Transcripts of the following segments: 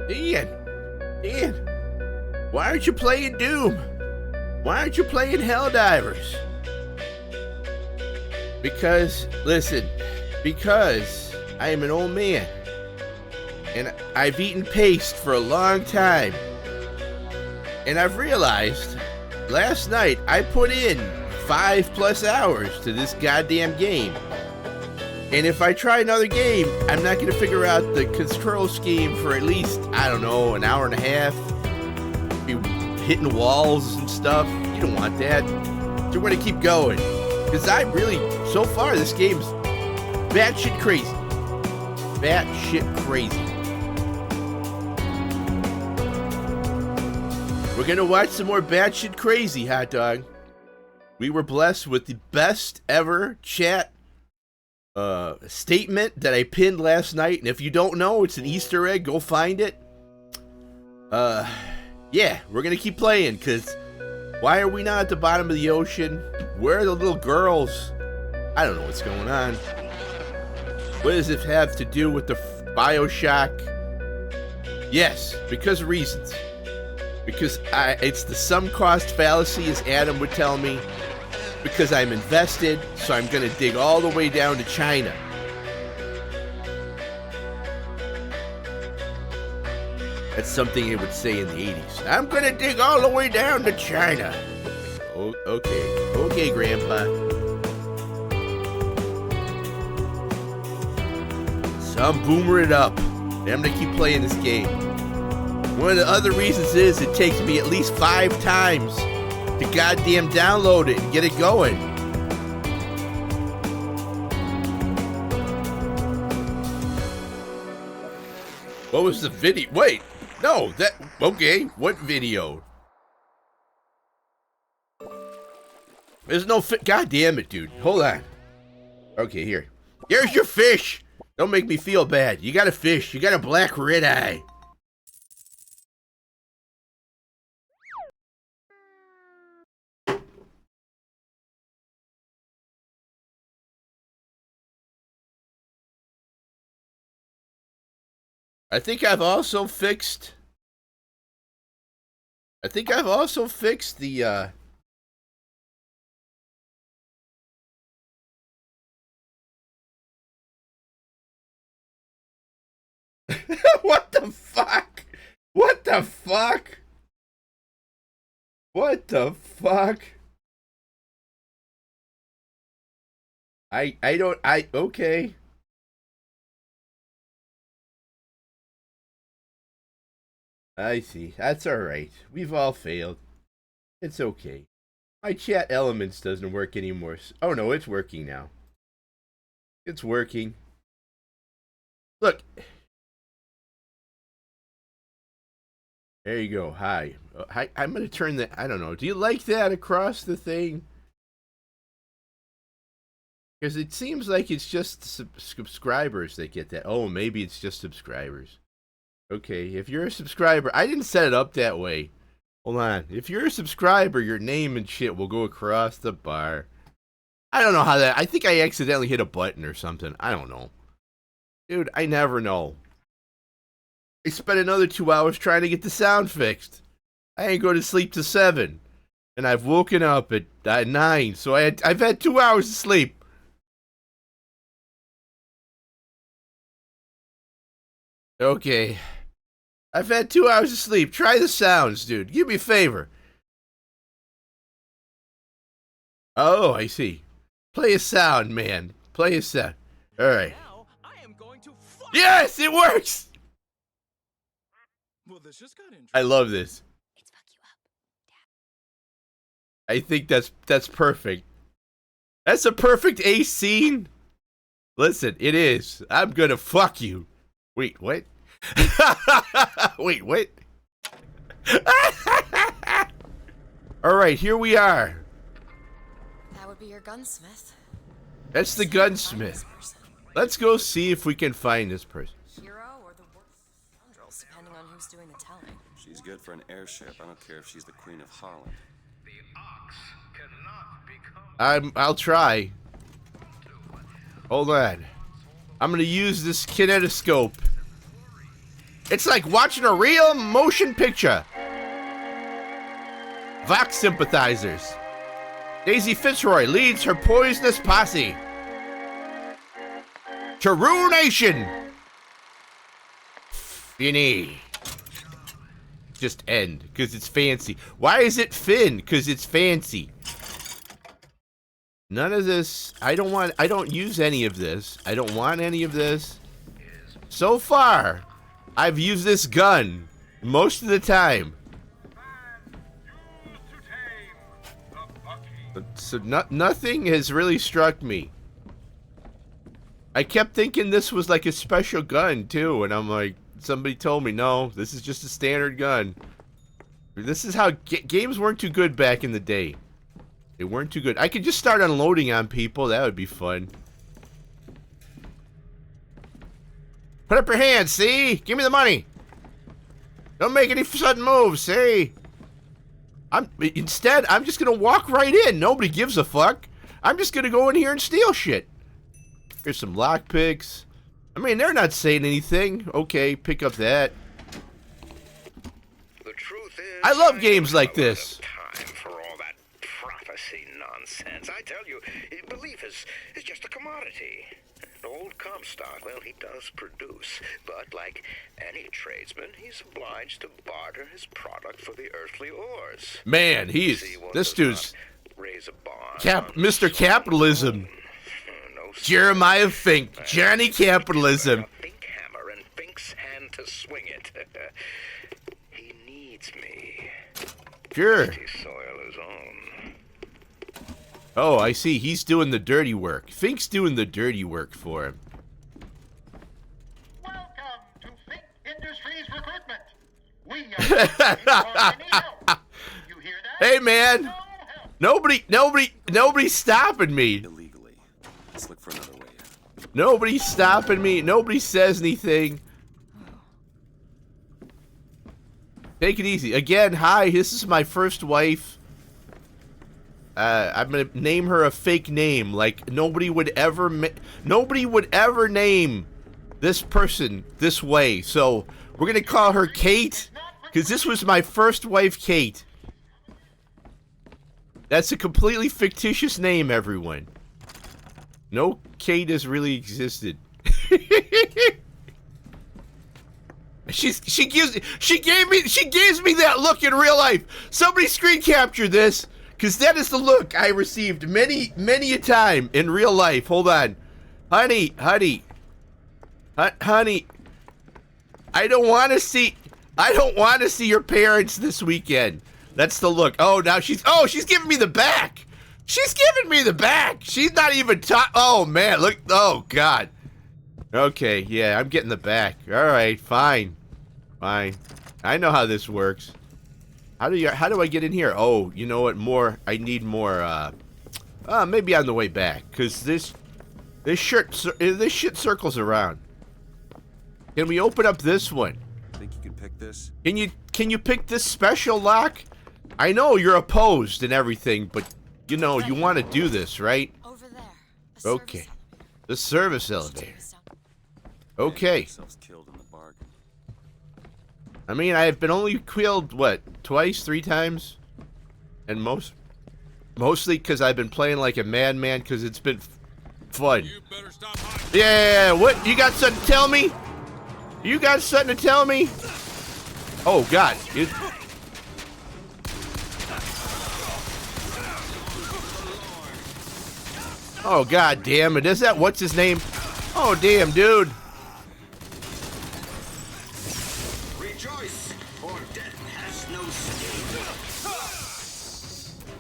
Ian, Ian, why aren't you playing Doom? Why aren't you playing Helldivers? Because, listen, because I am an old man, and I've eaten paste for a long time, and I've realized, last night I put in 5+ hours to this goddamn game, and if I try another game, I'm not going to figure out the control scheme for at least, I don't know, an hour and a half, be hitting walls and stuff. You don't want that. You're going to keep going. Because I really, so far, this game's batshit crazy. Batshit crazy. We're going to watch some more batshit crazy, hot dog. We were blessed with the best ever chat statement that I pinned last night. And if you don't know, it's an Easter egg. Go find it. Yeah, we're going to keep playing because why are we not at the bottom of the ocean? Where are the little girls? I don't know what's going on. What does it have to do with the BioShock? Yes, because of reasons. Because it's the sum cost fallacy, as Adam would tell me. Because I'm invested, so I'm going to dig all the way down to China. That's something they would say in the 80s. I'm going to dig all the way down to China. Oh, okay. Okay, Grandpa. So I'm boomering it up. And I'm going to keep playing this game. One of the other reasons is it takes me at least 5 times to goddamn download it and get it going. What was the video? Wait. No, that... Okay, what video? There's no God damn it, dude. Hold on. Okay, here. Here's your fish. Don't make me feel bad. You got a fish. You got a black red eye. I think I've also fixed the what the fuck? What the fuck? What the fuck? Okay. I see. That's alright. We've all failed. It's okay. My chat elements doesn't work anymore. Oh no, it's working now. It's working. Look. There you go. Hi. Hi. I'm going to turn that. I don't know. Do you like that across the thing? Because it seems like it's just subscribers that get that. Oh, maybe it's just subscribers. Okay, if you're a subscriber, I didn't set it up that way. Hold on. If you're a subscriber, your name and shit will go across the bar. I don't know how that... I think I accidentally hit a button or something. I don't know. Dude, I never know. I spent another 2 hours trying to get the sound fixed. I ain't go to sleep till 7. And I've woken up at 9, so I've had 2 hours of sleep. Okay. I've had 2 hours of sleep. Try the sounds, dude. Give me a favor. Oh, I see. Play a sound, man. Play a sound. Alright. Yes, it works! Well, this just got interesting. I love this. It's fuck you up, I think that's perfect. That's a perfect ace scene. Listen, it is. I'm gonna fuck you. Wait, what? Wait, what? Alright, here we are. That would be your gunsmith. That's the gunsmith. Let's go see if we can find this person. Hero or the worst scoundrels, depending on who's doing the telling. She's good for an airship. I don't care if she's the Queen of Holland. The ox cannot become... I'll try. Hold on. I'm gonna use this kinetoscope. It's like watching a real motion picture. Vox sympathizers. Daisy Fitzroy leads her poisonous posse. True Nation. Finny. Just end, because it's fancy. Why is it Finn? Because it's fancy. None of this. I don't use any of this. I don't want any of this. So far, I've used this gun most of the time. So nothing has really struck me. I kept thinking this was like a special gun too, and I'm like, somebody told me, no, this is just a standard gun. This is how games weren't too good back in the day. They weren't too good. I could just start unloading on people. That would be fun. Put up your hands, see? Give me the money. Don't make any sudden moves, see? Instead, I'm just gonna walk right in. Nobody gives a fuck. I'm just gonna go in here and steal shit. Here's some lockpicks. I mean, they're not saying anything. Okay, pick up that. The truth is, I love games like this. Time for all that prophecy nonsense. I tell you, belief is just a commodity. Old Comstock, well, he does produce, but like any tradesman, he's obliged to barter his product for the earthly ores. Man, this dude's Mr. Capitalism. Jeremiah Fink, Johnny Capitalism. Fink hammer and Fink's hand to swing it. He needs me. Sure. He soil his own. Oh, I see. He's doing the dirty work. Fink's doing the dirty work for him. Welcome to Fink Industries Recruitment. We are you hear that? Hey, man. Nobody's stopping me. Illegally. Let's look for another way in. Nobody's stopping me. Nobody says anything. Take it easy. Again, hi. This is my first wife. I'm gonna name her a fake name. Like nobody would ever name this person this way. So we're gonna call her Kate, because this was my first wife, Kate. That's a completely fictitious name, everyone. No Kate has really existed. She gives me that look in real life. Somebody screen capture this. Because that is the look I received many a time in real life. Hold on. Honey. Honey. I don't want to see your parents this weekend. That's the look. Oh, now she's giving me the back. She's giving me the back. She's not even oh, man. Look. Oh, God. Okay. Yeah, I'm getting the back. All right. Fine. I know how this works. How do I get in here? Oh, you know what? I need more. Maybe on the way back, cause this shit circles around. Can we open up this one? Think you can pick this? Can you pick this special lock? I know you're opposed and everything, but you know you want to do this, right? Over there. Okay. The service elevator. Okay. Killed in the bargain. I mean, I've been only killed, what, twice, 3 times? And mostly because I've been playing like a madman because it's been fun. You better stop hiding. Yeah, what? You got something to tell me? You got something to tell me? Oh, God. Oh, God damn it. Is that, what's his name? Oh, damn, dude.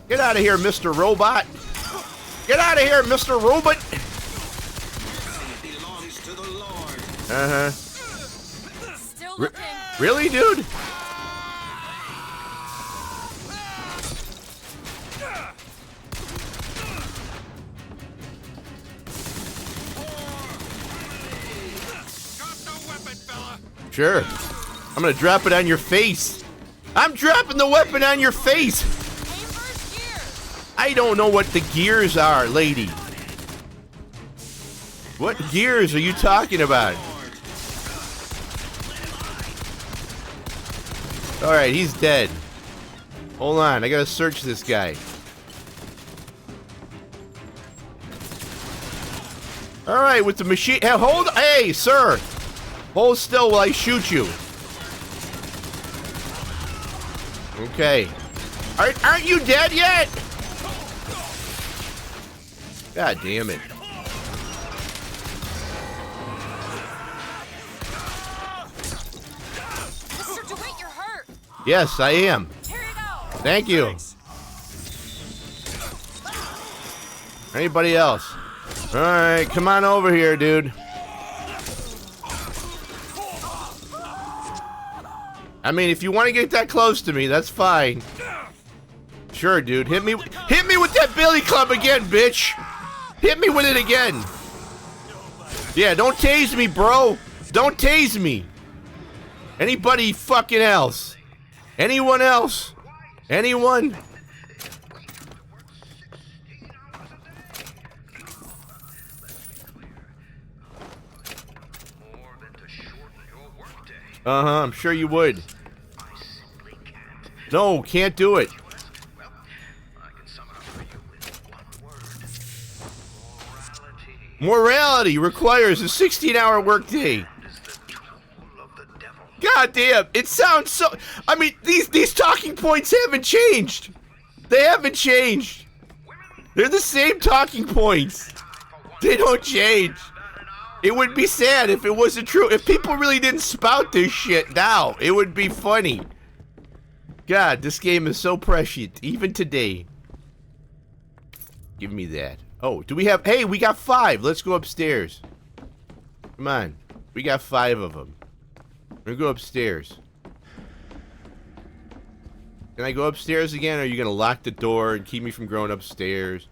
Get out of here, Mr. Robot. Get out of here, Mr. Robot. Uh-huh. Still looking. Really, dude? Drop the weapon, fella. Sure. I'm gonna drop it on your face. I'm dropping the weapon on your face. Aim for his gears. I don't know what the gears are, lady. What gears are you talking about? Alright, he's dead. Hold on, I gotta search this guy. Alright, with the machine. Hey, sir! Hold still while I shoot you. Okay. Aren't you dead yet? God damn it. Mr. DeWitt, you're hurt. Yes, I am. Here you go. Thank you. Anybody else? Alright, come on over here, dude. I mean, if you want to get that close to me, that's fine. Sure, dude. Hit me with that billy club again, bitch. Hit me with it again. Yeah, don't tase me, bro. Don't tase me. Anybody fucking else? Anyone else? Anyone? I'm sure you would. No, can't do it. Morality requires a 16-hour workday. God damn, it sounds so... I mean, these talking points haven't changed. They haven't changed. They're the same talking points. They don't change. It would be sad if it wasn't true. If people really didn't spout this shit now, it would be funny. God, this game is so prescient, even today. Give me that. Oh, do we have... Hey, we got 5. Let's go upstairs. Come on. We got 5 of them. We're gonna go upstairs. Can I go upstairs again, or are you gonna lock the door and keep me from going upstairs?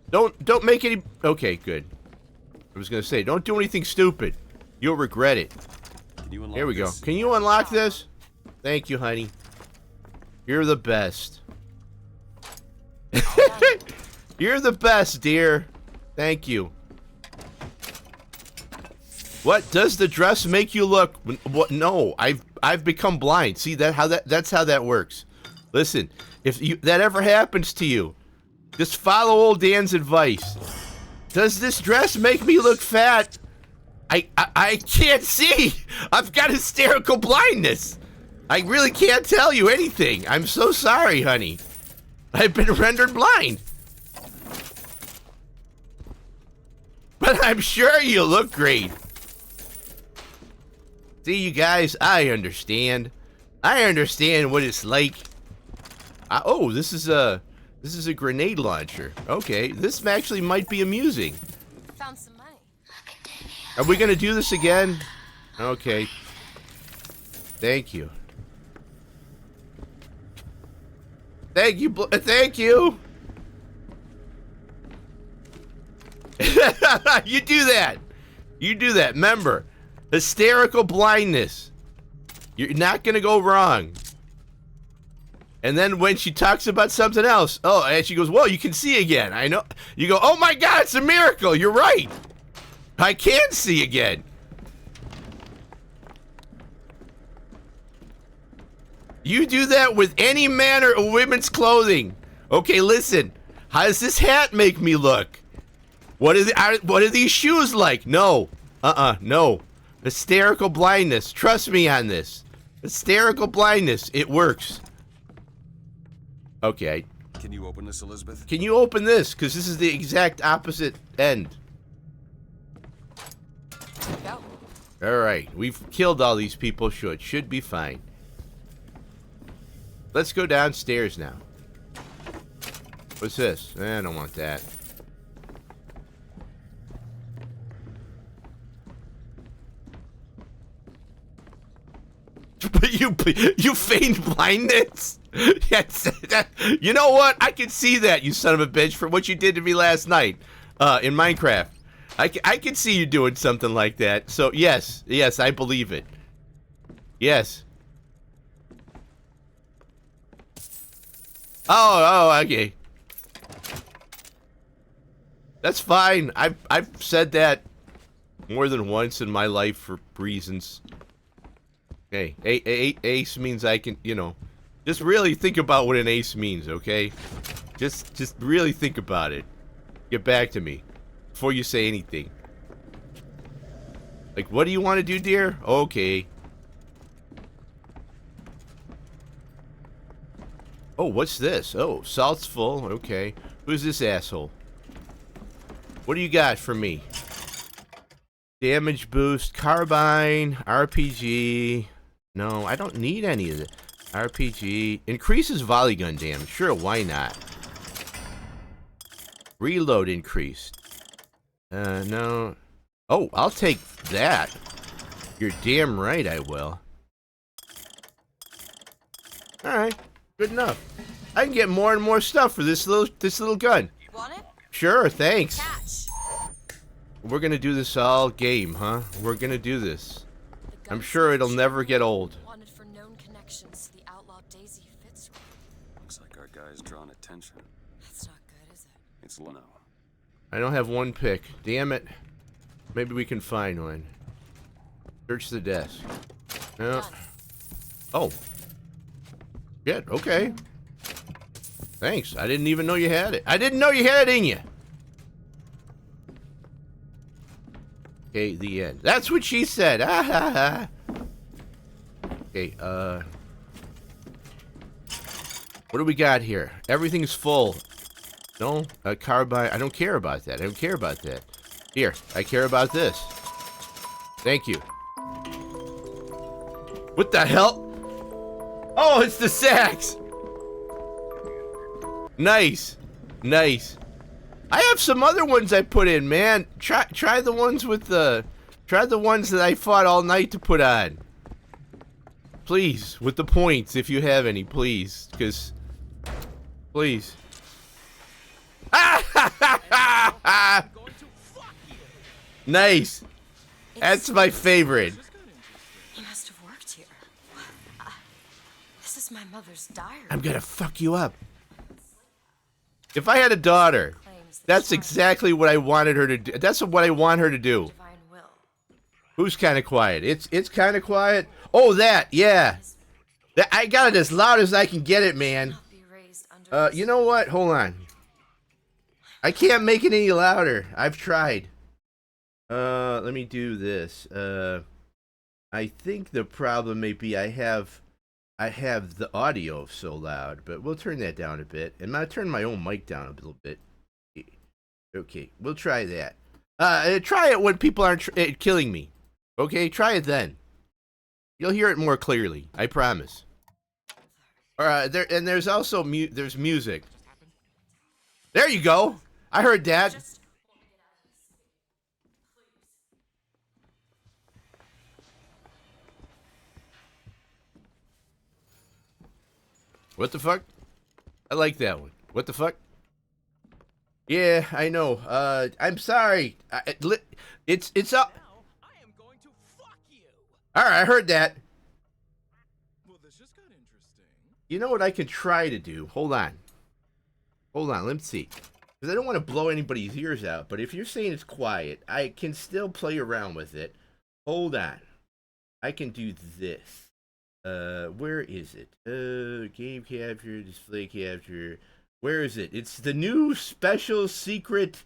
Don't make any... Okay, good. I was gonna say, don't do anything stupid. You'll regret it. Can you unlock Here we go. this? Can you unlock this? Thank you, honey. You're the best. You're the best, dear. Thank you. What does the dress make you look? What? No, I've become blind. See that's how that works. Listen, if that ever happens to you, just follow old Dan's advice. Does this dress make me look fat? I can't see. I've got hysterical blindness. I really can't tell you anything. I'm so sorry, honey. I've been rendered blind. But I'm sure you look great. See, you guys, I understand. I understand what it's like. Oh, this is a grenade launcher. Okay, this actually might be amusing. Found some money. Are we gonna do this again? Okay. Thank you. Thank you. Thank you. You do that. You do that. Remember, hysterical blindness. You're not gonna go wrong. And then when she talks about something else, oh, and she goes, "Whoa, you can see again." I know. You go, "Oh my God, it's a miracle." You're right. I can see again. You do that with any manner of women's clothing. Okay, listen. How does this hat make me look? What are these shoes like? No. No. Hysterical blindness. Trust me on this. Hysterical blindness. It works. Okay. Can you open this, Elizabeth? Can you open this? Because this is the exact opposite end. Go. Alright. We've killed all these people, so it should be fine. Let's go downstairs now. What's this? I don't want that. But you feigned blindness? Yes. You know what? I can see that, you son of a bitch, for what you did to me last night in Minecraft. I can see you doing something like that. So, yes, I believe it. Yes. Oh, okay. That's fine. I've said that more than once in my life for reasons. Hey, ace means I can, you know, just really think about what an ace means, okay? Just really think about it. Get back to me before you say anything. Like, what do you want to do, dear? Okay. Oh, what's this? Oh, salt's full. Okay. Who's this asshole? What do you got for me? Damage boost, carbine, RPG. No, I don't need any of it. RPG. Increases volley gun damage. Sure, why not? Reload increased. No. Oh, I'll take that. You're damn right I will. Alright, good enough. I can get more and more stuff for this little gun. Want it? Sure, thanks. Catch. We're gonna do this all game, huh? We're gonna do this. The I'm gun sure it'll search. never get old. Wanted for known connections to the outlaw Daisy Fitzroy. Looks like our guy's drawn attention. That's not good, is it? It's low. I don't have one pick. Damn it. Maybe we can find one. Search the desk. No. Done. Oh. Good, okay. Thanks. I didn't even know you had it. I didn't know you had it in you. Okay, the end. That's what she said. Ah, ha, ha. Okay, what do we got here? Everything's full. No? A carbine. I don't care about that. I don't care about that. Here, I care about this. Thank you. What the hell? Oh, it's the sax! Nice. Nice. I have some other ones I put in, man. Try the ones with the... Try the ones that I fought all night to put on. Please, with the points, if you have any, please. Because... Please. Nice. That's my favorite. He must have worked here. This is my mother's diary. I'm gonna fuck you up. If I had a daughter, Claims that that's she exactly what I wanted her to do. That's what I want her to do. divine will. Who's kind of quiet? It's kind of quiet. Oh, that, yeah. That, I got it as loud as I can get it, man. Be raised under You know what? Hold on. I can't make it any louder. I've tried. Let me do this. I think the problem may be I have the audio so loud, but we'll turn that down a bit. And I'll turn my own mic down a little bit. Okay, we'll try that. Try it when people aren't killing me. Okay, try it then. You'll hear it more clearly. I promise. There's also there's music. There you go. I heard that. What the fuck? I like that one. What the fuck? Yeah, I know. I'm sorry. It's up. Now, I am going to fuck you. All right, I heard that. Well, this just got interesting. You know what I can try to do? Hold on. Hold on. Let's see. Because I don't want to blow anybody's ears out. But if you're saying it's quiet, I can still play around with it. Hold on. I can do this. Where is it? Game capture, display capture. Where is it? It's the new special secret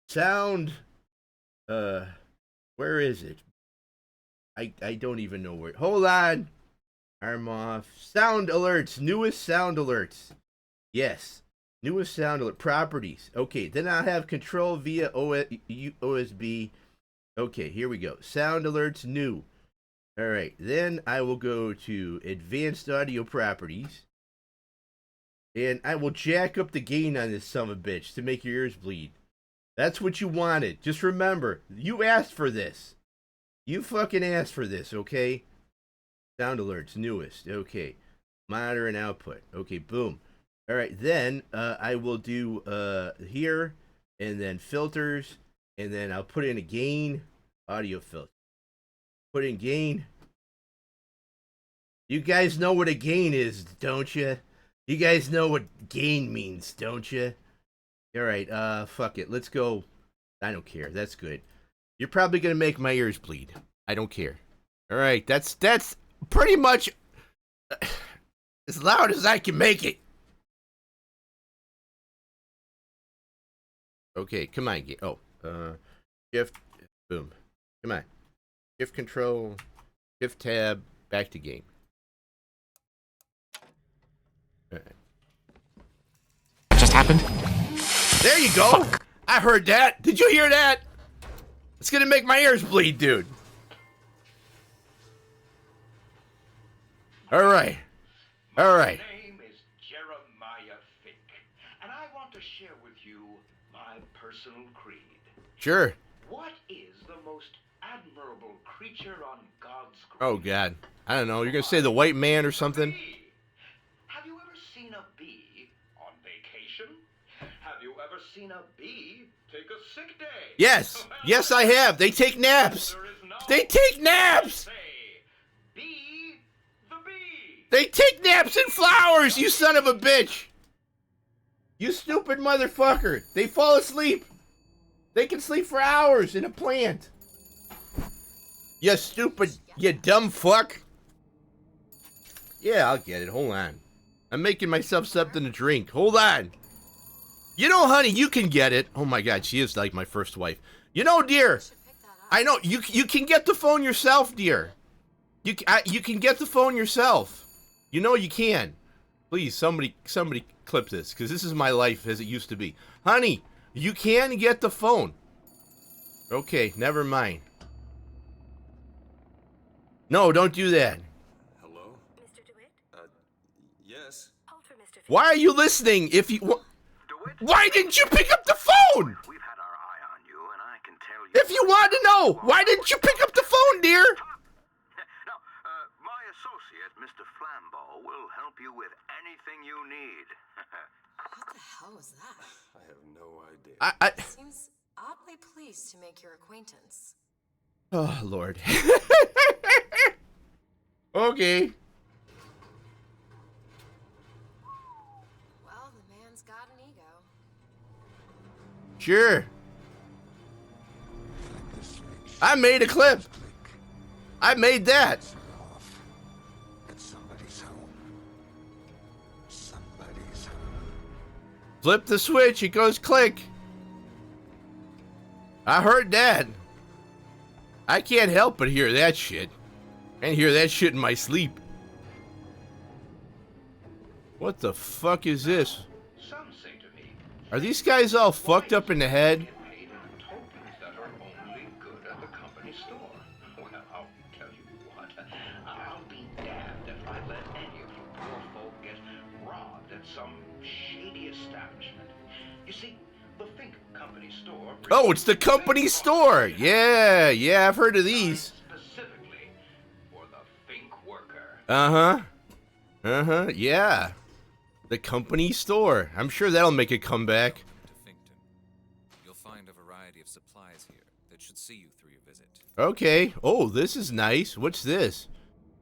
sound. Where is it? I don't even know where. Hold on. Arm off. Sound alerts. Newest sound alerts. Yes. Newest sound alert. Properties. Okay. Then I'll have control via OSB. Okay. Here we go. Sound alerts new. All right. Then I will go to advanced audio properties. And I will jack up the gain on this son of a bitch to make your ears bleed. That's what you wanted. Just remember, you asked for this. You fucking asked for this, okay? Sound alerts, newest. Okay. Monitor and output. Okay, boom. All right, then I will do here, and then filters, and then I'll put in a gain, audio filter. Put in gain. You guys know what a gain is, don't you? You guys know what gain means, don't you? All right, fuck it. Let's go. I don't care. That's good. You're probably going to make my ears bleed. I don't care. All right, that's pretty much as loud as I can make it. Okay, come on. Shift, boom. Come on. Shift control, shift tab, back to game. All right. Just happened? There you go. Fuck. I heard that. Did you hear that? It's gonna make my ears bleed, dude. All right. All right. My name is Jeremiah Fink, and I want to share with you my personal creed. Sure. What is the most admirable creature on God's green? Oh, God. I don't know. You're gonna say the white man or something? Have you ever seen a bee on vacation? Have you ever seen a bee take a sick day? Yes. Yes, I have. They take naps. They take naps. Bee the bee. They take naps in flowers, you son of a bitch. You stupid motherfucker. They fall asleep. They can sleep for hours in a plant. You stupid, you dumb fuck. Yeah, I'll get it. Hold on. I'm making myself something to drink. Hold on. You know, honey, you can get it. Oh my God, she is like my first wife. You know, dear, I know you can get the phone yourself, dear. You can get the phone yourself. You know you can. Please, somebody clip this, because this is my life as it used to be. Honey, you can get the phone. Okay, never mind. No, don't do that. Hello? Mr. DeWitt? Yes. Hold for Mr. Fink. Why are you listening if you... Why didn't you pick up the phone? We've had our eye on you, and I can tell you... If you want to know, why didn't you pick up the phone, dear? Now, my associate, Mr. Flambeau, will help you with anything you need. What the hell was that? I have no idea. I... Seems oddly pleased to make your acquaintance. Oh, Lord. Okay. Well, the man's got an ego. Sure. I made a clip. I made that. It's somebody's home. Somebody's home. Flip the switch, it goes click. I heard that. I can't help but hear that shit. I hear that shit in my sleep. What the fuck is this? Some say to me, Are these guys all fucked up in the head? get paid in tokens that are only good at the company store. Well, I'll tell you what, I'll be damned if I let any of you poor folk get robbed at some shady establishment. You see, the Fink Company store... Oh, it's the company store. Yeah, I've heard of these. Specifically for the Fink worker. Yeah. The company store. I'm sure that'll make a comeback. To Finkton. You'll find a variety of supplies here that should see you through your visit. Okay. Oh, this is nice. What's this?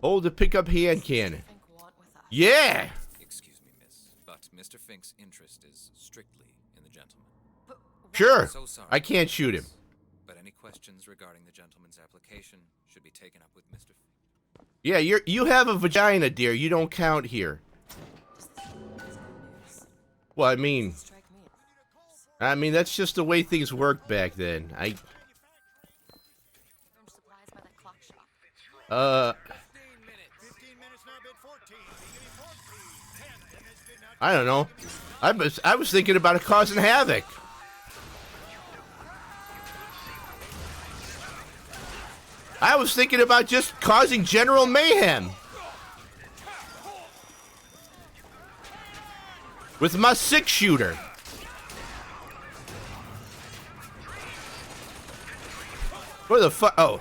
Hold to pick up hand cannon. Fink want with us. Yeah. Excuse me, miss, but Mr. Fink's interest is strictly in the gentleman. But Sure. So sorry. I can't shoot him. But any questions regarding the gentleman's application should be taken up with Mr. Fink. Yeah, you have a vagina, dear. You don't count here. Well, I mean, strike me. that's just the way things worked back then. Furnish supplies by the clock shop. 15 minutes now, bid 14. Beginning 14. 10 minutes, bid now. I don't know. I was thinking about it causing havoc. I was thinking about just causing general mayhem. With my 6-shooter. Where the fuck? Oh.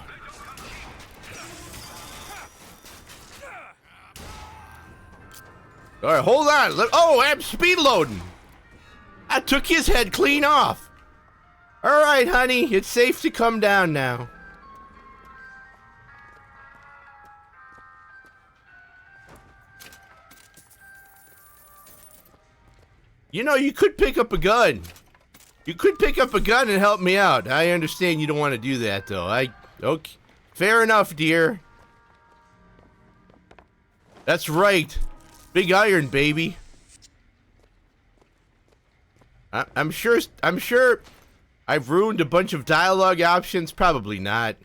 Alright, hold on. Oh, I'm speed loading. I took his head clean off. Alright, honey. It's safe to come down now. You know, you could pick up a gun. You could pick up a gun and help me out. I understand you don't want to do that, though. Okay. Fair enough, dear. That's right. Big iron, baby. I'm sure I've ruined a bunch of dialogue options. Probably not.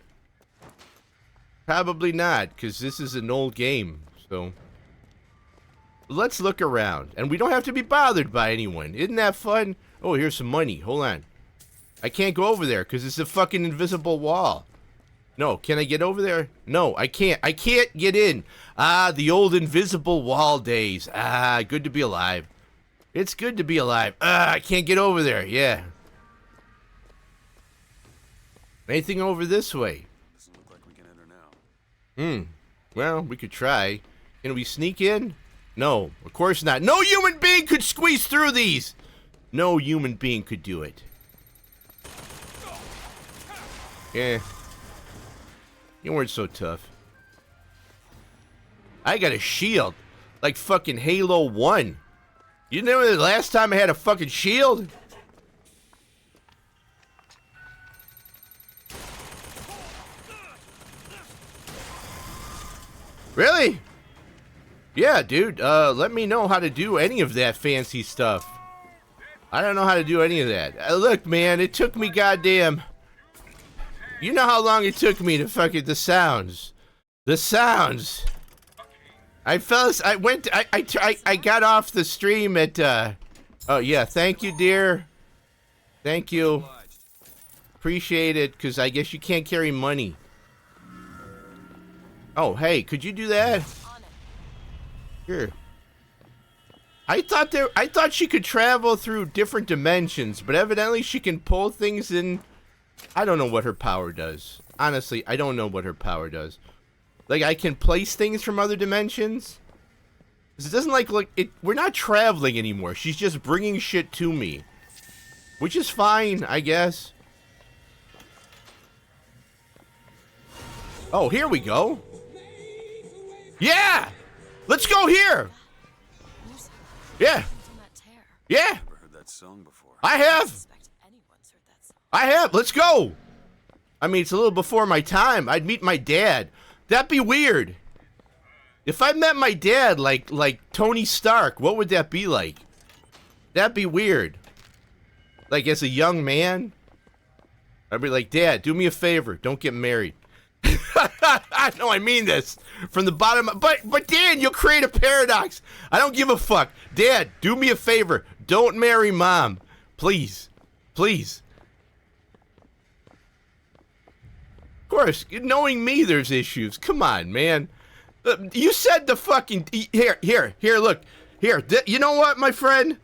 Probably not, because this is an old game. So let's look around. And we don't have to be bothered by anyone. Isn't that fun? Oh, here's some money. Hold on. I can't go over there because it's a fucking invisible wall. No, can I get over there? No, I can't. I can't get in. Ah, the old invisible wall days. Ah, good to be alive. It's good to be alive. Ah, I can't get over there. Yeah. Anything over this way? Doesn't look like we can enter now. Well, we could try. Can we sneak in? No, of course not. No human being could squeeze through these. No human being could do it. Yeah. You weren't so tough. I got a shield. Like fucking Halo 1. You know the last time I had a fucking shield? Really? Yeah, dude. Let me know how to do any of that fancy stuff. I don't know how to do any of that. Look, man, it took me goddamn... You know how long it took me to fucking... The sounds. The sounds. I got off the stream at, Oh, yeah, thank you, dear. Thank you. Appreciate it, because I guess you can't carry money. Oh, hey, could you do that? Sure. I thought she could travel through different dimensions, but evidently she can pull things in. I don't know what her power does. Honestly, I don't know what her power does. Like, I can place things from other dimensions. It doesn't like it. We're not traveling anymore. She's just bringing shit to me, which is fine, I guess. Oh, here we go. Yeah, let's go here. Yeah. Yeah. Never heard that song before. I have. I have. Let's go. I mean, it's a little before my time. I'd meet my dad. That'd be weird. If I met my dad like Tony Stark, what would that be like? That'd be weird. Like, as a young man, I'd be like, Dad, do me a favor. Don't get married. No, I mean this from the bottom. But Dan, you'll create a paradox. I don't give a fuck. Dad, do me a favor. Don't marry Mom. Please. Please. Of course, knowing me, there's issues. Come on, man. You said the fucking... Here, look. Here, you know what, my friend?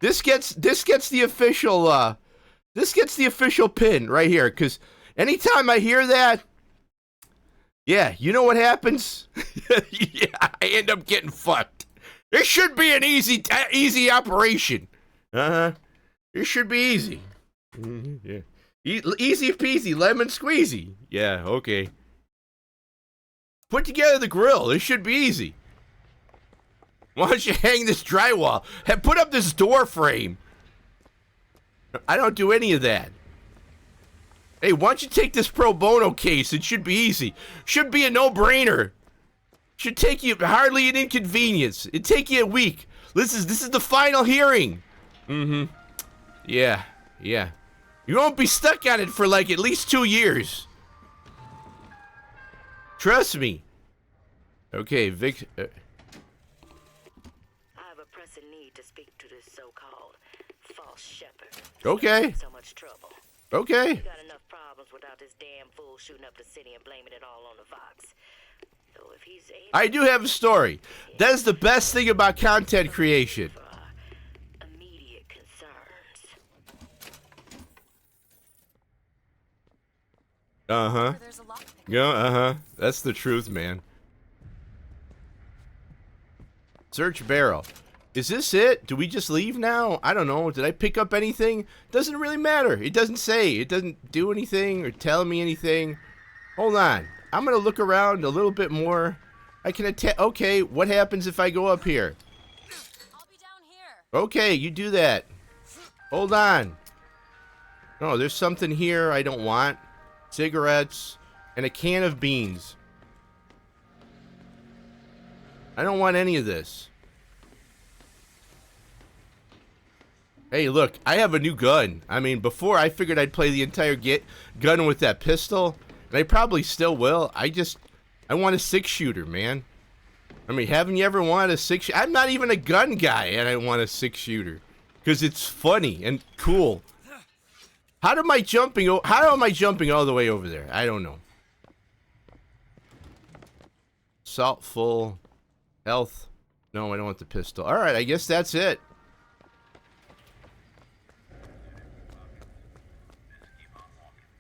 This gets the official, this gets the official pin right here, because anytime I hear that, yeah, you know what happens? Yeah, I end up getting fucked. It should be an easy operation. Uh-huh. It should be easy. Yeah. Easy peasy, lemon squeezy. Yeah, okay. Put together the grill. It should be easy. Why don't you hang this drywall? Put up this door frame. I don't do any of that. Hey, why don't you take this pro bono case? It should be easy. Should be a no-brainer. Should take you hardly an inconvenience. It'd take you a week. This is the final hearing. Mm-hmm. Yeah. You won't be stuck on it for like at least 2 years. Trust me. Okay, Vic. I have a pressing need to speak to this so-called false shepherd. Okay. So much trouble. Okay. We got enough problems without this damn fool shooting up the city and blaming it all on the Fox. So if he's able I do have a story. That is the best thing about content creation. immediate concerns. Uh-huh. Yeah, uh-huh. That's the truth, man. Search barrel. Is this it? Do we just leave now? I don't know. Did I pick up anything? Doesn't really matter. It doesn't say. It doesn't do anything or tell me anything. Hold on. I'm going to look around a little bit more. I can attack. Okay, what happens if I go up here? I'll be down here. Okay, you do that. Hold on. Oh, there's something here I don't want. Cigarettes and a can of beans. I don't want any of this. Hey, look, I have a new gun. I mean, before I figured I'd play the entire gun with that pistol, and I probably still will. I want a 6-shooter, man. I mean, haven't you ever wanted a 6-shooter? I'm not even a gun guy, and I want a 6-shooter. Because it's funny and cool. How am I jumping all the way over there? I don't know. Salt full. Health. No, I don't want the pistol. Alright, I guess that's it.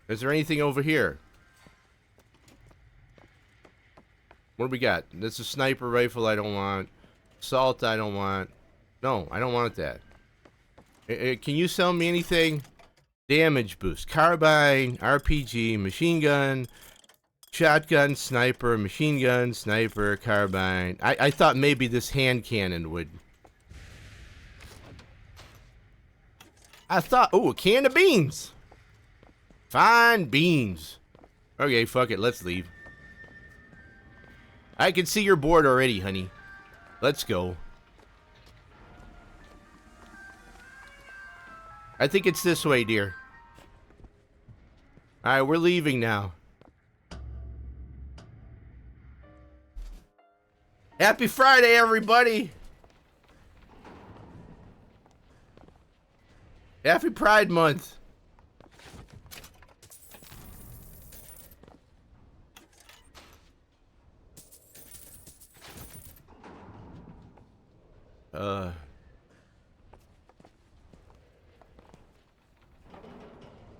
Is there anything over here? What do we got? That's a sniper rifle I don't want. Salt I don't want. No, I don't want that. Can you sell me anything? Damage boost. Carbine, RPG, machine gun, shotgun, sniper, machine gun, sniper, carbine. I thought maybe this hand cannon would. Oh, a can of beans. Fine beans. Okay, fuck it. Let's leave. I can see you're bored already, honey. Let's go. I think it's this way, dear. Alright, we're leaving now. Happy Friday, everybody! Happy Pride Month!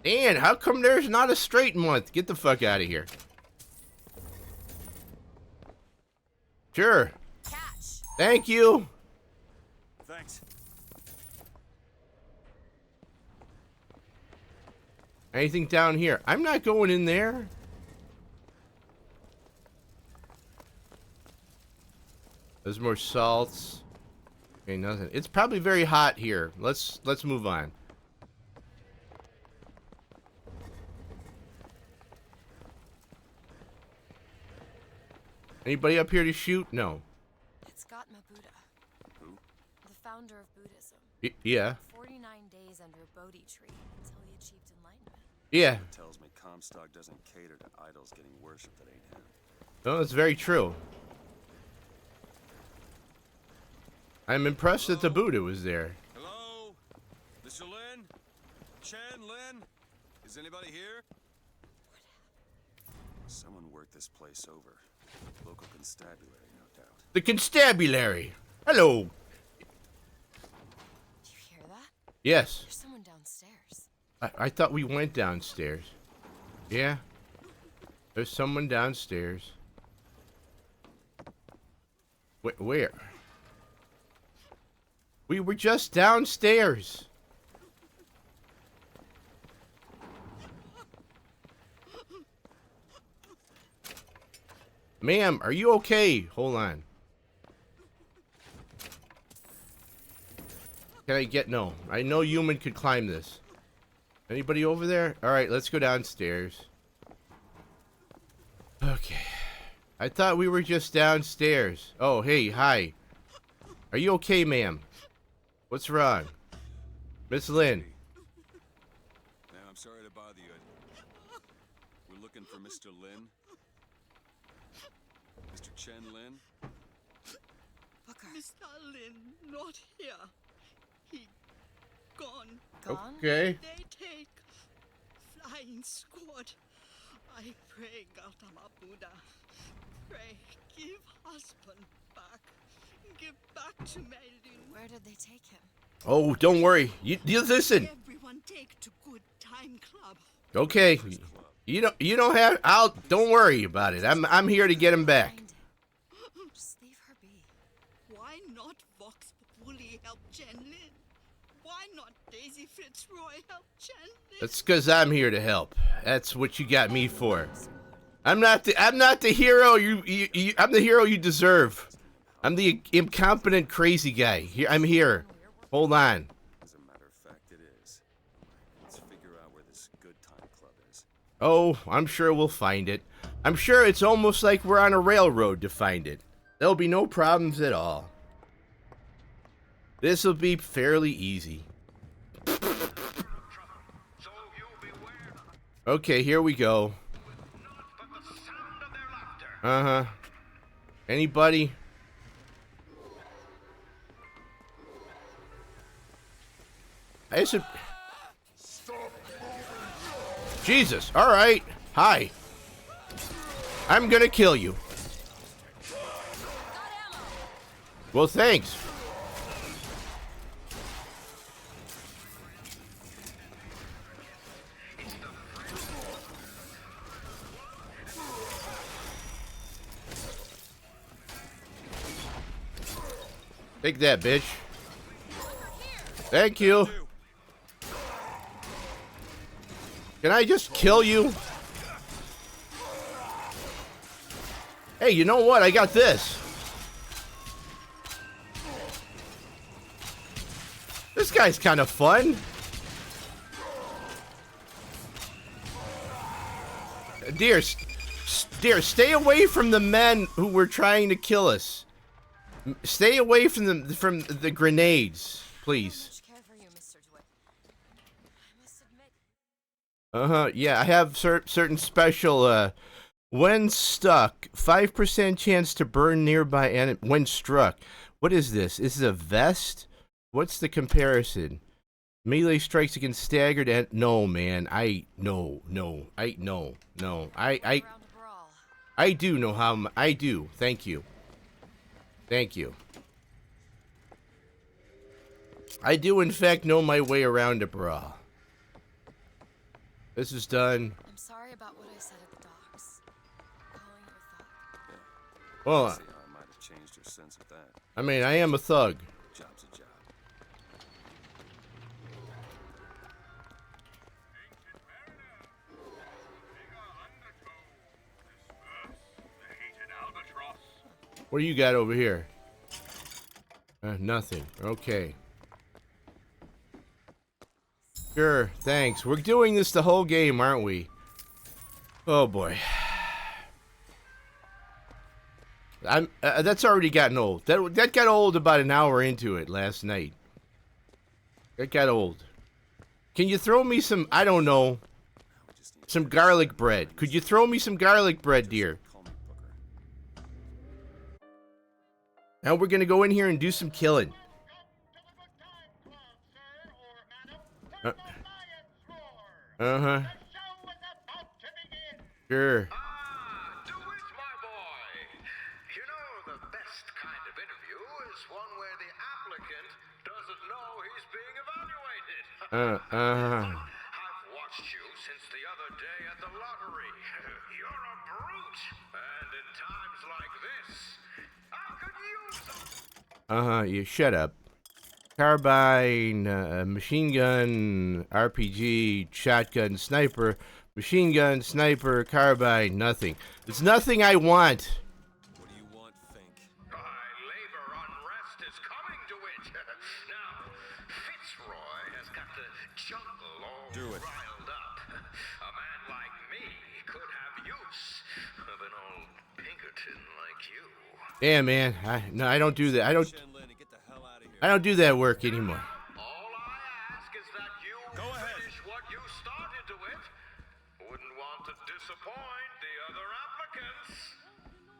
Dan, how come there's not a straight month? Get the fuck out of here. Sure. Catch. Thank you. Thanks. Anything down here? I'm not going in there. There's more salts. Okay, nothing. It's probably very hot here. Let's move on. Anybody up here to shoot? No. It's Gautama Buddha. Who? The founder of Buddhism. Yeah. 49 days under a Bodhi tree until he achieved enlightenment. Yeah. It tells me Comstock doesn't cater to idols getting worshipped that ain't him. No, that's very true. I'm impressed that the Buddha was there. Hello? Mr. Lin? Chen Lin? Is anybody here? Someone worked this place over. Local constabulary, no doubt. The constabulary. Hello. Did you hear that? Yes. There's someone downstairs. I thought we went downstairs. Yeah. There's someone downstairs. Where? We were just downstairs. Ma'am, are you okay? Hold on. Can I get... No. I know human could climb this. Anybody over there? Alright, let's go downstairs. Okay. I thought we were just downstairs. Oh, hey, hi. Are you okay, ma'am? What's wrong? Miss Lin. Ma'am, I'm sorry to bother you. We're looking for Mr. Lin. Mr. Chen Lin. Booker. Mr. Lin, not here. He gone. Gone? Okay. They take flying squad. I pray, Gautama Buddha. Pray, give husband back. Give back to Melin. Where did they take him? Oh, don't worry. You listen. Everyone take to good time club. Okay. You don't have... Don't worry about it. I'm here to get him back. Find it. Just leave her be. Why not Vox Populi help Chen Lin? Why not Daisy Fitzroy help Chen Lin? That's because I'm here to help. That's what you got me for. I'm not the hero I'm the hero you deserve. I'm the incompetent crazy guy. Here, I'm here. Hold on. As a matter of fact, it is. Let's figure out where this good time club is. Oh, I'm sure we'll find it. I'm sure it's almost like we're on a railroad to find it. There'll be no problems at all. This will be fairly easy. Okay, here we go. Uh-huh. Anybody? I should... Jesus, alright. Hi. I'm gonna kill you. Well, thanks. Take that, bitch. Thank you. Can I just kill you? Hey, you know what? I got this. This guy's kind of fun. Dear, stay away from the men who were trying to kill us. Stay away from the grenades, please. Yeah, I have certain special. When stuck, 5% chance to burn nearby enemy. When struck, what is this? This is a vest. What's the comparison? Melee strikes against staggered and no, man. I do know how. I do. Thank you. Thank you. I do, in fact, know my way around a brawl. This is done. I'm sorry about what I said at the docks. Calling you a thug. Well, See how I might have changed your sense of that. I mean, I am a thug. Job's a job. What do you got over here? Nothing. Okay. Sure, thanks. We're doing this the whole game, aren't we? Oh boy. That's already gotten old. That got old about an hour into it last night. That got old. Can you throw me some, I don't know, some garlic bread? Could you throw me some garlic bread, dear? Now we're gonna go in here and do some killing. Uh-huh. Sure. Do it, my boy. You know, the best kind of interview is one where the applicant doesn't know he's being evaluated. I've watched you since the other day at the lottery. You're a brute. And in times like this, I could use them. You shut up. Carbine, machine gun, RPG, shotgun, sniper, machine gun, sniper, carbine, nothing. There's nothing I want. What do you want, Fink? Labor unrest is coming to it. Now, Fitzroy has got the jungle all riled up. A man like me could have use of an old Pinkerton like you. Yeah, man. I don't do that. I don't do that work anymore. All I ask is that you finish what you started to it. Wouldn't want to disappoint the other applicants.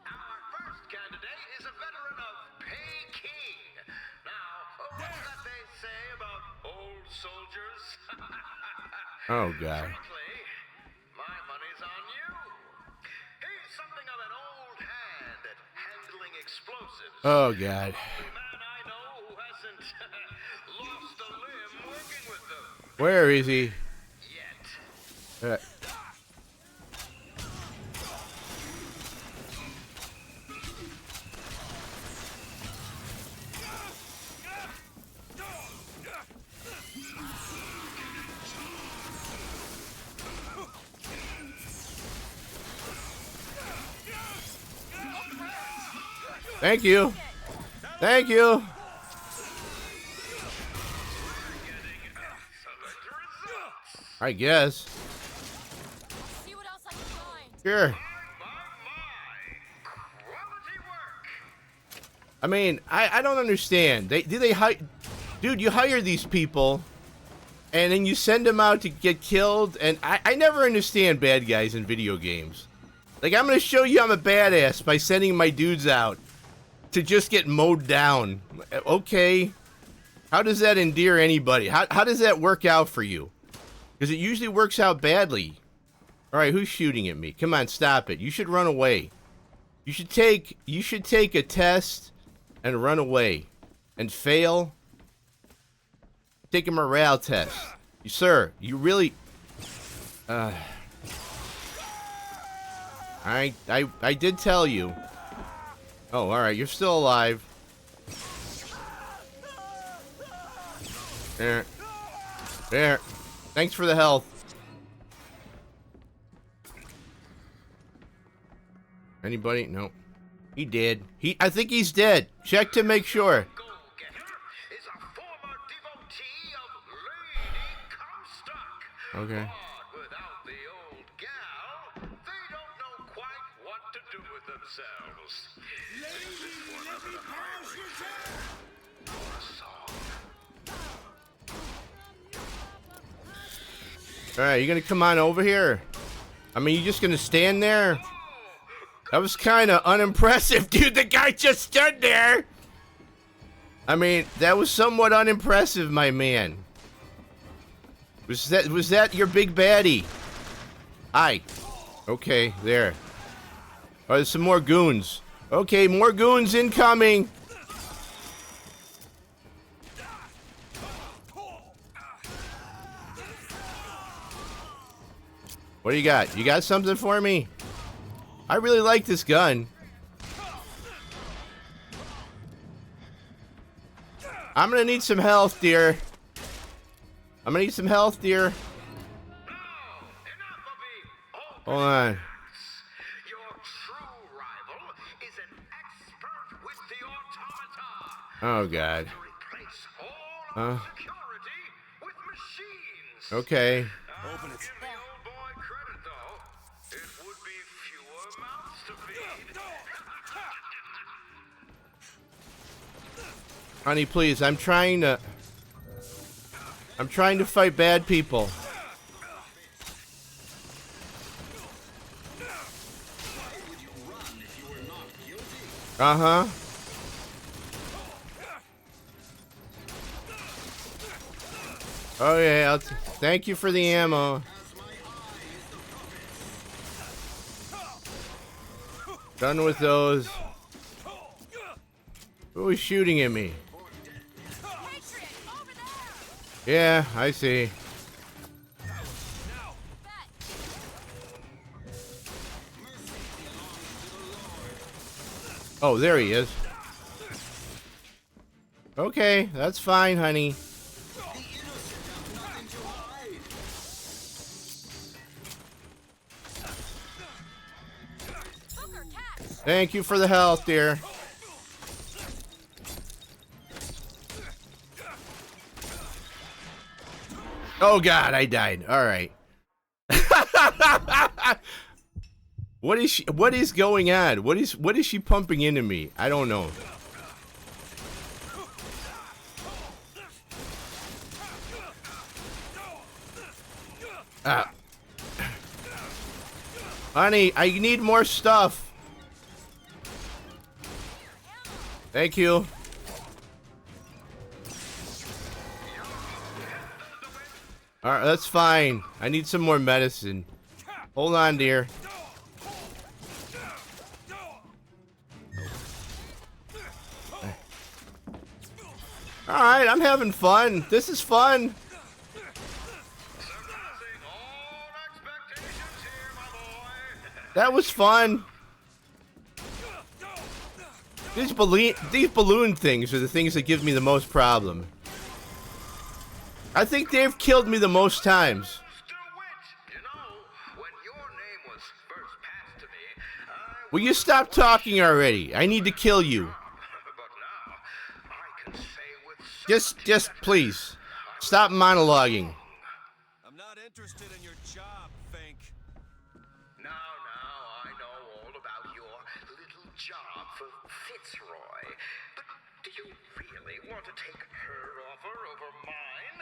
Our first candidate is a veteran of Peking. Now, what's that they say about old soldiers? Oh, God. Frankly, my money's on you. He's something of an old hand at handling explosives. Oh, God. Lost a limb working with them. Where is he? Yet. Thank you. Thank you. I guess. See what else I can find. Sure. Quality work. I mean, I don't understand. They hire, dude, you hire these people, and then you send them out to get killed, and I never understand bad guys in video games. Like, I'm gonna show you I'm a badass by sending my dudes out to just get mowed down. Okay. How does that endear anybody? How does that work out for you? Because it usually works out badly. Alright, who's shooting at me? Come on, stop it. You should run away. You should take a test and run away. And fail. Take a morale test. Sir, you really... I did tell you. Oh, alright, you're still alive. There. There. Thanks for the health. Anybody? No. He did. I think he's dead. Check to make sure. Okay. Without the old gal, they don't know quite what to do with themselves. Alright, you gonna come on over here? I mean, you just gonna stand there? That was kind of unimpressive, dude. The guy just stood there. I mean, that was somewhat unimpressive, my man. Was that your big baddie? Aye. Okay, there. Oh, there's some more goons. Okay, more goons incoming. What do you got? You got something for me? I really like this gun. I'm gonna need some health, dear. I'm gonna need some health, dear. Hold on. Your true rival is an expert with the automata. Oh, God. To replace all of security with machines. Okay. Open it. Give the old boy credit, though. It would be fewer mouths to feed. Honey, please, I'm trying to fight bad people. Uh-huh. Oh, yeah, thank you for the ammo. Done with those. Who is shooting at me? Yeah, I see. Oh, there he is. Okay, that's fine, honey. Thank you for the health, dear. Oh God, I died. All right. What is going on? What is she pumping into me? I don't know. Honey, I need more stuff. Thank you. Alright, that's fine. I need some more medicine. Hold on, dear. Alright, I'm having fun. This is fun. That was fun. These balloon things are the things that give me the most problem. I think they've killed me the most times. Will you stop talking already? I need to kill you. Just please, stop monologuing. I'm not interested in your job, Fink. Now, I know all about your little job, of Fitzroy. But do you really want to take her offer over mine?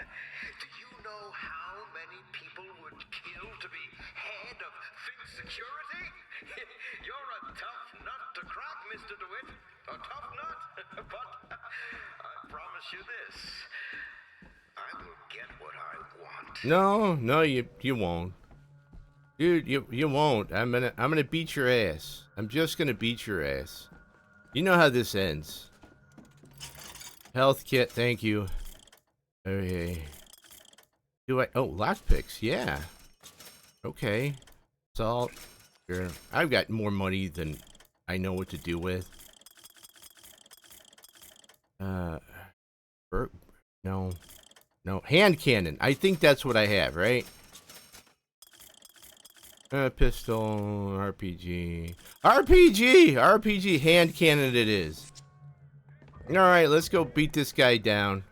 Do you know how many people would kill to be head of Fitz Security? You're a tough nut to crack, Mr. DeWitt. A tough nut. But I promise you this. I will get what I want. No, you won't. Dude, you won't. I'm gonna beat your ass. I'm just gonna beat your ass. You know how this ends. Health kit, thank you. Okay. Do I? Oh, lockpicks. Yeah. Okay. Salt. Sure. I've got more money than I know what to do with. No. Hand cannon. I think that's what I have, right? Pistol, RPG, hand cannon it is. Alright, let's go beat this guy down.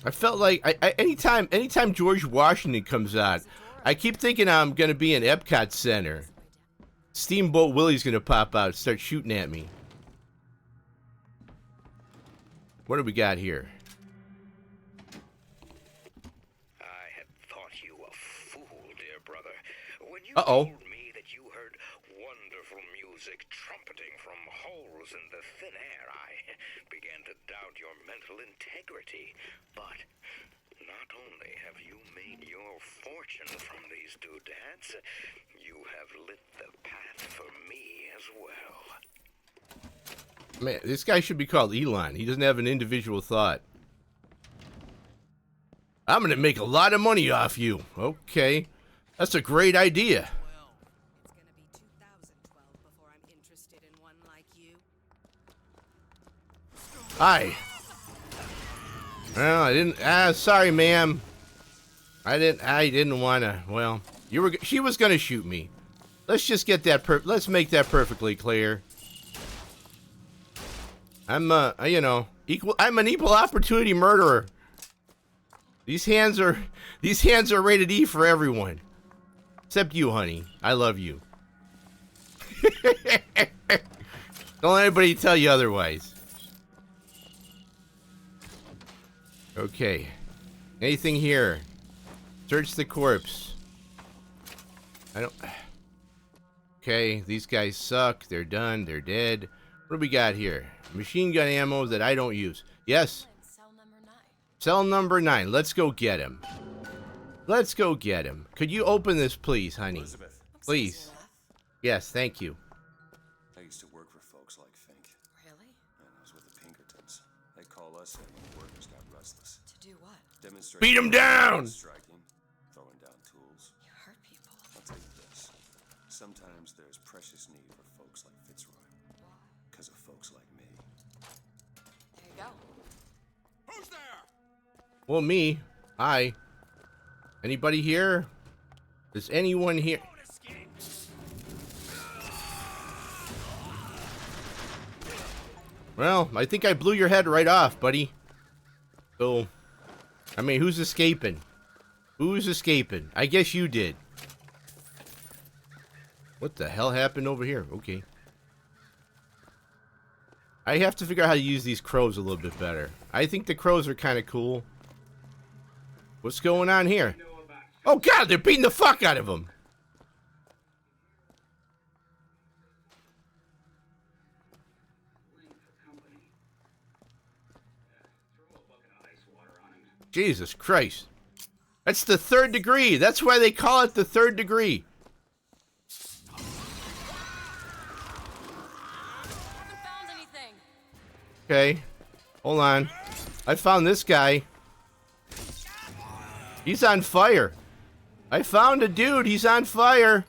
I felt like, anytime George Washington comes out, I keep thinking I'm gonna be in Epcot Center. Steamboat Willie's gonna pop out and start shooting at me. What do we got here? Uh-oh. Told me that you heard wonderful music trumpeting from holes in the thin air, I began to doubt your mental integrity. But not only have you made your fortune from these doodads, you have lit the path for me as well. Man, this guy should be called Elon. He doesn't have an individual thought. I'm gonna make a lot of money off you. Okay. That's a great idea. Well, it's gonna be 2012 before I'm interested in one like you. Hi. Well, I didn't. Sorry, ma'am. I didn't wanna. Well, she was gonna shoot me. Let's just get that. Let's make that perfectly clear. I'm I'm an equal opportunity murderer. These hands are rated E for everyone. Except you, honey. I love you. Don't let anybody tell you otherwise. Okay. Anything here? Search the corpse. Okay, these guys suck. They're done. They're dead. What do we got here? Machine gun ammo that I don't use. Yes? Cell number 9. Let's go get him. Let's go get him. Could you open this, please, honey? Elizabeth. Please. Yes, thank you. I used to work for folks like Fink. Really? And I was with the Pinkertons. They call us in when workers got restless. To do what? Demonstrate. Beat 'em down! Striking, throwing down tools. You hurt people. I'll tell you this. Sometimes there's precious need for folks like Fitzroy. Why? Because of folks like me. There you go. Who's there? Well, me. Hi. Anybody here? Is anyone here? Well, I think I blew your head right off, buddy. So, I mean, who's escaping? Who's escaping? I guess you did. What the hell happened over here? Okay. I have to figure out how to use these crows a little bit better. I think the crows are kind of cool. What's going on here? Oh God, they're beating the fuck out of him. Jesus Christ. That's the 3rd degree. That's why they call it the 3rd degree. Haven't found anything. Okay. Hold on. I found this guy. He's on fire. I found a dude. He's on fire.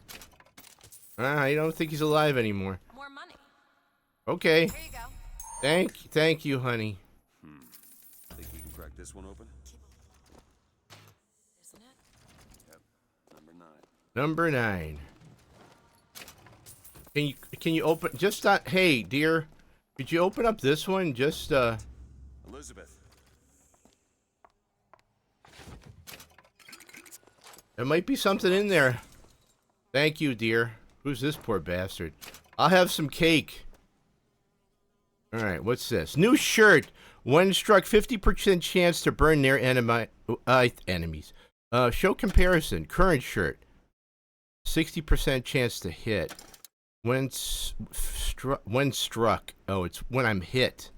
I don't think he's alive anymore. More money. Okay. Here you go. Thank you, honey. Think you can crack this one open? Isn't it? Yep. Number 9. Number 9. Can you open just hey, dear, could you open up this one? Just Elizabeth. There might be something in there. Thank you, dear. Who's this poor bastard? I'll have some cake. Alright, what's this? New shirt. When struck, 50% chance to burn near enemies. Show comparison. Current shirt. 60% chance to hit. When struck. Oh, it's when I'm hit.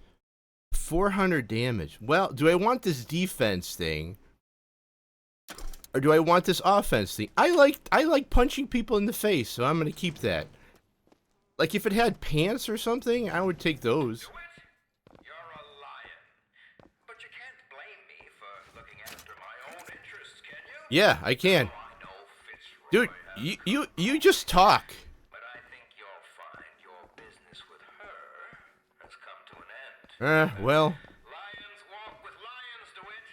400 damage. Well, do I want this defense thing? Or do I want this offense thing? I like punching people in the face, so I'm gonna keep that. Like if it had pants or something, I would take those. You're a lion. But you can't blame me for looking after my own interests, can you? Yeah, I can. I know Fitzroy. Dude, you just talk. But I think you'll find your business with her has come to an end. Well. Lions walk with lions, DeWitt,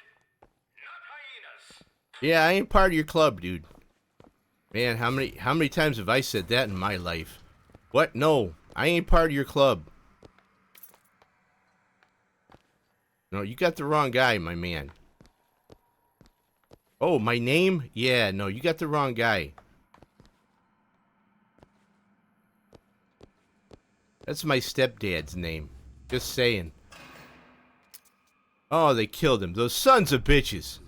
not hyenas. Yeah, I ain't part of your club, dude. Man, how many times have I said that in my life? What? No, I ain't part of your club. No, you got the wrong guy, my man. Oh, my name? Yeah, no, you got the wrong guy. That's my stepdad's name. Just saying. Oh, they killed him. Those sons of bitches.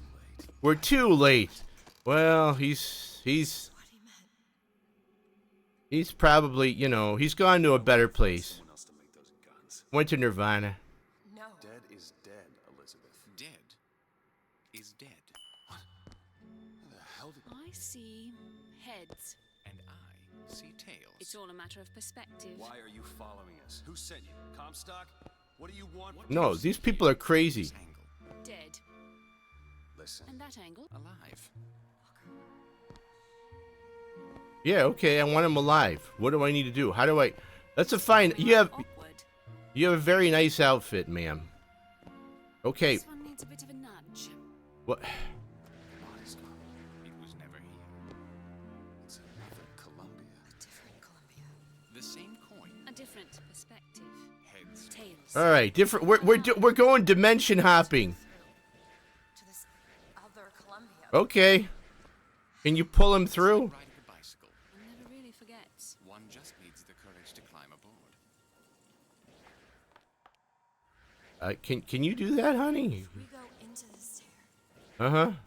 We're too late. Well, he's probably, you know, he's gone to a better place. Went to Nirvana. No. Dead is dead, Elizabeth. Dead is dead. What? The hell did... I see heads. And I see tails. It's all a matter of perspective. Why are you following us? Who sent you? Comstock? What do you want? No, these people are crazy. Dead. Listen. And that angle? Alive. Yeah, okay, I want him alive. What do I need to do? How do I... That's a fine... You have a very nice outfit, ma'am. Okay. This one needs a bit of a nudge. What? It was never here. It's another Columbia. A different Columbia. The same coin. A different perspective. Heads. Tails. All right, different... We're going dimension hopping. To this other Columbia. Okay. Can you pull him through? Riding a bicycle. One never really forgets. One just needs the courage to climb aboard. Can you do that, honey? We go into this tear. Uh-huh. I don't think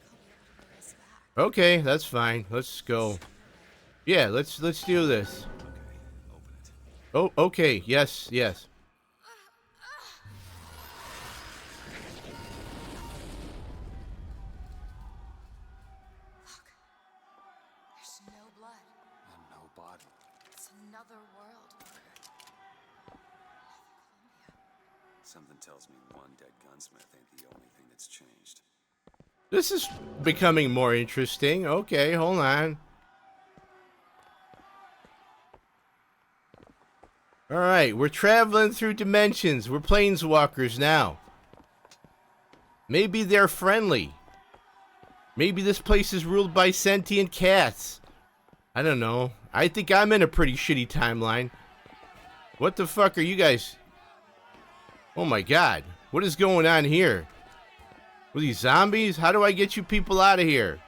he'll be able to bring us back. Okay, that's fine. Let's go. Yeah, let's do this. Oh, okay. Yes, yes. Look. There's no blood. And no body. It's another world, Walker. Another Columbia. Something tells me one dead gunsmith ain't the only thing that's changed. This is becoming more interesting. Okay, hold on. Alright, we're traveling through dimensions. We're planeswalkers now. Maybe they're friendly. Maybe this place is ruled by sentient cats. I don't know. I think I'm in a pretty shitty timeline. What the fuck are you guys... Oh my god. What is going on here? Were these zombies? How do I get you people out of here?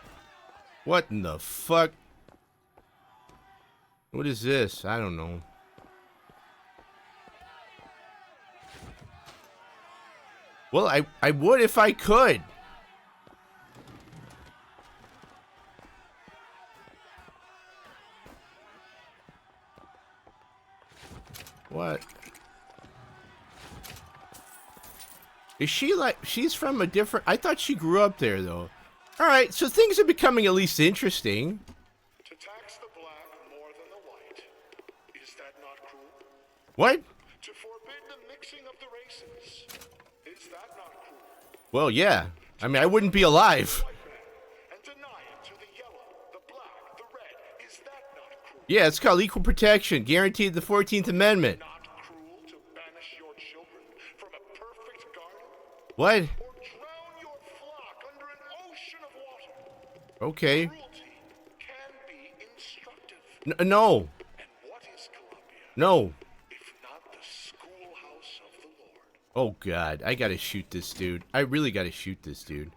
What in the fuck? What is this? I don't know. Well, I would if I could. What? Is she like... She's from a different... I thought she grew up there, though. Alright, so things are becoming at least interesting. To tax the black more than the white, is that not cruel? What? To forbid the mixing of the races, is that not cruel? Well, yeah. I mean, I wouldn't be alive. And deny it to the yellow, the black, the red, is that not cruel? Yeah, it's called equal protection. Guaranteed the 14th Amendment. Not cruel to banish your children from a perfect garden? What? Or drown your flock under an ocean of water? Okay. Cruelty can be instructive. No. And what is Columbia? No. If not the schoolhouse of the Lord? Oh, God. I gotta shoot this dude. I really gotta shoot this dude.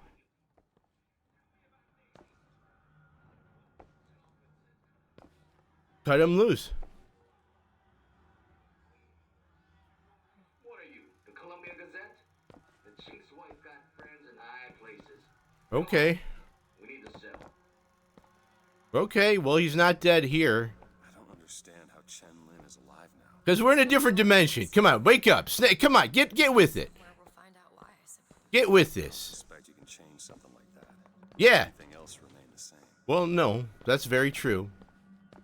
Cut him loose. What are you, the Columbia Gazette? The chief's wife got friends in high places. Okay. We need to sell. Okay, well, he's not dead here. I don't understand how Chen Lin is alive now. Because we're in a different dimension. Come on, wake up. Snake, come on, get with it. We'll find out why, I suppose. Get with I this. suspect you can change something like that. Yeah. Everything else remain the same. Well, no, that's very true.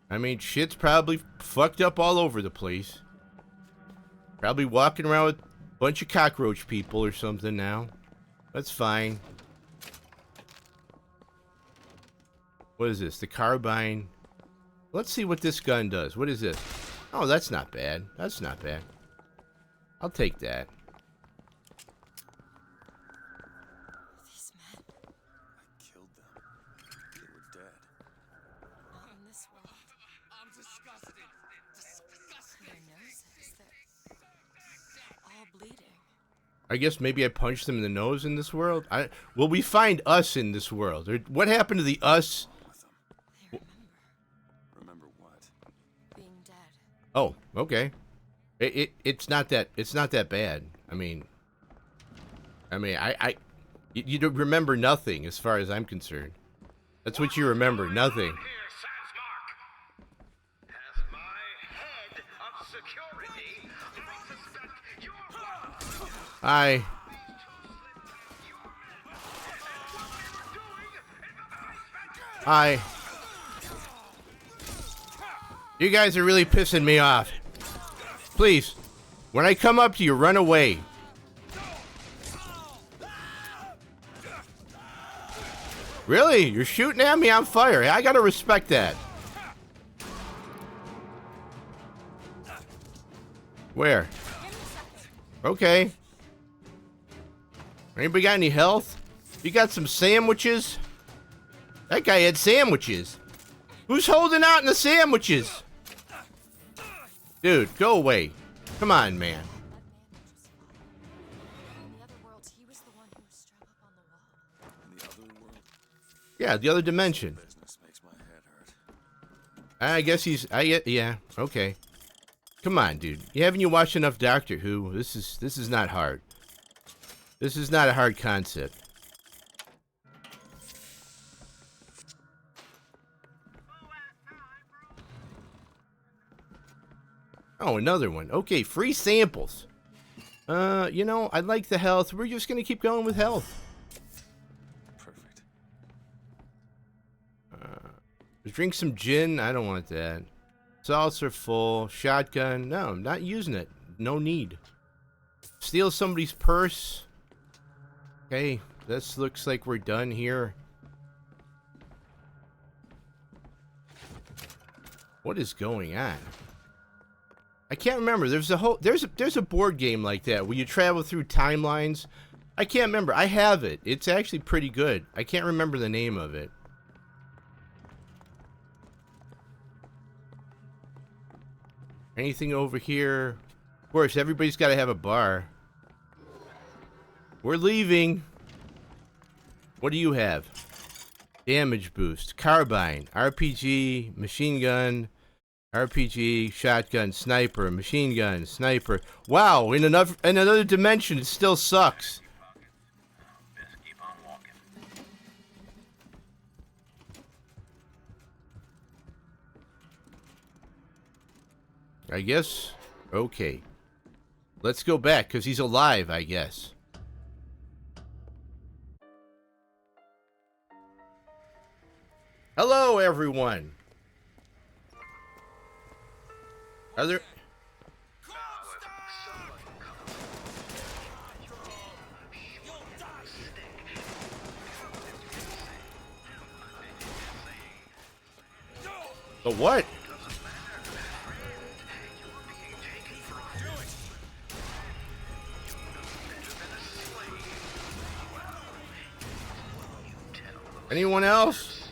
I mean, shit's probably fucked up all over the place. Probably walking around with a bunch of cockroach people or something now. That's fine. What is this? The carbine. Let's see what this gun does. What is this? Oh, that's not bad. That's not bad. I'll take that. These men, I killed them. They were dead. not in this world. I'm disgusted. Disgusted. Their noses, they're all bleeding. I guess maybe I punched them in the nose in this world. Will we find us in this world? Or what happened to the us? They Remember what? being dead. Oh, okay. It's not that bad. I mean, you don't remember nothing as far as I'm concerned. That's what you remember, nothing. Here, Sandsmark. As my head of security, I suspect you're Hi. Hi. You guys are really pissing me off. Please, when I come up to you, run away. Really? You're shooting at me on fire. I gotta respect that. Where? Okay. Anybody got any health? You got some sandwiches? That guy had sandwiches. Who's holding out in the sandwiches? Dude, go away. Come on, man. In the other worlds, he was the one who was strung up on the wall. In the other world, Yeah, the other dimension. business makes my head hurt. I guess he's. Yeah. Okay. Come on, dude. Haven't you watched enough Doctor Who? This is not hard. This is not a hard concept. Oh, another one. Okay, free samples. You know, I like the health. We're just gonna keep going with health. Perfect. Drink some gin. I don't want that. Salts are full. Shotgun. No, I'm not using it. No need. Steal somebody's purse. Okay, this looks like we're done here. What is going on? I can't remember. There's a board game like that where you travel through timelines. I can't remember. I have it. It's actually pretty good. I can't remember the name of it. Anything over here? Of course, everybody's got to have a bar. We're leaving. What do you have? Damage boost, carbine, RPG, machine gun, RPG, shotgun, sniper, machine gun, sniper. Wow, in another dimension, it still sucks. Best keep on walking. I guess. Okay. Let's go back, because he's alive, I guess. Hello, everyone. Are there... The what? Anyone else?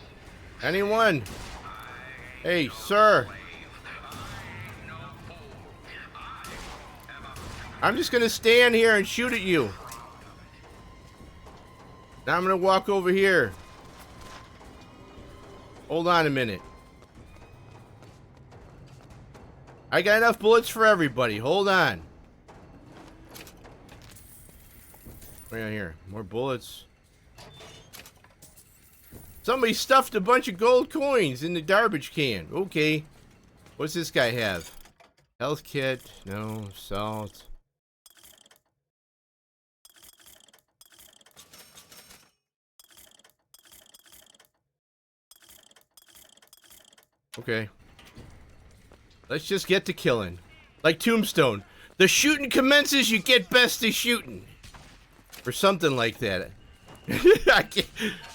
Anyone? Hey, sir. I'm just gonna stand here and shoot at you. Now I'm gonna walk over here. Hold on a minute. I got enough bullets for everybody. Hold on. Right here. More bullets. Somebody stuffed a bunch of gold coins in the garbage can. Okay. What's this guy have? Health kit. No. Salt. Okay. Let's just get to killing. Like Tombstone. The shooting commences, you get best to shooting. Or something like that. I can't,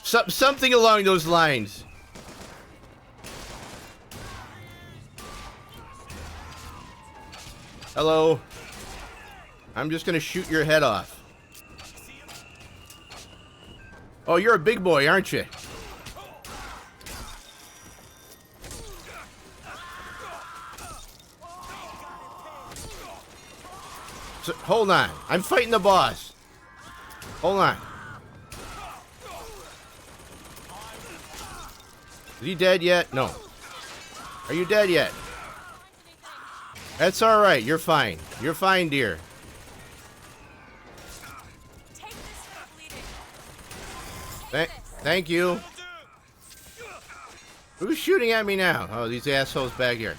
something along those lines. Hello. I'm just gonna shoot your head off. Oh, you're a big boy, aren't you? So, hold on. I'm fighting the boss. Hold on. Is he dead yet? No. Are you dead yet? That's alright. You're fine. You're fine, dear. Thank you. Who's shooting at me now? Oh, these assholes back here.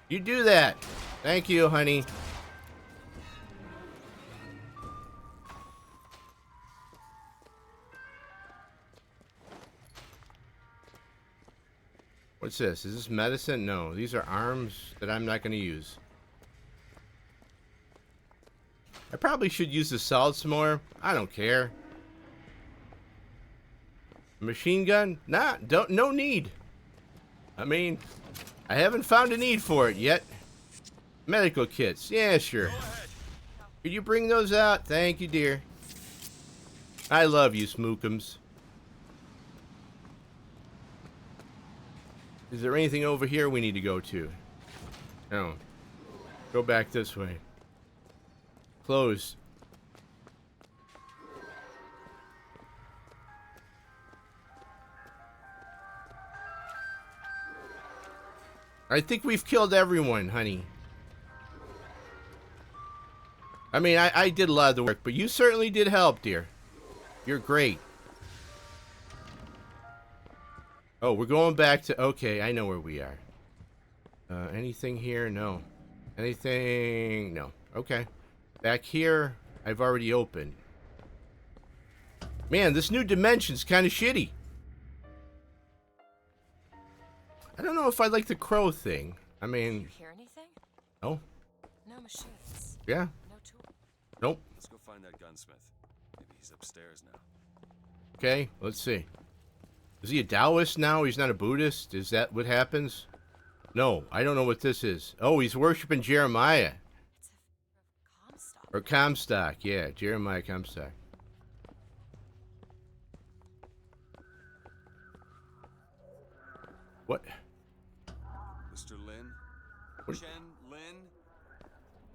You do that. Thank you, honey. What's this? Is this medicine? No. These are arms that I'm not going to use. I probably should use the salts more. I don't care. Machine gun? Nah, no need. I mean, I haven't found a need for it yet. Medical kits. Yeah, sure. Could you bring those out? Thank you, dear. I love you, Smookums. Is there anything over here we need to go to? No. Go back this way. Close. I think we've killed everyone, honey. I mean, I did a lot of the work, but you certainly did help, dear. You're great. Oh, we're going back to... Okay, I know where we are. Anything here? No. Anything? No. Okay. Back here, I've already opened. Man, this new dimension's kind of shitty. I don't know if I like the crow thing. I mean... You hear anything? No. No machines. Yeah. No tool. Nope. Let's go find that gunsmith. Maybe he's upstairs now. Okay, let's see. Is he a Taoist now? He's not a Buddhist? Is that what happens? No, I don't know what this is. Oh, he's worshiping Jeremiah. It's a Comstock. Or Comstock, yeah. Jeremiah Comstock. What? Mr. Lin? What? Chen Lin?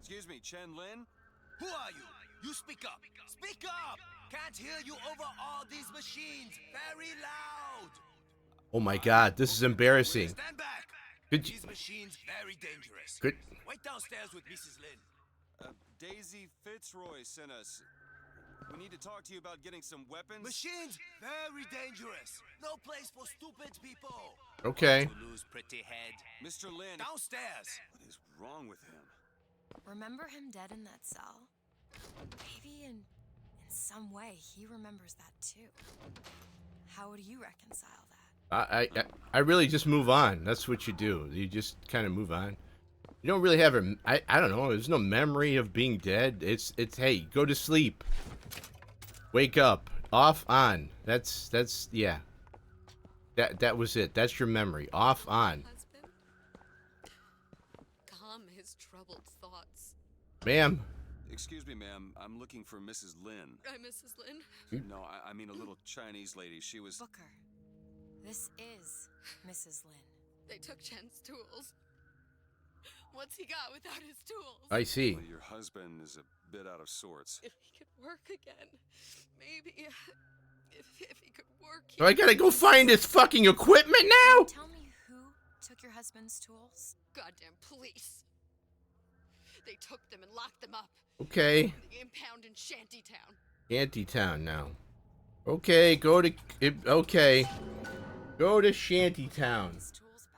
Excuse me, Chen Lin? Who are you? You speak up. Speak up! Can't hear you over all these machines. Very loud. Oh my God, this is embarrassing. Stand back. These machines very dangerous. Good. Wait downstairs with Mrs. Lin. Daisy Fitzroy sent us. We need to talk to you about getting some weapons. Machines very dangerous. No place for stupid people. Okay. To lose pretty head. Mr. Lin. Downstairs. What is wrong with him? Remember him dead in that cell? Maybe in some way he remembers that too. How would you reconcile that? I really just move on. That's what you do. You just kind of move on. You don't really have a... I don't know. There's no memory of being dead. It's hey, go to sleep. Wake up. Off, on. That's yeah. That was it. That's your memory. Off, on. Husband, calm his troubled thoughts. Ma'am. Excuse me, ma'am. I'm looking for Mrs. Lin. I'm Mrs. Lin. No, I mean a little Chinese lady. She was... Booker, this is Mrs. Lin. They took Chen's tools. What's he got without his tools? I see. Well, your husband is a bit out of sorts. If he could work again, maybe. If he could work. So I gotta go find his fucking equipment now? Tell me who took your husband's tools? goddamn police. They took them and locked them up. Okay. In the impound in Shantytown. Shantytown now. Okay, go to... Okay. Go to Shantytown.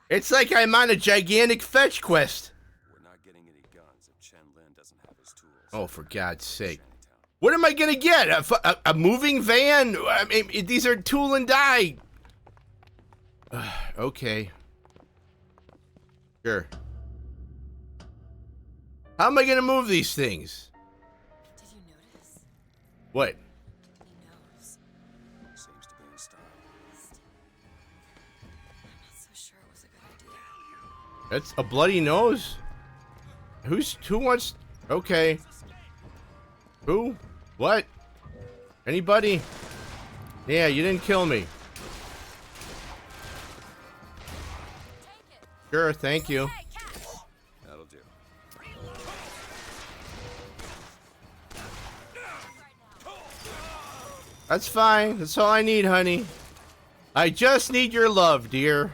It's like I'm on a gigantic fetch quest. We're not getting any guns if Chen Lin doesn't have his tools. Oh, for God's sake. What am I gonna get? A moving van? I mean, these are tool and die. Okay. Sure. How am I gonna move these things? Did you notice? What? He knows. Seems to be in style. I'm not so sure it was a good idea. That's a bloody nose? Who wants... Okay. Who? What? Anybody? Yeah, you didn't kill me. Sure, thank you. That'll do. That's fine. That's all I need, honey. I just need your love, dear.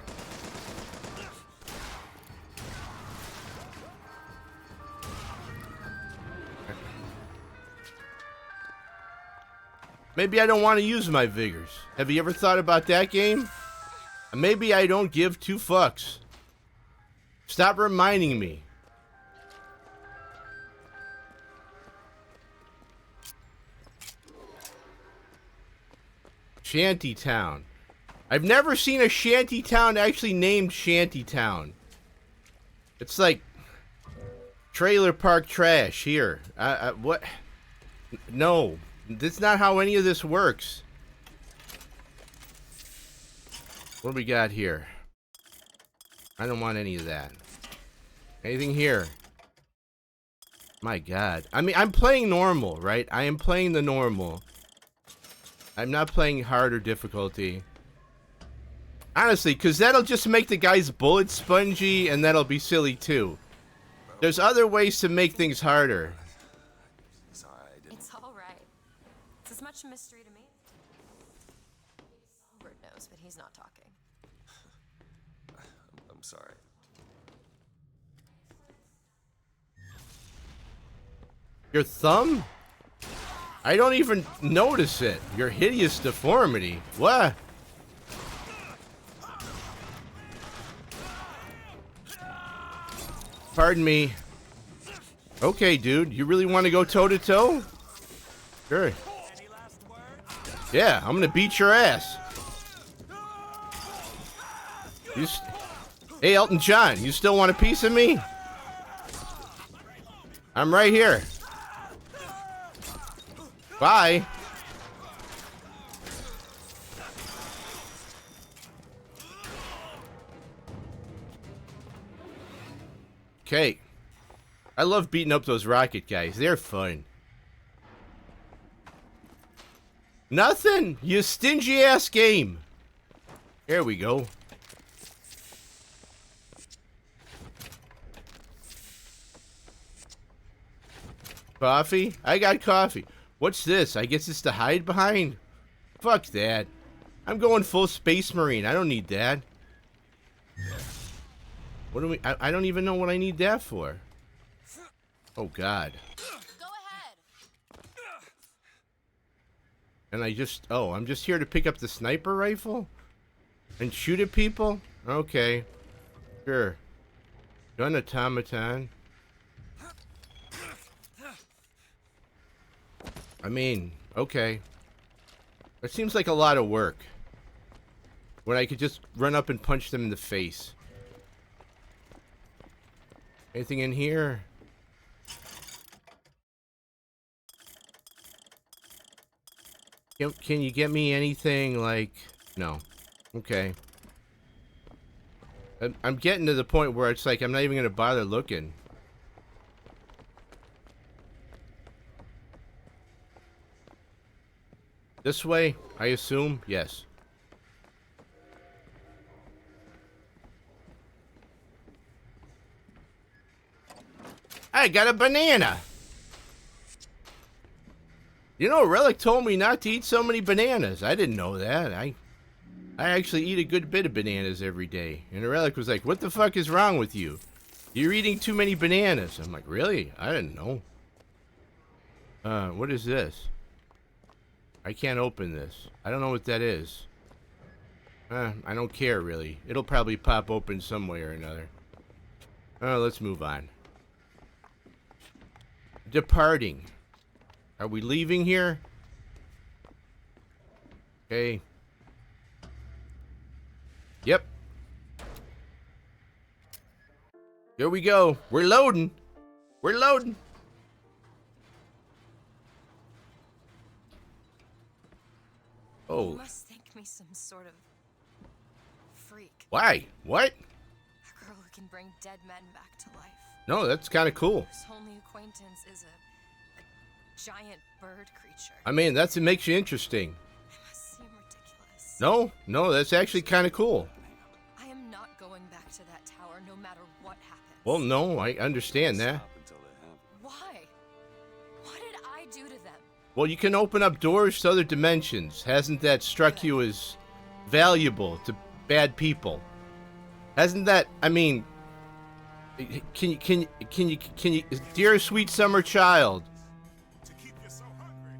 Maybe I don't want to use my vigors. Have you ever thought about that game? Maybe I don't give two fucks. Stop reminding me. Shantytown. I've never seen a shantytown actually named Shantytown. It's like trailer park trash here. What? No. That's not how any of this works. What do we got here? I don't want any of that. Anything here? My God. I mean, I'm playing normal, right? I am playing the normal. I'm not playing hard or difficulty. Honestly, because that'll just make the guy's bullets spongy, and that'll be silly too. There's other ways to make things harder. It's all right. It's as much a mystery to me. Albert knows, but he's not talking. I'm sorry. Your thumb? I don't even notice it. Your hideous deformity. What? Pardon me. Okay, dude. You really want to go toe-to-toe? Sure. Yeah, I'm gonna beat your ass. Hey, Elton John, you still want a piece of me? I'm right here. Bye. Okay. I love beating up those rocket guys. They're fun. Nothing. You stingy ass game. Here we go. Coffee? I got coffee. What's this? I guess it's to hide behind? Fuck that. I'm going full Space Marine. I don't need that. What do we... I don't even know what I need that for. Oh, God. Go ahead. And I just... Oh, I'm just here to pick up the sniper rifle? And shoot at people? Okay. Sure. Gun automaton. I mean, okay. It seems like a lot of work. When I could just run up and punch them in the face. Anything in here? Can you get me anything like... No. Okay. I'm getting to the point where it's like I'm not even going to bother looking. This way, I assume? Yes. I got a banana! You know, Relic told me not to eat so many bananas. I didn't know that. I actually eat a good bit of bananas every day. And Relic was like, what the fuck is wrong with you? You're eating too many bananas. I'm like, really? I didn't know. What is this? I can't open this. I don't know what that is. I don't care, really. It'll probably pop open some way or another. Let's move on. Departing. Are we leaving here? Okay. Yep. Here we go. We're loading. We're loading. Oh. You must think me some sort of freak. Why? What? A girl who can bring dead men back to life. No, that's kind of cool. Whose only acquaintance is a giant bird creature. I mean, it makes you interesting. It must seem ridiculous. No, that's actually kind of cool. I am not going back to that tower no matter what happens. Well, no, I understand that. Why? What did I do to them? Well, you can open up doors to other dimensions. Hasn't that struck you as valuable to bad people? Hasn't that, I mean, can you, dear sweet summer child. To keep you so hungry,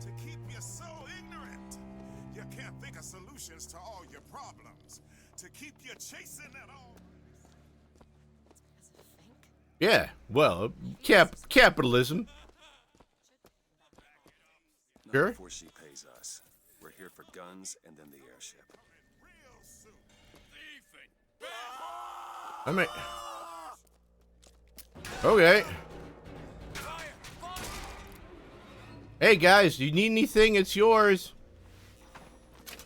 to keep you so ignorant, you can't think of solutions to all your problems. To keep you chasing that all. Yeah, well, capitalism. Not before she pays us. We're here for guns and then the airship. I mean, okay. Hey guys, do you need anything? It's yours.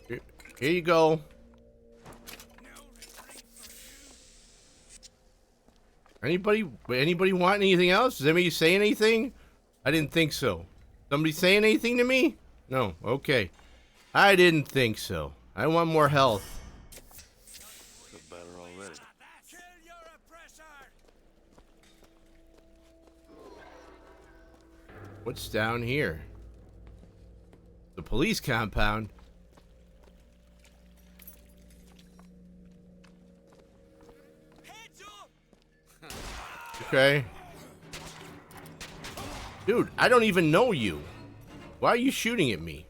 Here you go. Anybody want anything else? Does anybody say anything? I didn't think so. Somebody saying anything to me? No. Okay. I didn't think so. I want more health. Feel better already. What's down here? The police compound. Okay. Dude, I don't even know you. Why are you shooting at me?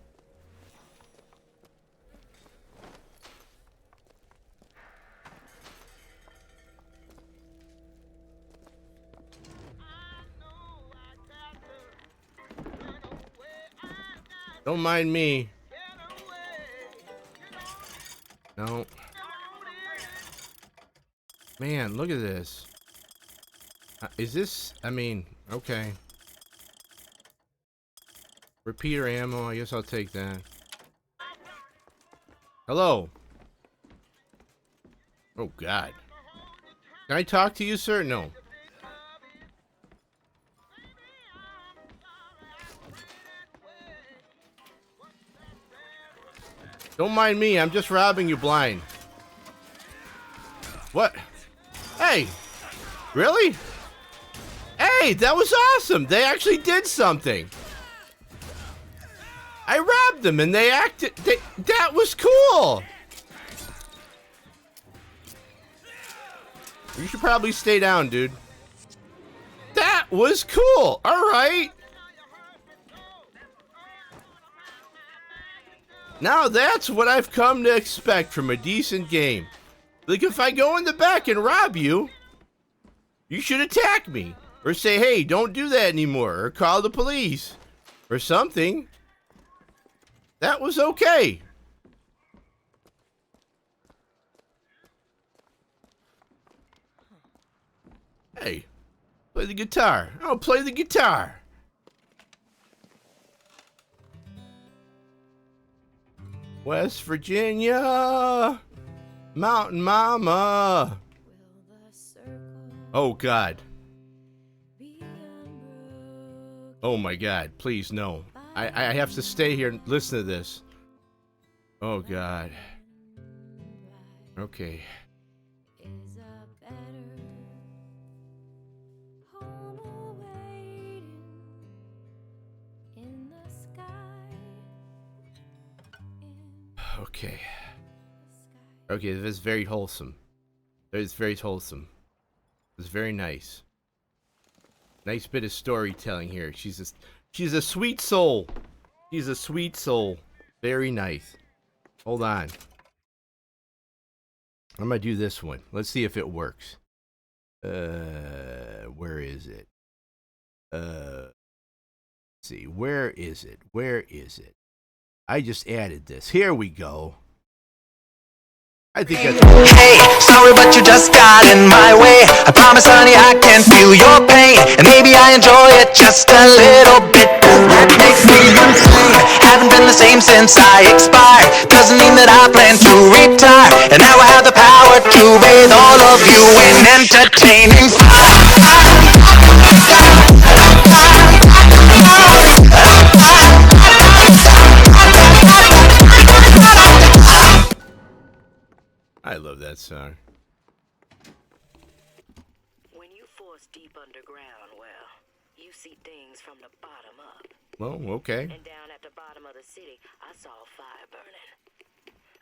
Don't mind me. No. Man, look at this. Is this, I mean, okay. Repeater ammo, I guess I'll take that. Hello. Oh, God. Can I talk to you, sir? No. Don't mind me, I'm just robbing you blind. What? Hey! Really? Hey, that was awesome! They actually did something! I robbed them and they acted... that was cool! You should probably stay down, dude. That was cool! Alright! Now that's what I've come to expect from a decent game. Like, if I go in the back and rob you, you should attack me. Or say, hey, don't do that anymore. Or call the police. Or something. That was okay. Hey, play the guitar. Oh, play the guitar. West Virginia, Mountain Mama. Oh, God. Oh, my God. Please, no. I have to stay here and listen to this. Oh, God. Okay. Okay. Okay, this is very wholesome. It's very wholesome. It's very nice. Nice bit of storytelling here. She's a sweet soul. She's a sweet soul. Very nice. Hold on. I'm gonna do this one. Let's see if it works. Where is it? Let's see. Where is it? Where is it? I just added this. Here we go. I think that's... Hey, sorry but you just got in my way. I promise honey I can feel your pain, and maybe I enjoy it just a little bit. That makes me insane. Haven't been the same since I expired. Doesn't mean that I plan to retire. And now I have the power to bathe all of you in entertaining fire. I love that song. When you force deep underground, well, you see things from the bottom up. Well, okay. And down at the bottom of the city, I saw a fire burning.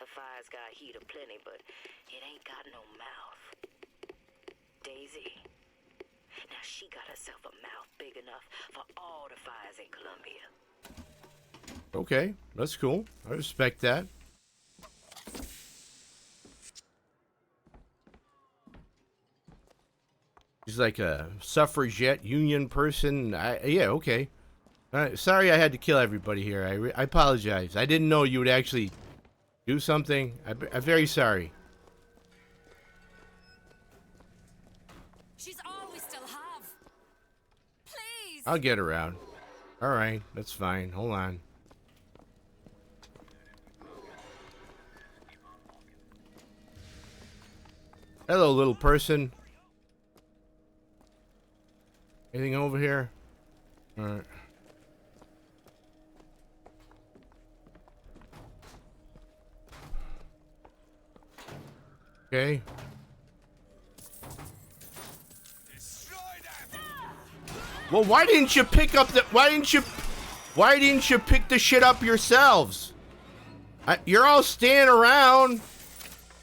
The fire's got heat aplenty, but it ain't got no mouth. Daisy. Now she got herself a mouth big enough for all the fires in Columbia. Okay, that's cool. I respect that. She's like a suffragette union person. Yeah, okay. Sorry I had to kill everybody here. I apologize. I didn't know you would actually do something. I'm very sorry. She's all we still have. Please. I'll get around. All right, that's fine. Hold on. Hello, little person. Anything over here? All right. Okay. Well, why didn't you pick up the... Why didn't you pick the shit up yourselves? You're all standing around.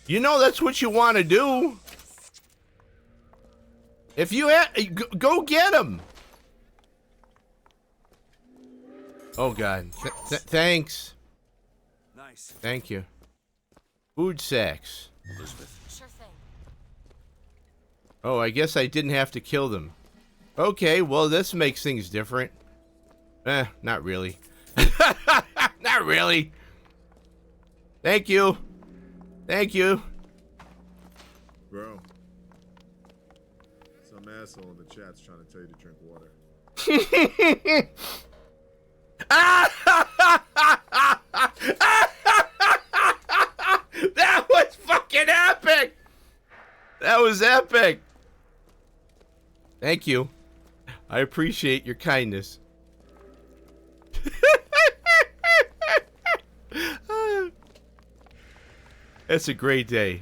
You know that's what you want to do. If you go get him. Oh God. Thanks. Nice. Thank you. Food sacks. Elizabeth. Sure thing. Oh, I guess I didn't have to kill them. Okay, well this makes things different. Not really. Not really. Thank you. Thank you. Bro. Some asshole in the chat's trying to tell you to drink water. That was fucking epic! That was epic! Thank you. I appreciate your kindness. It's a great day.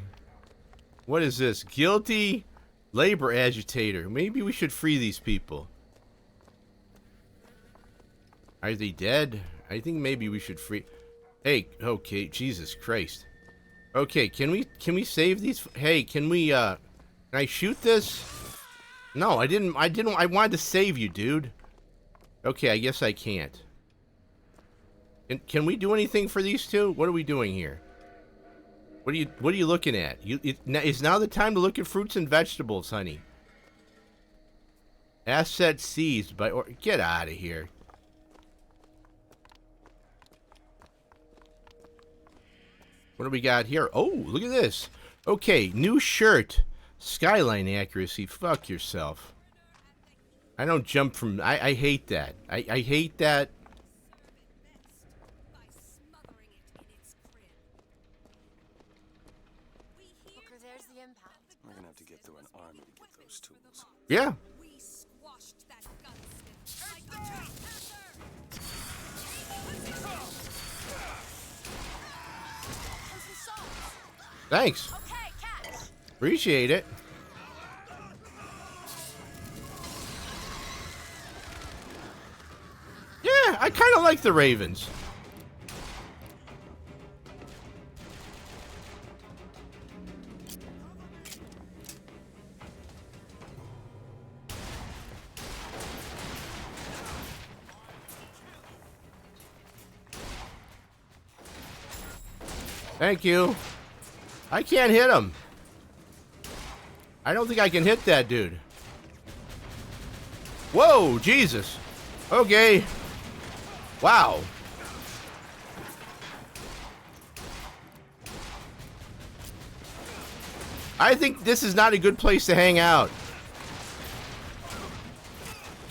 What is this? Guilty labor agitator. Maybe we should free these people. Are they dead? I think maybe we should free... Hey, okay, Jesus Christ. Okay, can we save these? Hey, can I shoot this? No, I didn't, I wanted to save you, dude. Okay, I guess I can't. Can we do anything for these two? What are we doing here? What are you looking at? Is now the time to look at fruits and vegetables, honey. Asset seized by... Get out of here. What do we got here? Oh, look at this. Okay, new shirt. Skyline accuracy. Fuck yourself. I don't jump from... I hate that. I hate that. Booker, there's the impound. We're gonna have to get through an army to get those tools. Yeah. Thanks. Okay, catch. Appreciate it. Yeah, I kind of like the Ravens. Thank you. I can't hit him. I don't think I can hit that dude. Whoa, Jesus. Okay. Wow. I think this is not a good place to hang out.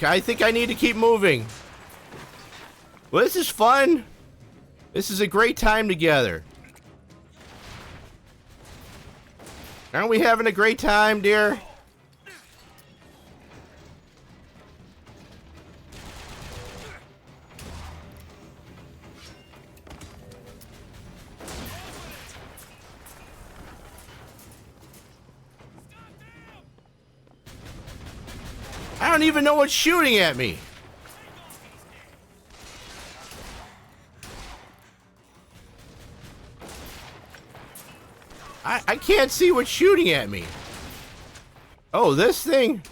I think I need to keep moving. Well, this is fun. This is a great time together. Aren't we having a great time, dear? I don't even know what's shooting at me. I can't see what's shooting at me. Oh, this thing?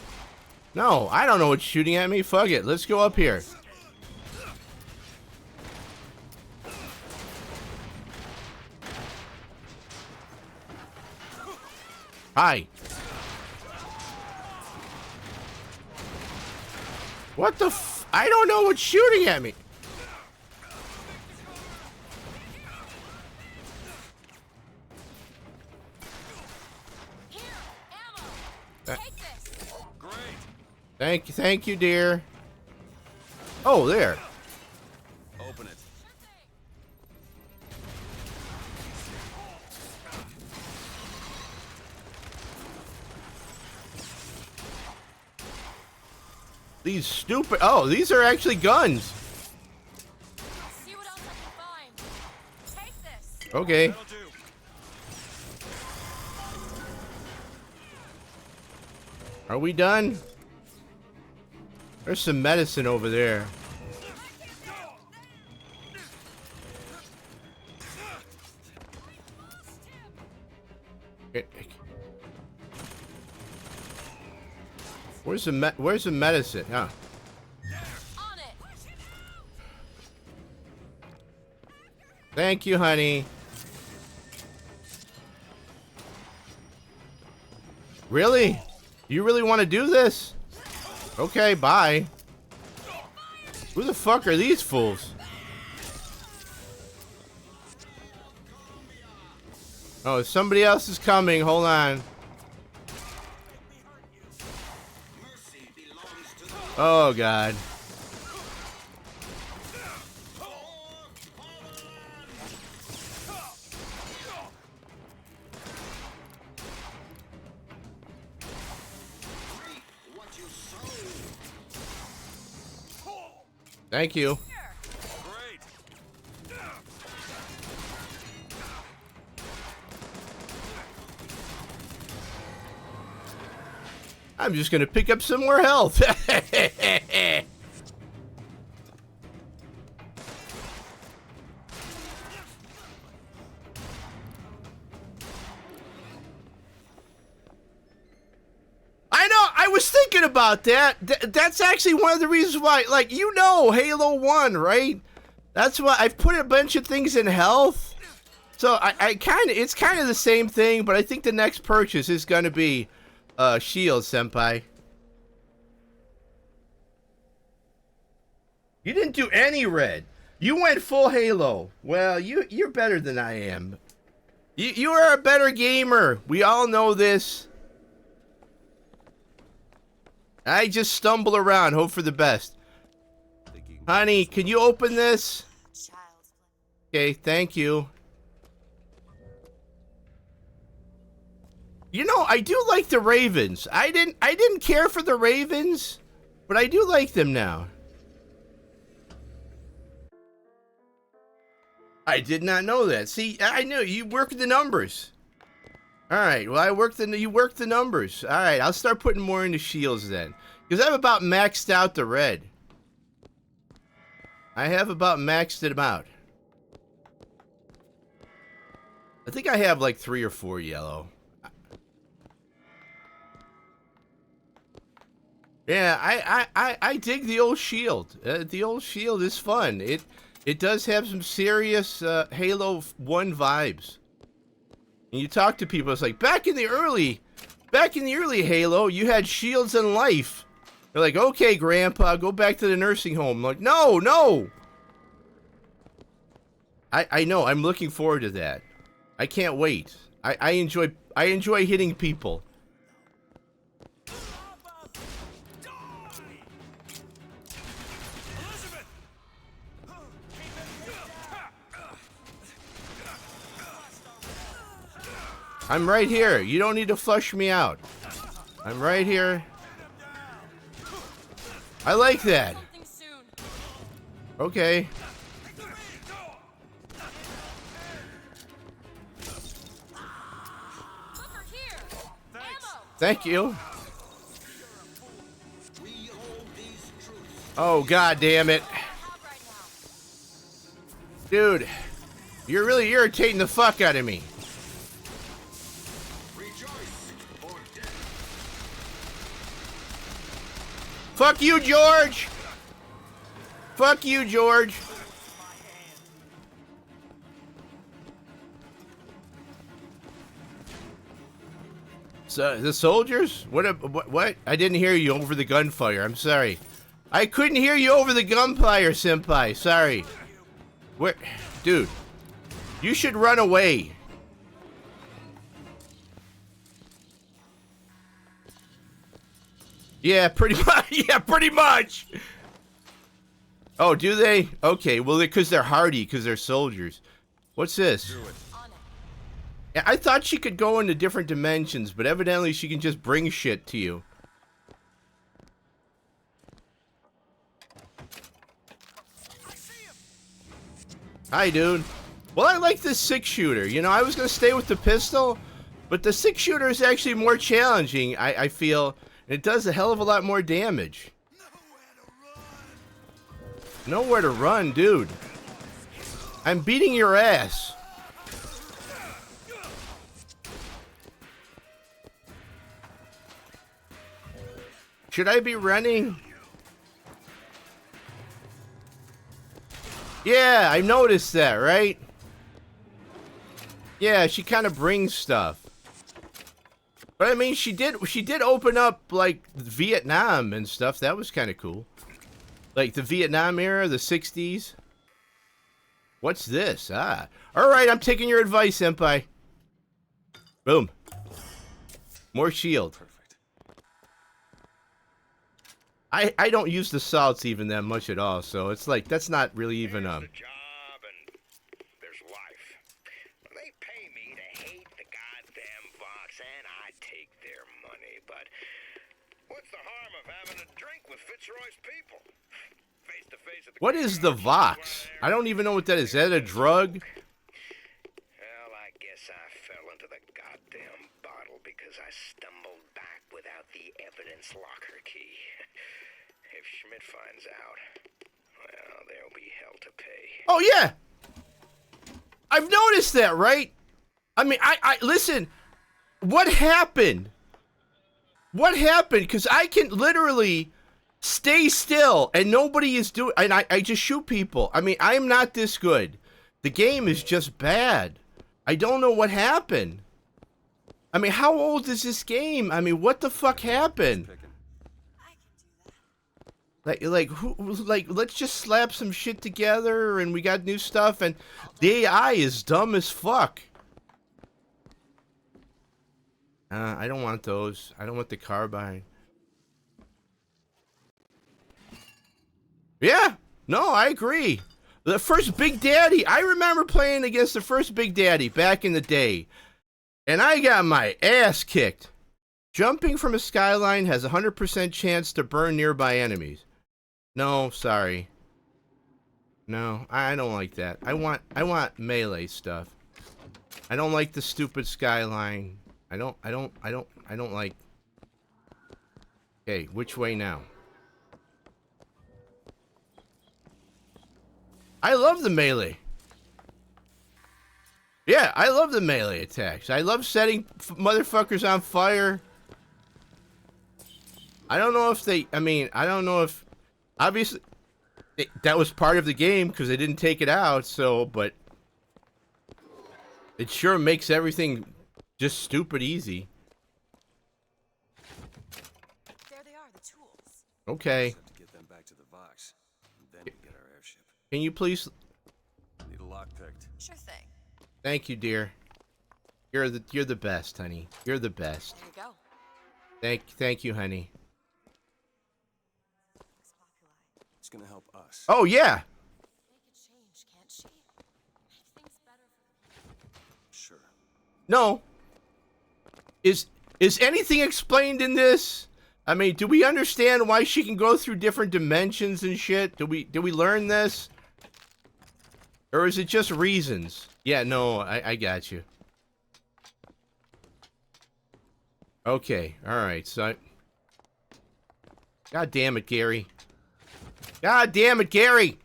No, I don't know what's shooting at me. Fuck it. Let's go up here. Hi. What the f... I don't know what's shooting at me. Thank you, dear. Oh, there. Open it. These stupid... Oh, these are actually guns. See what else I can find. Take this. Okay. Are we done? There's some medicine over there. Where's the medicine? Huh? Thank you, honey. Really? You really want to do this? Okay, bye. Who the fuck are these fools? Oh, somebody else is coming. Hold on. Oh, God. Thank you. I'm just gonna pick up some more health. I know, I was thinking about that. That's actually one of the reasons why, like, you know, Halo 1, right? That's why I've put a bunch of things in health. So it's kind of the same thing, but I think the next purchase is gonna be shield, senpai. You didn't do any red. You went full Halo. Well, you're better than I am. You are a better gamer. We all know this. I just stumble around, hope for the best. Honey, can you open this? Okay, thank you. You know, I do like the Ravens. I didn't care for the Ravens, but I do like them now. I did not know that. See, I knew you work the numbers. All right, well, you work the numbers. All right, I'll start putting more into shields then, because I've about maxed out the red. I have about maxed it out. I think I have like 3 or 4 yellow. Yeah, I dig the old shield. The old shield is fun. It does have some serious Halo 1 vibes. And you talk to people, it's like, back in the early Halo, you had shields and life. They're like, okay, Grandpa, go back to the nursing home. I'm like, no. I know, I'm looking forward to that. I can't wait. I enjoy hitting people. I'm right here. You don't need to flush me out. I'm right here. I like that. Okay. Thank you. Oh, God damn it. Dude, you're really irritating the fuck out of me. Fuck you, George! Fuck you, George! So, the soldiers? What? I didn't hear you over the gunfire. I'm sorry. I couldn't hear you over the gunfire, Senpai. Sorry. Where? Dude. You should run away. Yeah, pretty much. Yeah, pretty much. Oh, do they? Okay, well, because they're hardy, because they're soldiers. What's this? Yeah, I thought she could go into different dimensions, but evidently she can just bring shit to you. Hi, dude. Well, I like this 6-shooter. You know, I was going to stay with the pistol, but the 6-shooter is actually more challenging, I feel. It does a hell of a lot more damage. Nowhere to run, dude. I'm beating your ass. Should I be running? Yeah, I noticed that, right? Yeah, she kind of brings stuff. But I mean, she did open up like Vietnam and stuff. That was kind of cool. Like the Vietnam era, the 60s. What's this? Ah. All right, I'm taking your advice, Senpai. Boom. More shield. Perfect. I don't use the salts even that much at all, so it's like that's not really even There's a job and there's life. They pay me to hate the goddamn Vox, and I take their money. But what's the harm of having a drink with Fitzroy's people? Face to face at the What is the Vox? I don't even know what that is. Is that a drug? Well, I guess I fell into the goddamn bottle because I stumbled back without the evidence locker key. If Schmidt finds out, well, there'll be hell to pay. Oh, yeah. I've noticed that, right? I mean, I listen, what happened? What happened? Because I can literally stay still and nobody is doing, and I just shoot people. I mean, I'm not this good. The game is just bad. I don't know what happened. I mean, how old is this game? I mean, what the fuck happened? Like, let's just slap some shit together and we got new stuff and the AI is dumb as fuck. I don't want those. I don't want the carbine. Yeah, no, I agree. The first Big Daddy, I remember playing against the first Big Daddy back in the day. And I got my ass kicked. Jumping from a skyline has a 100% chance to burn nearby enemies. No, sorry. No, I don't like that. I want melee stuff. I don't like the stupid skyline. I don't like. Okay, which way now? I love the melee. Yeah, I love the melee attacks. I love setting motherfuckers on fire. I don't know if they, I don't know if, obviously, that was part of the game because they didn't take it out, so, but it sure makes everything just stupid easy. There they are, the tools. Okay. Just have to get them back to the Vox, and then we get our airship. Can you please? Need a lock picked. Sure thing. Thank you, dear. You're the best, honey. You're the best. There you go. Thank you, honey. It's gonna help us. Oh yeah. Make a change, can't she? Make things better for the people. Sure. No. Is anything explained in this? I mean, do we understand why she can go through different dimensions and shit? Do we learn this? Or is it just reasons? Yeah, no, I got you. Okay, alright, so God damn it, Gary. God damn it, Gary!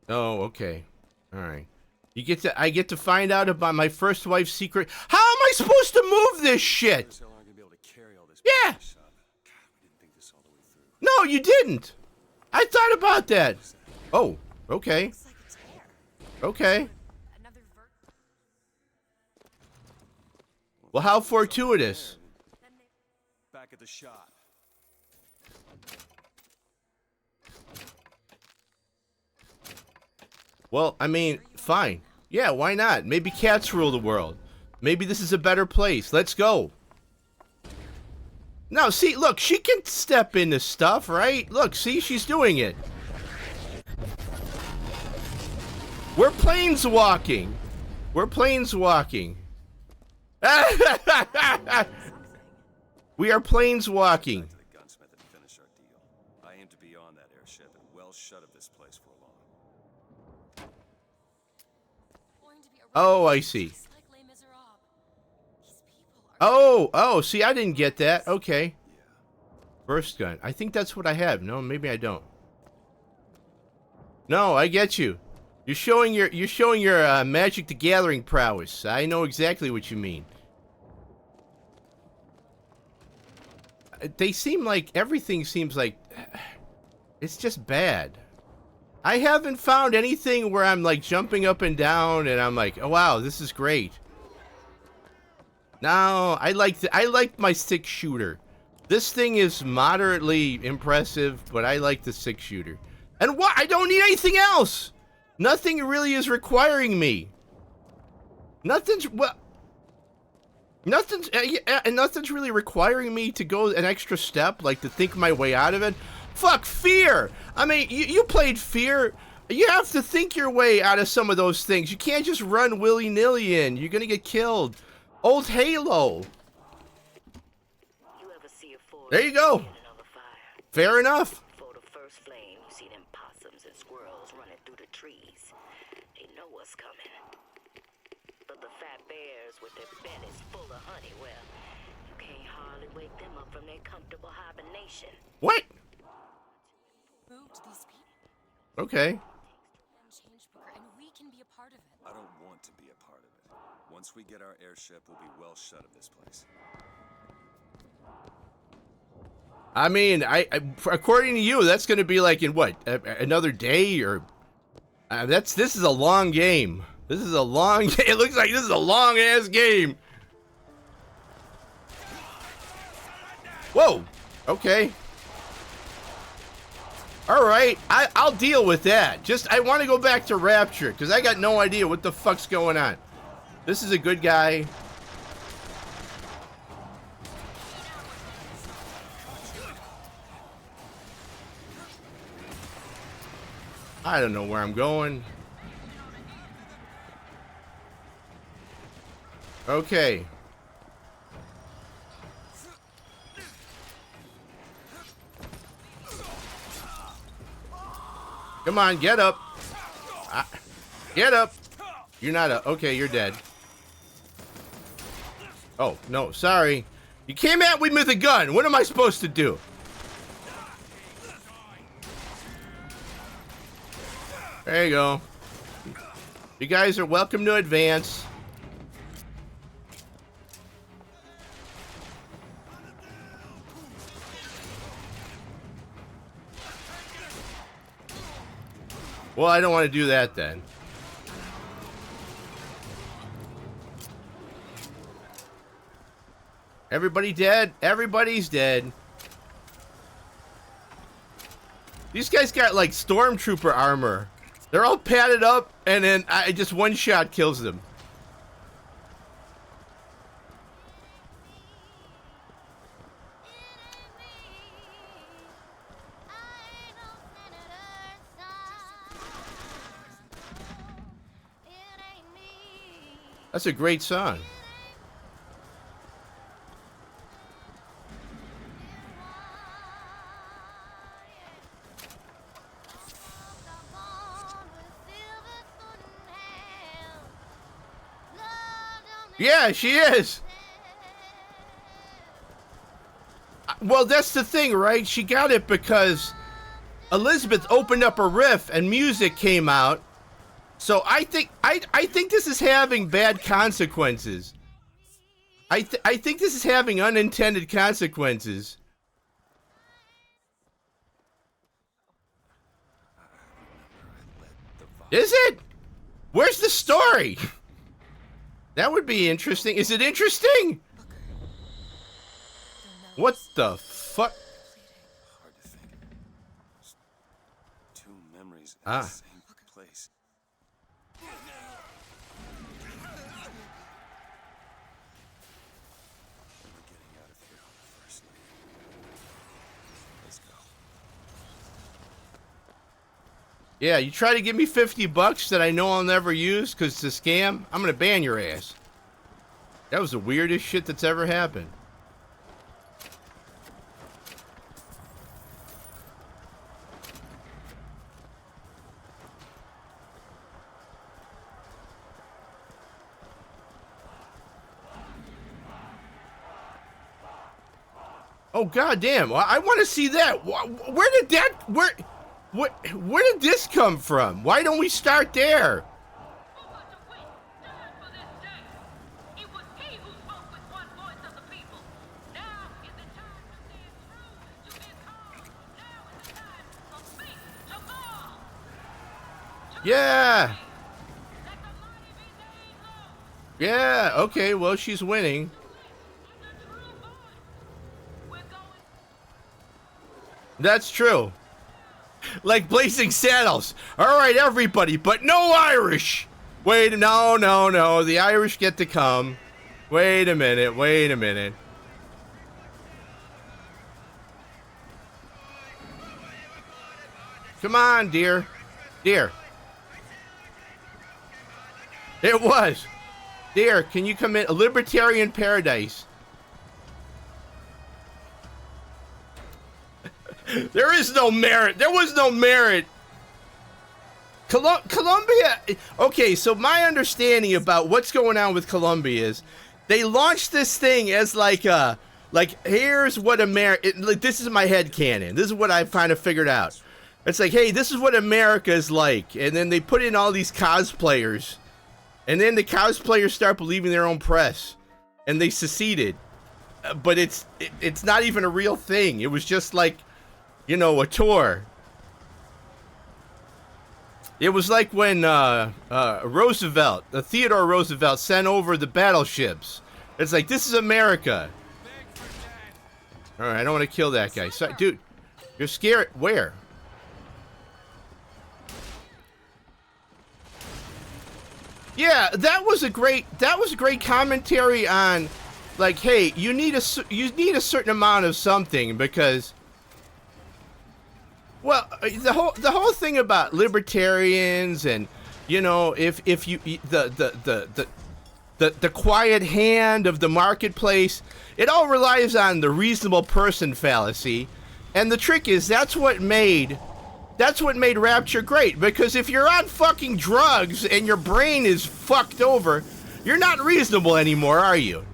Oh, okay. Alright. I get to find out about my first wife's secret. How am I supposed to move this shit? Yeah! No, you didn't! I thought about that! Oh, okay. Okay. Well, how fortuitous. Back at the shop. Well, I mean, fine. Yeah, why not? Maybe cats rule the world. Maybe this is a better place. Let's go. Now, see, look, she can step into stuff, right? Look, see, she's doing it. We're planeswalking. We're planeswalking. We are planeswalking. To the gunsmith and finish our deal. I aim to be on that airship and well shut of this place for long. Oh, I see. Oh, see, I didn't get that. Okay. Burst gun. I think that's what I have. No, maybe I don't. No, I get you. You're showing your Magic the Gathering prowess. I know exactly what you mean. They seem like everything seems like it's just bad. I haven't found anything where I'm like jumping up and down and I'm like, oh wow, this is great. No, I like my 6-shooter. This thing is moderately impressive, but I like the 6-shooter. And what? I don't need anything else. Nothing really is requiring me. Nothing's really requiring me to go an extra step, like to think my way out of it. Fuck fear. I mean, you played Fear. You have to think your way out of some of those things. You can't just run willy-nilly in. You're gonna get killed. Old Halo. There you go. Fair enough. For the first flame, you see them possums and squirrels running through the trees. They know what's coming. But the fat bears with their bellies full of honey, well, you can't hardly wake them up from their comfortable hibernation. What? Moved these people. Okay. Change Booker, and we can be a part of it. I don't want to be a part of it. Once we get our airship, we'll be well shut of this place. I mean, according to you, that's going to be like in what, another day or this is a long game. This is a long. It looks like this is a long ass game. Whoa. Okay. All right. I'll deal with that. Just I want to go back to Rapture because I got no idea what the fuck's going on. This is a good guy. I don't know where I'm going. Okay. Come on, get up. Get up. You're not a... Okay, you're dead. Oh, no, sorry. You came at me with a gun. What am I supposed to do? There you go. You guys are welcome to advance. Well, I don't want to do that then. Everybody dead? Everybody's dead. These guys got like stormtrooper armor. They're all padded up, and then I just one shot kills them. That's a great song. Yeah, she is. Well, that's the thing, right? She got it because Elizabeth opened up a riff and music came out. So I think this is having bad consequences. I think this is having unintended consequences. Is it? Where's the story? That would be interesting. Is it interesting? What the fuck? Hard to think. Two memories in the same place. We're getting out of here on the first night. Let's go. Yeah, you try to give me $50 that I know I'll never use because it's a scam, I'm gonna ban your ass. That was the weirdest shit that's ever happened. Oh goddamn! I want to see that. Where did that? Where did this come from? Why don't we start there? Yeah. Yeah. Okay. Well, she's winning. That's true. Like Blazing Saddles. All right, everybody, but no Irish. Wait, no. The Irish get to come. Wait a minute. Come on, dear. It was. Dear, can you come in? A libertarian paradise. There is no merit. There was no merit. Colombia. Okay, so my understanding about what's going on with Colombia is they launched this thing as like here's what America. Like, this is my headcanon. This is what I've kind of figured out. It's like, hey, this is what America is like, and then they put in all these cosplayers, and then the cosplayers start believing their own press, and they seceded. But it's not even a real thing. It was just like, you know, a tour. It was like when Theodore Roosevelt sent over the battleships. It's like, this is America. All right, I don't want to kill that guy. So, dude, you're scared. Where? Yeah, that was a great commentary on, like, hey, you need a certain amount of something because. Well, the whole thing about libertarians and, you know, if you the quiet hand of the marketplace, it all relies on the reasonable person fallacy, and the trick is that's what made Rapture great, because if you're on fucking drugs and your brain is fucked over, you're not reasonable anymore, are you?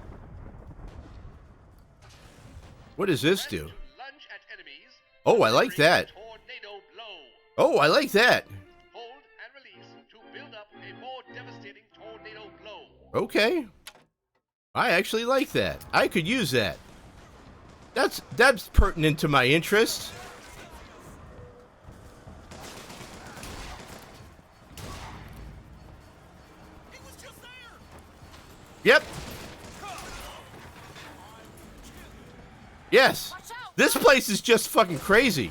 What does this do? Oh, I like that. Oh, I like that. Hold and release to build up a more devastating tornado blow. Okay. I actually like that. I could use that. That's pertinent to my interests. Yep. Yes. This place is just fucking crazy.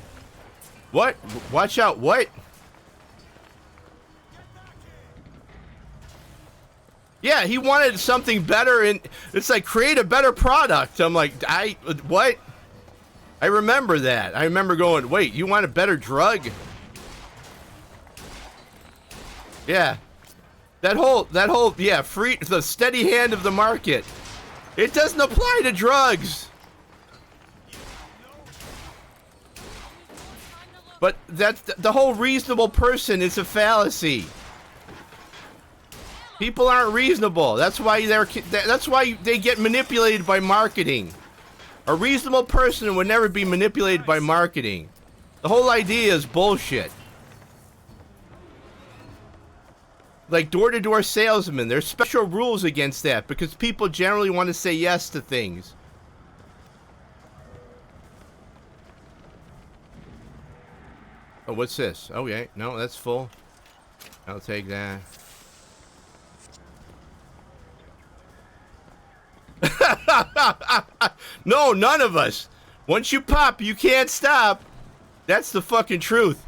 What? Watch out. What? Yeah, he wanted something better, and it's like, create a better product. I'm like, what? I remember that. I remember going, wait, you want a better drug? Yeah. That whole, yeah, the steady hand of the market. It doesn't apply to drugs. But that's the whole reasonable person is a fallacy. People aren't reasonable. That's why they get manipulated by marketing. A reasonable person would never be manipulated by marketing. The whole idea is bullshit. Like door-to-door salesmen, there's special rules against that because people generally want to say yes to things. Oh, what's this? Okay, no, that's full. I'll take that. No, none of us. Once you pop, you can't stop. That's the fucking truth.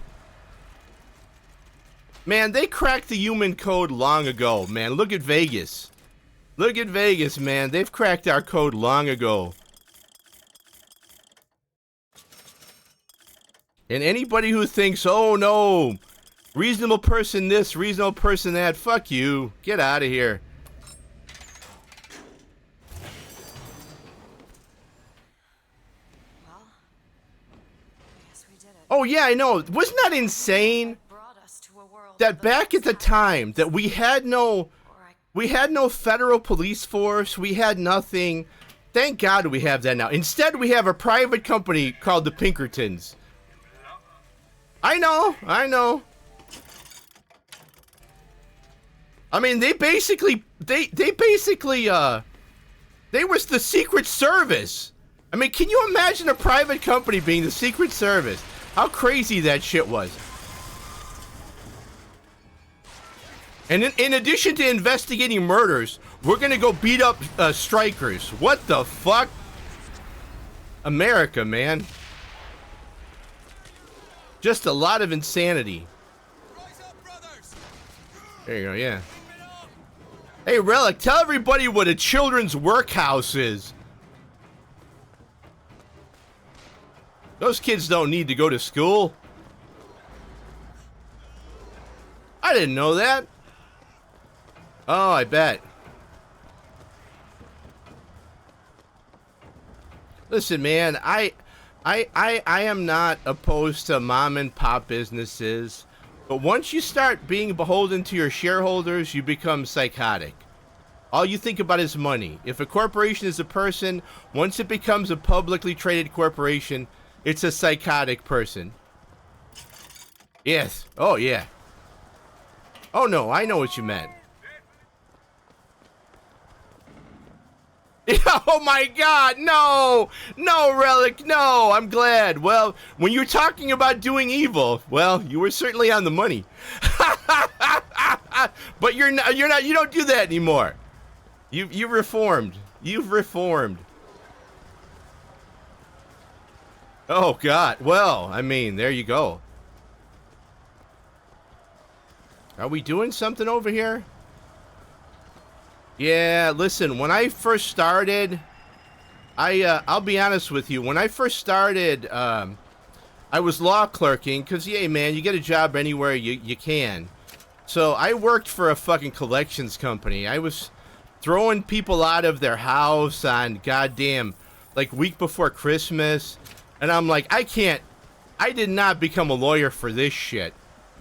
Man, they cracked the human code long ago, man. Look at Vegas. Look at Vegas, man. They've cracked our code long ago. And anybody who thinks, oh no, reasonable person this, reasonable person that, fuck you. Get out of here. Oh yeah, I know. Wasn't that insane? That back at the time that we had no federal police force, we had nothing. Thank God we have that now. Instead, we have a private company called the Pinkertons. I know. I mean, they was the Secret Service. I mean, can you imagine a private company being the Secret Service? How crazy that shit was. And in addition to investigating murders, we're gonna go beat up strikers. What the fuck? America, man. Just a lot of insanity. There you go, yeah. Hey, Relic, tell everybody what a children's workhouse is. Those kids don't need to go to school. I didn't know that. Oh, I bet. Listen, man, I am not opposed to mom and pop businesses, but once you start being beholden to your shareholders, you become psychotic. All you think about is money. If a corporation is a person, once it becomes a publicly traded corporation, it's a psychotic person. Yes. Oh, yeah. Oh, no, I know what you meant. Oh my God, no, Relic, no, I'm glad. Well, when you're talking about doing evil, well, you were certainly on the money. But you don't do that anymore. You've reformed. You've reformed. Oh God, well, I mean, there you go. Are we doing something over here? Yeah, listen, when I first started, I'll be honest with you. When I first started, I was law clerking, because, yeah, man, you get a job anywhere you can. So I worked for a fucking collections company. I was throwing people out of their house on goddamn, like, week before Christmas. And I'm like, I did not become a lawyer for this shit.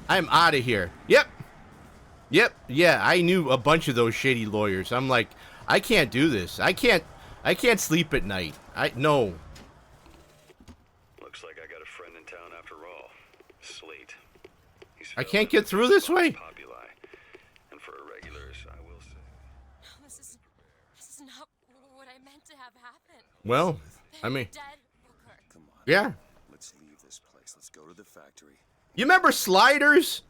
I'm out of here. Yep, yeah, I knew a bunch of those shady lawyers. I'm like, I can't do this. I can't sleep at night. No. Looks like I got a friend in town after all. Slate. I can't get through this way. And for irregulars, I will say. No, this is not what I meant to have happen. Well, I mean, Come on. yeah. Let's leave this place. Let's go to the factory. You remember Sliders?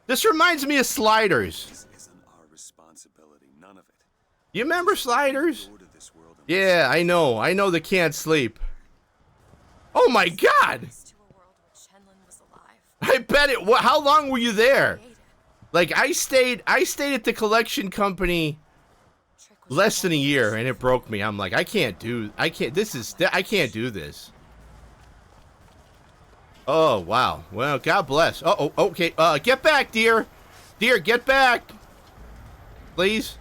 This reminds me of Sliders. This isn't our responsibility. None of it. You remember Sliders? Yeah, I know. I know they can't sleep. Oh my God! I bet it. How long were you there? Like I stayed at the collection company less than a year, and it broke me. I'm like, I can't do this. Oh wow. Well, God bless. Oh, okay. Get back, dear. Dear, get back, please.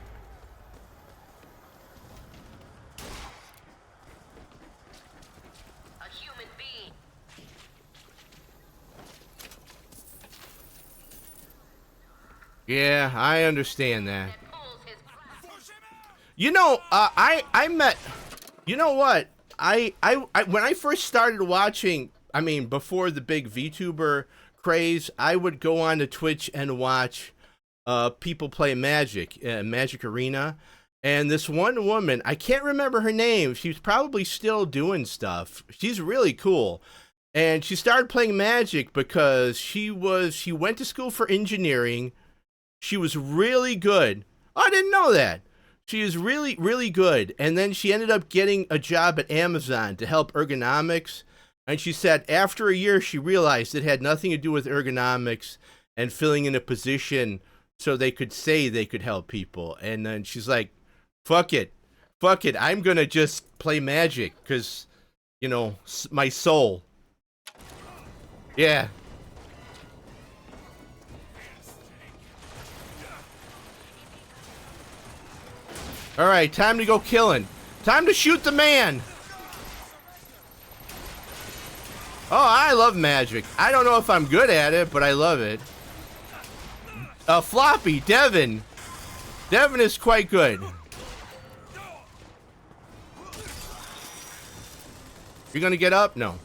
Yeah, I understand that. You know, I met. You know what? I when I first started watching, I mean, before the big VTuber craze, I would go on to Twitch and watch people play Magic, Magic Arena, and this one woman, I can't remember her name. She's probably still doing stuff. She's really cool. And she started playing Magic because she went to school for engineering. She was really good. I didn't know that. She is really, really good. And then she ended up getting a job at Amazon to help ergonomics. And she said after a year, she realized it had nothing to do with ergonomics and filling in a position so they could say they could help people. And then she's like, fuck it. Fuck it. I'm going to just play Magic because, you know, my soul. Yeah. All right, time to go killing. Time to shoot the man. Oh, I love Magic. I don't know if I'm good at it, but I love it. Floppy, Devin. Devin is quite good. You gonna get up? No.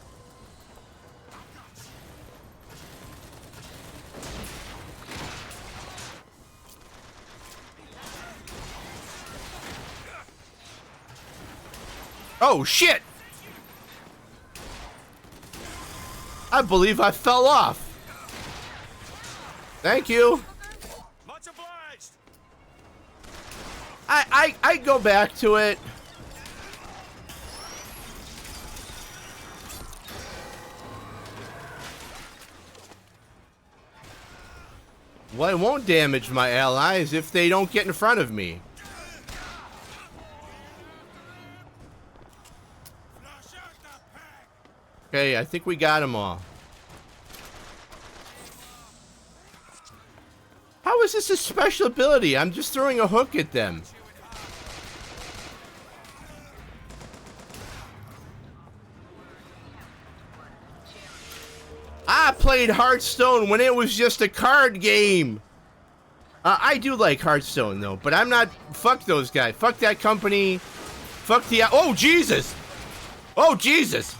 Oh, shit! I believe I fell off. Thank you. Much obliged. I go back to it. Well, it won't damage my allies if they don't get in front of me. Okay, I think we got them all. How is this a special ability? I'm just throwing a hook at them. I played Hearthstone when it was just a card game. I do like Hearthstone though, but I'm not. Fuck those guys. Fuck that company. Fuck the. Oh Jesus. Oh Jesus.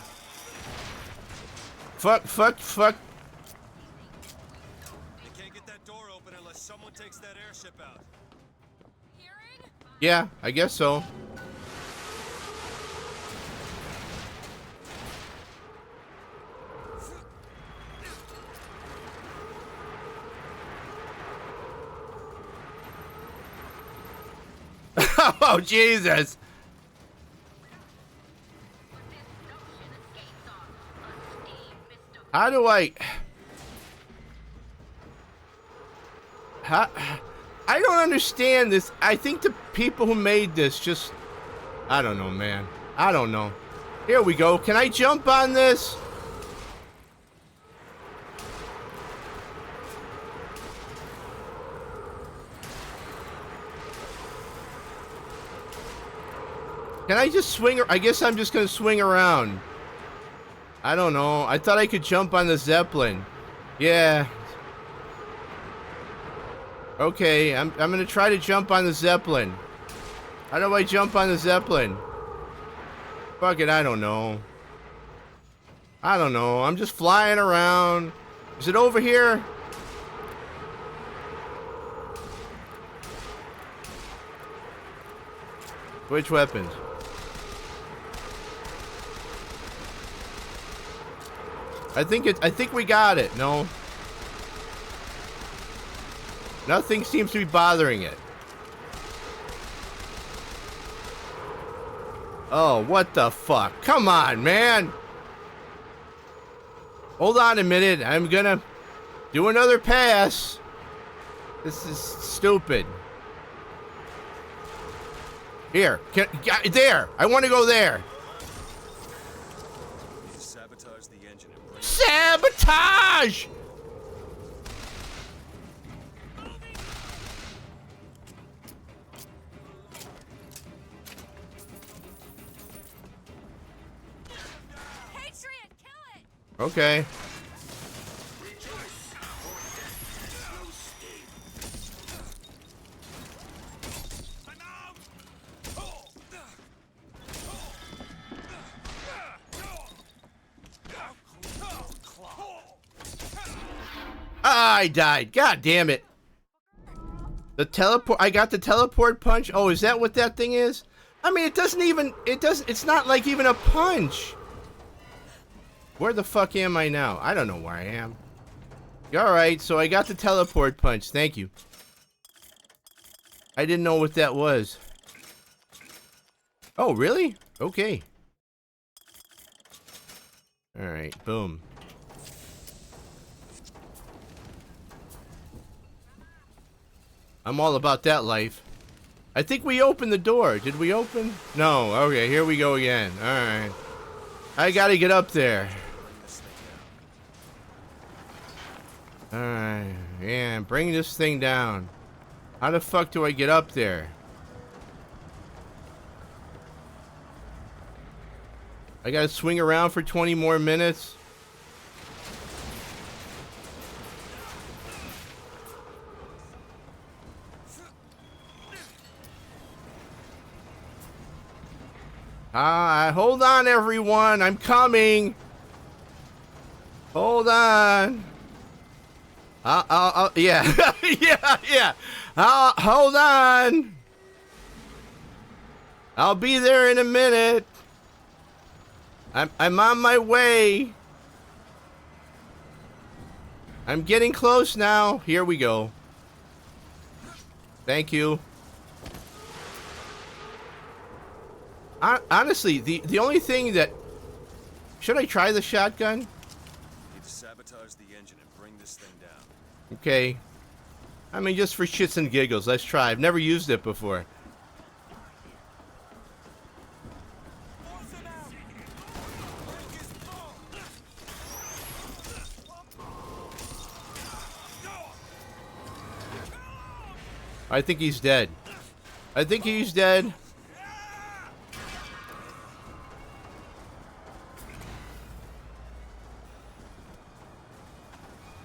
Fuck. You can't get that door open unless someone takes that airship out. Yeah, I guess so. Oh, Jesus. How do I don't understand this. I think the people who made this just, I don't know, man. I don't know. Here we go. Can I jump on this? Can I just swing? I guess I'm just gonna swing around. I don't know. I thought I could jump on the Zeppelin. Yeah. Okay, I'm gonna try to jump on the Zeppelin. How do I jump on the Zeppelin? Fuck it, I don't know. I don't know. I'm just flying around. Is it over here? Which weapons? I think we got it. No. Nothing seems to be bothering it. Oh, what the fuck? Come on, man. Hold on a minute. I'm gonna do another pass. This is stupid. Here. There. I want to go there. Sabotage the engine and bring Sabotage! Okay. I died. God damn it. The teleport. I got the teleport punch. Oh, is that what that thing is? I mean, it's not like even a punch. Where the fuck am I now? I don't know where I am. Alright, so I got the teleport punch. Thank you. I didn't know what that was. Oh, really? Okay. Alright, boom. I'm all about that life. I think we opened the door. Did we open? No. Okay, here we go again. Alright. I gotta get up there. Alright. Yeah, bring this thing down. How the fuck do I get up there? I gotta swing around for 20 more minutes. Hold on, everyone. I'm coming. Hold on. Yeah. yeah. Hold on. I'll be there in a minute. I'm on my way. I'm getting close now. Here we go. Thank you. Honestly, the only thing that... Should I try the shotgun? Need to sabotage the engine and bring this thing down. Okay. I mean, just for shits and giggles, let's try. I've never used it before. I think he's dead. I think he's dead.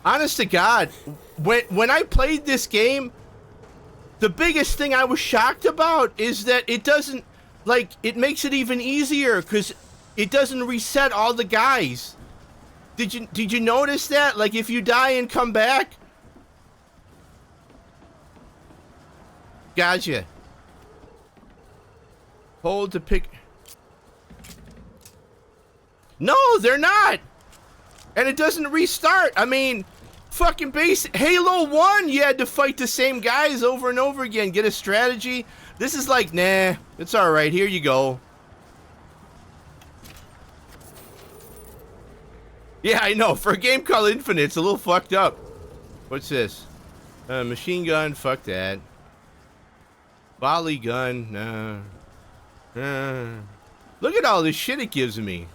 Honest to God, when I played this game, the biggest thing I was shocked about is that it doesn't, like, it makes it even easier because it doesn't reset all the guys. Did you notice that? Like, if you die and come back? Gotcha. Hold to pick. No, they're not. And it doesn't restart. I mean, fucking basic. Halo 1, you had to fight the same guys over and over again. Get a strategy. This is like, nah, it's alright. Here you go. Yeah, I know. For a game called Infinite, it's a little fucked up. What's this? Machine gun. Fuck that. Volley gun. Nah. Look at all this shit it gives me.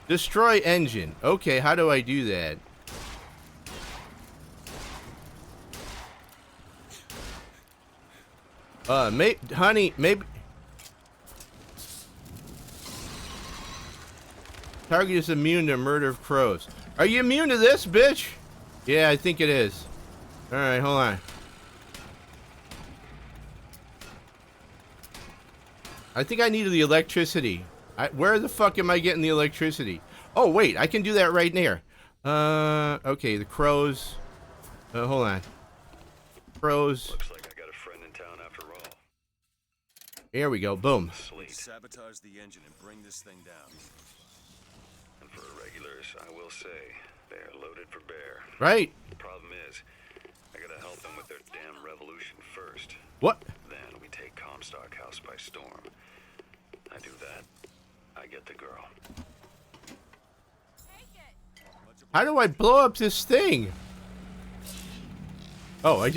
Destroy engine. Okay, how do I do that? Honey, maybe... Target is immune to murder of crows. Are you immune to this, bitch? Yeah, I think it is. Alright, hold on. I think I needed the electricity. Where the fuck am I getting the electricity? Oh, wait, I can do that right there. Okay, the crows. Hold on. Crows. Looks like I got a friend in town after all. Here we go, boom. Sabotage the engine and bring this thing down. And for irregulars, I will say, they are loaded for bear. Right. The problem is, I gotta help them with their damn revolution first. What? Then we take Comstock House by storm. I do that. I get the girl. How do I blow up this thing? Oh,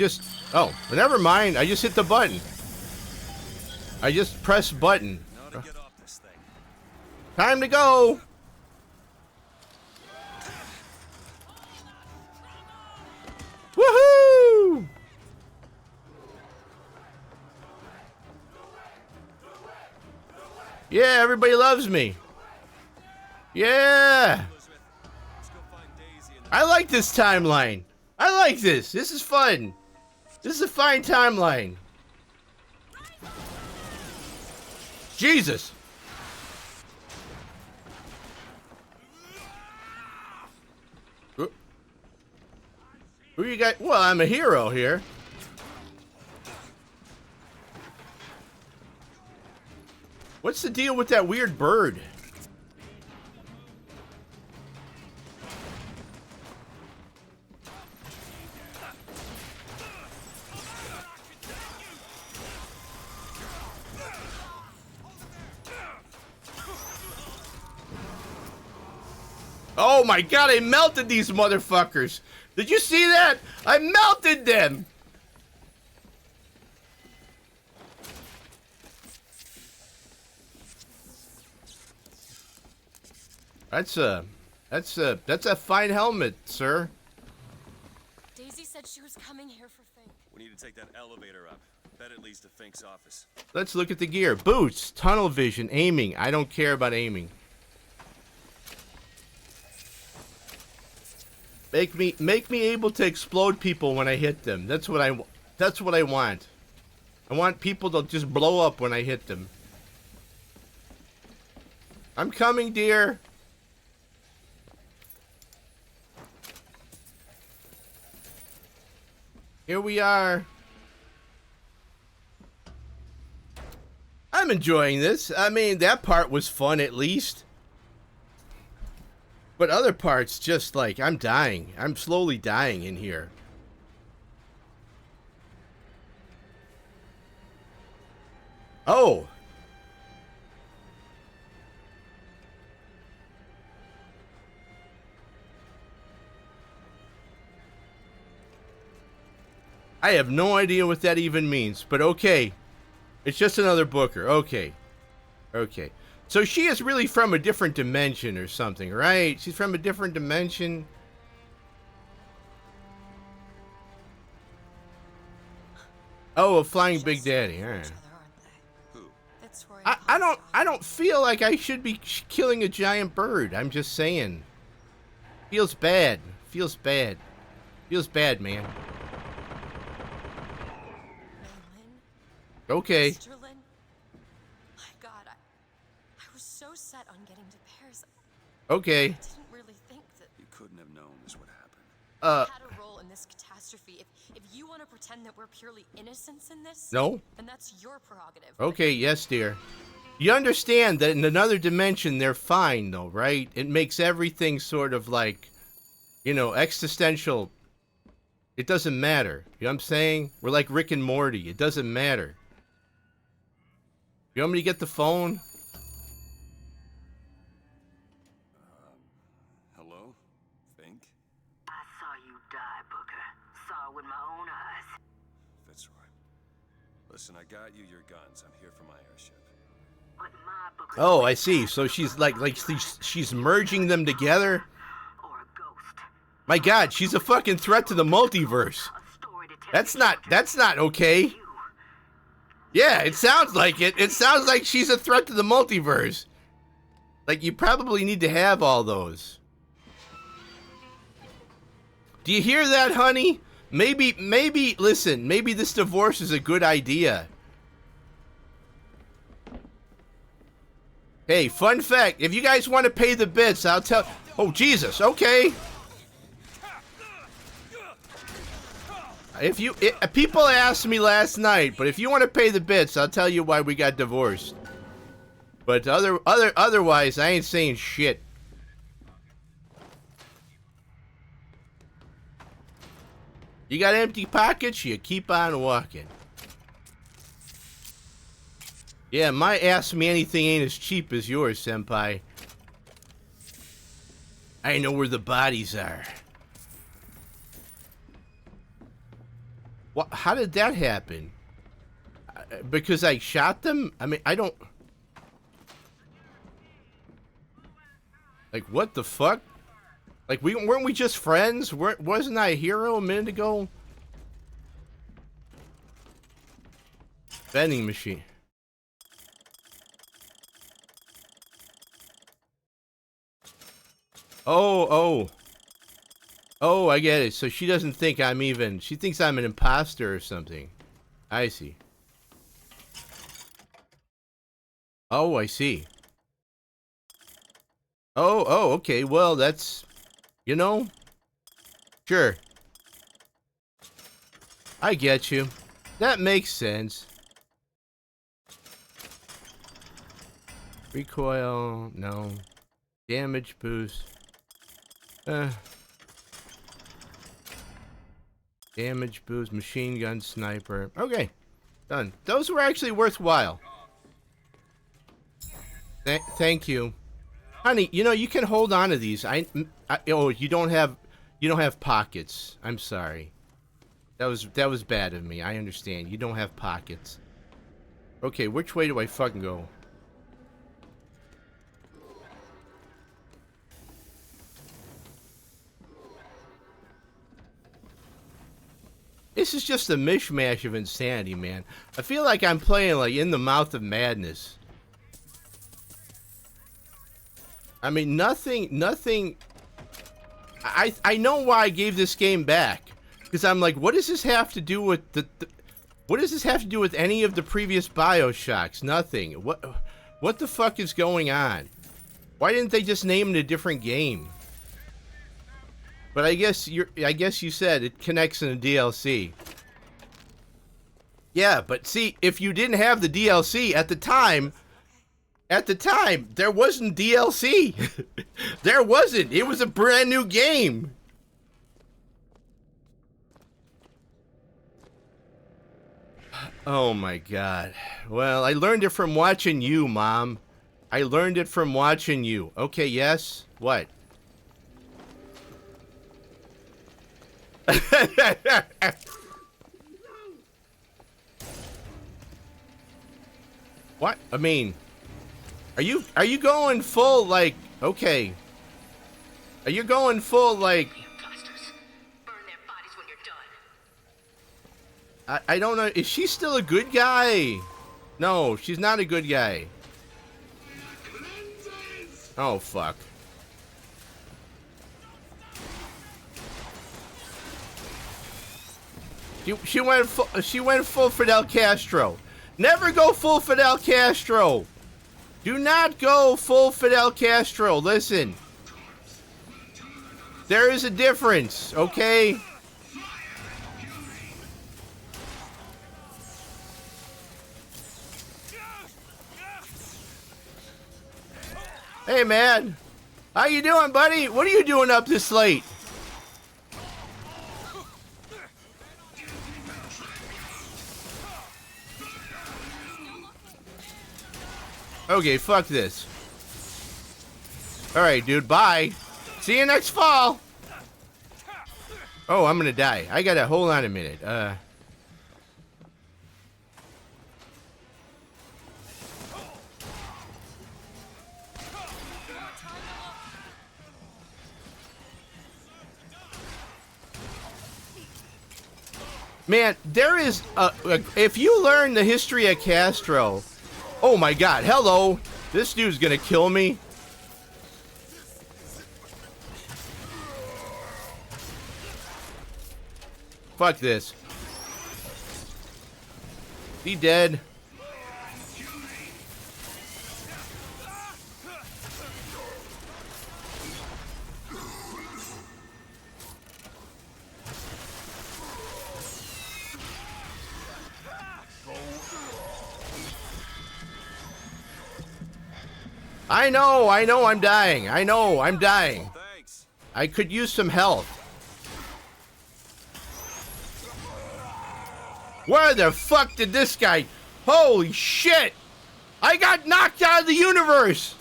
oh, never mind. I just hit the button. I just press button. Time to go. Woohoo! Yeah, everybody loves me. Yeah. I like this timeline. I like this. This is fun. This is a fine timeline. Jesus. Who you got? Well, I'm a hero here. What's the deal with that weird bird? Oh my god, I melted these motherfuckers. Did you see that? I melted them. That's a fine helmet, sir. Daisy said she was coming here for Fink. We need to take that elevator up. Bet it leads to Fink's office. Let's look at the gear. Boots, tunnel vision, aiming. I don't care about aiming. Make me able to explode people when I hit them. That's what I want. I want people to just blow up when I hit them. I'm coming, dear. Here we are. I'm enjoying this. I mean, that part was fun at least. But other parts, just like, I'm dying. I'm slowly dying in here. Oh. I have no idea what that even means, but okay. It's just another Booker. Okay. Okay. So she is really from a different dimension or something, right? She's from a different dimension. Oh, a flying Big Daddy. All right. I don't feel like I should be killing a giant bird. I'm just saying. Feels bad. Feels bad. Feels bad, man. Okay. Okay. I didn't really think that you couldn't have known this would happen. Had a role in this catastrophe. If you want to pretend that we're purely innocents in this, no, then that's your prerogative. Okay, yes, dear. You understand that in another dimension they're fine, though, right? It makes everything sort of like, you know, existential. It doesn't matter. You know what I'm saying? We're like Rick and Morty. It doesn't matter. You want me to get the phone? Listen, I got you your guns. I'm here for my airship. Oh, I see. So she's like she's merging them together. My God, she's a fucking threat to the multiverse. That's not okay. Yeah, it sounds like it. It sounds like she's a threat to the multiverse. Like, you probably need to have all those. Do you hear that, honey? Maybe, listen, maybe this divorce is a good idea. Hey, fun fact, if you guys want to pay the bits, I'll tell... Oh, Jesus, okay. People asked me last night, but if you want to pay the bits, I'll tell you why we got divorced. But otherwise, I ain't saying shit. You got empty pockets, you keep on walking. Yeah, my Ask Me Anything ain't as cheap as yours, senpai. I know where the bodies are. What? How did that happen? Because I shot them? I mean, I don't... Like, what the fuck? Like, weren't we just friends? Wasn't I a hero a minute ago? Vending machine. Oh, I get it. So she doesn't think I'm even... She thinks I'm an imposter or something. I see. Oh, I see. Oh, okay. Well, that's... You know? Sure. I get you. That makes sense. Recoil, no. Damage boost. Damage boost, machine gun, sniper. Okay, done. Those were actually worthwhile. Thank you, honey. You know you can hold on to these. Oh, you don't have pockets. I'm sorry. That was bad of me. I understand. You don't have pockets. Okay, which way do I fucking go? This is just a mishmash of insanity, man. I feel like I'm playing like In the Mouth of Madness. I mean, nothing. I know why I gave this game back, because I'm like, what does this have to do with what does this have to do with any of the previous BioShocks? Nothing. What the fuck is going on? Why didn't they just name it a different game? But I guess you said it connects in the DLC. Yeah, but see, if you didn't have the DLC at the time, there wasn't DLC. There wasn't. It was a brand new game. Oh my god. Well, I learned it from watching you, Mom. I learned it from watching you. Okay, yes? What? What? I mean, are you going full like, okay. Are you going full like, I don't know, is she still a good guy? No, she's not a good guy. Oh fuck. She went full Fidel Castro. Never go full Fidel Castro. Do not go full Fidel Castro. Listen. There is a difference, okay? Hey man. How you doing, buddy? What are you doing up this late? Okay, fuck this. Alright, dude, bye. See you next fall. Oh, I'm gonna die. I gotta, hold on a minute. Man, there is if you learn the history of Castro... Oh my god, hello! This dude's gonna kill me. Fuck this. He dead. I know, I'm dying. I know, I'm dying. Thanks. I could use some health. Where the fuck did this guy... Holy shit! I got knocked out of the universe.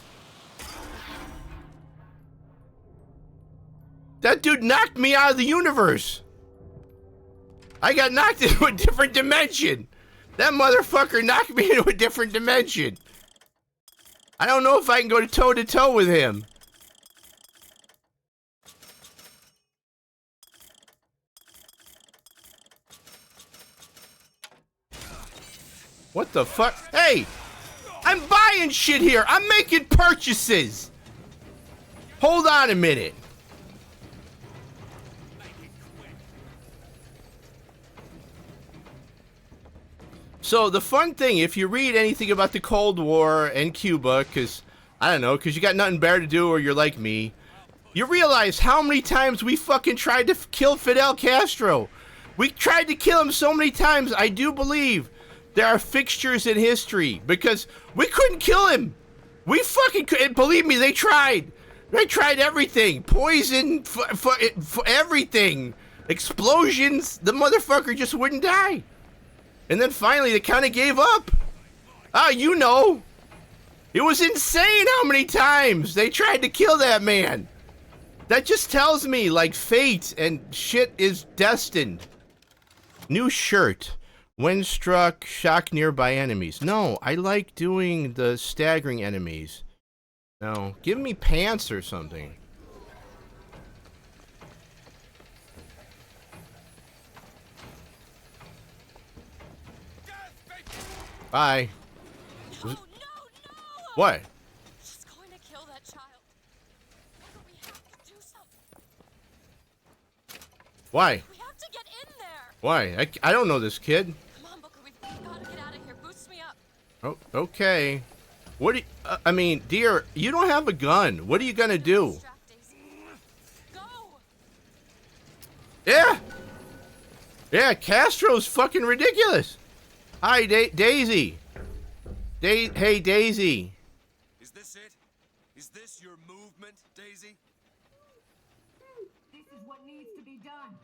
That dude knocked me out of the universe. I got knocked into a different dimension. That motherfucker knocked me into a different dimension. I don't know if I can go toe to toe with him. What the fuck? Hey! I'm buying shit here. I'm making purchases. Hold on a minute. So the fun thing, if you read anything about the Cold War and Cuba, because, I don't know, because you got nothing better to do or you're like me, you realize how many times we fucking tried to kill Fidel Castro. We tried to kill him so many times, I do believe there are fixtures in history, because we couldn't kill him. We fucking couldn't. Believe me, they tried. They tried everything. Poison, everything. Explosions. The motherfucker just wouldn't die. And then finally, they kind of gave up. Ah, you know. It was insane how many times they tried to kill that man. That just tells me, like, fate and shit is destined. New shirt. When struck, shock nearby enemies. No, I like doing the staggering enemies. No, give me pants or something. Bye. No, no, no! What? She's going to kill that child. But we have to do something. Why? We have to get in there. Why? I don't know this kid. Come on, Booker. We've got to get out of here. Boost me up. Oh, okay. What do you, I mean, dear, you don't have a gun. What are you gonna do? Go. Yeah. Yeah, Castro's fucking ridiculous. Hi, Daisy. Hey, Daisy. Is this it? Is this your movement, Daisy? This is what needs to be done.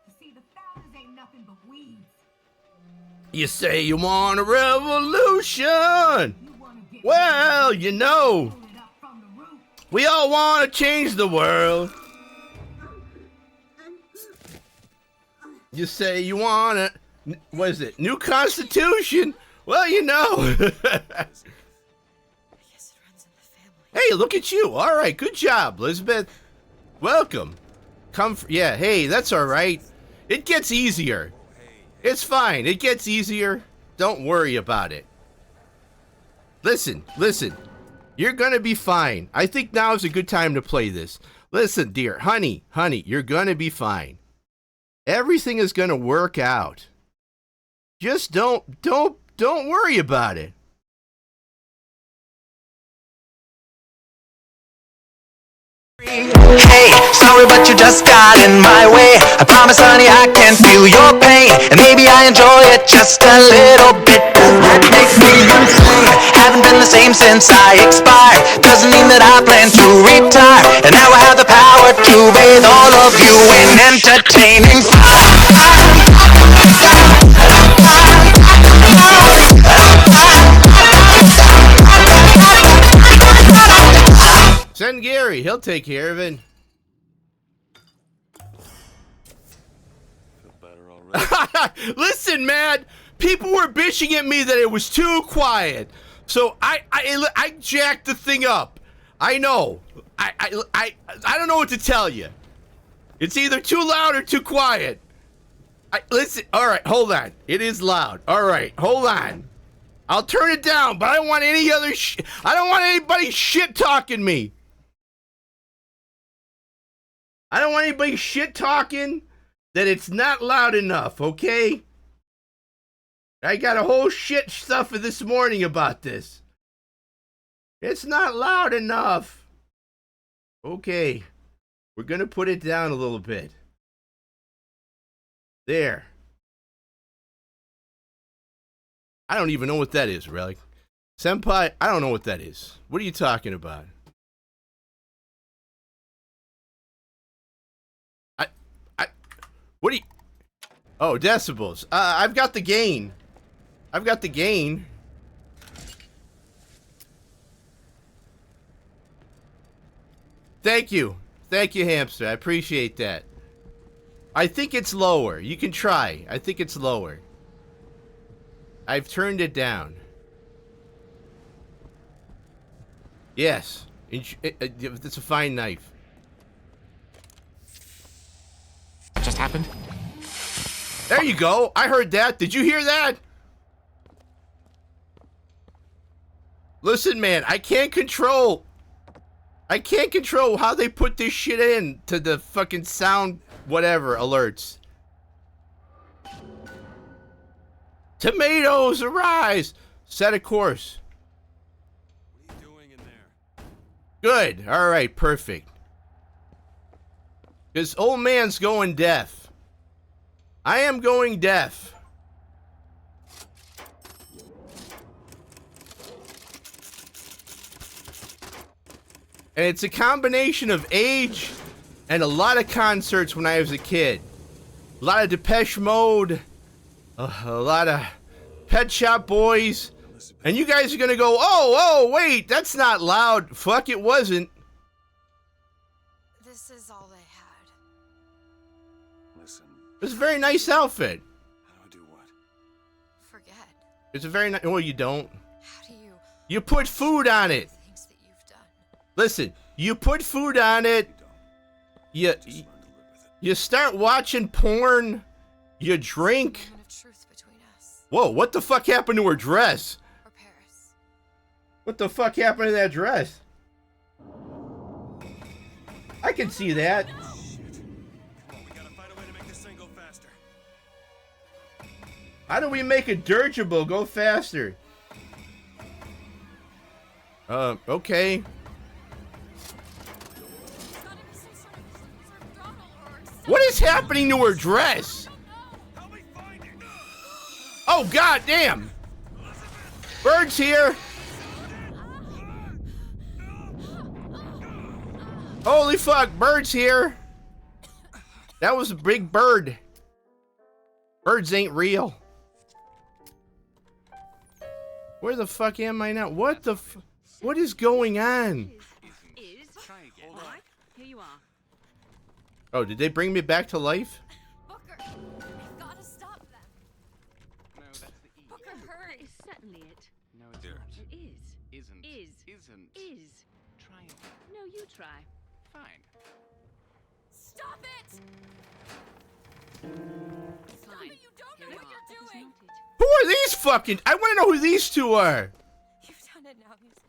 You see, the founders ain't nothing but weeds. You say you want a revolution. Well, you know, we all want to change the world. You say you want a, what is it, new constitution? Well, you know. Hey, look at you. All right, good job, Elizabeth. Welcome. Yeah, hey, that's all right. It gets easier. It's fine. It gets easier. Don't worry about it. Listen. You're gonna be fine. I think now is a good time to play this. Listen, dear. Honey, you're gonna be fine. Everything is gonna work out. Just don't worry about it. Hey, sorry but you just got in my way. I promise honey I can feel your pain, and maybe I enjoy it just a little bit. That makes me insane. Haven't been the same since I expired. Doesn't mean that I plan to retire. And now I have the power to bathe all of you in entertaining fire. Send Gary. He'll take care of it. Listen, man. People were bitching at me that it was too quiet, so I jacked the thing up. I know. I don't know what to tell you. It's either too loud or too quiet. Listen. All right, hold on. It is loud. All right, hold on. I'll turn it down, but I don't want any other. I don't want anybody shit talking me. I don't want anybody shit talking that it's not loud enough, okay? I got a whole shit stuff this morning about this. It's not loud enough. Okay. We're going to put it down a little bit. There. I don't even know what that is, Relic. Senpai, I don't know what that is. What are you talking about? What do you... Oh, decibels. I've got the gain. Thank you. Thank you, Hamster. I appreciate that. I think it's lower. You can try. I think it's lower. I've turned it down. Yes. It's a fine knife. What just happened? There you go. I heard that. Did you hear that? Listen, man, I can't control how they put this shit in to the fucking sound whatever alerts. Tomatoes arise. Set a course. What are you doing in there? Good. All right, perfect. This old man's going deaf. I am going deaf. And it's a combination of age and a lot of concerts when I was a kid. A lot of Depeche Mode. A lot of Pet Shop Boys. And you guys are going to go, oh, wait, that's not loud. Fuck, it wasn't. This is all they had. Listen. It's a very nice outfit. How do I do what? Forget. It's a very nice... Well, you don't. How do you... You put food on it. Things that you've done. Listen, you put food on it. You start watching porn. You drink. Whoa, what the fuck happened to her dress? Or Paris. What the fuck happened to that dress? I can see that. Shit. Come on, we gotta find a way to make this thing go faster. How do we make a dirigible go faster? Okay. What is happening to her dress? Oh, god damn! Bird's here! Holy fuck, Bird's here! That was a big bird. Birds ain't real. Where the fuck am I now? What the what is going on? Here you are. Oh, did they bring me back to life? Booker, I've got to stop them. No, that's the E. Booker, hurry. It's certainly it. No, it's There. not. It is. Isn't. Is. Isn't. Is. Try it. No, you try. Fine. Stop it! Fine. You don't know what you're doing. Who are these fucking... I want to know who these two are. You've done it now. He's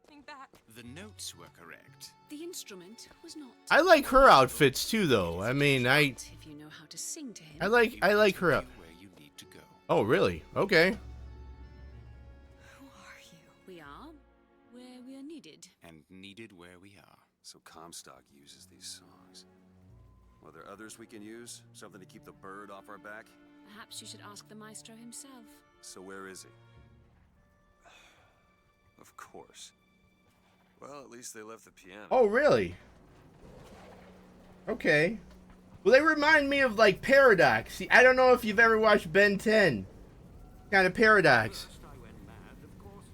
coming back. The notes were correct. The instrument was not. I like her outfits too, though. I mean, If you know how to sing to him. I like her out. Where you need to go. Oh, really? Okay. Who are you? We are where we are needed. And needed where we are. So Comstock uses these songs. Well, there others we can use? Something to keep the bird off our back? Perhaps you should ask the maestro himself. So where is he? Of course. Well, at least they left the piano. Oh, really? Okay. Well, they remind me of, like, Paradox. See, I don't know if you've ever watched Ben 10. Kind of Paradox. First I went mad, of course,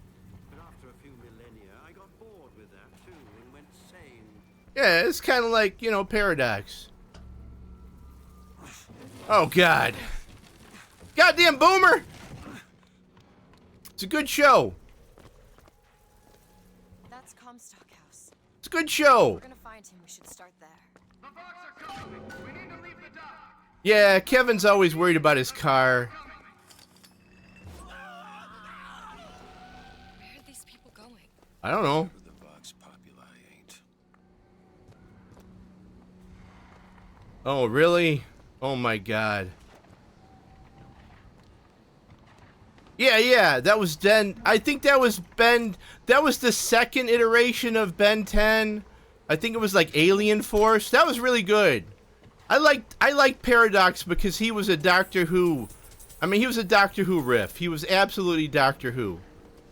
but after a few millennia, I got bored with that too and went sane. Yeah, it's kind of like, you know, Paradox. Oh, God. Goddamn boomer! It's a good show. That's Comstock House. It's a good show. We're gonna find him. We should start there. The Vox are coming. We need to leave the dock. Yeah, Kevin's always worried about his car. Where are these people going? I don't know. The Vox Populi ain't. Oh, really? Oh, my God. Yeah, that was Ben. I think that was Ben. That was the second iteration of Ben 10. I think it was like Alien Force. That was really good. I liked Paradox because he was a Doctor Who. I mean, he was a Doctor Who riff. He was absolutely Doctor Who.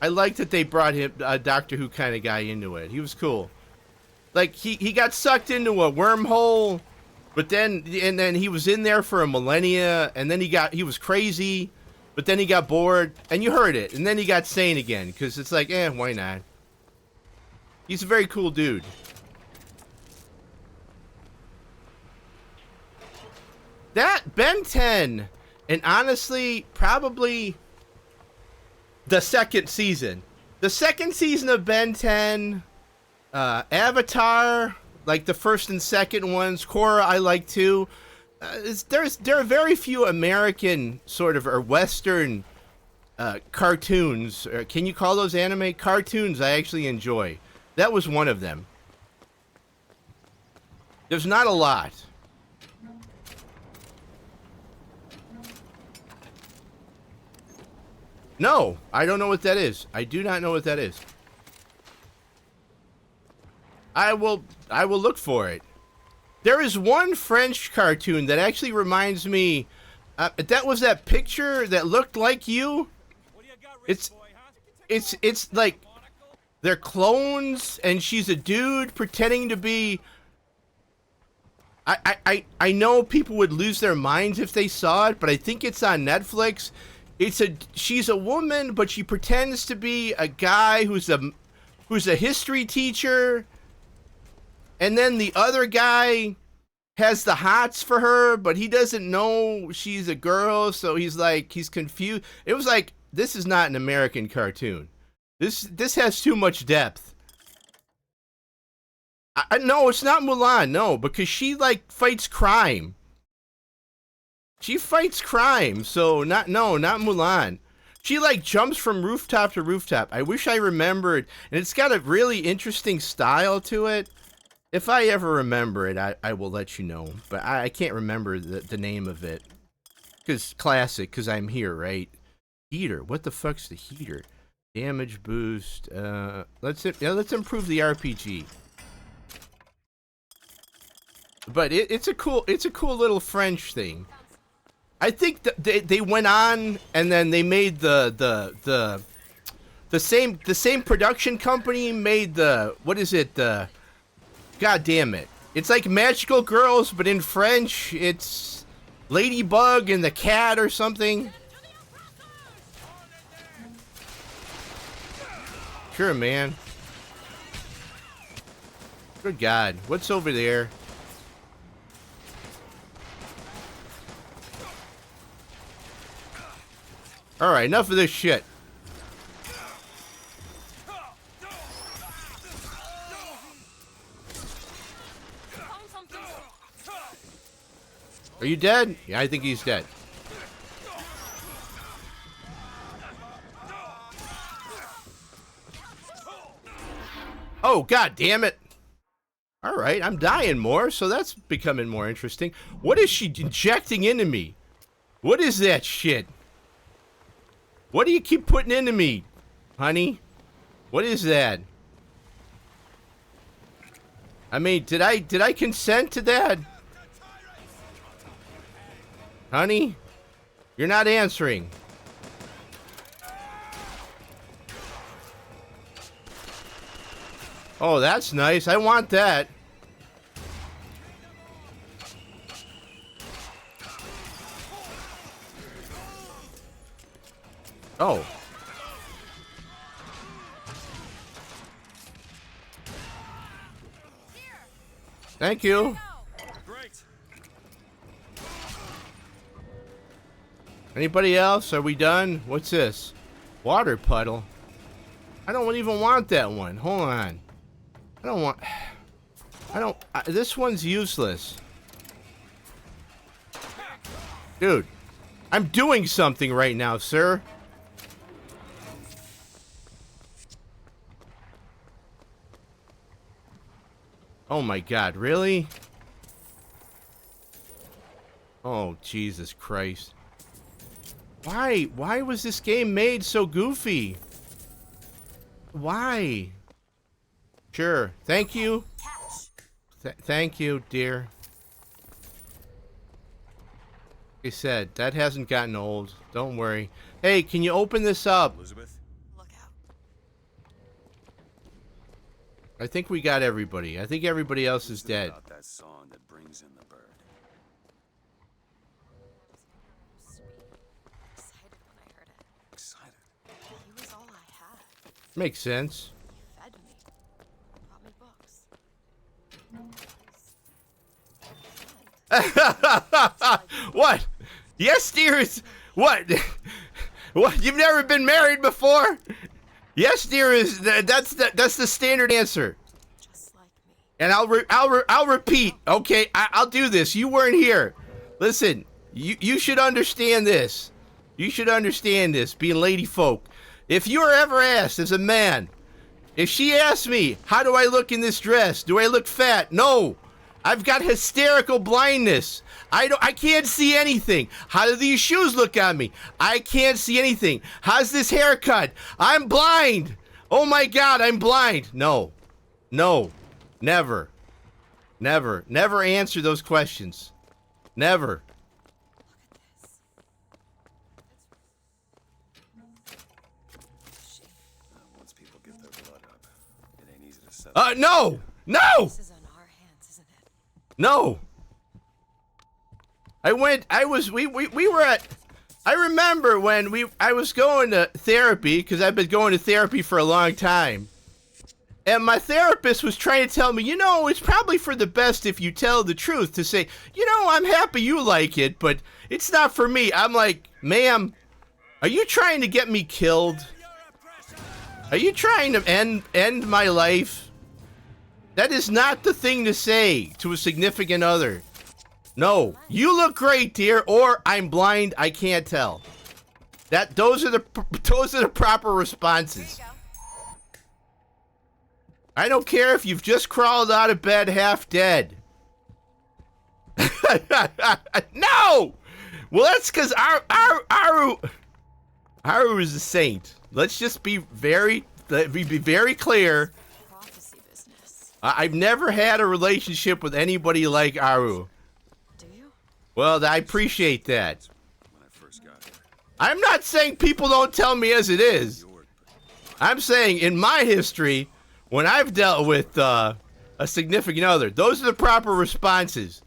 I liked that they brought him a Doctor Who kind of guy into it. He was cool. Like he got sucked into a wormhole, but then he was in there for a millennia, and then he was crazy. But then he got bored, and you heard it, and then he got sane again, because it's like, why not? He's a very cool dude. That Ben 10, and honestly, probably the second season. The second season of Ben 10, Avatar, like the first and second ones. Korra, I like too. There are very few American sort of or Western cartoons. Can you call those anime cartoons? I actually enjoy. That was one of them. There's not a lot. No, I don't know what that is. I do not know what that is. I will look for it. There is one French cartoon that actually reminds me. That was that picture that looked like you. It's like they're clones, and she's a dude pretending to be. I know people would lose their minds if they saw it, but I think it's on Netflix. She's a woman, but she pretends to be a guy who's a history teacher, and then the other guy has the hots for her, but he doesn't know she's a girl, so he's confused. It was like, this is not an American cartoon. This has too much depth. No, it's not Mulan, no, because she like fights crime. She fights crime, so not Mulan. She like jumps from rooftop to rooftop. I wish I remembered, and it's got a really interesting style to it. If I ever remember it, I will let you know. But I can't remember the name of it. Cause classic, cause I'm here, right? Heater. What the fuck's the heater? Damage boost. Let's improve the RPG. But it's a cool little French thing. I think they went on and then they made the same production company made what is it? God damn it. It's like Magical Girls, but in French, it's Ladybug and the Cat or something. Sure, man. Good God. What's over there? Alright, enough of this shit. Are you dead? Yeah, I think he's dead. Oh, God damn it. Alright, I'm dying more, so that's becoming more interesting. What is she injecting into me? What is that shit? What do you keep putting into me, honey? What is that? I mean, did I consent to that? Honey? You're not answering. Oh, that's nice. I want that. Oh. Thank you. Great. Anybody else? Are we done? What's this? Water puddle. I don't even want that one. Hold on. This one's useless. Dude, I'm doing something right now, sir. Oh my God, really? Oh, Jesus Christ. Why was this game made so goofy? Why? Sure. Thank you. Thank you, dear. Like I said, that hasn't gotten old. Don't worry. Hey, can you open this up? Elizabeth? I think we got everybody. I think everybody else is dead. About that song that brings in the bird. Excited when I heard it. Excited. He was all I had. Makes sense. He fed me. Brought me books. What? Yes, dear. Is what? What? You've never been married before? Yes, dear. Is that's the standard answer. And I'll repeat. Okay, I'll do this. You weren't here. Listen, you should understand this. You should understand this, being lady folk. If you are ever asked as a man, if she asks me, how do I look in this dress? Do I look fat? No. I've got hysterical blindness. I can't see anything. How do these shoes look on me? I can't see anything. How's this haircut? I'm blind. Oh my God, I'm blind. No. No. Never. Never. Never answer those questions. Never. Once people get their blood up, it ain't easy to settle. No! No! This is on our hands, isn't it? No. We were at, I remember when I was going to therapy, because I've been going to therapy for a long time. And my therapist was trying to tell me, you know, it's probably for the best if you tell the truth, to say, you know, I'm happy you like it, but it's not for me. I'm like, ma'am, are you trying to get me killed? Are you trying to end my life? That is not the thing to say to a significant other. No, you look great, dear, or I'm blind, I can't tell. Those are the proper responses. I don't care if you've just crawled out of bed half dead. No! Well, that's because Aru is a saint. Let's just be very clear. I've never had a relationship with anybody like Aru. Do you? Well, I appreciate that. I'm not saying people don't tell me as it is. I'm saying in my history, when I've dealt with a significant other, those are the proper responses.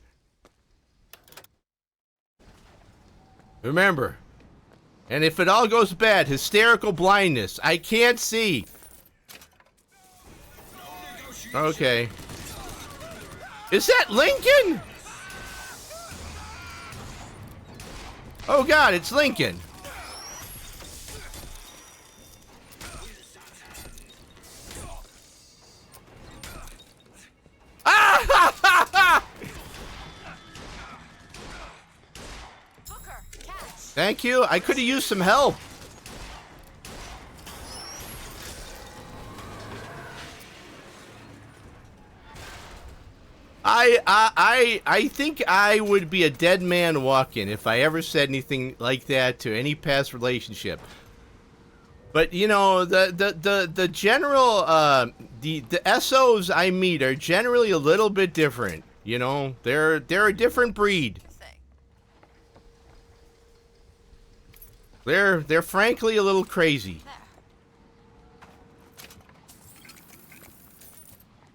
Remember, and if it all goes bad, hysterical blindness, I can't see. Okay. Is that Lincoln? Oh God, it's Lincoln. Thank you. I could have used some help. I think I would be a dead man walking if I ever said anything like that to any past relationship. But you know, the general the SOs I meet are generally a little bit different. You know, they're a different breed. They're frankly a little crazy.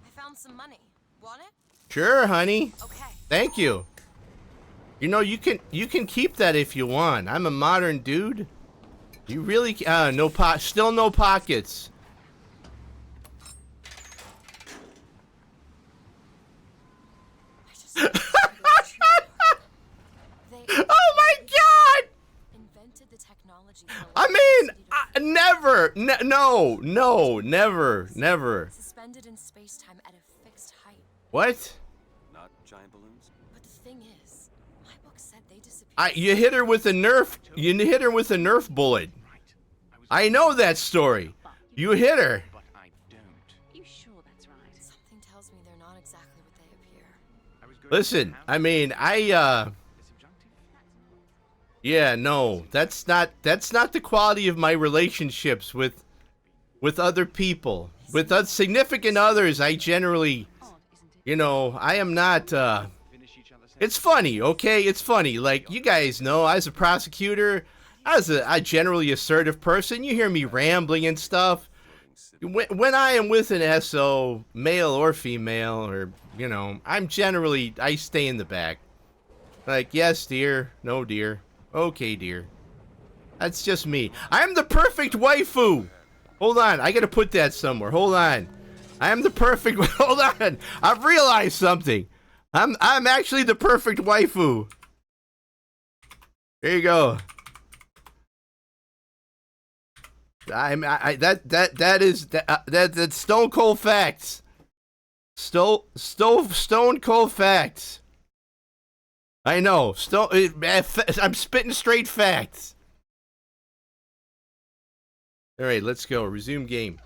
I found some money. Want it? Sure, honey. Okay. Thank you. You know, you can keep that if you want. I'm a modern dude. You really still no pockets. Oh my God! Invented the technology. I mean, never, never. Suspended in space-time at a fixed height. What? Not giant balloons? But the thing is, my book said they disappeared. You hit her with a Nerf. You hit her with a Nerf bullet. I know that story. You hit her. But I don't. You sure that's right? Something tells me they're not exactly what they appear. Listen, I mean, yeah, no, that's not the quality of my relationships with other people. With significant others, I generally, you know, I am not, it's funny, okay? It's funny. Like, you guys know, I was a prosecutor. I was a generally assertive person. You hear me rambling and stuff. When I am with an SO, male or female, or, you know, I stay in the back. Like, yes, dear. No, dear. Okay, dear. That's just me. I'm the perfect waifu. Hold on. I gotta put that somewhere. Hold on. I am the perfect... Hold on. I've realized something. I'm actually the perfect waifu. There you go. That's stone cold facts. Stone cold facts. I know. I'm spitting straight facts. All right, let's go. Resume game.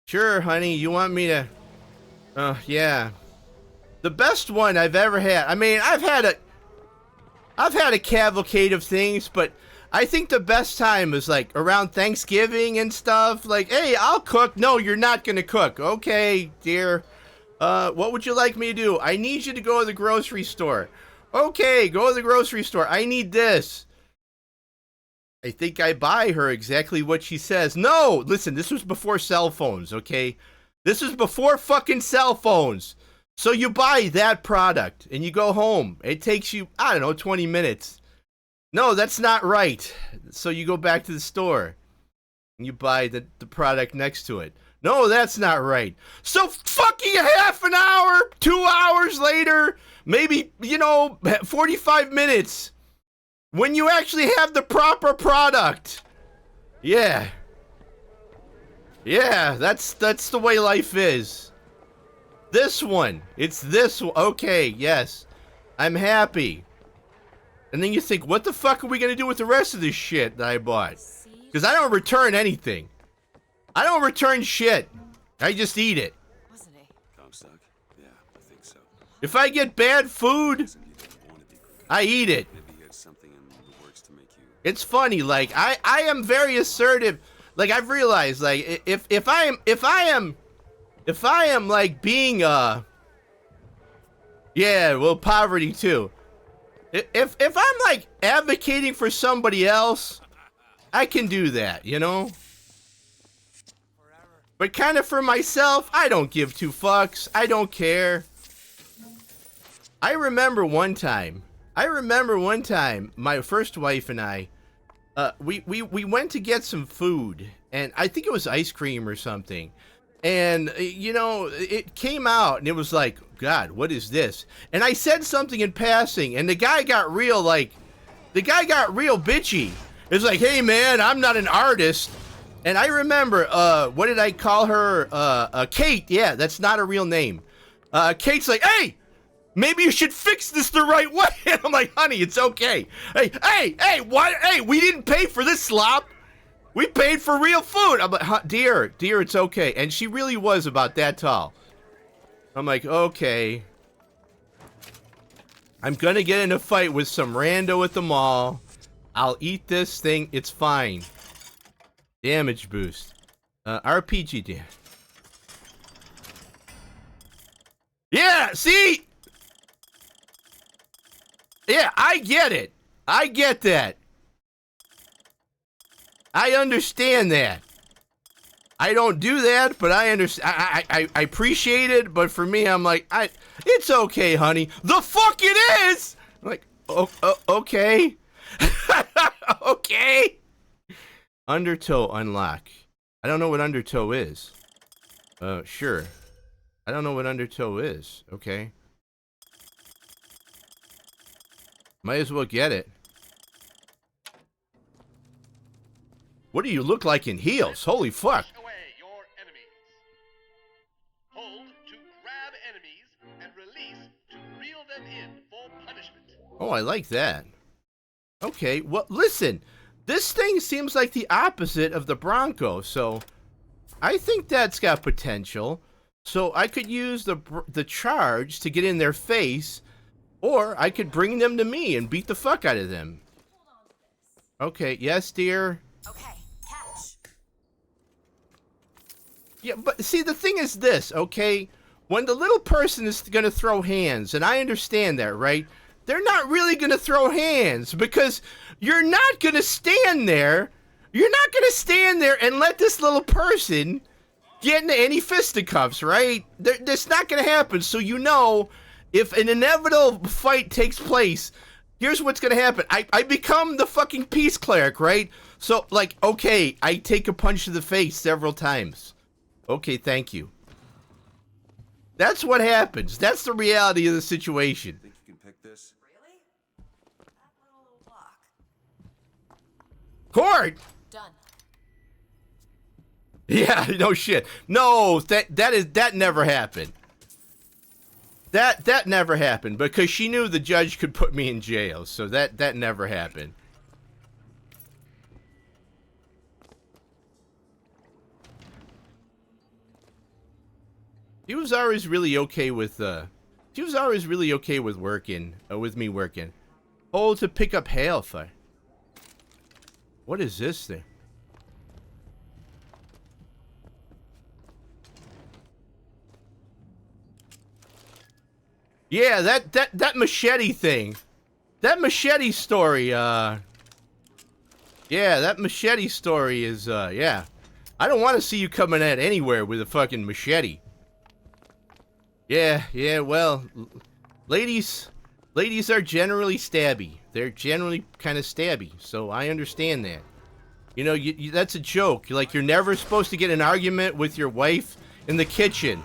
Sure, honey. You want me to? Yeah. The best one I've ever had. I mean, I've had a cavalcade of things, but I think the best time is like around Thanksgiving and stuff. Like, hey, I'll cook. No, you're not gonna cook. Okay, dear. What would you like me to do? I need you to go to the grocery store. Okay, go to the grocery store. I need this. I think I buy her exactly what she says. No, listen, this was before cell phones, okay? This was before fucking cell phones. So you buy that product and you go home. It takes you, I don't know, 20 minutes. No, that's not right. So you go back to the store and you buy the product next to it. No, that's not right. So fucking half an hour, 2 hours later, maybe, 45 minutes, when you actually have the proper product. Yeah. Yeah, that's the way life is. This one. It's this one. Okay, yes. I'm happy. And then you think, what the fuck are we going to do with the rest of this shit that I bought? Because I don't return anything. I don't return shit. I just eat it. Comstock? Yeah, I think so. If I get bad food, I eat it. Maybe you had something in the works to make you... It's funny, like, I am very assertive. Like, I've realized, like, if I am like being, yeah, well, poverty too. If I'm like advocating for somebody else, I can do that, you know? But kind of for myself, I don't give two fucks. I don't care. I remember one time, my first wife and I, we went to get some food, and I think it was ice cream or something. And, it came out, and it was like, God, what is this? And I said something in passing, and the guy got real bitchy. It's like, hey, man, I'm not an artist. And I remember, what did I call her? Kate. Yeah, that's not a real name. Kate's like, hey, maybe you should fix this the right way. And I'm like, honey, it's okay. Hey, what? Hey, we didn't pay for this slop. We paid for real food. I'm like, dear, it's okay. And she really was about that tall. I'm like, okay. I'm gonna get in a fight with some rando at the mall. I'll eat this thing. It's fine. Damage boost. RPG damage. Yeah, see? Yeah, I get it. I get that. I understand that. I don't do that, but I understand. I appreciate it, but for me, I'm like, it's okay, honey. The fuck it is! I'm like, okay. Okay. Undertow unlock. I don't know what undertow is. Sure. I don't know what undertow is. Okay. Might as well get it. What do you look like in heels? Holy fuck. Away your enemies. Hold to grab enemies and release to reel them in for punishment. Oh, I like that. Okay, well, listen. This thing seems like the opposite of the Bronco, so I think that's got potential. So I could use the charge to get in their face, or I could bring them to me and beat the fuck out of them. Okay, yes, dear. Okay, catch. Yeah, but see, the thing is this, okay? When the little person is going to throw hands, and I understand that, right? They're not really going to throw hands because you're not going to stand there. You're not going to stand there and let this little person get into any fisticuffs, right? That's not going to happen. So if an inevitable fight takes place, here's what's going to happen. I become the fucking peace cleric, right? So, like, okay, I take a punch to the face several times. Okay, thank you. That's what happens. That's the reality of the situation. Think you can pick this? Really? That little lock. Court? Done. Yeah, no shit. No, that never happened. That never happened because she knew the judge could put me in jail, so that never happened. She was always really okay with working with me working. Hold to pick up hailfire. What is this thing? Yeah, that machete thing. That machete story, yeah, that machete story is, yeah. I don't want to see you coming at anywhere with a fucking machete. Yeah, well, ladies are generally stabby. They're generally kind of stabby, so I understand that. You know, that's a joke. Like, you're never supposed to get an argument with your wife in the kitchen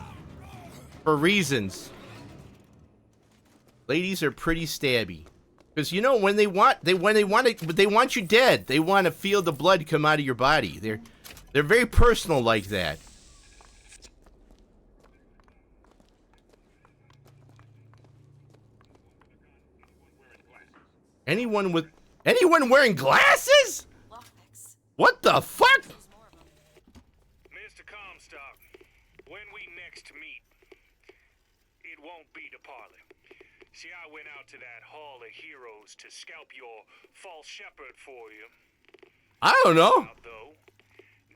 for reasons. Ladies are pretty stabby, because you know when they want you dead. They want to feel the blood come out of your body. They're very personal like that. Anyone wearing glasses? What the fuck? Mr. Comstock, when we next meet, it won't be to parley. See, I went out to that Hall of Heroes to scalp your false shepherd for you. I don't know. Though,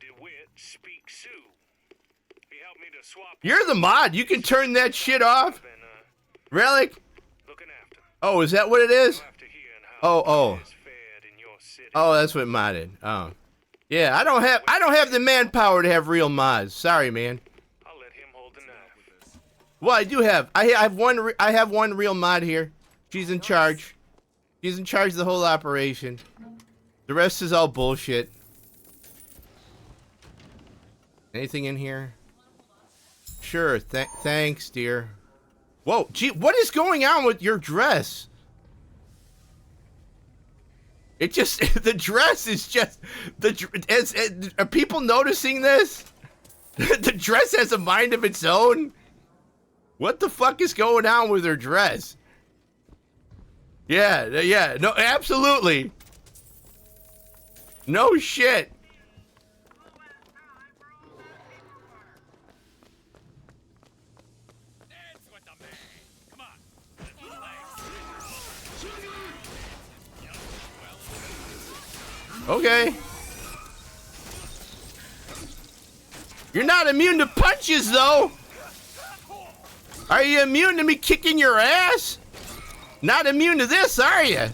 DeWitt speaks Sioux. He helped me to swap. You're the mod. You can turn that shit off. Relic? Oh, is that what it is? Oh, that's what modded. Oh, yeah. I don't have the manpower to have real mods. Sorry, man. I'll let him hold the knife. Well, I do have. I have one real mod here. She's in charge. She's in charge of the whole operation. The rest is all bullshit. Anything in here? Sure. Thanks, dear. Whoa, gee, what is going on with your dress? It just, the dress is just, are people noticing this? The dress has a mind of its own? What the fuck is going on with her dress? Yeah, no, absolutely. No shit. Okay. You're not immune to punches, though. Are you immune to me kicking your ass? Not immune to this, are you?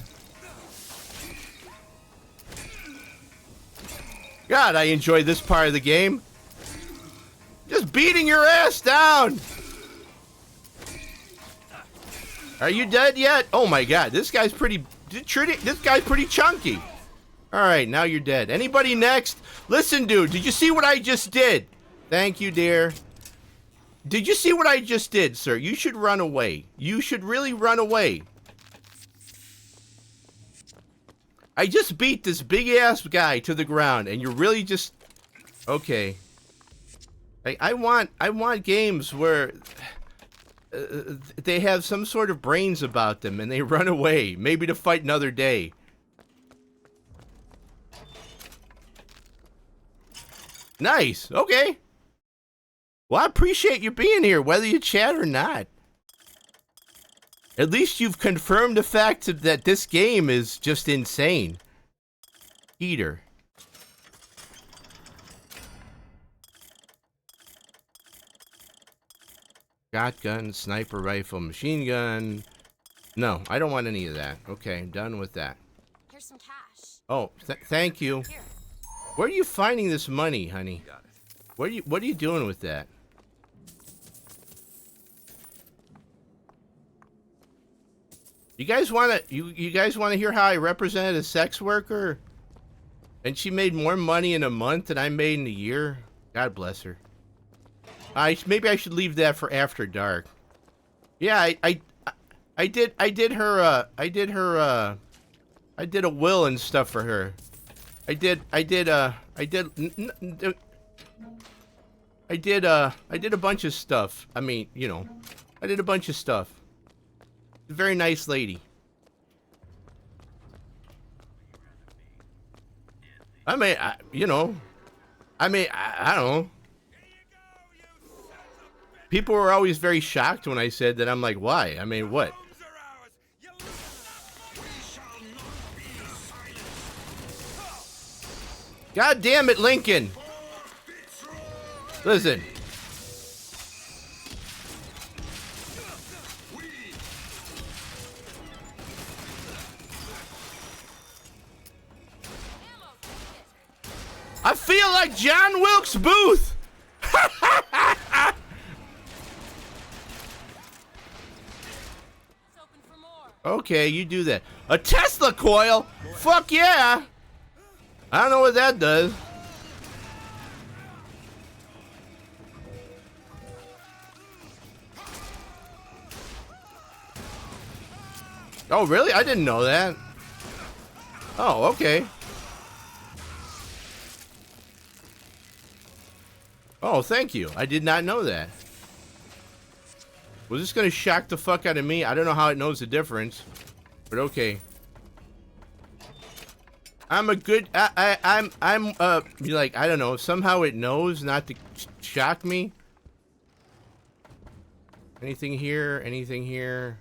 God, I enjoy this part of the game. Just beating your ass down. Are you dead yet? Oh my God, this guy's pretty chunky. All right, now you're dead. Anybody next? Listen, dude, did you see what I just did? Thank you, dear. Did you see what I just did, sir? You should run away. You should really run away. I just beat this big-ass guy to the ground, and you're really just... Okay. I want games where they have some sort of brains about them, and they run away. Maybe to fight another day. Nice. Okay. Well, I appreciate you being here, whether you chat or not. At least you've confirmed the fact that this game is just insane. Heater. Shotgun, sniper rifle, machine gun. No, I don't want any of that. Okay, I'm done with that. Here's some cash. Oh, thank you. Here. Where are you finding this money, honey? What are you doing with that? You guys want to hear how I represented a sex worker? And she made more money in a month than I made in a year? God bless her. Maybe I should leave that for after dark. Yeah, I did a will and stuff for her. I did a bunch of stuff. I mean, you know, I did a bunch of stuff. A very nice lady. I mean, you know, I don't know. People were always very shocked when I said that. I'm like, why? I mean, what? God damn it, Lincoln! Listen. I feel like John Wilkes Booth! Okay, you do that. A Tesla coil? Fuck yeah! I don't know what that does. Oh, really? I didn't know that. Oh, okay. Oh, thank you. I did not know that. Was this gonna shock the fuck out of me? I don't know how it knows the difference, but okay. I'm a good. I'm like, I don't know. Somehow it knows not to shock me. Anything here? Anything here?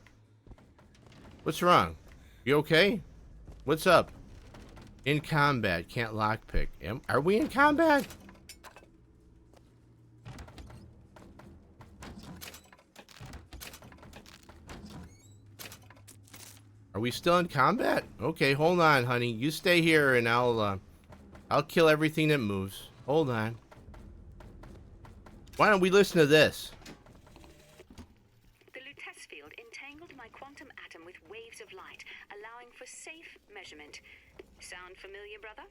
What's wrong? You okay? What's up? In combat, can't lockpick. Are we in combat? Are we still in combat? Okay, hold on, honey. You stay here and I'll kill everything that moves. Hold on. Why don't we listen to this? The Lutece field entangled my quantum atom with waves of light, allowing for safe measurement. Sound familiar, brother?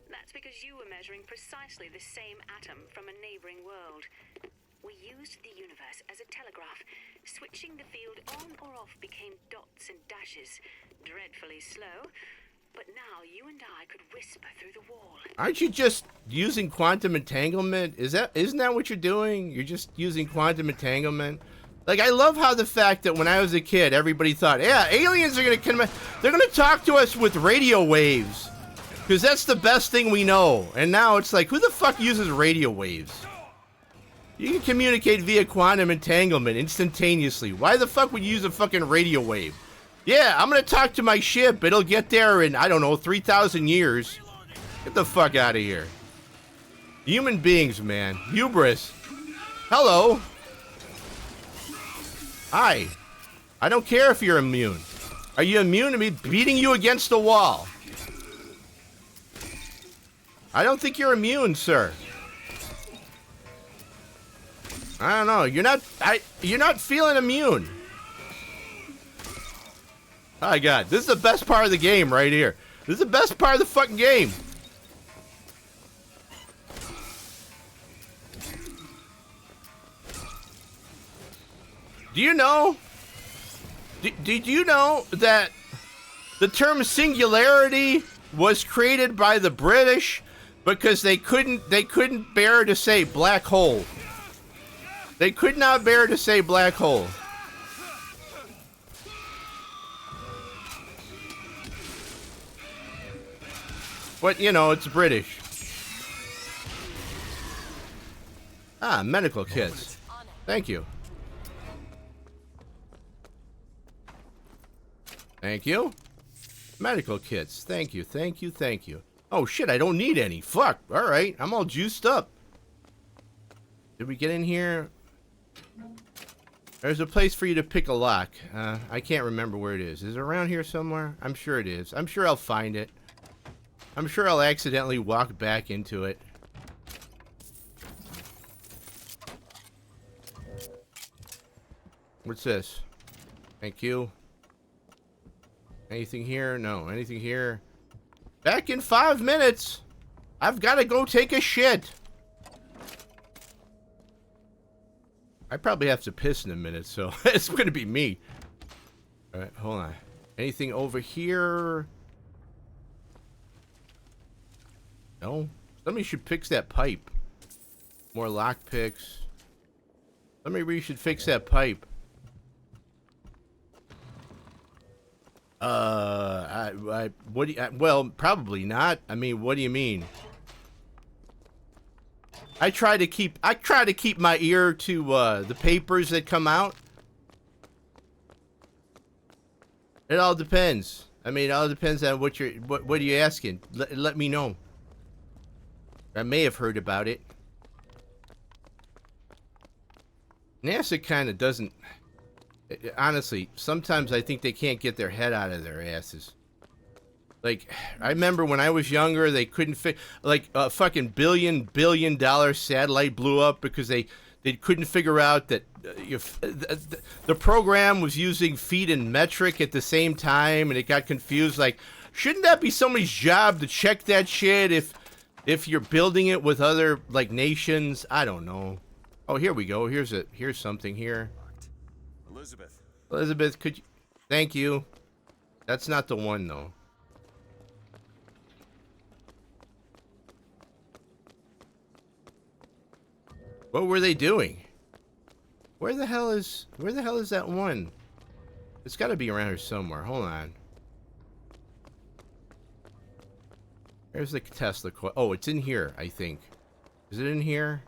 That's because you were measuring precisely the same atom from a neighboring world. We used the universe as a telegraph. Switching the field on or off became dots and dashes. Dreadfully slow. But now you and I could whisper through the wall. Aren't you just using quantum entanglement? Isn't that what you're doing? You're just using quantum entanglement? Like, I love how the fact that when I was a kid, everybody thought, yeah, aliens are gonna come, they're gonna talk to us with radio waves. Because that's the best thing we know. And now it's like, who the fuck uses radio waves? You can communicate via quantum entanglement instantaneously. Why the fuck would you use a fucking radio wave? Yeah, I'm gonna talk to my ship. It'll get there in, I don't know, 3,000 years. Get the fuck out of here. Human beings, man. Hubris. Hello. Hi. I don't care if you're immune. Are you immune to me beating you against the wall? I don't think you're immune, sir. I don't know. You're not feeling immune. Oh God, this is the best part of the game right here. This is the best part of the fucking game. Do you know? Did you know that the term singularity was created by the British because they couldn't bear to say black hole. They could not bear to say black hole. But, you know, it's British. Ah, medical kits. Thank you. Thank you. Medical kits. Thank you, thank you, thank you. Oh, shit, I don't need any. Fuck. All right, I'm all juiced up. Did we get in here? There's a place for you to pick a lock. I can't remember where it is. Is it around here somewhere? I'm sure it is. I'm sure I'll find it. I'm sure I'll accidentally walk back into it. What's this? Thank you. Anything here? No. Anything here? Back in 5 minutes. I've got to go take a shit. I probably have to piss in a minute, so it's gonna be me. All right, hold on. Anything over here? No. Somebody should fix that pipe. More lockpicks. Somebody should fix that pipe. What do you, well, probably not. I mean, what do you mean? I try to keep my ear to the papers that come out. It all depends. I mean, it all depends on what are you asking? Let me know. I may have heard about it. NASA kind of doesn't. Honestly, sometimes I think they can't get their head out of their asses. Like, I remember when I was younger, they couldn't like a fucking billion-dollar satellite blew up because they couldn't figure out that the program was using feet and metric at the same time, and it got confused. Like, shouldn't that be somebody's job to check that shit if you're building it with other like nations? I don't know. Oh, here we go. Here's something here. Elizabeth, could you? Thank you. That's not the one though. What were they doing? Where the hell is that one? It's got to be around here somewhere. Hold on. There's the Tesla coil. Oh, it's in here, I think. Is it in here?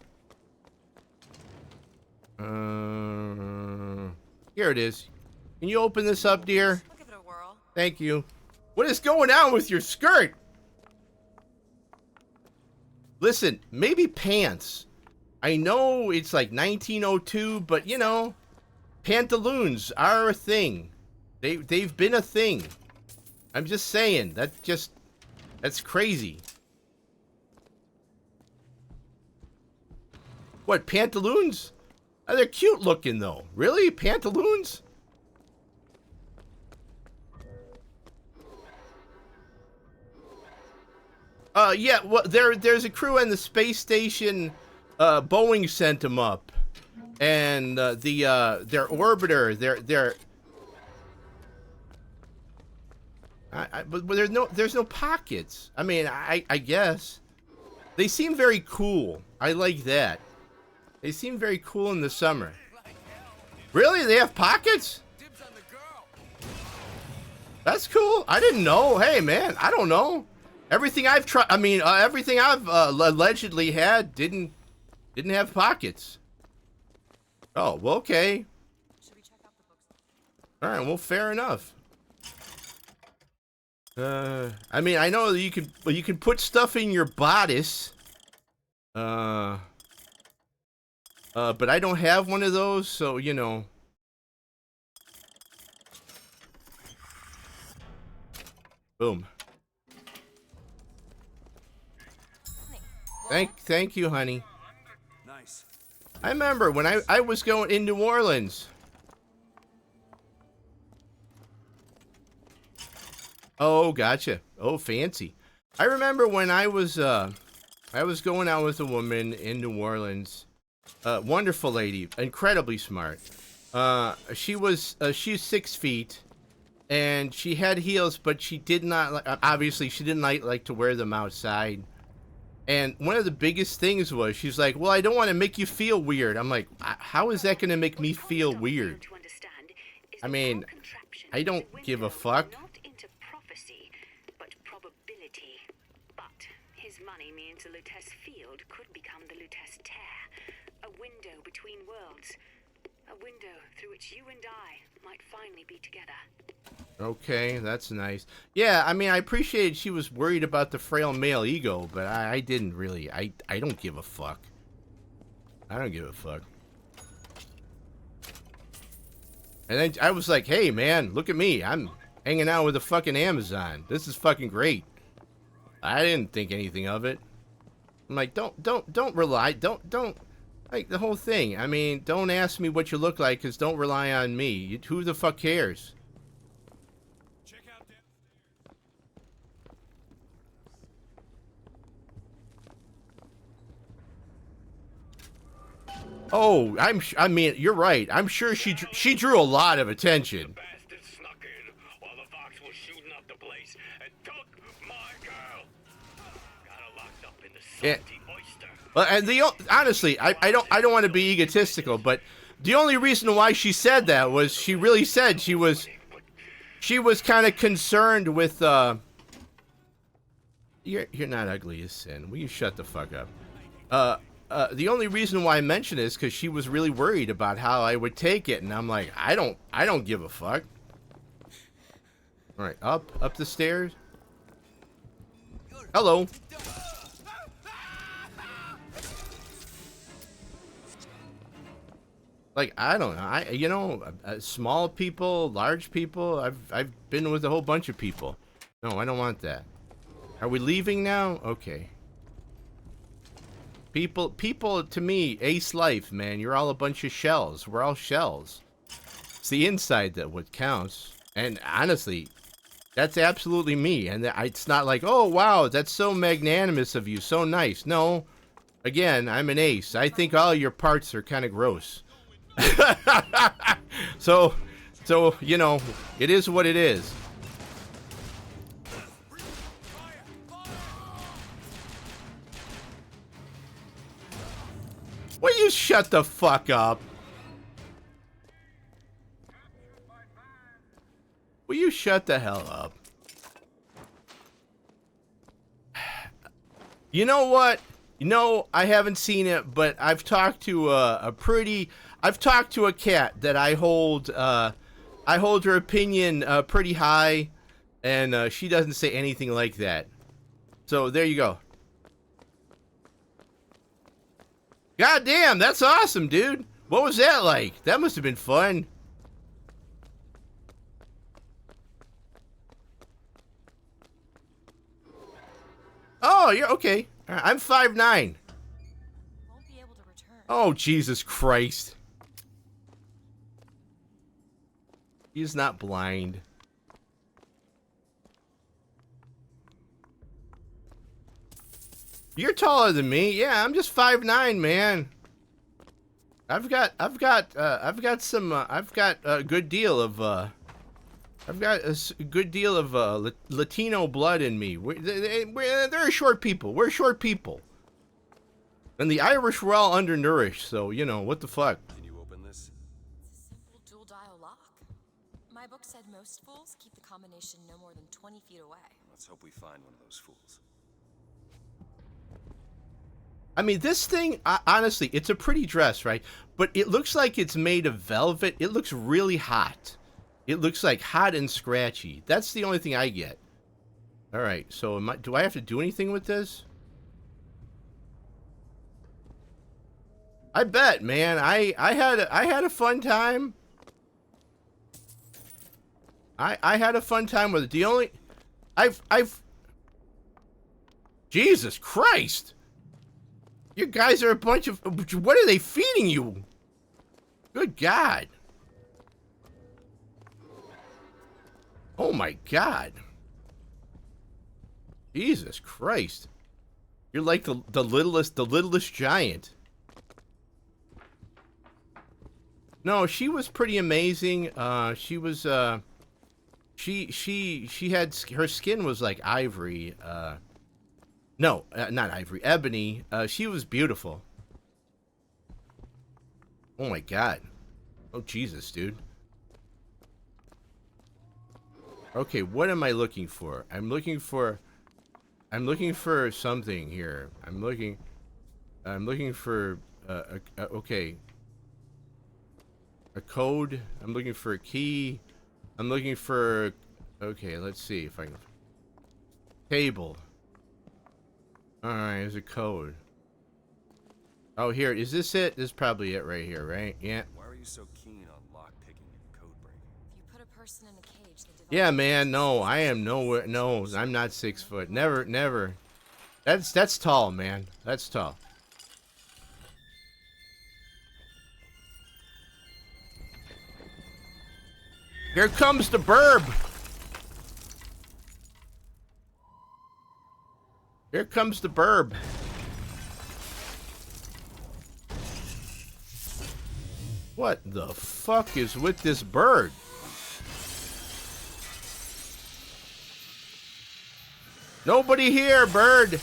Here it is. Can you open this up, dear? I'll give it a whirl. Thank you. What is going on with your skirt? Listen, maybe pants. I know it's like 1902, but you know, pantaloons are a thing. They've been a thing. I'm just saying, that's crazy. What, pantaloons? Oh, they're cute looking though. Really? Pantaloons? Yeah, well, there's a crew on the space station. Boeing sent them up, and their orbiter, but there's no pockets. I mean, I guess they seem very cool. I like that. They seem very cool in the summer. Really? They have pockets? That's cool. I didn't know. Hey, man, I don't know. Everything I've tried, I mean, everything I've allegedly had didn't have pockets. Oh, well, okay. All right, well, fair enough. I mean, I know that you can put stuff in your bodice. But I don't have one of those, so you know. Boom. Thank you, honey. Nice. I remember when I was going in New Orleans. Oh, gotcha. Oh, fancy. I remember when I was going out with a woman in New Orleans. Wonderful lady, incredibly smart. She's 6 feet, and she had heels, but she did not obviously she didn't like to wear them outside. And one of the biggest things was she's like, well, I don't want to make you feel weird. I'm like, how is that going to make me feel weird? I mean, I don't give a fuck. Not into prophecy, but probability. But his money means the Lutece field could become the Lutece tear. A window between worlds. A window through which you and I might finally be together. Okay, that's nice. Yeah, I mean, I appreciated she was worried about the frail male ego, but I didn't really. I don't give a fuck. I don't give a fuck. And then I was like, hey, man, look at me. I'm hanging out with the fucking Amazon. This is fucking great. I didn't think anything of it. I'm like, don't rely. Don't. Like, the whole thing. I mean, don't ask me what you look like, because don't rely on me. Who the fuck cares? Oh, I mean, you're right. I'm sure she drew a lot of attention. Bastard snuck in while the Fox was shooting up the place and took my girl. Got her locked up in the salty oyster. Well, and honestly, I don't want to be egotistical, but the only reason why she said that was she really said she was kind of concerned with you're not ugly as sin. Will you shut the fuck up? The only reason why I mentioned it is because she was really worried about how I would take it, and I'm like, I don't give a fuck. All right, up the stairs. Hello. Like, I don't know. Small people, large people. I've been with a whole bunch of people. No, I don't want that. Are we leaving now? Okay. People, to me, ace life, man. You're all a bunch of shells. We're all shells. It's the inside that what counts. And honestly, that's absolutely me. And it's not like, oh, wow, that's so magnanimous of you. So nice. No. Again, I'm an ace. I think all your parts are kind of gross. So, you know, it is what it is. Will you shut the fuck up? Will you shut the hell up? You know what? You know, I haven't seen it, but I've talked to I've talked to a cat that I hold her opinion pretty high, and she doesn't say anything like that. So there you go. God damn, that's awesome, dude. What was that like? That must have been fun. Oh, you're okay. I'm 5'9". Won't be able to return. Oh, Jesus Christ. He's not blind. You're taller than me. Yeah, I'm just 5'9", man. I've got a good deal of Latino blood in me. They're short people. We're short people. And the Irish were all undernourished, so, you know, what the fuck? Can you open this? It's a simple dual dial lock. My book said most fools keep the combination no more than 20 feet away. Let's hope we find one of those fools. I mean, this thing, honestly, it's a pretty dress, right? But it looks like it's made of velvet. It looks really hot. It looks like hot and scratchy. That's the only thing I get. All right, so do I have to do anything with this? I bet, man. I had a fun time. I had a fun time with it. The only I've Jesus Christ. You guys are a bunch of... What are they feeding you? Good God. Oh my God. Jesus Christ. You're like the littlest giant. No, she was pretty amazing. She was she had, her skin was like ivory. No, not ivory, ebony. She was beautiful. Oh my God. Oh Jesus, dude. Okay, what am I looking for? I'm looking for something here. I'm looking for okay. A code. I'm looking for a key. I'm looking for, okay, let's see if I can. Table. Alright, there's a code. Oh, here, is this it? This is probably it right here, right? Yeah. Why are you so keen on lock-picking and code breaking? If you put a person in a cage, they develop... Yeah, man, no, I am nowhere, no, I'm not 6 foot. Never, never. That's tall, man. That's tall. Here comes the burb. Here comes the burb. What the fuck is with this bird? Nobody here, bird.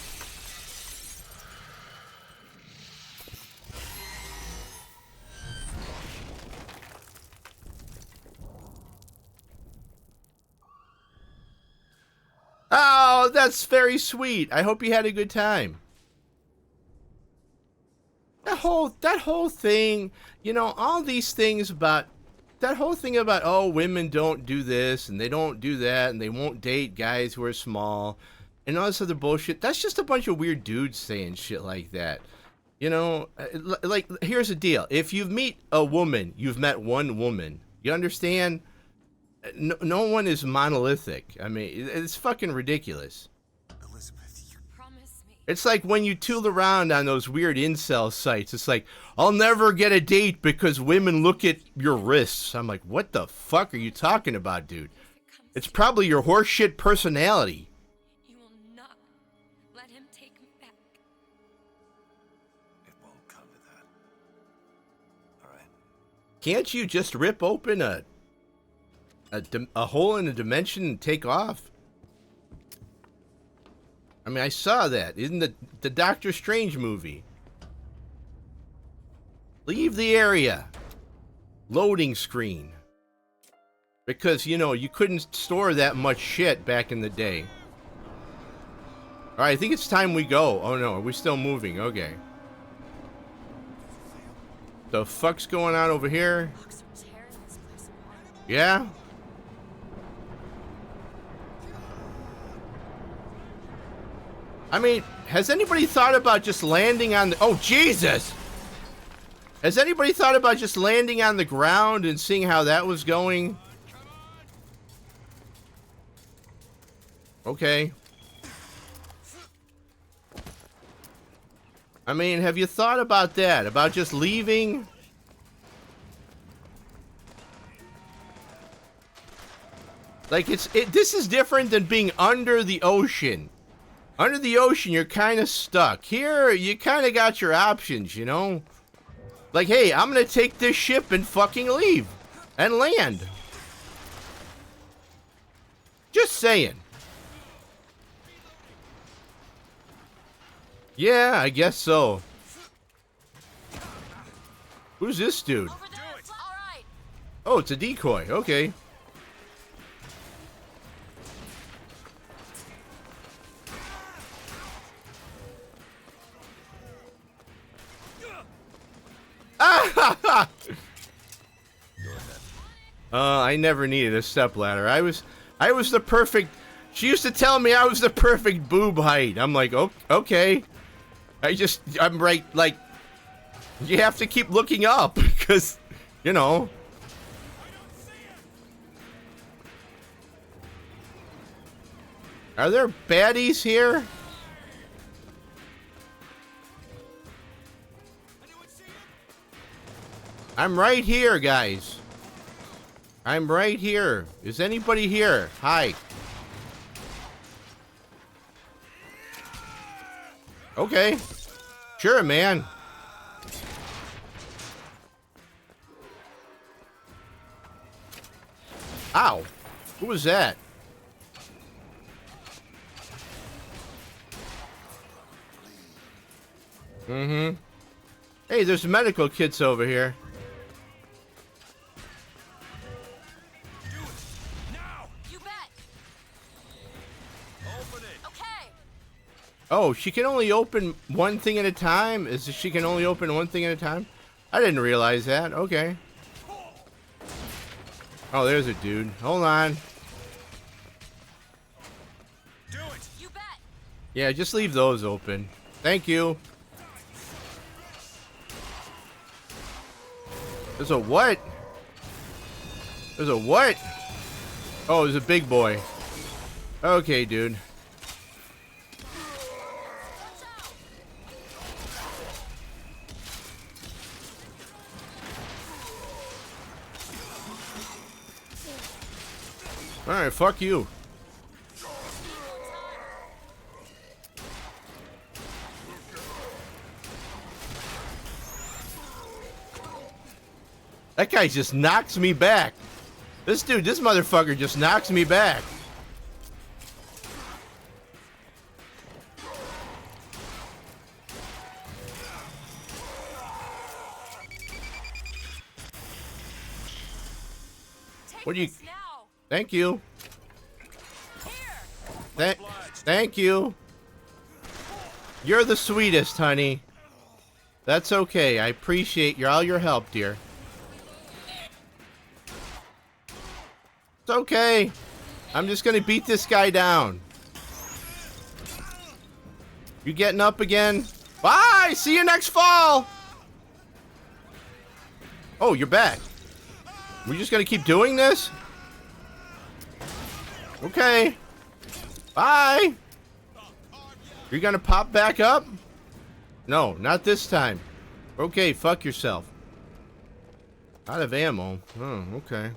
Oh, that's very sweet. I hope you had a good time. That whole thing, you know, all these things about that whole thing about, oh, women don't do this and they don't do that and they won't date guys who are small and all this other bullshit. That's just a bunch of weird dudes saying shit like that. You know, like, here's the deal. If you meet a woman, you've met one woman. You understand? No one is monolithic. I mean, it's fucking ridiculous. It's like when you tool around on those weird incel sites. It's like, I'll never get a date because women look at your wrists. I'm like, what the fuck are you talking about, dude? It's probably your horseshit personality. You will not let him take me back. It won't come to that. All right. Can't you just rip open a hole in a dimension and take off? I mean, I saw that in the Doctor Strange movie. Leave the area. Loading screen. Because, you know, you couldn't store that much shit back in the day. Alright, I think it's time we go. Oh no, are we still moving? Okay. The fuck's going on over here? Yeah? I mean, has anybody thought about just landing on the... Oh, Jesus! Has anybody thought about just landing on the ground and seeing how that was going? Okay. I mean, have you thought about that? About just leaving? Like, this is different than being under the ocean. Under the ocean, you're kind of stuck. Here, you kind of got your options, you know? Like, hey, I'm going to take this ship and fucking leave. And land. Just saying. Yeah, I guess so. Who's this dude? Oh, it's a decoy. Okay. I never needed a stepladder. I was the perfect. She used to tell me I was the perfect boob height. I'm like, oh, okay. I'm right. Like, you have to keep looking up because, you know. Are there baddies here? I'm right here, guys. I'm right here. Is anybody here? Hi. Okay. Sure, man. Ow. Who was that? Mm-hmm. Hey, there's medical kits over here. Oh, she can only open one thing at a time? She can only open one thing at a time? I didn't realize that. Okay. Oh, there's a dude. Hold on. Do it. You bet. Yeah, just leave those open. Thank you. There's a what? There's a what? Oh, there's a big boy. Okay, dude. Alright, fuck you. That guy just knocks me back. This motherfucker just knocks me back. What do you... Thank you. Thank you. You're the sweetest, honey. That's okay. I appreciate all your help, dear. It's okay. I'm just gonna beat this guy down. You getting up again? Bye! See you next fall! Oh, you're back. We're just gonna keep doing this? Okay. Bye! You're gonna pop back up? No, not this time. Okay, fuck yourself. Out of ammo. Oh, okay.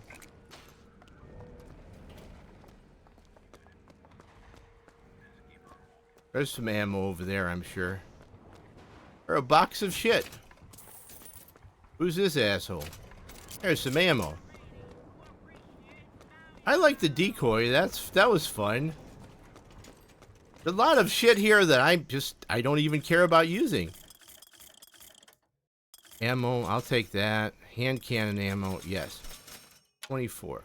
There's some ammo over there, I'm sure. Or a box of shit. Who's this asshole? There's some ammo. I like the decoy. That was fun. There's a lot of shit here that I don't even care about using. Ammo, I'll take that. Hand cannon ammo, yes. 24.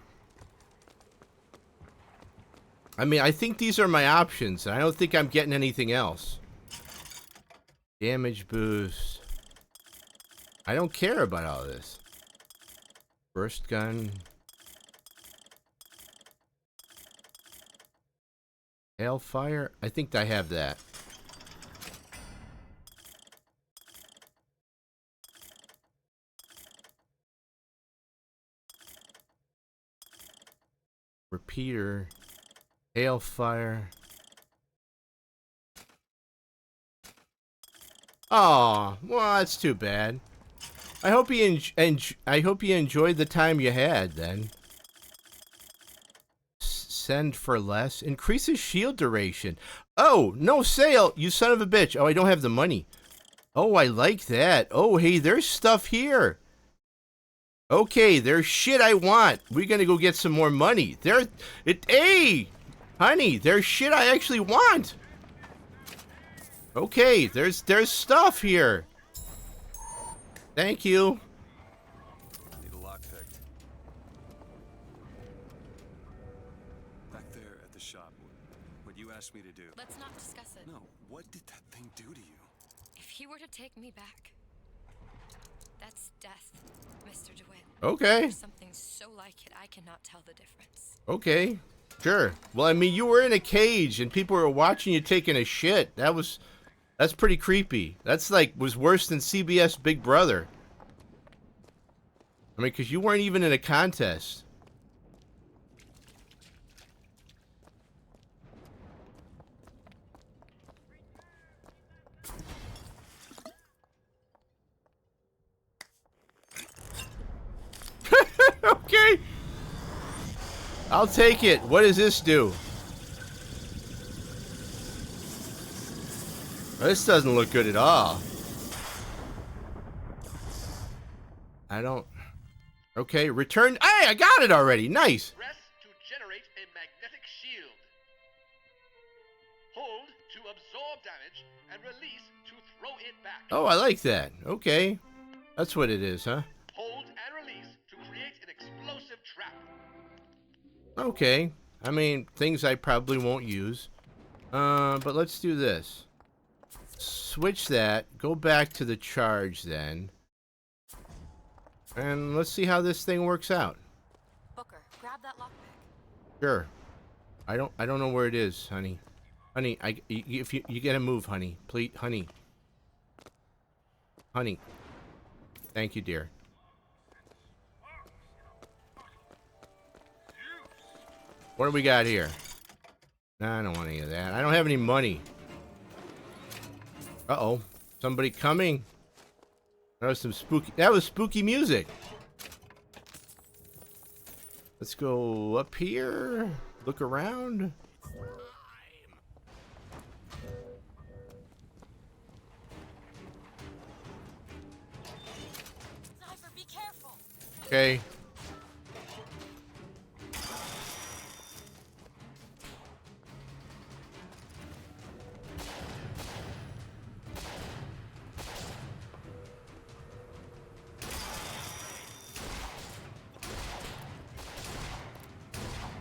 I mean, I think these are my options. I don't think I'm getting anything else. Damage boost. I don't care about all this. Burst gun. Hailfire? I think I have that. Repeater. Hailfire. Oh, well, that's too bad. I hope you enjoyed the time you had then. Send for less. Increases shield duration. Oh, no sale, you son of a bitch. Oh, I don't have the money. Oh, I like that. Oh, hey, there's stuff here. Okay, there's shit I want. We're gonna go get some more money. Hey, honey, there's shit I actually want. Okay, there's stuff here. Thank you. Need a lockpick. Back there at the shop. What you asked me to do. Let's not discuss it. No, what did that thing do to you? If he were to take me back, that's death, Mr. DeWitt. Okay. There's something so like it, I cannot tell the difference. Okay, sure. Well, I mean, you were in a cage and people were watching you taking a shit. That's pretty creepy. That's was worse than CBS Big Brother. I mean, because you weren't even in a contest. Okay. I'll take it. What does this do? This doesn't look good at all. I don't... Okay, return... Hey, I got it already. Nice. Press to generate a magnetic shield. Hold to absorb damage and release to throw it back. Oh, I like that. Okay. That's what it is, huh? Hold and release to create an explosive trap. Okay. I mean, things I probably won't use. But let's do this. Switch that. Go back to the charge then. And let's see how this thing works out. Booker, grab that lockpick. Sure. I don't know where it is, honey. Honey, if you gotta move, honey. Please, honey. Honey. Thank you, dear. What do we got here? Nah, I don't want any of that. I don't have any money. Uh-oh. Somebody coming. That was spooky music. Let's go up here. Look around. Okay.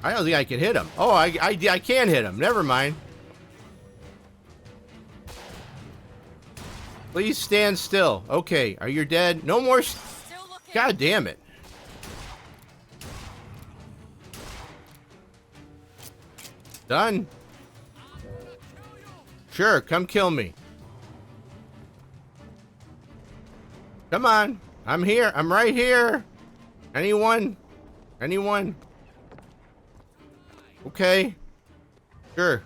I don't think I can hit him. Oh, I can hit him. Never mind. Please stand still. Okay, are you dead? No more. God damn it. Done. Sure, come kill me. Come on. I'm here. I'm right here. Anyone? Anyone? Okay. Sure.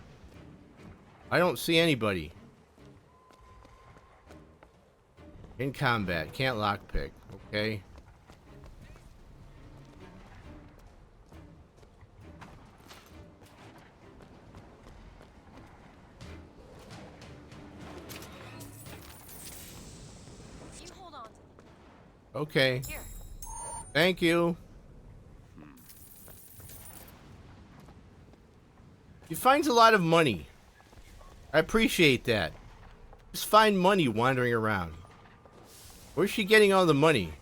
I don't see anybody. In combat. Can't lockpick. Okay. You hold on. Okay. Here. Thank you. He finds a lot of money. I appreciate that. Just find money wandering around. Where's she getting all the money?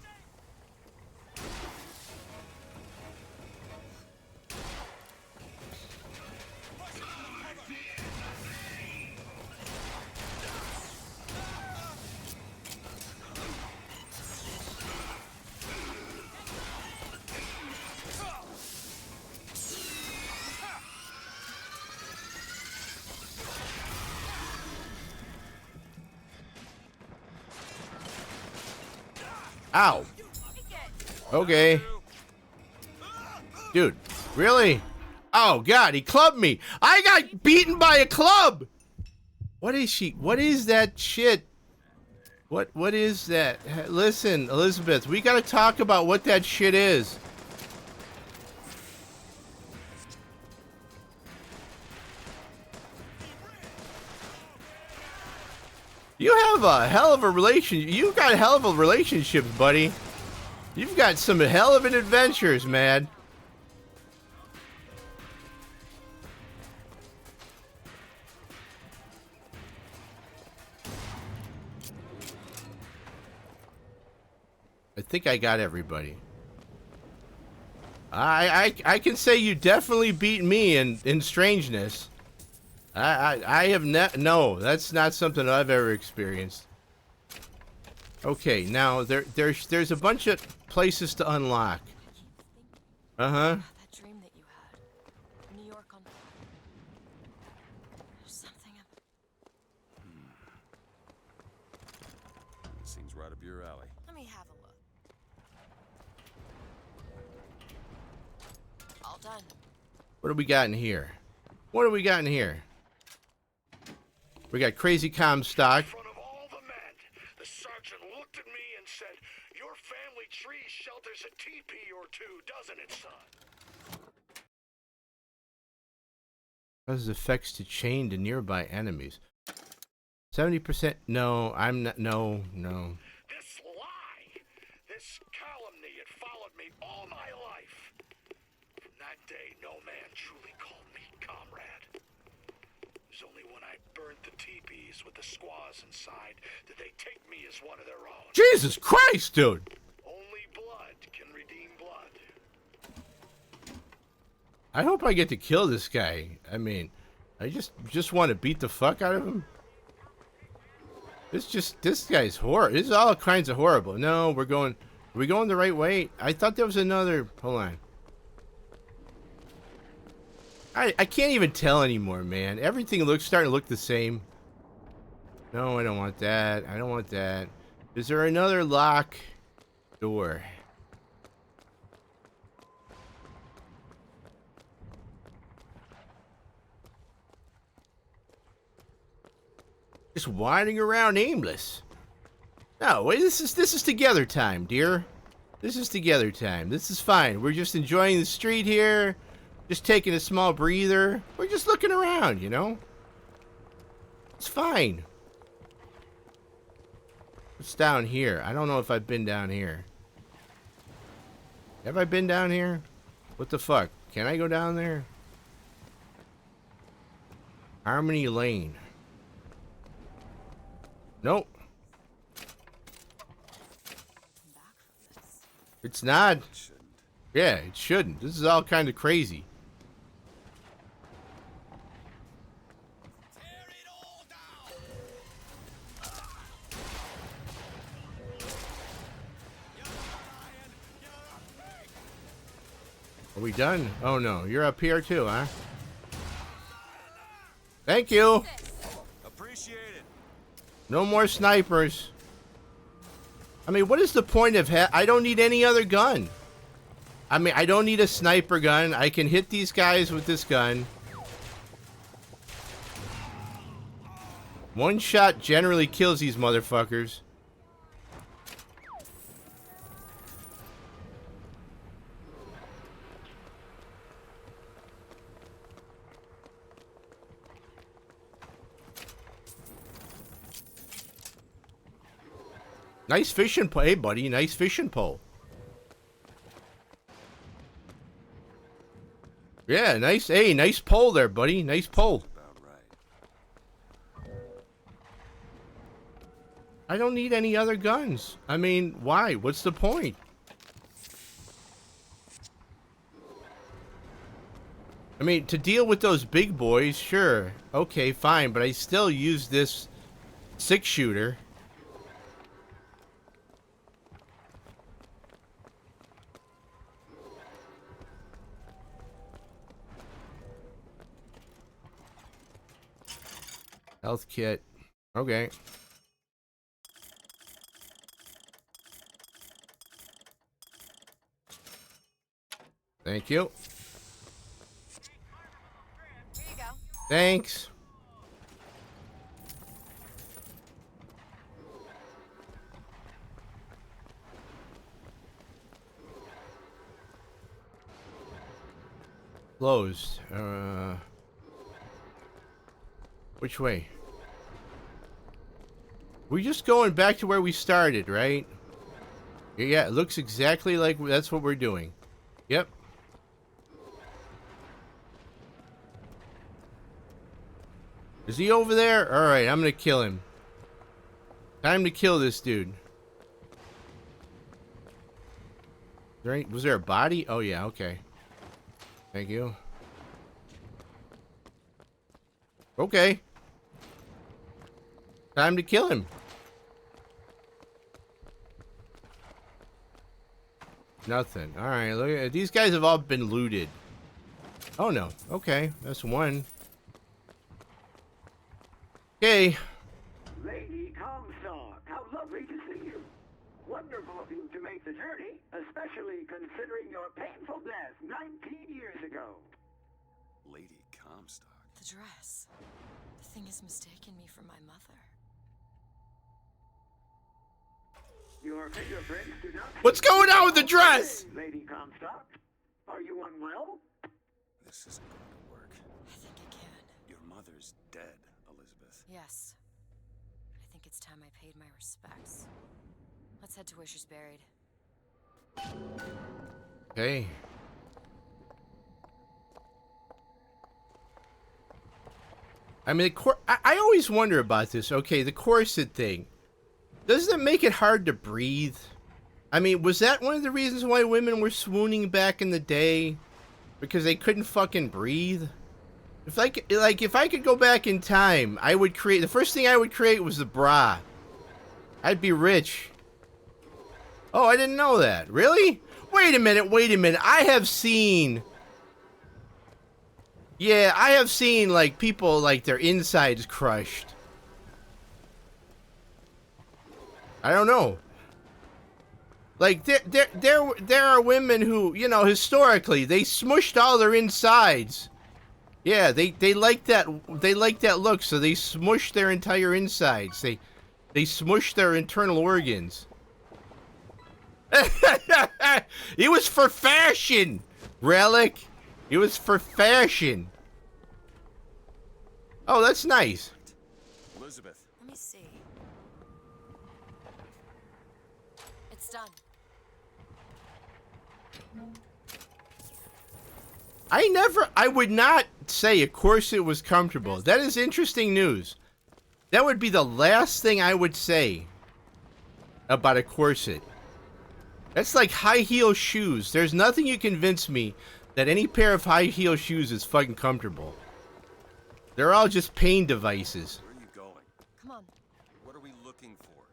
Ow. Okay. Dude, really? Oh, God, he clubbed me. I got beaten by a club. What is she? What is that shit? What is that? Listen, Elizabeth, we got to talk about what that shit is. You have a hell of a you've got a hell of a relationship, buddy. You've got some hell of an adventures, man. I think I got everybody. I can say you definitely beat me in strangeness. I have no, that's not something I've ever experienced. Okay, now there's a bunch of places to unlock. Uh-huh. That dream that you had. New York on. There's something up. Seems right up your alley. Let me have a look. All done. What do we got in here? What do we got in here? We got crazy Comstock. In front of all the men, the sergeant looked at me and said, "Your family tree shelters a teepee or two, doesn't it, son?" Causes effects to chain to nearby enemies. 70%. No, I'm not. No. This lie, this calumny, it followed me all my life. From that day, no man truly called me comrade. It was only when I burnt the teepees with the squaws inside did they take me as one of their own. Jesus Christ, dude! Only blood can redeem blood. I hope I get to kill this guy. I mean, I just want to beat the fuck out of him. This guy's horrible. This is all kinds of horrible. No, are we going the right way? I thought there was another. Hold on. I can't even tell anymore, man. Everything starting to look the same. No, I don't want that. I don't want that. Is there another lock door? Just wandering around aimless. No, wait, this is together time, dear. This is together time. This is fine. We're just enjoying the street here. Just taking a small breather. We're just looking around, you know? It's fine. What's down here? I don't know if I've been down here. Have I been down here? What the fuck? Can I go down there? Harmony Lane. Nope. It's not. Yeah, it shouldn't. This is all kind of crazy. Are we done? Oh no, you're up here too, huh? Thank you. Appreciate it. No more snipers. I mean, what is the point of I don't need any other gun. I mean, I don't need a sniper gun. I can hit these guys with this gun. One shot generally kills these motherfuckers. Nice fishing pole. Hey, buddy. Nice fishing pole. Yeah, nice. Hey, nice pole there, buddy. Nice pole. I don't need any other guns. I mean, why? What's the point? I mean, to deal with those big boys, sure. Okay, fine. But I still use this 6-shooter. Health kit. Okay. Thank you. Here you go. Thanks. Closed. Which way? We're just going back to where we started, right? Yeah, it looks exactly like that's what we're doing. Yep. Is he over there? Alright, I'm gonna kill him. Time to kill this dude. Was there a body? Oh yeah, okay. Thank you. Okay. Time to kill him. Nothing. Alright, look at these guys have all been looted. Oh no. Okay, that's one. Okay. Lady Comstock, how lovely to see you. Wonderful of you to make the journey, especially considering your painful death 19 years ago. Lady Comstock. The dress. The thing has mistaken me for my mother. Your fingerprints do not... What's going on with the dress? Lady Comstock, are you unwell? This isn't going to work. I think it can. Your mother's dead, Elizabeth. Yes. I think it's time I paid my respects. Let's head to where she's buried. Okay. I mean, I always wonder about this. Okay, the corset thing. Doesn't it make it hard to breathe? I mean, was that one of the reasons why women were swooning back in the day? Because they couldn't fucking breathe? If I could go back in time, I would create... The first thing I would create was the bra. I'd be rich. Oh, I didn't know that. Really? Wait a minute, wait a minute. I have seen... Yeah, I have seen, like, people, like, their insides crushed. I don't know. Like, there are women who, you know, historically, they smushed all their insides. Yeah, they like that look, so they smushed their entire insides. They smushed their internal organs. It was for fashion, Relic. It was for fashion. Oh, that's nice. Elizabeth. Let me see. It's done. I would not say a corset was comfortable. That is interesting news. That would be the last thing I would say about a corset. That's like high heel shoes. There's nothing you convince me that any pair of high heel shoes is fucking comfortable. They're all just pain devices. Where are you going? Come on. What are we looking for?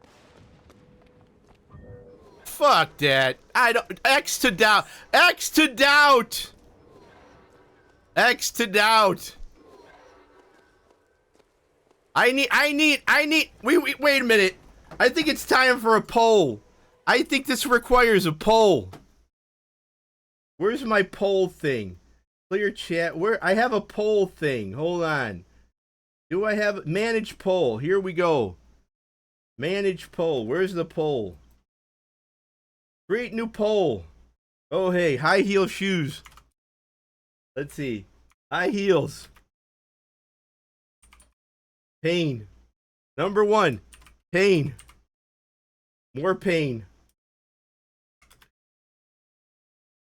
Fuck that. I don't. X to doubt. X to doubt. X to doubt. I need. Wait a minute. I think it's time for a poll. I think this requires a poll. Where's my poll thing? Clear chat. Where? I have a poll thing. Hold on. Do I have manage poll? Here we go. Manage poll. Where's the poll? Create new poll. Oh, hey. High heel shoes. Let's see. High heels. Pain. Number 1. Pain. More pain.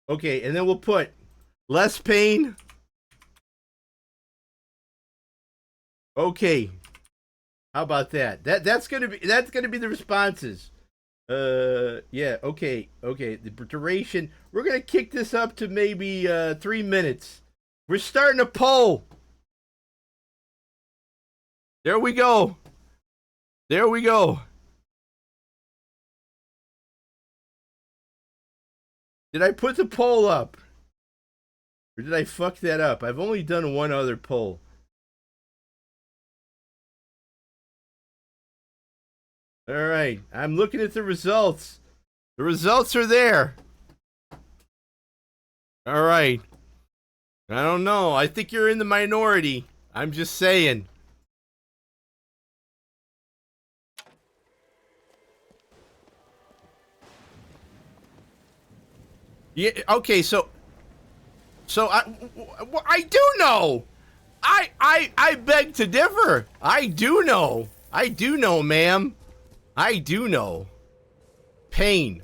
Okay, and then we'll put less pain. Okay. How about that? That's gonna be the responses. Yeah, okay. The duration. We're gonna kick this up to maybe 3 minutes. We're starting a poll. There we go. There we go. Did I put the poll up? Or did I fuck that up? I've only done one other poll. Alright, I'm looking at the results. The results are there. Alright. I don't know. I think you're in the minority. I'm just saying. Yeah, okay, so I do know. I beg to differ. I do know. I do know, ma'am. I do know. Pain.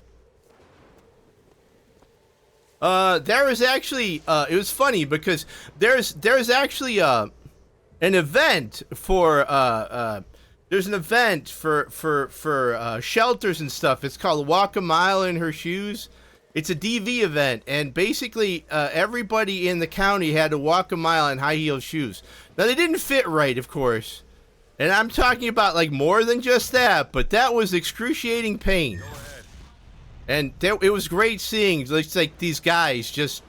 There is actually it was funny because there's actually an event for there's an event for shelters and stuff. It's called Walk a Mile in Her Shoes. It's a DV event, and basically everybody in the county had to walk a mile in high heel shoes. Now they didn't fit right, of course, and I'm talking about like more than just that, but that was excruciating pain. And it was great seeing like these guys just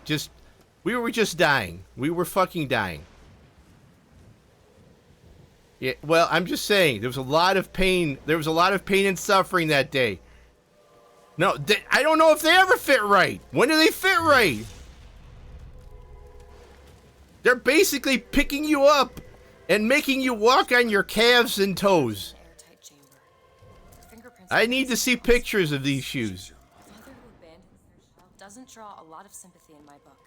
we were just dying. We were fucking dying. Yeah, well, I'm just saying there was a lot of pain. There was a lot of pain and suffering that day. No, I don't know if they ever fit right. When do they fit right? They're basically picking you up and making you walk on your calves and toes. I need to see pictures of these shoes. Doesn't draw a lot of sympathy in my book.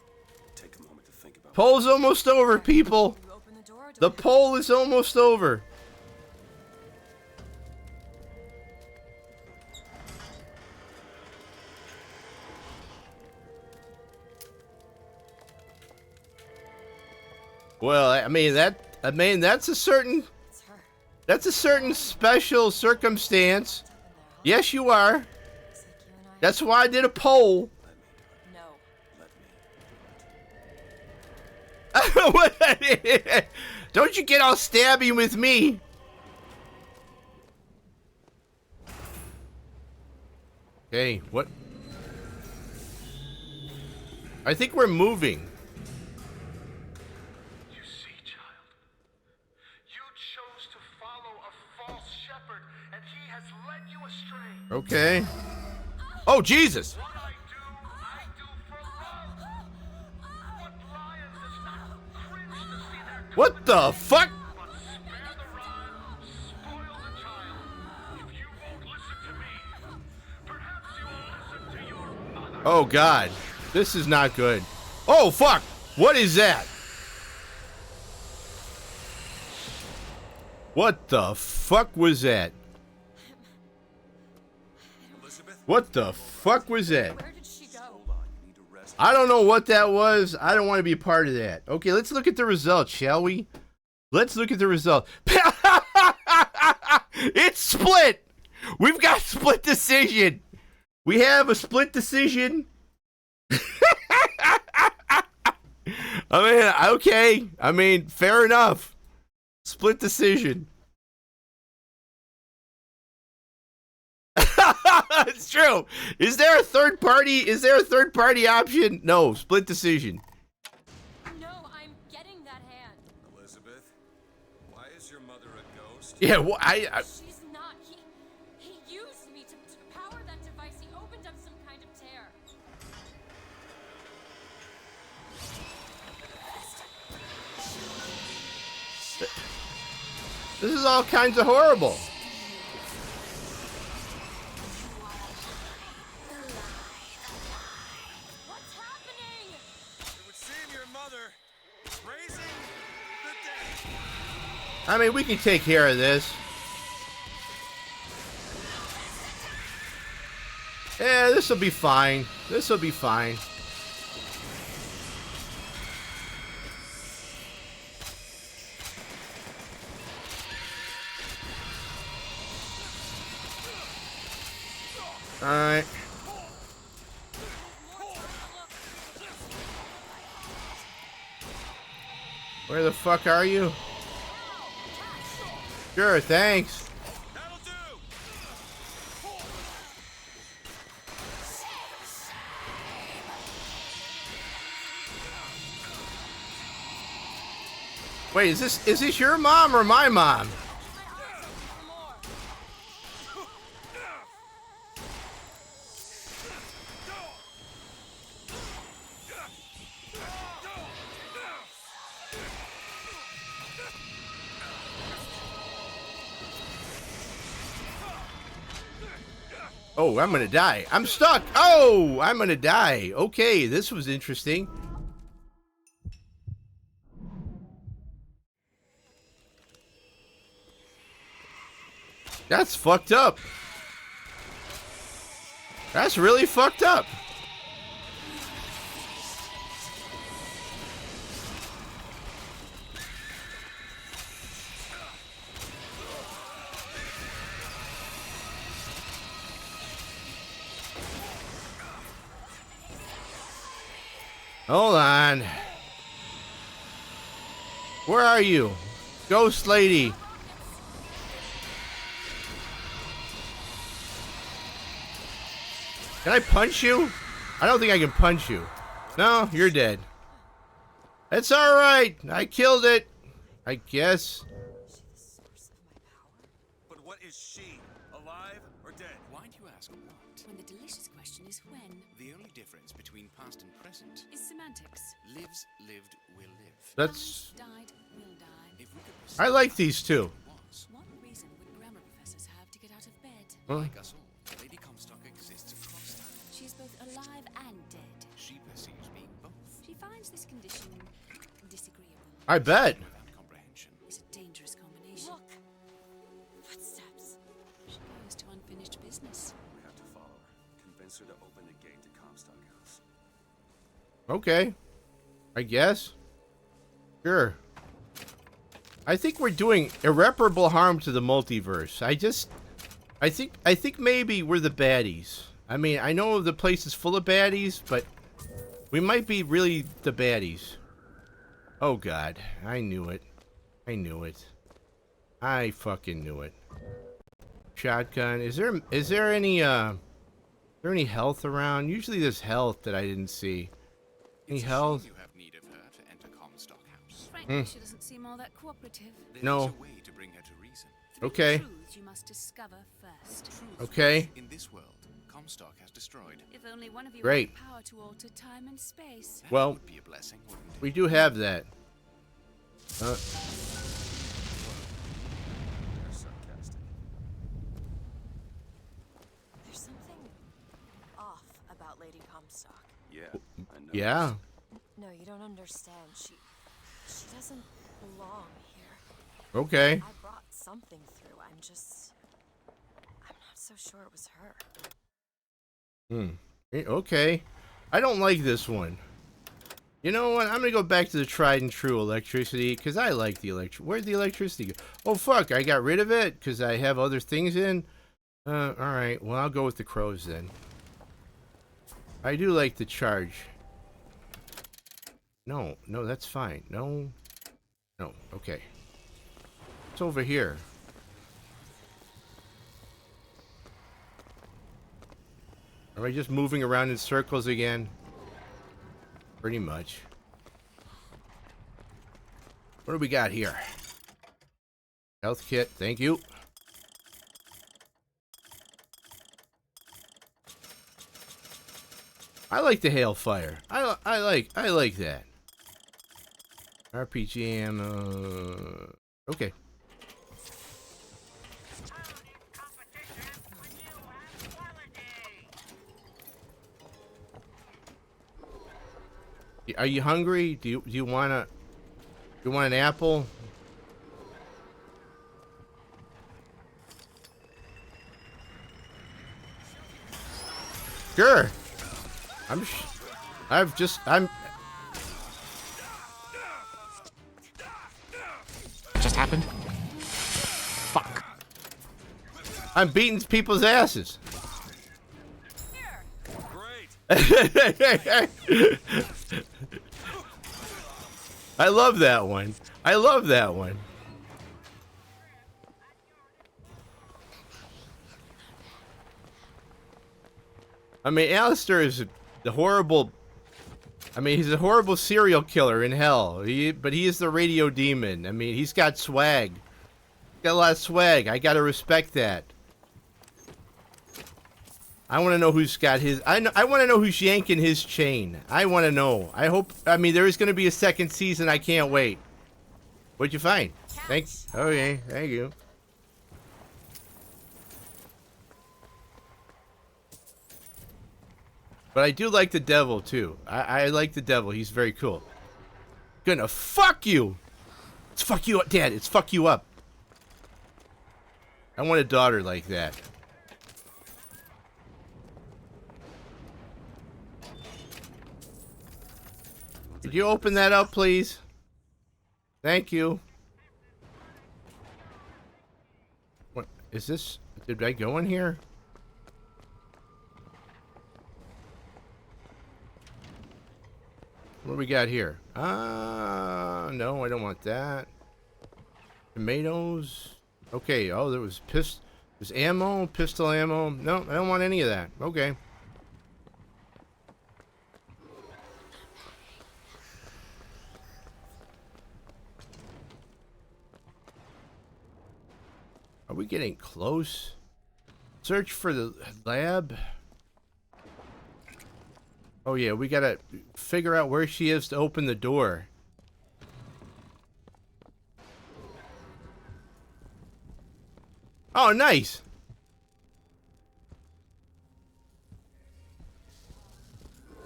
Take a moment to think about. Poll's almost over, people. The poll is almost over. Well, I mean that's a certain special circumstance. Yes, you are. That's why I did a poll. No. Don't you get all stabby with me. Okay, what? I think we're moving. Okay. Oh, Jesus! What the fuck? Oh, God. This is not good. Oh, fuck! What is that? What the fuck was that? What the fuck was that? Where did she go? I don't know what that was. I don't want to be a part of that. Okay, let's look at the results, shall we? Let's look at the result. It's split. We've got split decision. We have a split decision. I mean, okay. I mean, fair enough. Split decision. It's true. Is there a third party? Is there a third party option? No, split decision. No, I'm getting that hand. Elizabeth, why is your mother a ghost? Yeah, well, She's not. He used me to power that device. He opened up some kind of tear. This is all kinds of horrible. What's happening? It would seem your mother is raising the dead. I mean, we can take care of this. Yeah, this will be fine. This will be fine. All right. Where the fuck are you? Sure, thanks. Wait, is this your mom or my mom? Oh, I'm gonna die. I'm stuck. Oh, I'm gonna die. Okay, this was interesting. That's fucked up. That's really fucked up. Hold on. Where are you? Ghost lady. Can I punch you? I don't think I can punch you. No, you're dead. It's alright. I killed it. I guess. But what is she? Alive or dead? Why do you ask what? When the delicious question is when. The only difference between past and present Is semantics. lives, lived, will live. That's. Died, will die. If we could I like these two. What reason would grammar professors have to get out of bed? Huh? Like us all, Lady Comstock exists across time. She's both alive and dead. She perceives being both. She finds this condition disagreeable. I bet. Without comprehension. It's a dangerous combination. Look. Footsteps. She goes to unfinished business. We have to follow her. Convince her to open the gate to Comstock House. Okay. I guess. Sure. I think we're doing irreparable harm to the multiverse. I think maybe we're the baddies. I mean, I know the place is full of baddies, but we might be really the baddies. Oh god, I knew it. I knew it. I fucking knew it. Shotgun. Is there any health around? Usually there's health that I didn't see. Any health? You have need of her to enter Comstock House. Frankly, she doesn't seem all that cooperative. There No. is a way to bring her to reason. Okay. Truths you must discover first. Truths Okay. which, in this world, Comstock has destroyed. If only one of you Great. had the power to alter time and space. That Well, would be a blessing, wouldn't it? we do have that. They're sarcastic. There's something off about Lady Comstock. Yeah, I know. Yeah. No, you don't understand. She doesn't belong here. Okay. I brought something through. I'm not so sure it was her. Okay. I don't like this one. You know what? I'm gonna go back to the tried and true electricity because I like the electric. Where'd the electricity go? Oh fuck! I got rid of it because I have other things in. All right. Well, I'll go with the crows then. I do like the charge. No, that's fine. No. Okay. It's over here. Are I just moving around in circles again? Pretty much. What do we got here? Health kit, thank you. I like the hailfire. I like that. RPG ammo. Okay. Are you hungry? Do you want an apple? Sure. I'm Just happened? Fuck. I'm beating people's asses. I love that one. I love that one. I mean, Alistair is the horrible... I mean, he's a horrible serial killer in hell. But he is the radio demon. I mean, he's got swag. Got a lot of swag. I gotta respect that. I want to know who's got his... I want to know who's yanking his chain. I want to know. I mean, there is going to be a second season. I can't wait. What'd you find? Thanks. Okay, thank you. But I do like the devil, too. I like the devil. He's very cool. Gonna fuck you! It's fuck you up, Dad. It's fuck you up. I want a daughter like that. Could you open that up, please? Thank you. What is this? Did I go in here? What do we got here? No, I don't want that. Tomatoes. Okay, oh, there was there's ammo, pistol ammo. No, I don't want any of that. Okay. Are we getting close? Search for the lab. Oh yeah, we gotta figure out where she is to open the door. Oh, nice.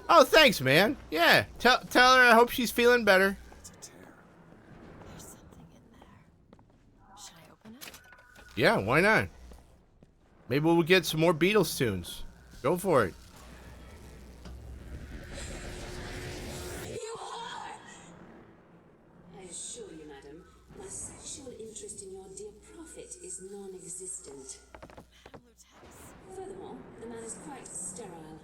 Oh, thanks, man. Yeah, tell her I hope she's feeling better. Yeah, why not? Maybe we'll get some more Beatles tunes. Go for it. You are! I assure you, madam, my sexual interest in your dear prophet is non-existent. Furthermore, the man is quite sterile.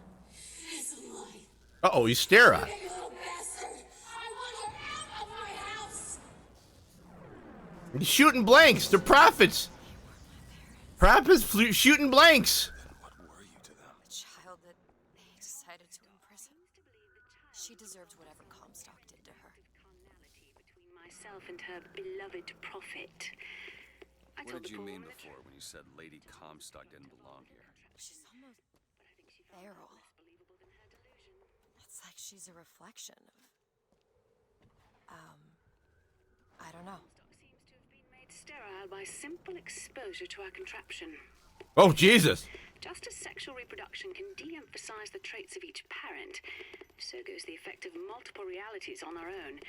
It's a lie. Uh-oh, he's sterile. You little bastard! I want you out of my house! He's shooting blanks. The prophets. Prophets shooting blanks. The child that they decided to imprison. She deserves whatever Comstock did to her. Between myself and her beloved prophet. What did you mean before when you said Lady Comstock didn't belong here? She's almost feral. It's like she's a reflection of... I don't know. Sterile by simple exposure to our contraption. Oh, Jesus. Just as sexual reproduction can de-emphasize the traits of each parent, so goes the effect of multiple realities on our own.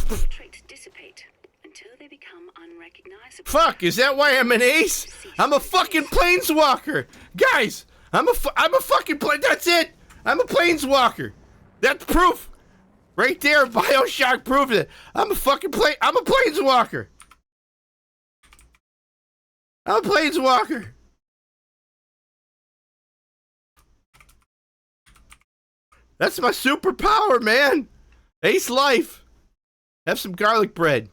The traits dissipate until they become unrecognizable. Fuck, is that why I'm an ace? I'm a fucking planeswalker. Guys, I'm a fucking that's it. I'm a planeswalker. That's proof. Right there, BioShock proved it. I'm a planeswalker. I'm a planeswalker. That's my superpower, man. Ace life. Have some garlic bread.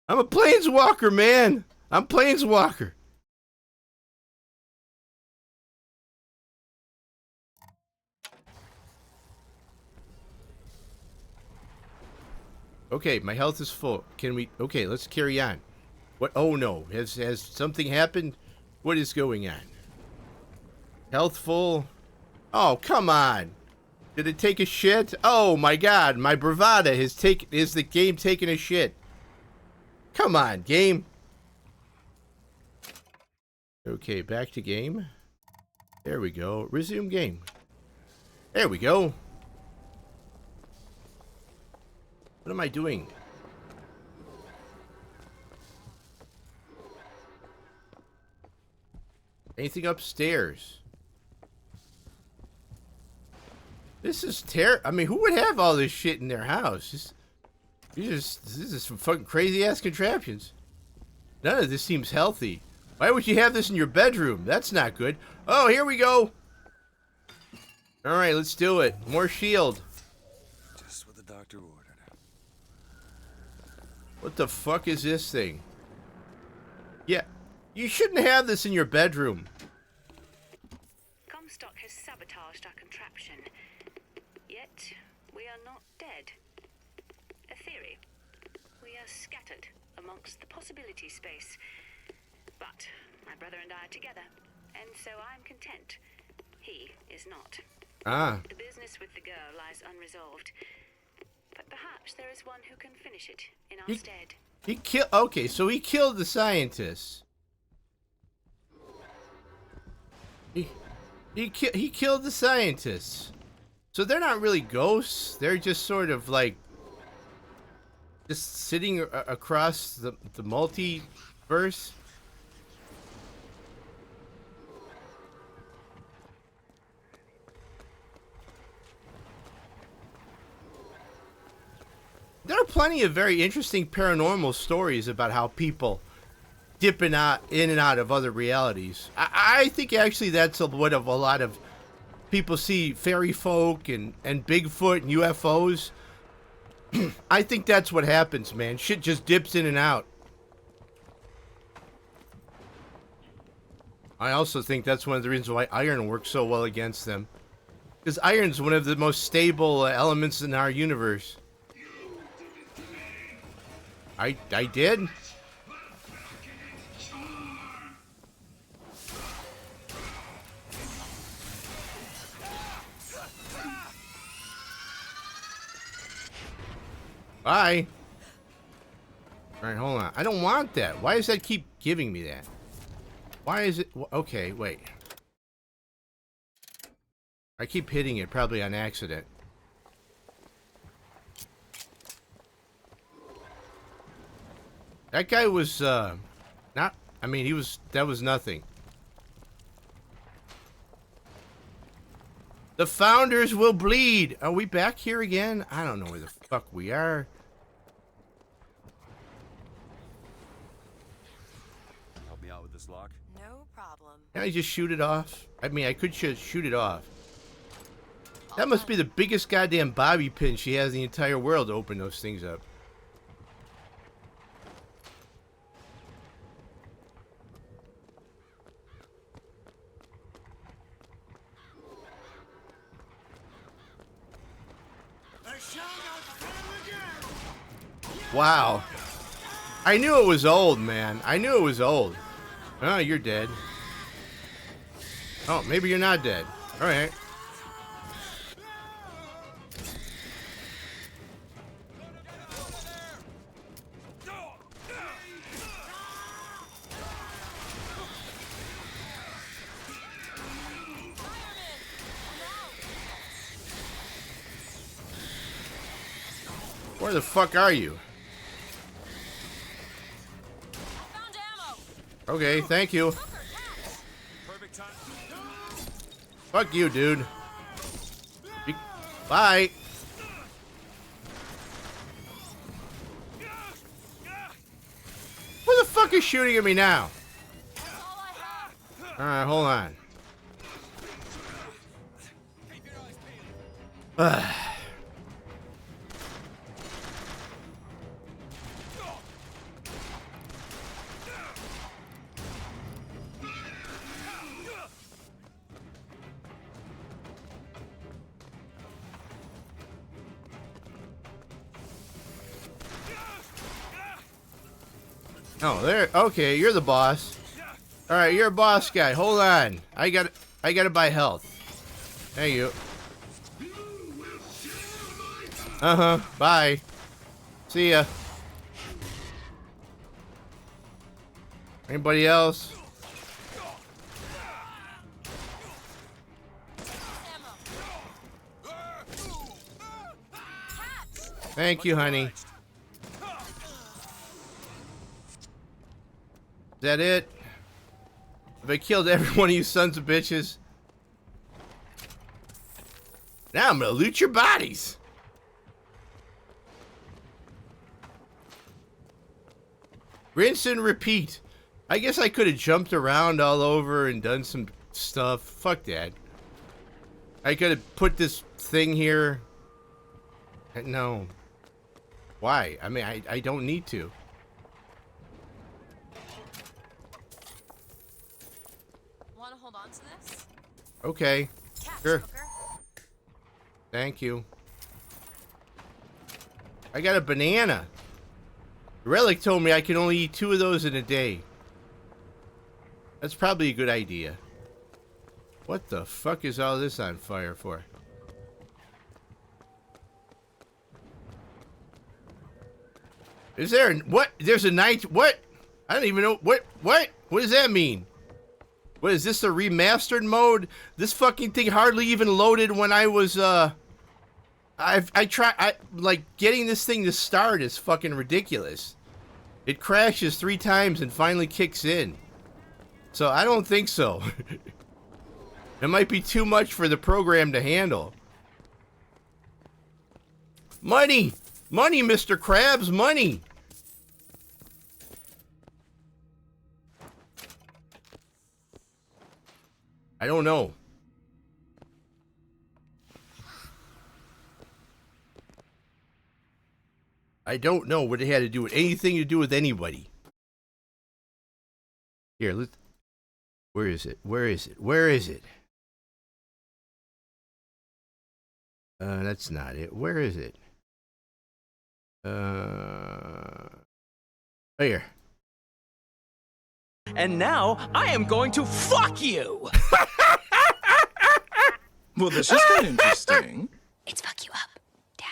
I'm a planeswalker, man. I'm planeswalker. Okay, my health is full. Can we... Okay, let's carry on. What? Oh, no. Has something happened? What is going on? Health full. Oh, come on. Did it take a shit? Oh, my God. My bravada is the game taking a shit. Come on, game. Okay, back to game. There we go. Resume game. There we go. What am I doing? Anything upstairs? This is I mean, who would have all this shit in their house? This is some fucking crazy ass contraptions. None of this seems healthy. Why would you have this in your bedroom? That's not good. Oh, here we go. All right, let's do it. More shield. Just what the doctor ordered. What the fuck is this thing? Yeah, you shouldn't have this in your bedroom. Comstock has sabotaged our contraption. Yet, we are not dead. A theory. We are scattered amongst the possibility space. But my brother and I are together, and so I'm content. He is not. Ah. The business with the girl lies unresolved. But perhaps there is one who can finish it in our stead. He killed... Okay, so he killed the scientists. He killed the scientists. So they're not really ghosts. They're just sort of like... just sitting across the multiverse. There are plenty of very interesting paranormal stories about how people dip in and out of other realities. I think actually that's what a lot of people see fairy folk and Bigfoot and UFOs. I think that's what happens, man. Shit just dips in and out. I also think that's one of the reasons why iron works so well against them. Because iron's one of the most stable elements in our universe. I did? Bye. Alright, hold on. I don't want that. Why does that keep giving me that? Why is it... Okay, wait. I keep hitting it, probably on accident. That guy was, not... I mean, he was... That was nothing. The founders will bleed. Are we back here again? I don't know where the fuck we are. Help me out with this lock. No problem. Can I just shoot it off? I mean, I could just shoot it off. That must be the biggest goddamn bobby pin she has in the entire world to open those things up. Wow. I knew it was old, man. I knew it was old. Oh, you're dead. Oh, maybe you're not dead. All right. Where the fuck are you? Okay, thank you. Fuck you, dude. Bye. Who the fuck is shooting at me now? Alright, hold on. Oh, there. Okay, you're the boss. All right, you're a boss guy. Hold on. I gotta buy health. Thank you. Bye. See ya. Anybody else? Thank you, honey. Is that it? Have I killed every one of you sons of bitches? Now I'm gonna loot your bodies. Rinse and repeat. I guess I could have jumped around all over and done some stuff. Fuck that. I could have put this thing here. No. Why? I mean, I don't need to. Want to hold on to this? Okay. Catch, Sure. hooker. Thank you. I got a banana. Relic told me I can only eat 2 of those in a day. That's probably a good idea. What the fuck is all this on fire for? Is there what? There's a night. What? I don't even know. What? What does that mean? What is this, a remastered mode? This fucking thing hardly even loaded when I was, like, getting this thing to start is fucking ridiculous. It crashes 3 times and finally kicks in. So, I don't think so. It might be too much for the program to handle. Money! Money, Mr. Krabs, money! I don't know. I don't know what it had to do with anything to do with anybody. Here, let's... Where is it? Where is it? Where is it? That's not it. Where is it? Here. And now I am going to fuck you! Well, this is kind of interesting. It's fuck you up, Dad.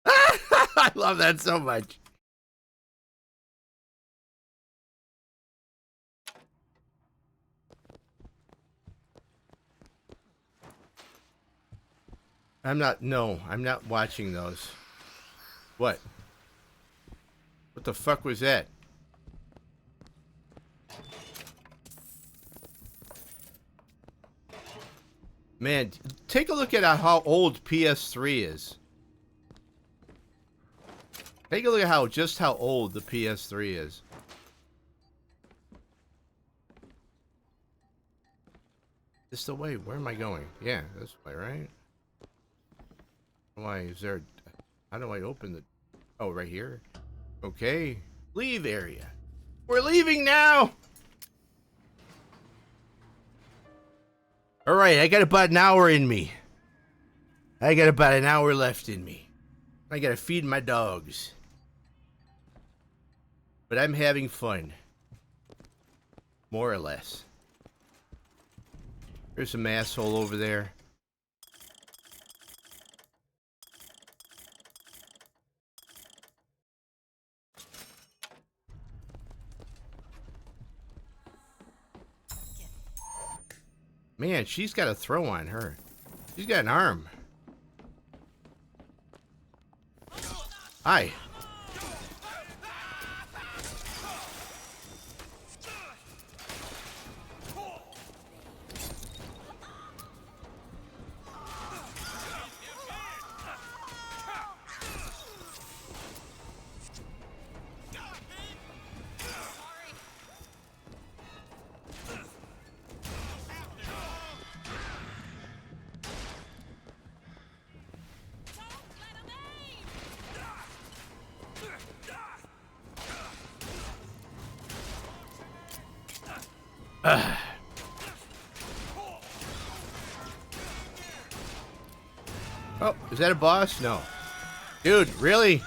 I love that so much. I'm not watching those. What? What the fuck was that? Man, take a look at how old PS3 is. Take a look at just how old the PS3 is. This the way. Where am I going? Yeah, this way, right? Why is there? How do I open the? Oh, right here. Okay. Leave area. We're leaving now. All right, I got about an hour in me. I got about an hour left in me. I gotta feed my dogs. But I'm having fun. More or less. There's some asshole over there. Man, she's got a throw on her. She's got an arm. Hi. Oh, is that a boss? No. Dude, really?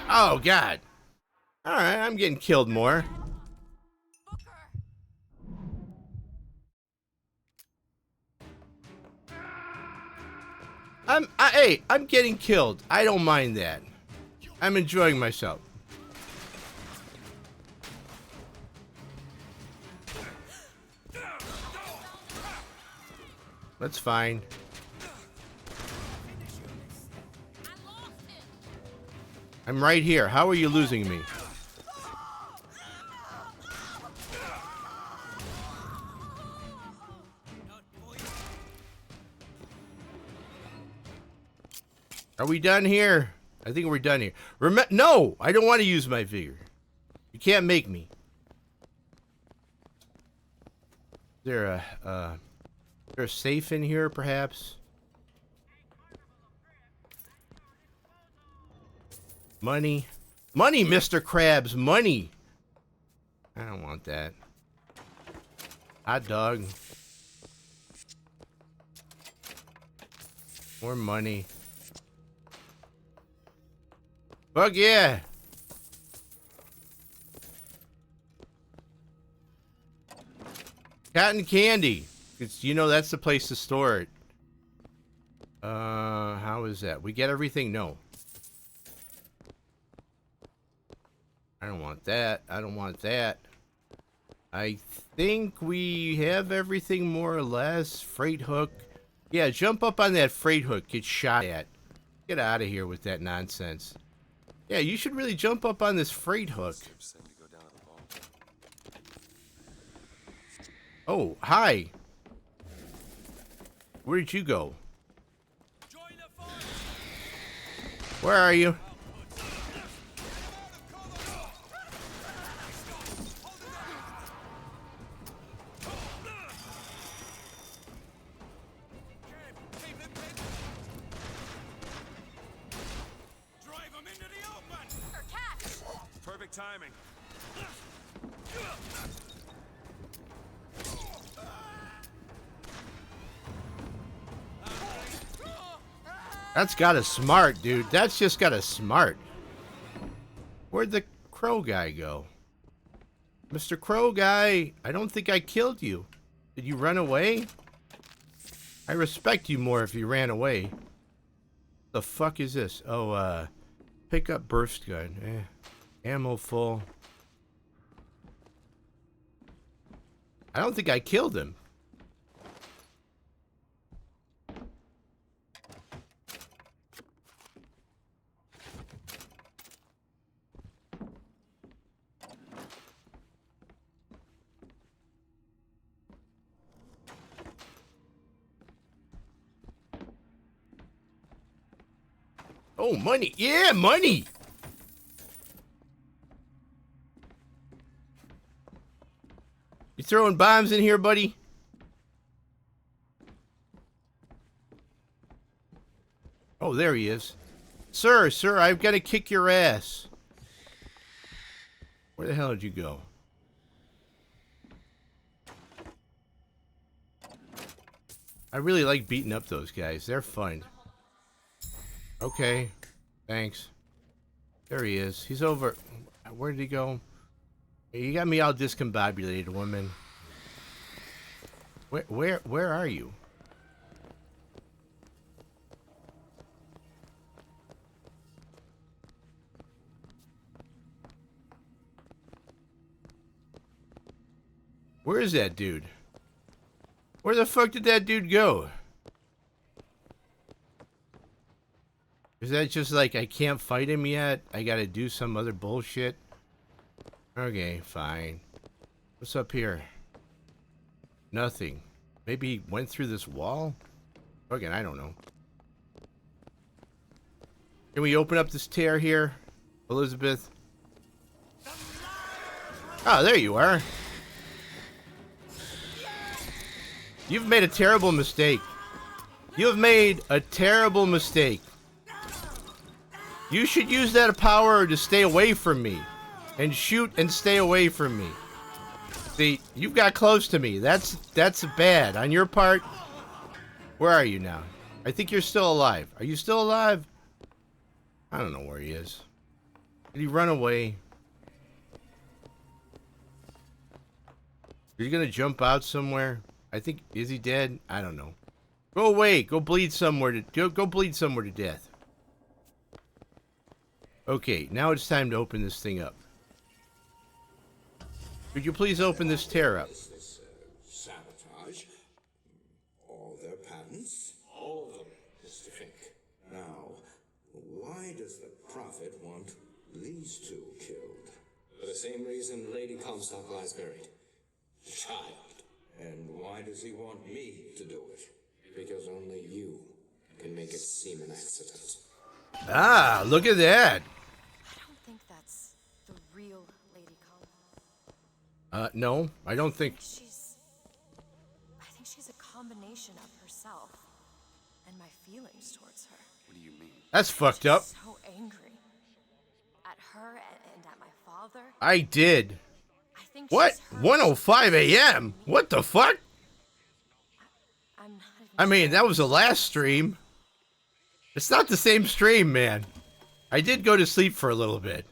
Oh, God. Alright, I'm getting killed more. Hey, I'm getting killed. I don't mind that. I'm enjoying myself. That's fine. I'm right here. How are you losing me? Are we done here? I think we're done here. No, I don't want to use my vigor. You can't make me. Is there a safe in here, perhaps? Money. Money, Mr. Krabs, money. I don't want that. Hot dog. More money. Fuck yeah. Cotton candy. It's, you know, that's the place to store it. How is that? We get everything? No. I don't want that. I don't want that. I think we have everything more or less. Freight hook. Yeah, jump up on that freight hook. Get shot at. Get out of here with that nonsense. Yeah, you should really jump up on this freight hook. Oh, hi. Where did you go? Where are you? Perfect timing. That's got a smart, dude. That's just got a smart. Where'd the crow guy go? Mr. Crow guy, I don't think I killed you. Did you run away? I respect you more if you ran away. The fuck is this? Oh, pick up burst gun. Ammo full. I don't think I killed him. Oh, money. Yeah, money. You throwing bombs in here, buddy? Oh, there he is. Sir, I've got to kick your ass. Where the hell did you go? I really like beating up those guys. They're fun. Okay, thanks. There he is. He's over. Where did he go? Hey, you got me all discombobulated, woman. Where are you? Where is that dude? Where the fuck did that dude go? Is that just like I can't fight him yet? I gotta do some other bullshit? Okay, fine. What's up here? Nothing. Maybe he went through this wall? Okay, I don't know. Can we open up this tear here, Elizabeth? Oh, there you are. You've made a terrible mistake. You have made a terrible mistake. You should use that power to stay away from me. And shoot and stay away from me. See, you got close to me. That's bad. On your part, where are you now? I think you're still alive. Are you still alive? I don't know where he is. Did he run away? Are you gonna jump out somewhere? I think, is he dead? I don't know. Go away. Go bleed somewhere to go bleed somewhere to death. Okay, now it's time to open this thing up. Could you please open this tear up? Is this sabotage? All their patents? All of them, Mr. Fink. Now, why does the Prophet want these two killed? For the same reason Lady Comstock lies buried. Child. And why does he want me to do it? Because only you can make it seem an accident. Ah, look at that. I don't think that's the real Lady Comstock. No, I don't think. I think she's a combination of herself and my feelings towards her. What do you mean? That's fucked up. So angry at her and at my father. I did. I think What? 1:05 a.m. What the fuck? I mean, that was the last stream. It's not the same stream, man. I did go to sleep for a little bit.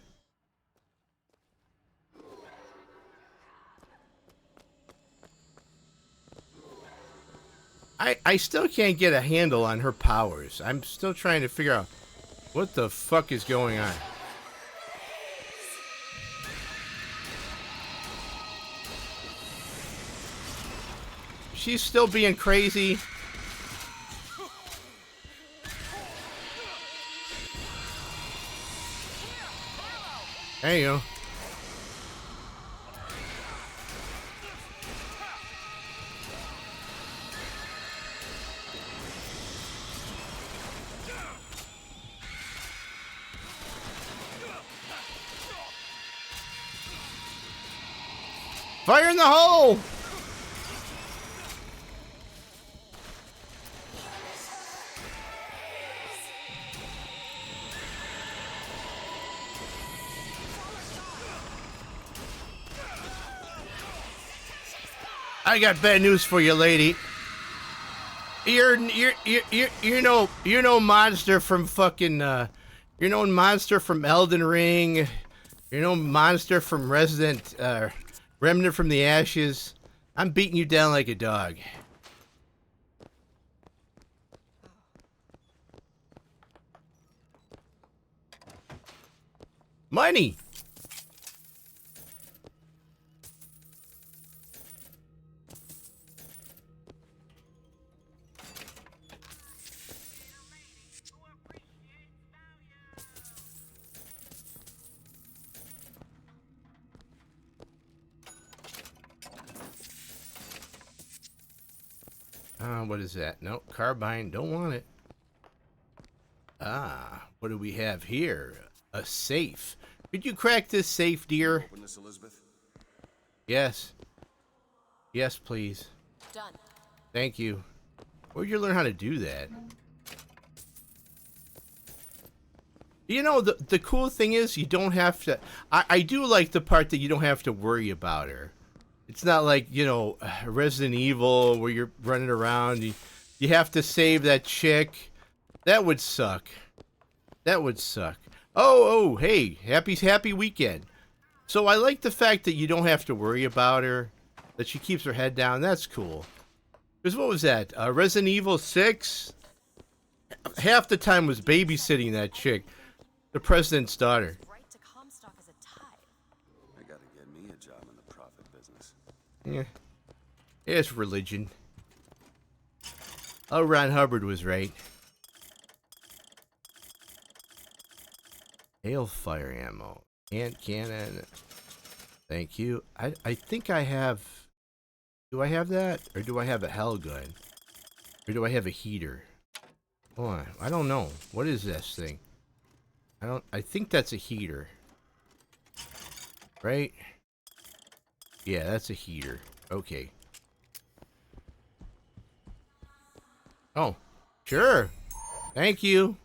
I still can't get a handle on her powers. I'm still trying to figure out what the fuck is going on. She's still being crazy. There you go. Fire in the hole! I got bad news for you, lady. You're no monster from fucking you're no monster from Elden Ring. You're no monster from Remnant from the Ashes. I'm beating you down like a dog. Money. What is that? No, carbine, don't want it. What do we have here? A safe. Could you crack this safe, dear? Open this, Elizabeth? Yes. Yes, please. Done. Thank you. Where'd you learn how to do that? You know, the cool thing is you don't have to... I do like the part that you don't have to worry about her. It's not like, you know, Resident Evil where you're running around. You have to save that chick. That would suck. That would suck. Oh, hey, happy weekend. So I like the fact that you don't have to worry about her, that she keeps her head down. That's cool. Because what was that? Resident Evil 6? Half the time was babysitting that chick, the president's daughter. I gotta get me a job in the profit business. Yeah. It's religion. Oh, Ron Hubbard was right. Hailfire ammo. Ant cannon. Thank you. I think I have... Do I have that? Or do I have a hell gun? Or do I have a heater? Oh, I don't know. What is this thing? I think that's a heater. Right? Yeah, that's a heater. Okay. Oh, sure. Thank you.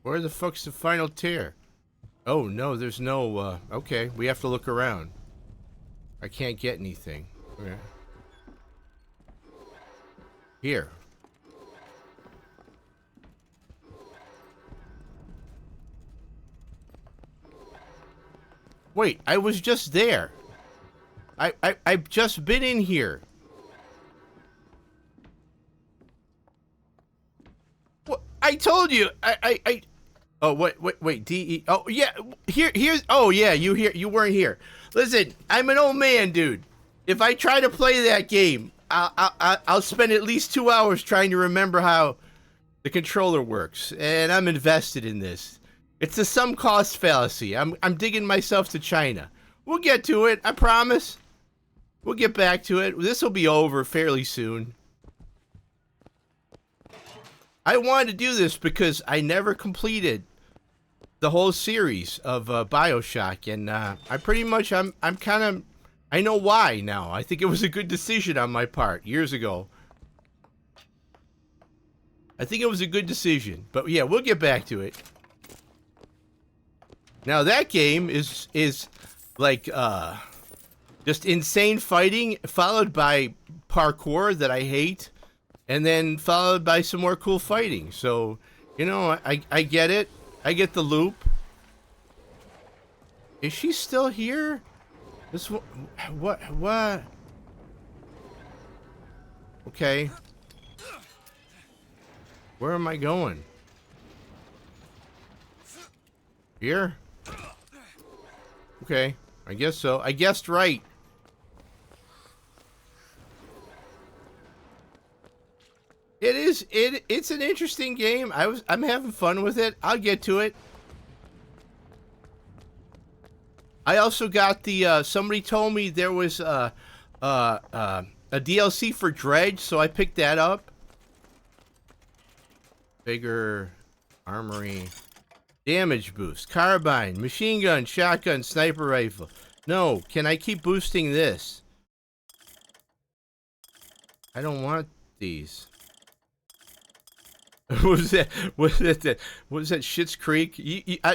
Where the fuck's the final tier? Oh, no, there's no, okay, we have to look around. I can't get anything. Okay. Here. Wait, I was just there. I've just been in here. What? I told you. Oh, wait. D-E. Oh, yeah. Here's. Oh, yeah. You weren't here. Listen, I'm an old man, dude. If I try to play that game, I'll spend at least 2 hours trying to remember how the controller works, and I'm invested in this. It's a sum cost fallacy. I'm digging myself to China. We'll get to it. I promise. We'll get back to it. This will be over fairly soon. I wanted to do this because I never completed the whole series of BioShock, and I pretty much I'm kind of I know why now. I think it was a good decision on my part years ago. I think it was a good decision, but yeah, we'll get back to it. Now that game is like just insane fighting followed by parkour that I hate, and then followed by some more cool fighting. So, you know, I get it. I get the loop. Is she still here? This what? Okay. Where am I going? Here? Okay, I guess so. I guessed right. It's an interesting game. I'm having fun with it. I'll get to it. I also got the somebody told me there was a DLC for Dredge, so I picked that up. Bigger armory. Damage boost, carbine, machine gun, shotgun, sniper rifle. No, can I keep boosting this? I don't want these. What was that? Was that Schitt's Creek?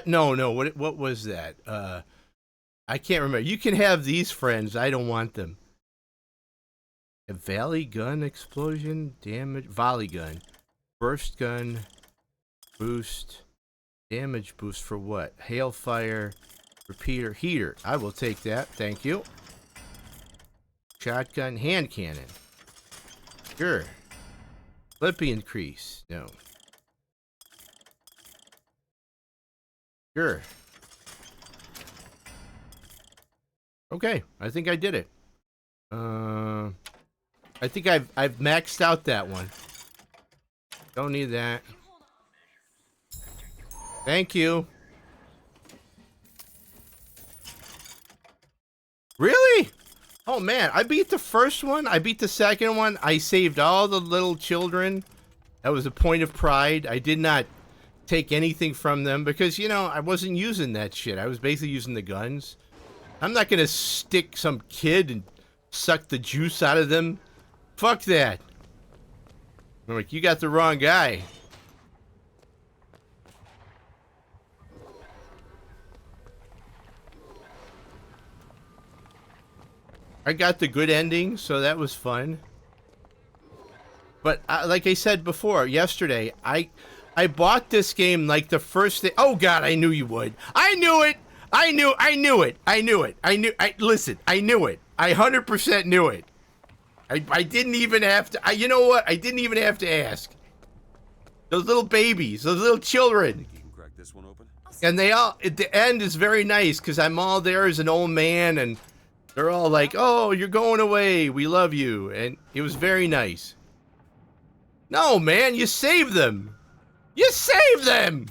No. What was that? I can't remember. You can have these, friends. I don't want them. A valley gun explosion damage. Volley gun, burst gun, boost. Damage boost for what? Hailfire, repeater, heater. I will take that. Thank you. Shotgun, hand cannon. Sure. Flippy increase. No. Sure. Okay, I think I did it. I think I've maxed out that one. Don't need that. Thank you. Really? Oh man, I beat the first one. I beat the second one. I saved all the little children. That was a point of pride. I did not take anything from them because, you know, I wasn't using that shit. I was basically using the guns. I'm not gonna stick some kid and suck the juice out of them. Fuck that. I'm like, you got the wrong guy. I got the good ending, so that was fun. But like I said before, yesterday, I bought this game like the first day. Oh God, I knew you would. I knew it. I knew it. Listen, I knew it. I 100% knew it. I didn't even have to. You know what? I didn't even have to ask. Those little babies, those little children. You can crack this one open. And they all, at the end is very nice because I'm all there as an old man and they're all like, oh, you're going away. We love you. And it was very nice. No, man, you saved them. You saved them.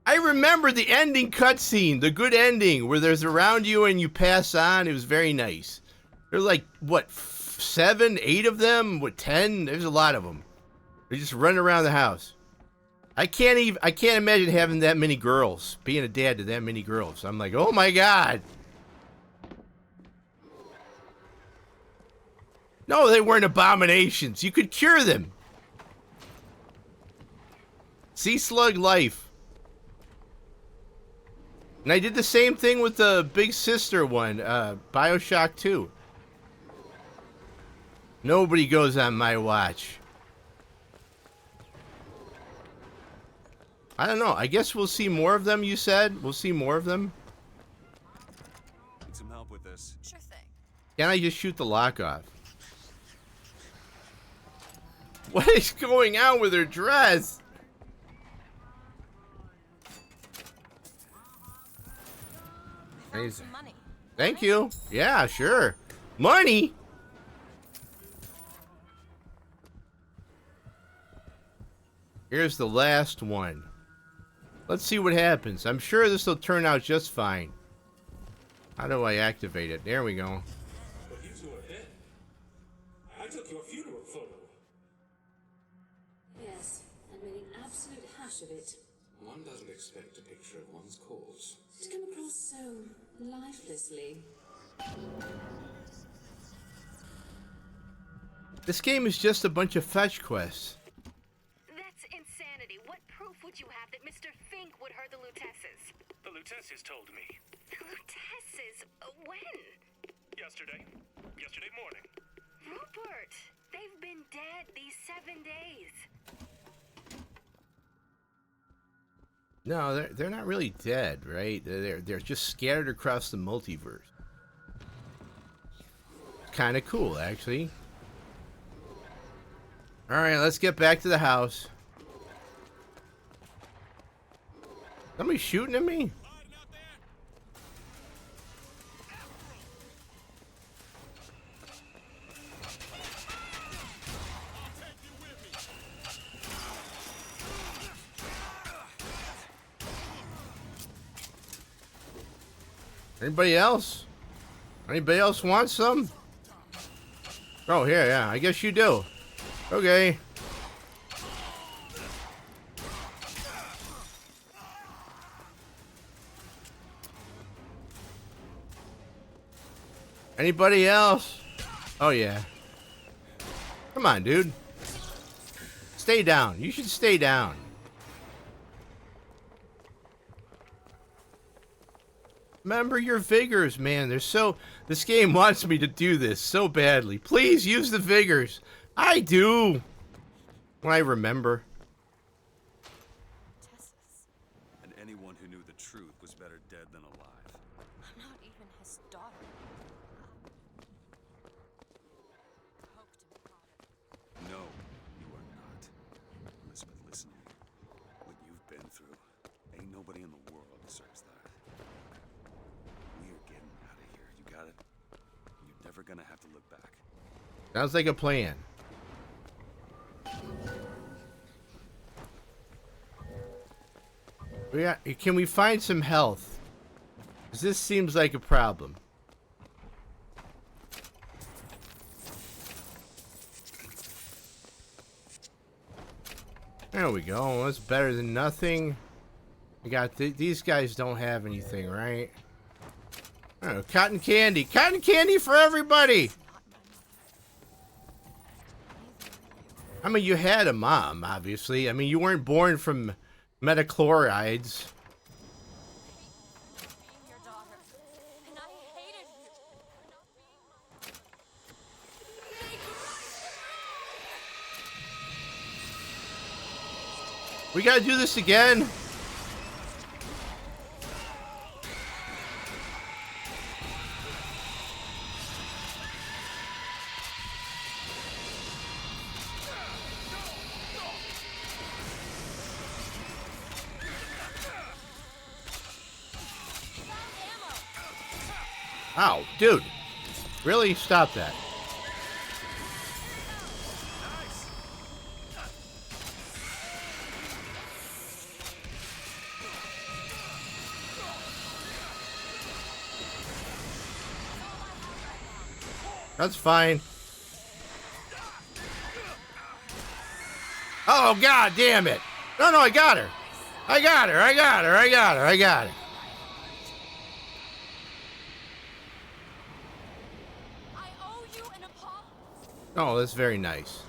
I remember the ending cutscene, the good ending, where there's around you and you pass on. It was very nice. There's like, what, 7, 8 of them? What, 10? There's a lot of them. They just run around the house. I can't imagine having that many girls, being a dad to that many girls. I'm like, oh my God. No, they weren't abominations. You could cure them. Sea Slug life. And I did the same thing with the Big Sister one, BioShock 2. Nobody goes on my watch. I don't know. I guess we'll see more of them, you said? We'll see more of them? Need some help with this. Sure thing. Can I just shoot the lock off? What is going on with her dress? Some money. Thank you. Yeah, sure. Money? Here's the last one. Let's see what happens. I'm sure this will turn out just fine. How do I activate it? There we go. But you two are dead. I took your funeral photo. Yes, and made an absolute hash of it. One doesn't expect a picture of one's cause To come across so lifelessly. This game is just a bunch of fetch quests. That's insanity. What proof would you have that Mr. Fink would hurt the Lutesses? The Lutesses told me. The Lutesses? When? Yesterday. Yesterday morning. Rupert, they've been dead these 7 days. No, they're not really dead, right? They're just scattered across the multiverse. Kind of cool, actually. All right, let's get back to the house. Somebody shooting at me? Anybody else? Anybody else want some? Oh, here, yeah. I guess you do. Okay. Anybody else? Oh, yeah. Come on, dude. Stay down. You should stay down. Remember your vigors, man. They're so... This game wants me to do this so badly. Please use the vigors. I do. When I remember. And anyone who knew the truth was better dead than alive. I'm not even his daughter. No, you are not. Elizabeth, listen to me. What you've been through, ain't nobody in the world deserves that. We are getting out of here. You got it? You're never gonna have to look back. Sounds like a plan. Can we find some health? Because this seems like a problem. There we go. That's better than nothing. We got these guys don't have anything, right? Oh, cotton candy. Cotton candy for everybody. I mean, you had a mom, obviously. I mean, you weren't born from metachlorides. We gotta do this again. Ow, dude. Really? Stop that. That's fine. Oh, God damn it. No, I got her. I got her. Oh, that's very nice.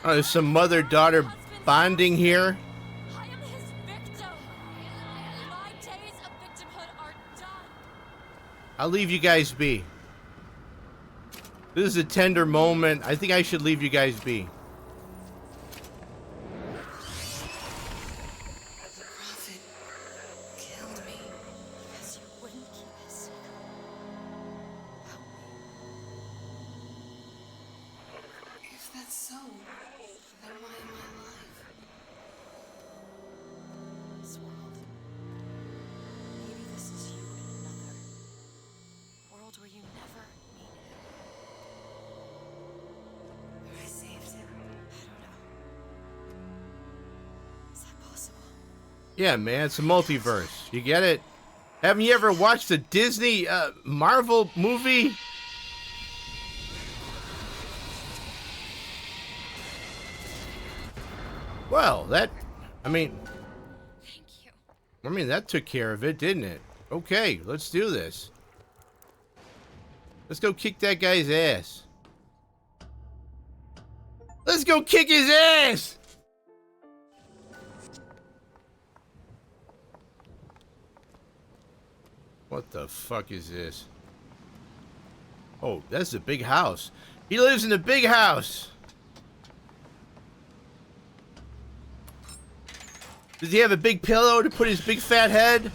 Oh, there's some mother-daughter bonding here. I am his victim. My days of victimhood are done. I'll leave you guys be. This is a tender moment. I think I should leave you guys be. The prophet killed me because you wouldn't keep his secret. If that's so, then why am I alive? This world. Maybe this is you in another world where you never needed him. I saved him. I don't know. Is that possible? Yeah, man, it's a multiverse. You get it? Haven't you ever watched a Disney Marvel movie? Well, I mean, that took care of it, didn't it? Okay, let's do this. Let's go kick that guy's ass. Let's go kick his ass! What the fuck is this? Oh, that's a big house. He lives in a big house. Does he have a big pillow to put his big fat head?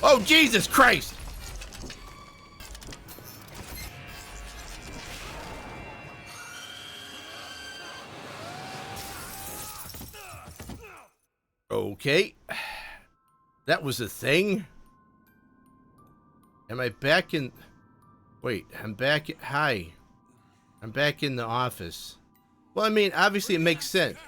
Oh, Jesus Christ! Okay. That was a thing. Am I back in... Wait, I'm back... Hi. I'm back in the office. Well, I mean, obviously it makes sense.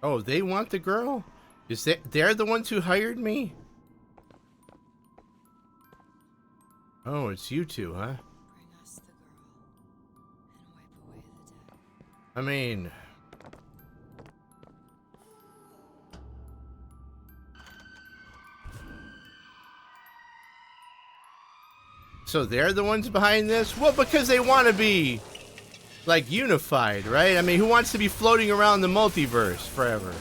Oh, they want the girl? Is that... They're the ones who hired me? Oh, it's you two, huh? I mean... So they're the ones behind this? Well, because they want to be, like, unified, right? I mean, who wants to be floating around the multiverse forever?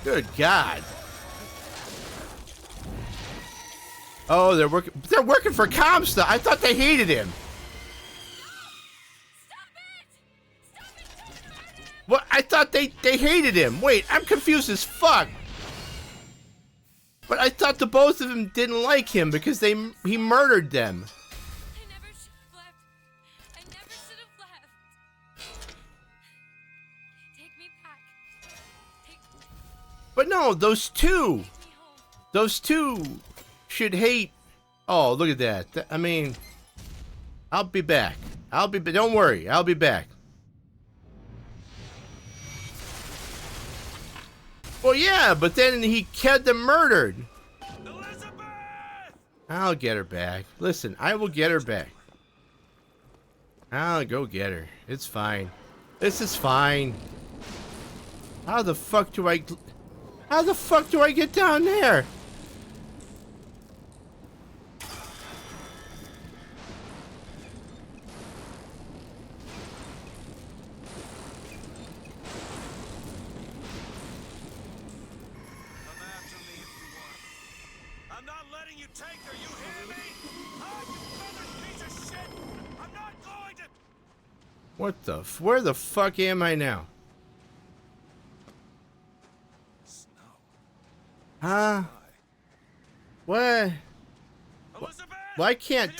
Good God. Oh, they're working for Comstock. I thought they hated him. What? I thought they hated him. Wait, I'm confused as fuck. But I thought the both of them didn't like him because he murdered them. I never should have left. I never should have left. Take me back. But no, those two should hate. Oh, look at that. I mean, I'll be back. Don't worry, I'll be back. Well, yeah, but then he had them murdered. Elizabeth! I'll get her back. Listen, I will get her back. I'll go get her. It's fine. This is fine. How the fuck do I get down there? What the where the fuck am I now? Huh? What? Why can't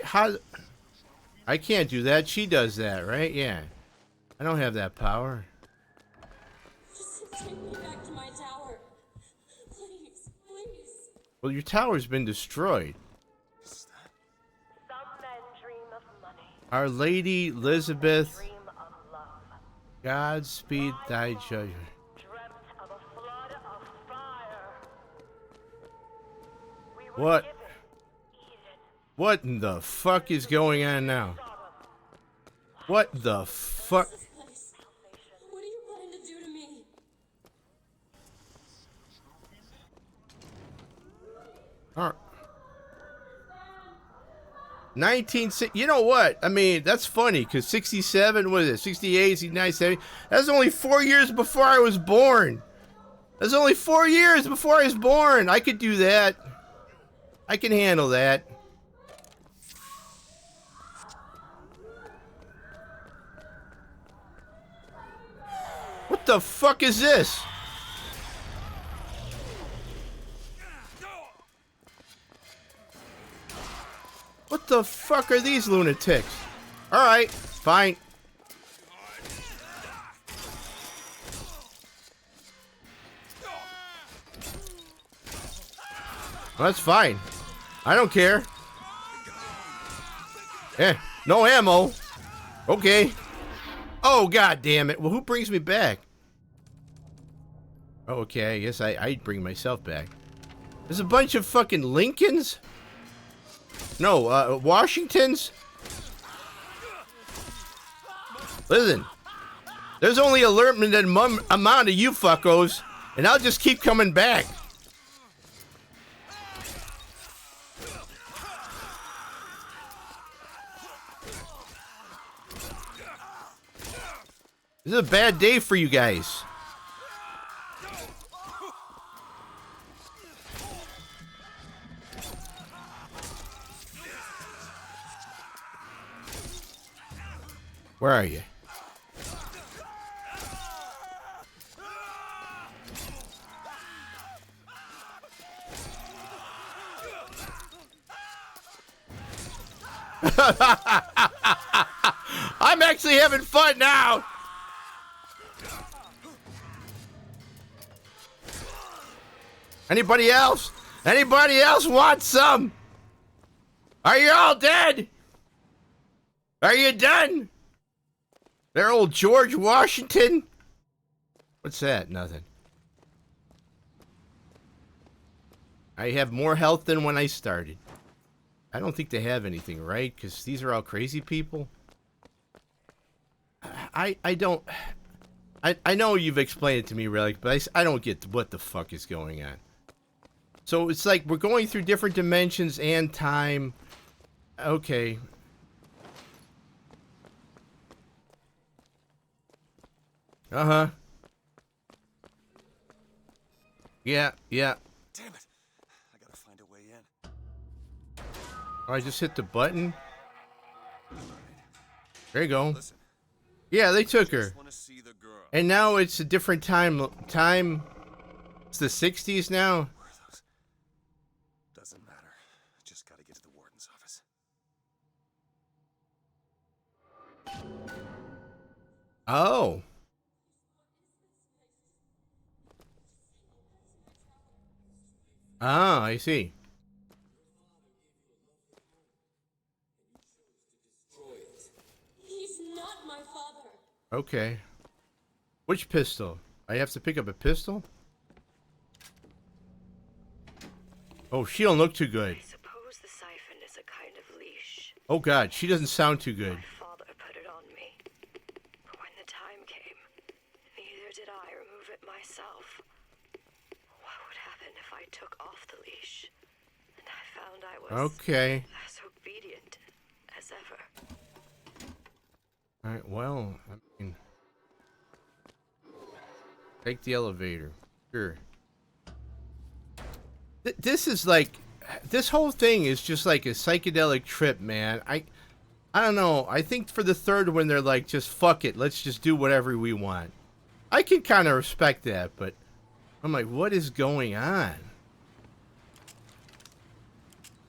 how? I can't do that. She does that, right? Yeah. I don't have that power. Just take me back to my tower. Please, please. Well, your tower's been destroyed. Our Lady Elizabeth, Godspeed thy judgment. What? What in the fuck is going on now? What the fuck? What are you planning to do to me? All right. 1960. You know what? I mean, that's funny because 67, what is it? 68, 69, 70. That's only 4 years before I was born. That's only 4 years before I was born. I could do that. I can handle that. What the fuck is this? What the fuck are these lunatics? Alright, fine. Well, that's fine. I don't care. No ammo. Okay. Oh, god damn it. Well, who brings me back? Oh, okay, I guess I'd bring myself back. There's a bunch of fucking Lincolns? No, Washingtons? Listen, there's only a limited amount of you fuckos, and I'll just keep coming back. This is a bad day for you guys. Where are you? I'm actually having fun now. Anybody else? Anybody else want some? Are you all dead? Are you done? There, old George Washington? What's that? Nothing. I have more health than when I started. I don't think they have anything, right? Because these are all crazy people. I don't... I know you've explained it to me, Relic, but I don't get what the fuck is going on. So it's like we're going through different dimensions and time. Okay. Uh-huh. Yeah. Damn it. I gotta find a way in. Oh, I just hit the button. There you go. Listen, yeah, they took her. And now it's a different time. It's the 60s now. Doesn't matter. Just gotta get to the warden's office. Oh. Ah, I see. He's not my father. Okay. Which pistol? I have to pick up a pistol? Oh, she don't look too good. I suppose the siphon is a kind of leash. Oh god, she doesn't sound too good. My father put it on me. But when the time came, neither did I remove it myself. What would happen if I took off the leash? And I found I was Okay. as obedient as ever. Alright, well, I mean... Take the elevator. Sure. This is like... This whole thing is just like a psychedelic trip, man. I don't know. I think for the third one, they're like, just fuck it. Let's just do whatever we want. I can kind of respect that, but... I'm like, what is going on?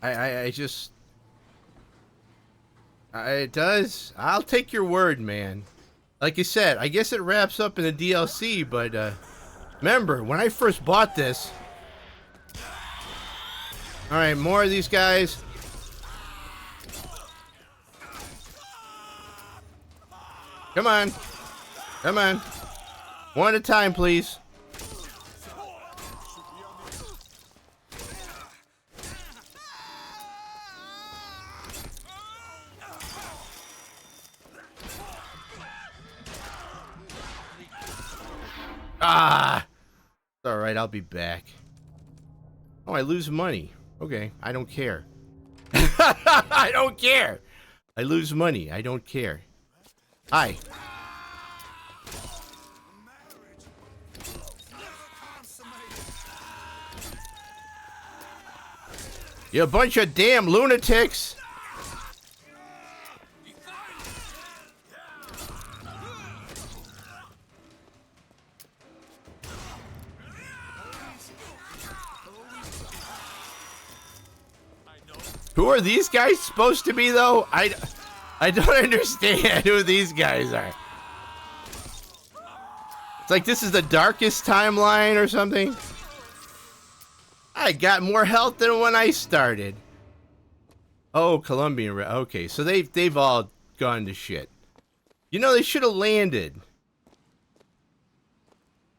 I just... It does. I'll take your word, man. Like you said, I guess it wraps up in the DLC, but remember, when I first bought this... Alright, more of these guys. Come on. Come on. One at a time, please. Ah! Alright, I'll be back. Oh, I lose money. Okay, I don't care. I don't care. I lose money. I don't care. Hi. You bunch of damn lunatics. Who are these guys supposed to be, though? I don't understand who these guys are. It's like this is the darkest timeline or something. I got more health than when I started. Oh, Colombian. Okay, so they've all gone to shit. You know, they should have landed.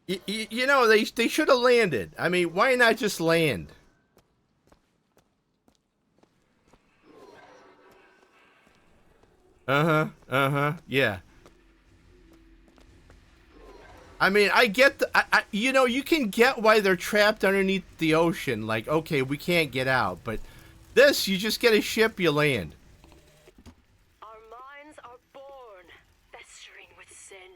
You know, they should have landed. I mean, why not just land? Yeah. I mean, I get you know, you can get why they're trapped underneath the ocean. Like, okay, we can't get out, but this, you just get a ship, you land. Our minds are born festering with sin.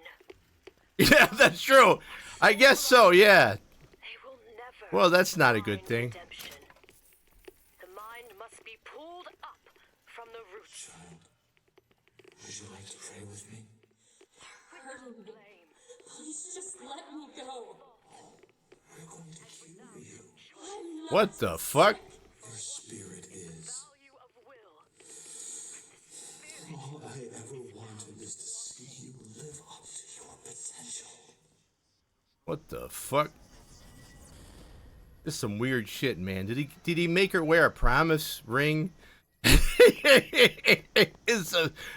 Yeah, that's true. I guess so, yeah. Well, that's not a good thing. The mind must be pulled up from the roots. Would you like to pray with me? Please just let me go. We're going to cure you. What the fuck? Your spirit is. All I ever wanted is to see you live up to your potential. What the fuck? This is some weird shit, man. Did he make her wear a promise ring? This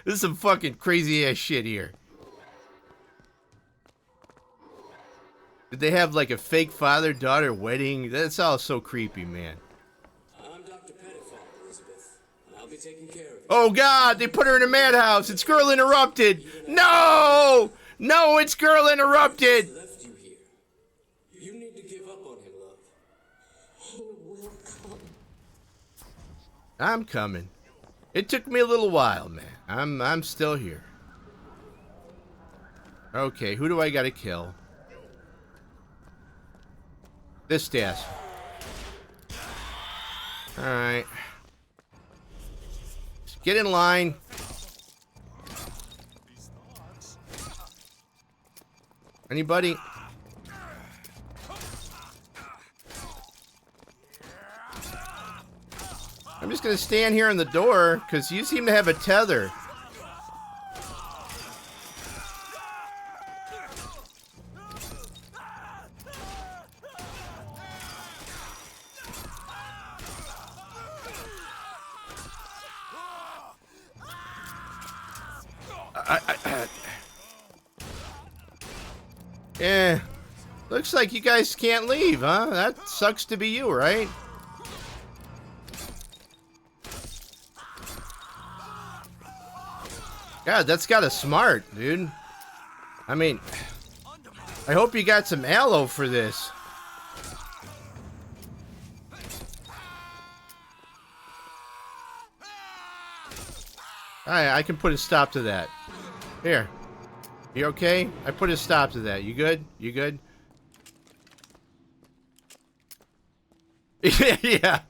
is some fucking crazy ass shit here. Did they have like a fake father-daughter wedding? That's all so creepy, man. I'm Dr. Pettiford, Elizabeth, and I'll be taking care of you. Oh God, they put her in a madhouse. It's Girl Interrupted. No! No, it's Girl Interrupted. Left you here. You need to give up on him, love. He will come. I'm coming. It took me a little while, man. I'm still here. Okay, who do I gotta kill? This desk. Alright. Get in line. Anybody? I'm just gonna stand here in the door because you seem to have a tether. Yeah, looks like you guys can't leave, huh? That sucks to be you, right? God, that's got a smart, dude. I mean, I hope you got some aloe for this. I can put a stop to that. Here. You okay? I put a stop to that. You good? You good? Yeah.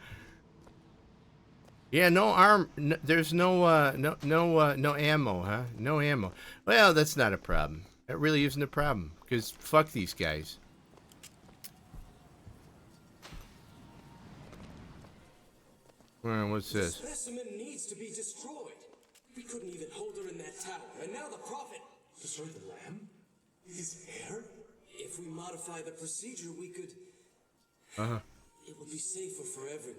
Yeah, no arm. No, there's no ammo, huh? No ammo. Well, that's not a problem. That really isn't a problem. Because fuck these guys. What's this? The specimen needs to be destroyed. We couldn't even hold her in that tower, and now the prophet. Destroy the lamb? His hair? If we modify the procedure, we could. It would be safer for everyone.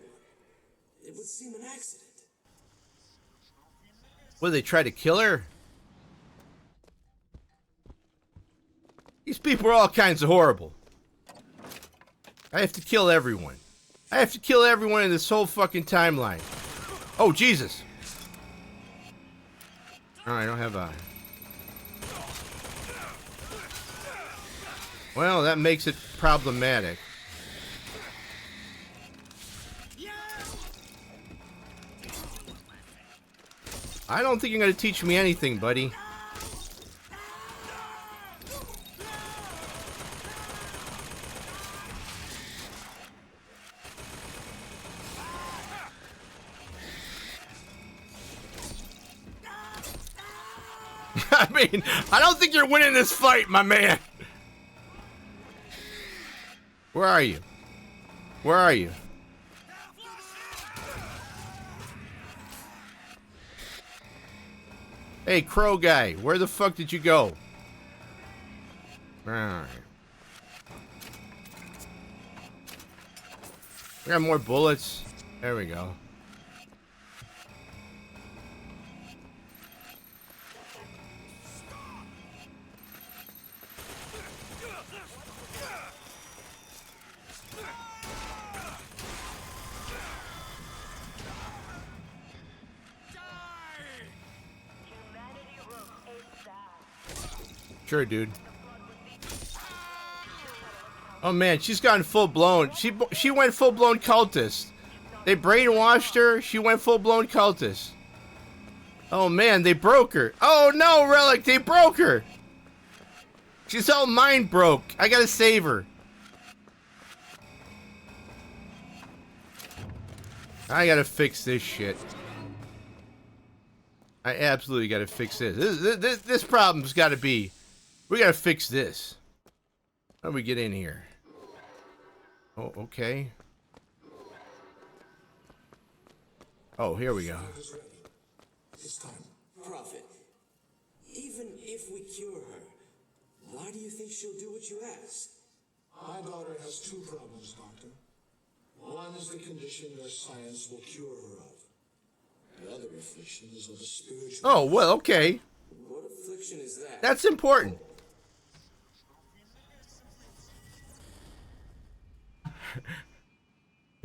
It would seem an accident. What, they try to kill her? These people are all kinds of horrible. I have to kill everyone. I have to kill everyone in this whole fucking timeline. Oh, Jesus. Oh, I don't have a... Well, that makes it problematic. I don't think you're gonna teach me anything, buddy. I mean, I don't think you're winning this fight, my man. Where are you? Where are you? Hey, crow guy, where the fuck did you go? Alright. We got more bullets. There we go. Sure, dude. Oh man, she's gotten full blown. She went full blown cultist. They brainwashed her. She went full blown cultist. Oh man, they broke her. Oh no, Relic, they broke her. She's all mind broke. I gotta save her. I gotta fix this shit. I absolutely gotta fix this. This problem's gotta be. We gotta fix this. How do we get in here? Oh, okay. Oh, here we go. This time, Prophet. Even if we cure her, why do you think she'll do what you ask? My daughter has two problems, Doctor. One is the condition your science will cure her of. The other affliction is of a spiritual... Oh, well, okay. What affliction is that? That's important.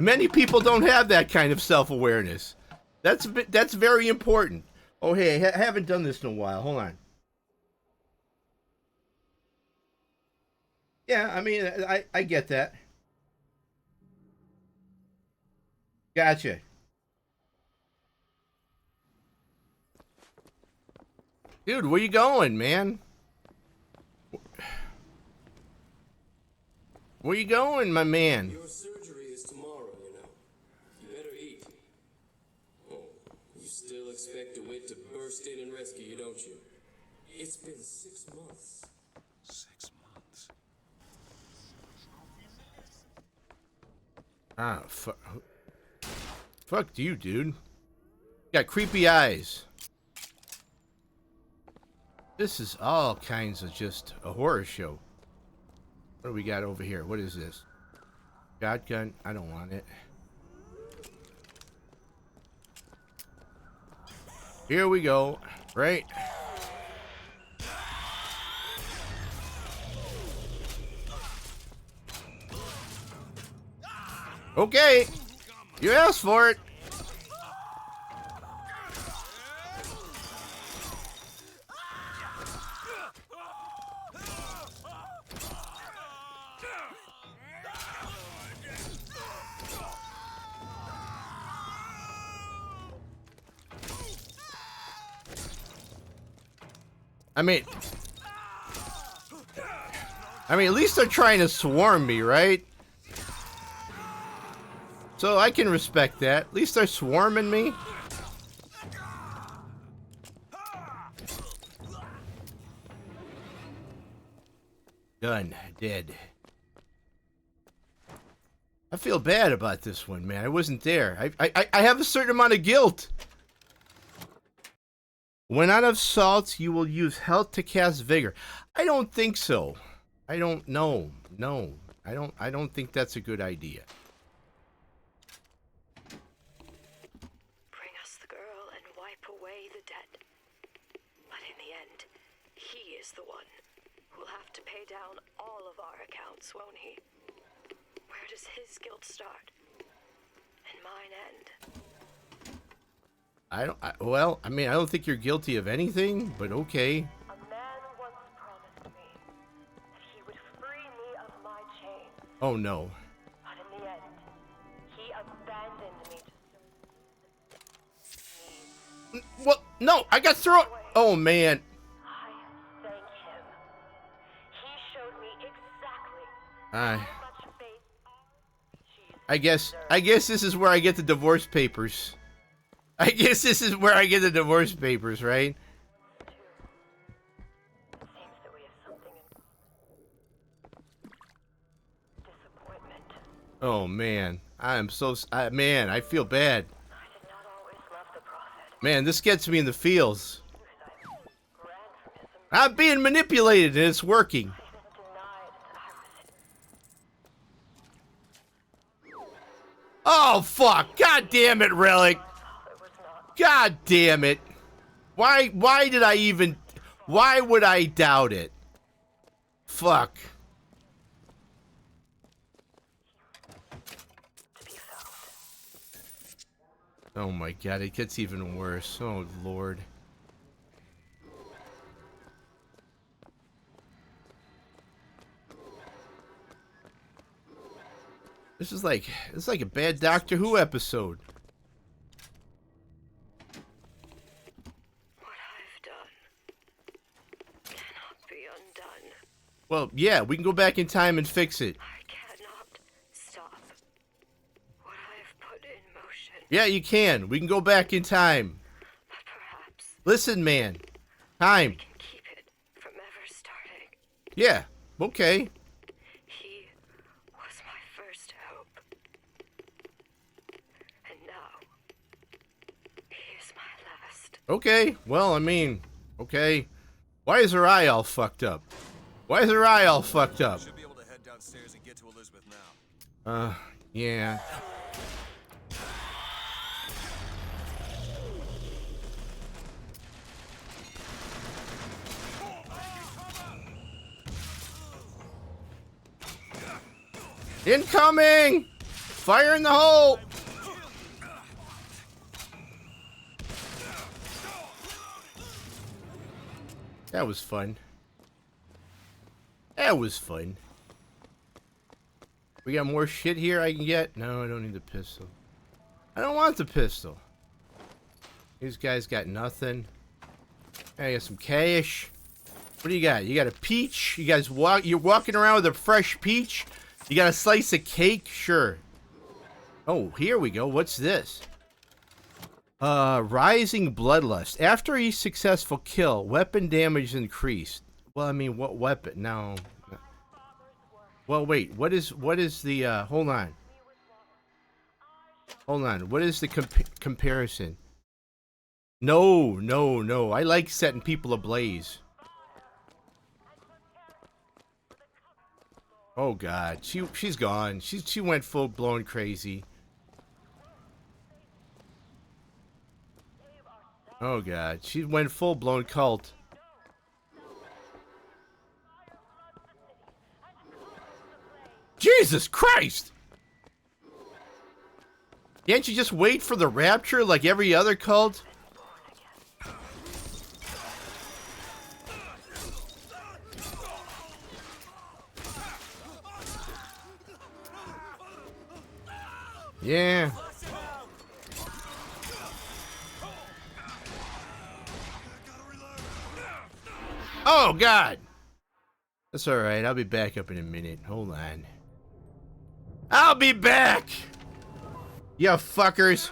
Many people don't have that kind of self-awareness. That's very important. Oh, hey, I haven't done this in a while. Hold on. Yeah, I mean, I get that. Gotcha. Dude, where you going, man? Where you going, my man? Your surgery is tomorrow, you know. You better eat. Oh, you still expect DeWitt to burst in and rescue you, don't you? It's been 6 months. 6 months. Ah, fuck you, dude. You got creepy eyes. This is all kinds of just a horror show. What do we got over here? What is this? Shotgun. I don't want it. Here we go. Right. Okay. You asked for it. I mean, at least they're trying to swarm me, right? So I can respect that. At least they're swarming me. Done. Dead. I feel bad about this one, man. I wasn't there. I have a certain amount of guilt. When out of salts, you will use health to cast vigor. I don't think so. I don't know. No. I don't think that's a good idea. Bring us the girl and wipe away the dead. But in the end, he is the one who'll have to pay down all of our accounts, won't he? Where does his guilt start? And mine end? I don't think you're guilty of anything, but okay. A man once promised me that he would free me of my chains. Oh no. But in the end, he abandoned me to What? No, I got thrown. Oh, man. I guess this is where I get the divorce papers. I guess this is where I get the divorce papers, right? Oh, man. I'm so... man, I feel bad. Man, this gets me in the feels. I'm being manipulated and it's working. Oh, fuck. God damn it, Relic. God damn it. Why did I even... Why would I doubt it? Fuck. Oh my god, it gets even worse. Oh, Lord. This is like... It's like a bad Doctor Who episode. Well, yeah, we can go back in time and fix it. I cannot stop what I have put in motion. Yeah, you can. We can go back in time. But perhaps Listen, man. Time. we can keep it from ever starting. Yeah, okay. He was my first hope. And now, he is my last. Okay, well, I mean, okay. Why is her eye all fucked up? Why is her eye all fucked up? Should be able to head downstairs and get to Elizabeth now. Yeah. Incoming! Fire in the hole! That was fun. That was fun. We got more shit here I can get? No, I don't need the pistol. I don't want the pistol. These guys got nothing. I got some cash. What do you got? You got a peach? You guys you're walking around with a fresh peach? You got a slice of cake? Sure. Oh, here we go. What's this? Rising bloodlust. After a successful kill, weapon damage increased. Well, I mean, what weapon? No. Well, wait. What is the, hold on. Hold on. What is the comparison? No. I like setting people ablaze. Oh, God. She's gone. She went full-blown crazy. Oh, God. She went full-blown cult. Jesus Christ! Can't you just wait for the rapture like every other cult? Yeah. Oh, God! That's alright. I'll be back up in a minute. Hold on. I'll be back! You fuckers!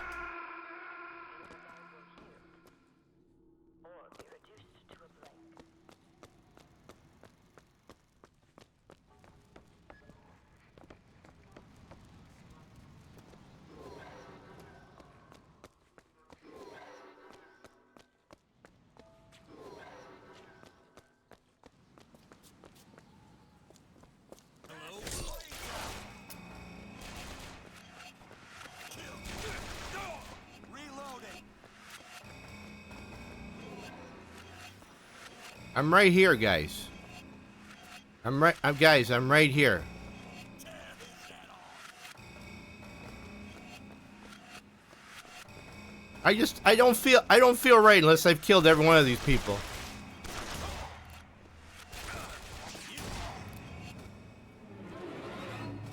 I'm right here, guys. I'm right here. I don't feel right unless I've killed every one of these people.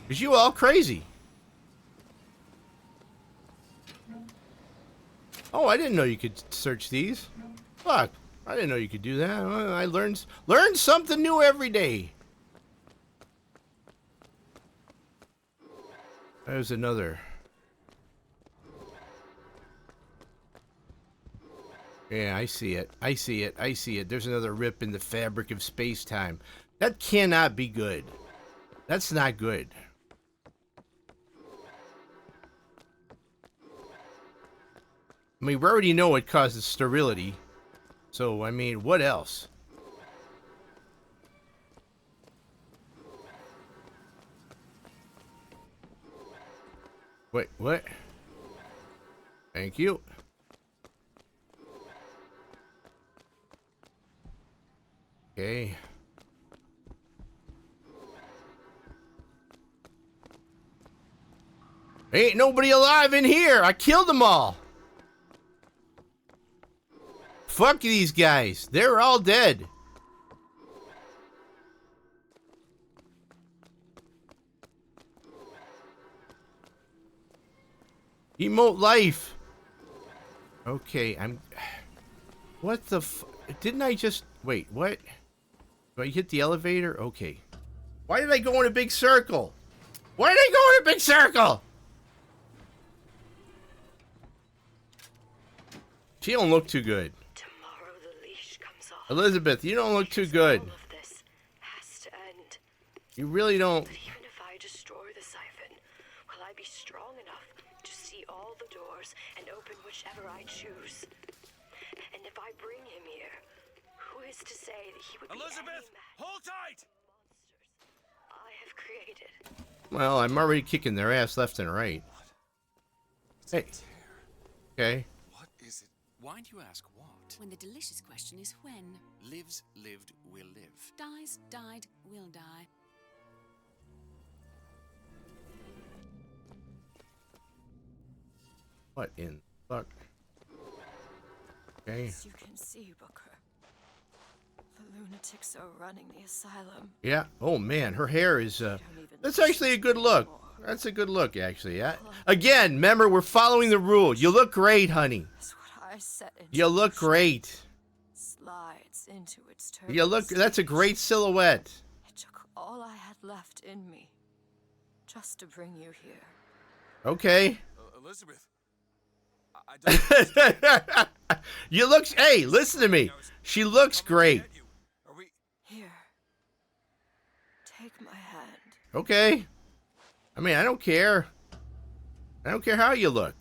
Is you all crazy? Oh, I didn't know you could search these. Fuck. I didn't know you could do that. I learned something new every day. There's another. Yeah, I see it. I see it. I see it. There's another rip in the fabric of space-time. That cannot be good. That's not good. I mean, we already know it causes sterility. So, I mean, what else? Wait, what? Thank you. Okay. Ain't nobody alive in here. I killed them all. Fuck these guys. They're all dead. Emote life. Okay, what the didn't I just... Wait, what? Do I hit the elevator? Okay. Why did I go in a big circle? Why did I go in a big circle? She don't look too good. Tomorrow the leash comes off. Elizabeth, you don't look too good. All of this has to end. You really don't. But even if I destroy the siphon, will I be strong enough to see all the doors and open whichever I choose? And if I bring him here, who is to say that he would Elizabeth, be hold tight! monsters I have created? Well, I'm already kicking their ass left and right. Hey. Okay. What is it? Why do you ask what? When the delicious question is when. Lives, lived, will live. Dies, died, will die. What in fuck? Okay. As you can see, Booker, the lunatics are running the asylum. Yeah. Oh man, her hair is that's actually a good look. That's a good look, actually. Yeah. Again, remember, we're following the rule. You look great, honey. That's what I set into You look great. slides into its turn. You look. That's a great silhouette. It took all I had left in me just to bring you here. Okay. Elizabeth. You look. Hey, listen to me. She looks great. Here. Take my hand. Okay. I mean, I don't care. I don't care how you look.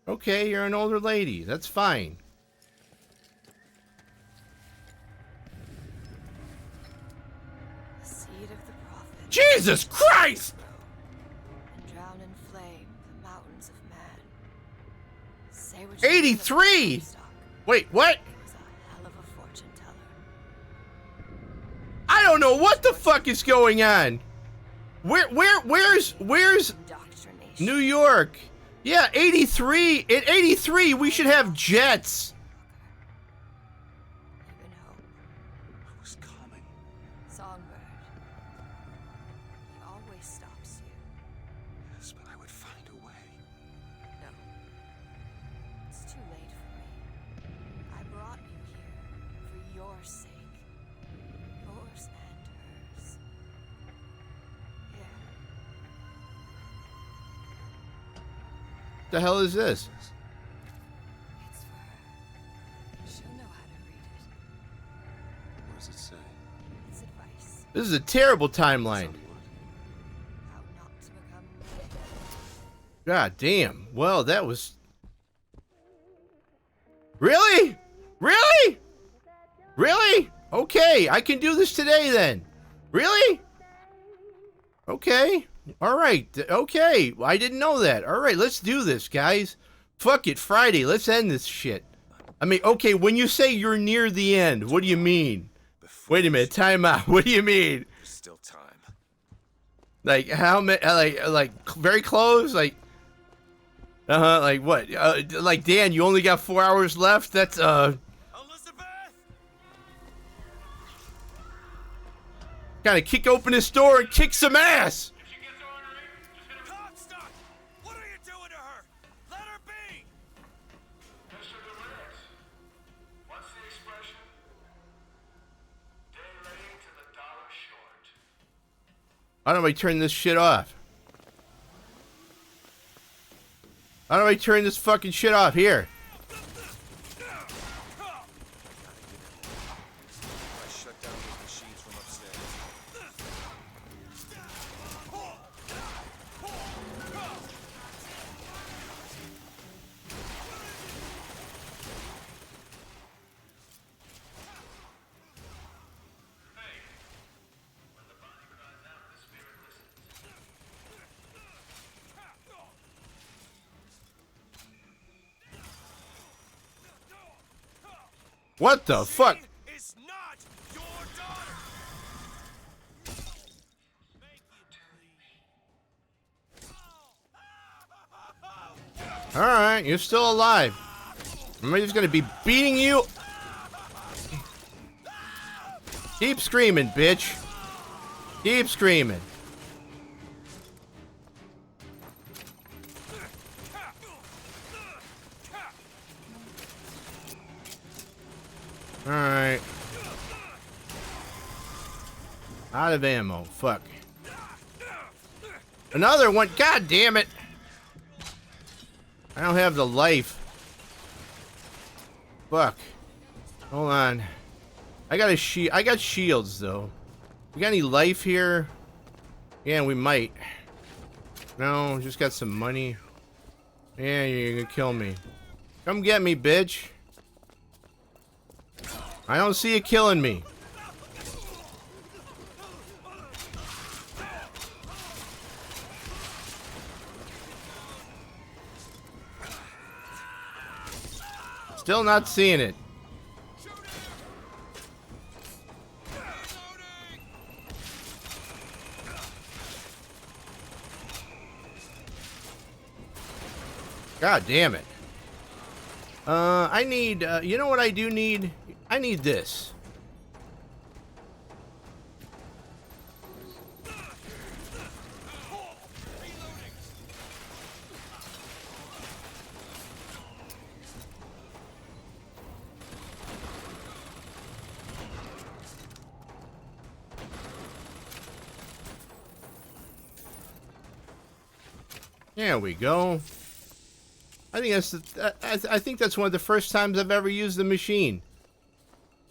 Okay, you're an older lady. That's fine. The seed of the prophet. Jesus Christ! And drown in flame the mountains of man. Say what you 83! Wait, what? hell of a fortune teller. I don't know what the fuck is going on. Where's New York? Yeah, 83. In 83, we should have jets. Who's coming? Songbird. He always stops you. Yes, but I would find a way. No. It's too late for me. I brought you here for your sake. Yours and hers. Here. The hell is this? It's for her. She'll know how to read it. What does it say? It's advice. This is a terrible timeline. How not to become. God damn. Well, that was... Really? Really? Really? Okay, I can do this today then. Really? Okay. All right. Okay. I didn't know that. All right, let's do this, guys. Fuck it. Friday. Let's end this shit. I mean, okay, when you say you're near the end, what do you mean? Wait a minute. Time out. What do you mean? There's still time. Like, how many? Like, very close? Like, like what? Like, Dan, you only got 4 hours left? That's, Elizabeth! Gotta kick open this door and kick some ass! Comstock! What are you doing to How do I turn this shit off? How do I turn this fucking shit off? Here. What the fuck? Alright, you're still alive. I'm just gonna be beating you. Keep screaming, bitch. Keep screaming. Alright. Out of ammo. Fuck. Another one. God damn it. I don't have the life. Fuck. Hold on. I got a shield. I got shields though. We got any life here? Yeah, we might. No, just got some money. Yeah, you're gonna kill me. Come get me, bitch. I don't see you killing me. Still not seeing it. God damn it. I need, you know what I do need? I need this. There we go. I think I think that's one of the first times I've ever used the machine.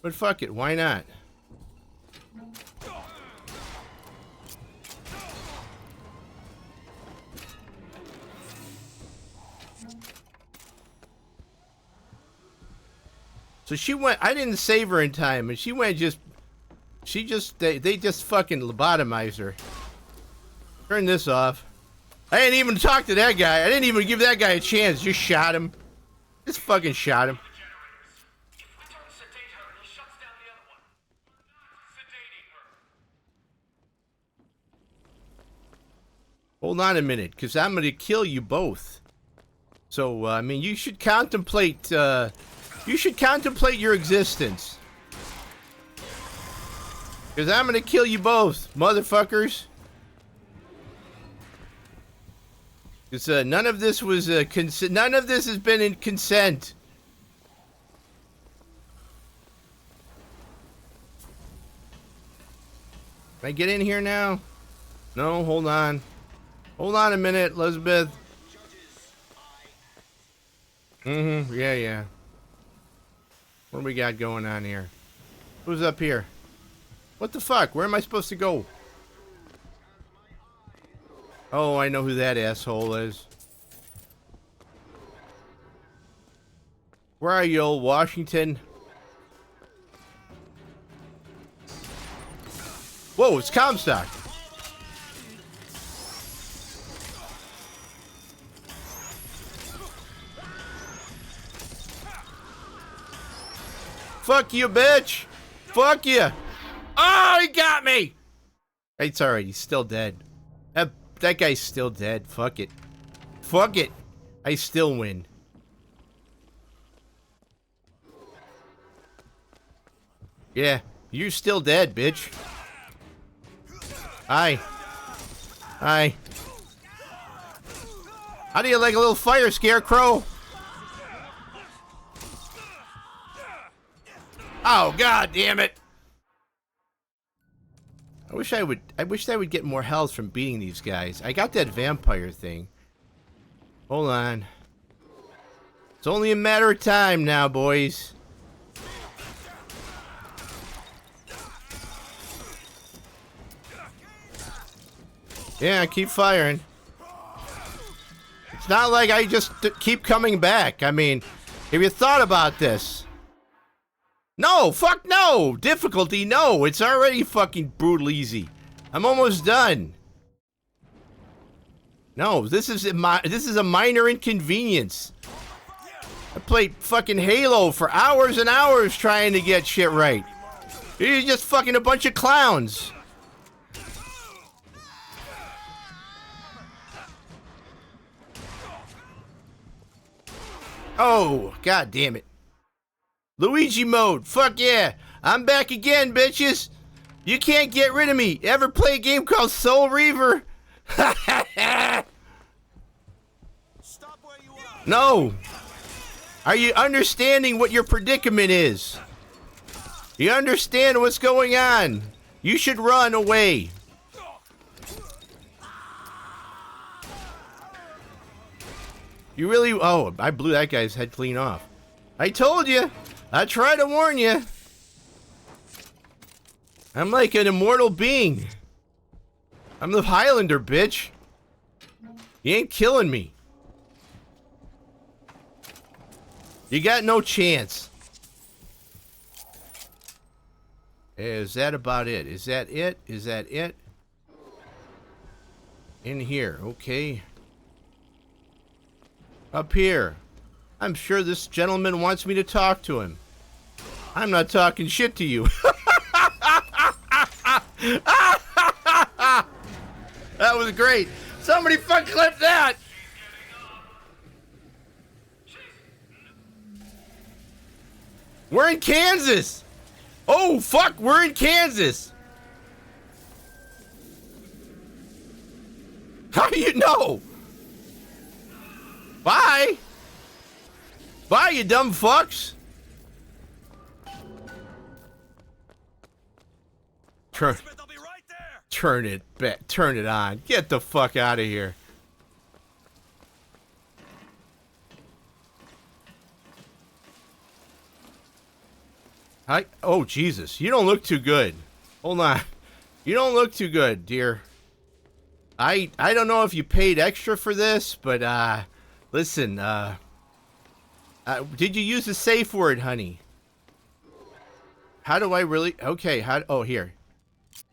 But fuck it, why not? So she went, I didn't save her in time, and she went they just fucking lobotomized her. Turn this off. I didn't even talk to that guy. I didn't even give that guy a chance. Just shot him. Just fucking shot him. Hold on a minute, because I'm going to kill you both. So, I mean, you should contemplate your existence. Because I'm going to kill you both, motherfuckers. Because none of this was none of this has been in consent. Can I get in here now? No, hold on. Hold on a minute, Elizabeth. Yeah. What do we got going on here? Who's up here? What the fuck? Where am I supposed to go? Oh, I know who that asshole is. Where are you, old Washington? Whoa, it's Comstock. Fuck you, bitch! Fuck you! Oh, he got me! It's alright, he's still dead. That guy's still dead. Fuck it. Fuck it. I still win. Yeah, you're still dead, bitch. Hi. Hi. How do you like a little fire, Scarecrow? Oh, god damn it. I wish I would get more health from beating these guys. I got that vampire thing. Hold on. It's only a matter of time now, boys. Yeah, keep firing. It's not like I just keep coming back. I mean, have you thought about this? No, fuck no! Difficulty, no! It's already fucking brutal easy. I'm almost done. No, this is a minor inconvenience. I played fucking Halo for hours and hours trying to get shit right. You're just fucking a bunch of clowns. Oh, god damn it. Luigi mode, fuck yeah. I'm back again, bitches. You can't get rid of me. Ever play a game called Soul Reaver? No. Are you understanding what your predicament is? You understand what's going on? You should run away. You really... Oh, I blew that guy's head clean off. I told you. I tried to warn you. I'm like an immortal being. I'm the Highlander, bitch. You ain't killing me. You got no chance. Is that about it? Is that it? Is that it? In here, okay. Up here. I'm sure this gentleman wants me to talk to him. I'm not talking shit to you. That was great. Somebody fuck clip that. We're in Kansas. Oh, fuck, we're in Kansas. How do you know? Bye. Bye, you dumb fucks. Turn it back. Turn it on. Get the fuck out of here. Oh, Jesus. You don't look too good. Hold on. You don't look too good, dear. I don't know if you paid extra for this, but, listen, did you use the safe word, honey? How do I really... Okay, oh, here.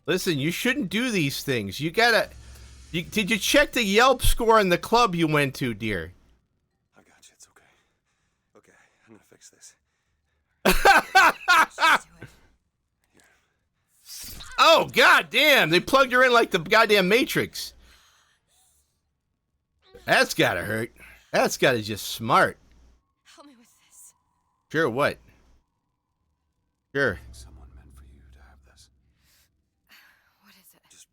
Listen, you shouldn't do these things. You gotta... did you check the Yelp score in the club you went to, dear? I got you. It's okay. Okay, I'm gonna fix this. Oh, god damn! They plugged her in like the goddamn Matrix. That's gotta hurt. That's gotta just smart. Help me with this. Sure, what? Sure. Someone meant for you to have this. What is it? Just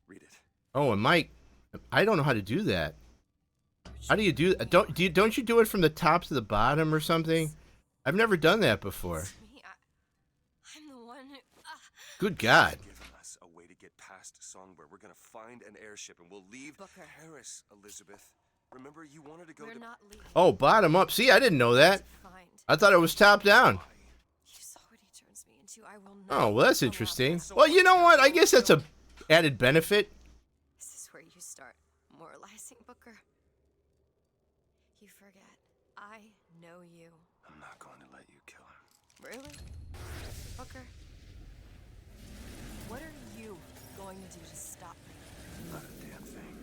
read it. Oh, and Mike, I don't know how to do that. How do you do that? Don't you do it from the top to the bottom or something? I've never done that before. I'm the one who... Good God. Given us a way to get past Songbird. We're gonna find an airship and we'll leave Paris, Elizabeth. Remember, you wanted to go to... not leaving. Oh, bottom up. See, I didn't know that. I thought it was top down. You saw what he turns me into. I will not... Oh, well, that's interesting. Well, you know what? I guess that's a added benefit. This is where you start moralizing, Booker. You forget. I know you. I'm not going to let you kill him. Really? Booker? What are you going to do to stop me? Not a damn thing.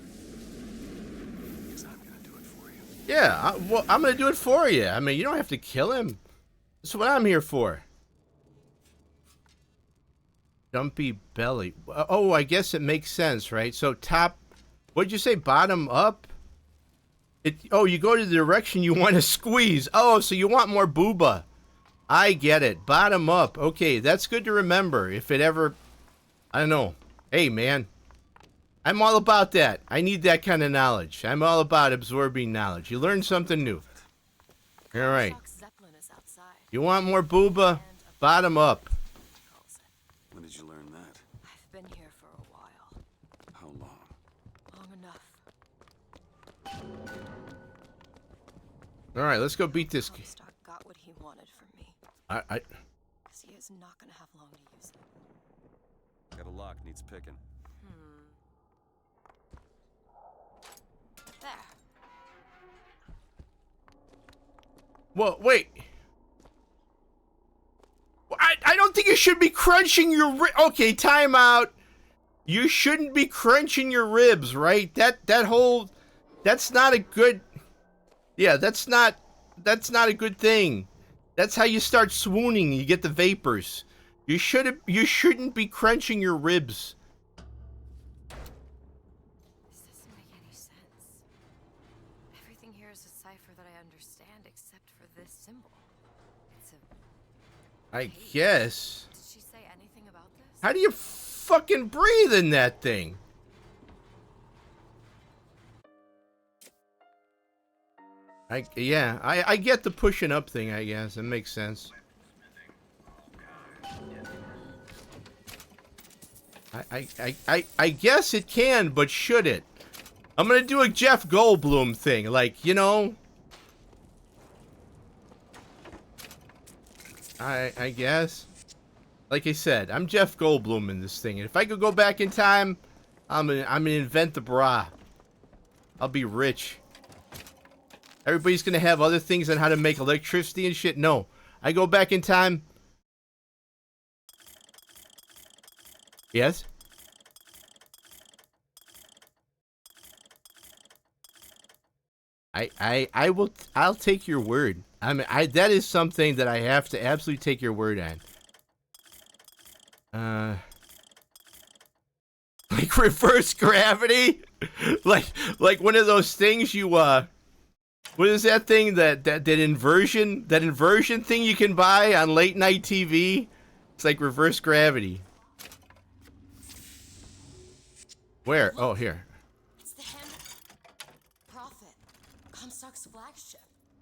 Because I'm going to do it for you. Yeah, well, I'm going to do it for you. I mean, you don't have to kill him. That's what I'm here for. Dumpy belly. Oh, I guess it makes sense, right? So top, what'd you say, bottom up? Oh, you go to the direction you want to squeeze. Oh, so you want more booba. I get it. Bottom up. Okay, that's good to remember. If it ever... I don't know. Hey, man. I'm all about that. I need that kind of knowledge. I'm all about absorbing knowledge. You learn something new. All right. You want more booba? Bottom up. When did you learn that? I've been here Enough. All right, let's go beat this. Comstock got what he wanted from me. Because he is not gonna have long to use it. Got a lock, needs picking. There. Well, wait. I don't think you should be crunching your okay, time out. You shouldn't be crunching your ribs, right? That's not a good. Yeah, that's not a good thing. That's how you start swooning. You get the vapors. You shouldn't be crunching your ribs. This doesn't make any sense. Everything here is a cipher that I understand except for this symbol. It's a I guess. Did she say anything about this? How do you fucking breathe in that thing? I get the pushing up thing, I guess. It makes sense. I guess it can, but should it? I'm gonna do a Jeff Goldblum thing, like, you know. I guess. Like I said, I'm Jeff Goldblum in this thing, and if I could go back in time, I'm gonna invent the bra. I'll be rich. Everybody's gonna have other things on how to make electricity and shit. No, I go back in time. Yes? I'll take your word. I mean, that is something that I have to absolutely take your word on. Like reverse gravity? like one of those things you, what is that thing, that inversion thing you can buy on late night TV? It's like reverse gravity. Where? Oh, here. It's the hand Prophet. Comstock's flagship.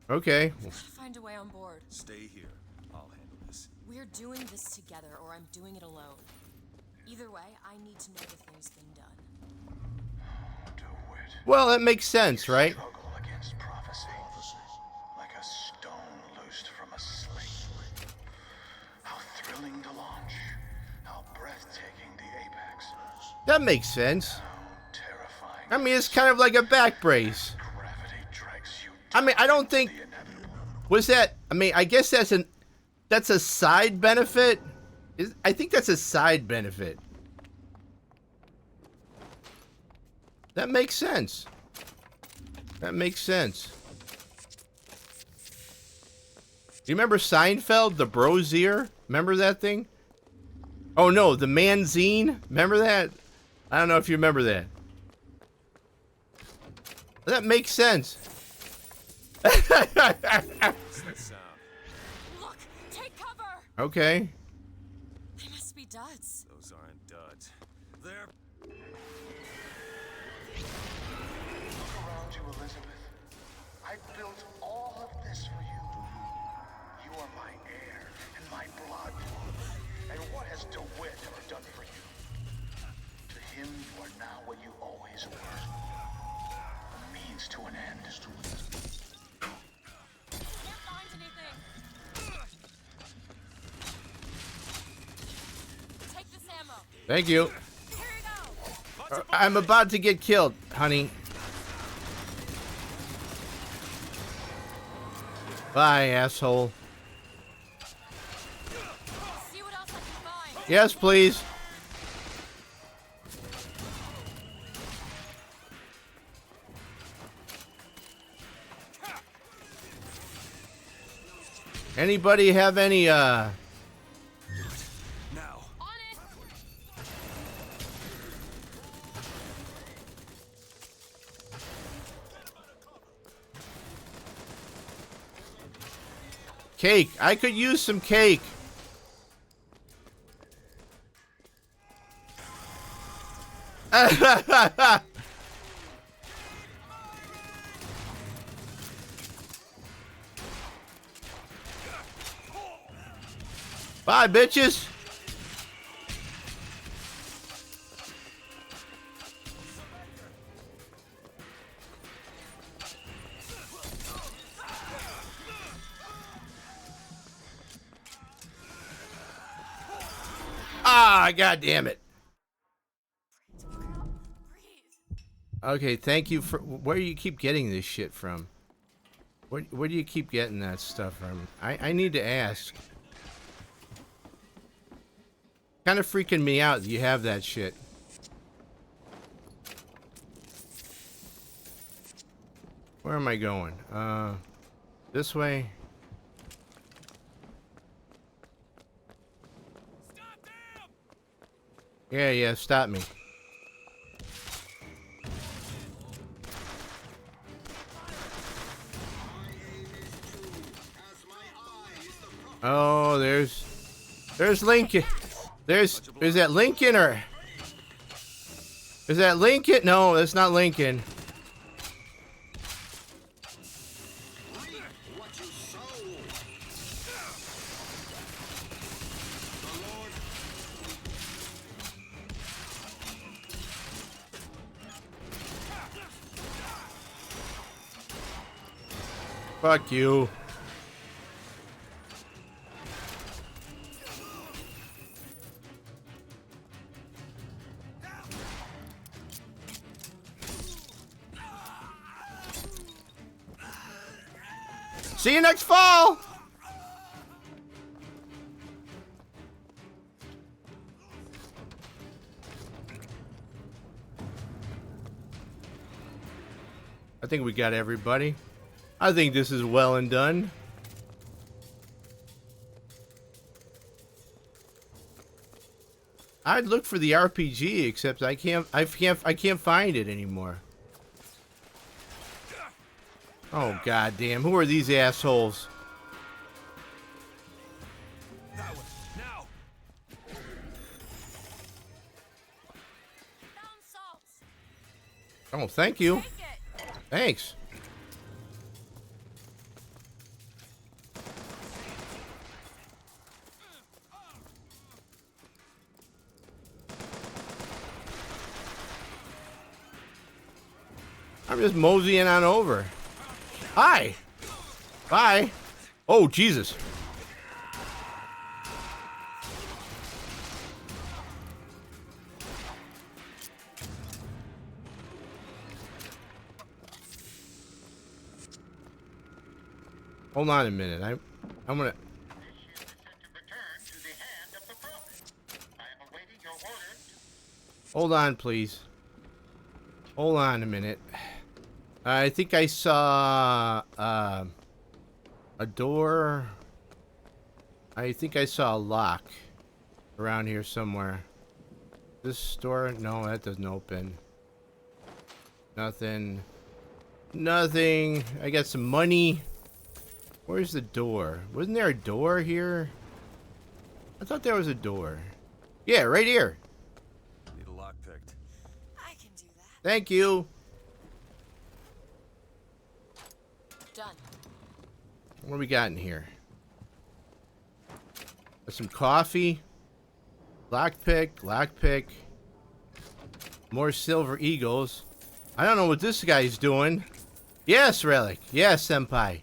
Okay. We've got to find a way on board. Stay here. I'll handle this. We're doing this together, or I'm doing it alone. Either way, I need to know the thing's been done. Well, that makes sense, right? Struggle against prophecy, like a stone loosed from a sling. How thrilling to launch, how breathtaking the apex. That makes sense. I mean, it's kind of like a back brace. I mean, I don't think... Was that... I mean, I guess that's a side benefit. I think that's a side benefit. That makes sense. That makes sense. You remember Seinfeld, the Brozier? Remember that thing? Oh no, the Manzine? Remember that? I don't know if you remember that. That makes sense. What's that sound? Look, take cover. Okay. They must be duds. Those aren't duds. They're... Look around you, Elizabeth. I built all of this for you. You are my heir and my blood. And what has DeWitt ever done for you? To him, you are now what you always were. A means to an end. Can't find anything. Take this ammo. Thank you. I'm about to get killed, honey. Bye, asshole. See what else I can find. Yes, please. Anybody have any, Now. cake? I could use some cake. Bye, bitches. my god damn it. Okay, thank you for... Where do you keep getting this shit from? Where do you keep getting that stuff from? I need to ask. Kind of freaking me out that you have that shit. Where am I going? This way? Yeah, stop me. Oh, there's Lincoln. Is that Lincoln or is that Lincoln? No, that's not Lincoln. Fuck you. See you next fall! I think we got everybody. I think this is well and done. I'd look for the RPG, except I can't find it anymore. Oh goddamn! Who are these assholes? Oh, thank you. Thanks. I'm just moseying on over. Hi. Bye. Oh, Jesus. Hold on a minute. I'm gonna... Hold on, please. Hold on a minute. I think I saw a door. I think I saw a lock around here somewhere. This door? No, that doesn't open. Nothing. Nothing. I got some money. Where's the door? Wasn't there a door here? I thought there was a door. Yeah, right here. Need a lock picked. I can do that. Thank you. Done. What do we got in here? Some coffee. Lockpick. More silver eagles. I don't know what this guy's doing. Yes, Relic. Yes, Senpai.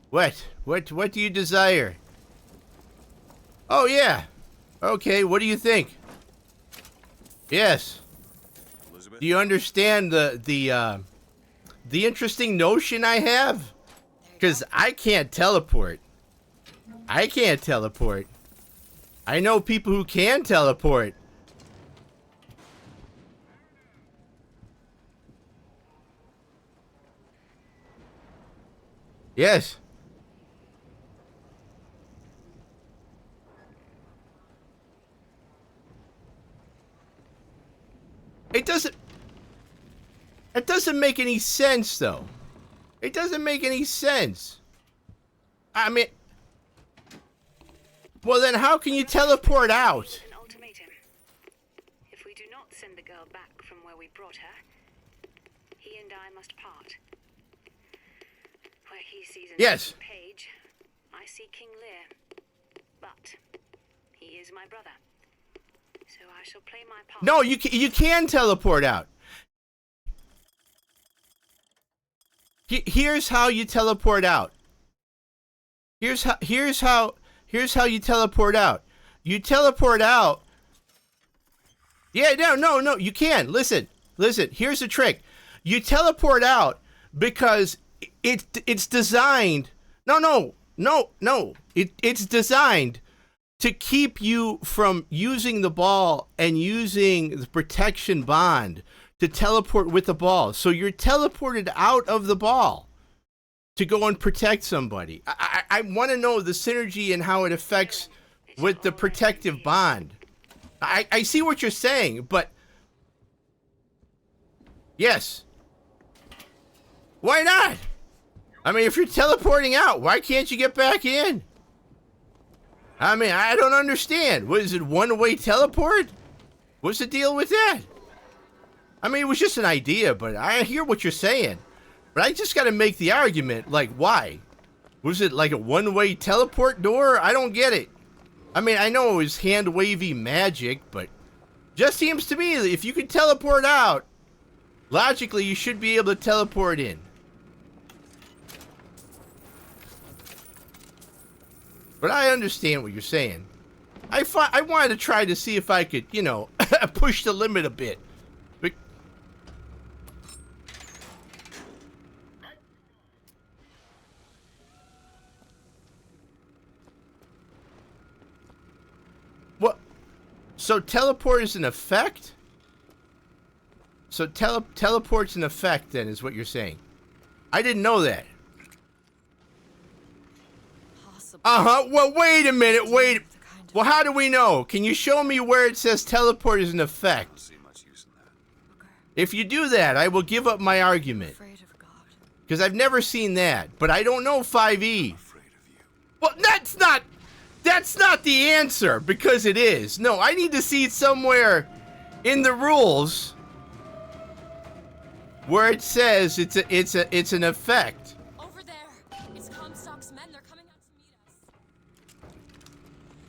What do you desire? Oh, yeah. Okay, what do you think? Yes. Elizabeth? Do you understand the interesting notion I have? Because I can't teleport. I can't teleport. I know people who can teleport. Yes. It doesn't make any sense, though. It doesn't make any sense. I mean, well then how can you teleport out? An ultimatum. If we do not send the girl back from where we brought her, he and I must part. Where he sees an page, I see King Lear. But he is my brother. So I shall play my part. No, you can teleport out. Here's how you teleport out. Here's how you teleport out. You teleport out Yeah, no, you can. Listen, here's the trick. You teleport out because it's designed. No. It's designed to keep you from using the ball and using the protection bond to teleport with the ball. So you're teleported out of the ball to go and protect somebody. I want to know the synergy and how it affects with the protective bond. I see what you're saying, but yes. Why not? I mean, if you're teleporting out, why can't you get back in? I mean, I don't understand. What is it, one-way teleport? What's the deal with that? I mean, it was just an idea, but I hear what you're saying. But I just got to make the argument, like, why? Was it like a one-way teleport door? I don't get it. I mean, I know it was hand-wavy magic, but just seems to me that if you can teleport out, logically you should be able to teleport in. But I understand what you're saying. I wanted to try to see if I could, you know, push the limit a bit. But what? So teleport is an effect? So teleport's an effect then, is what you're saying. I didn't know that. Well, wait a minute. Well, how do we know? Can you show me where it says teleport is an effect? If you do that, I will give up my argument. Because I've never seen that. But I don't know 5e. Well, that's not the answer, because it is. No, I need to see it somewhere in the rules where it says it's an effect.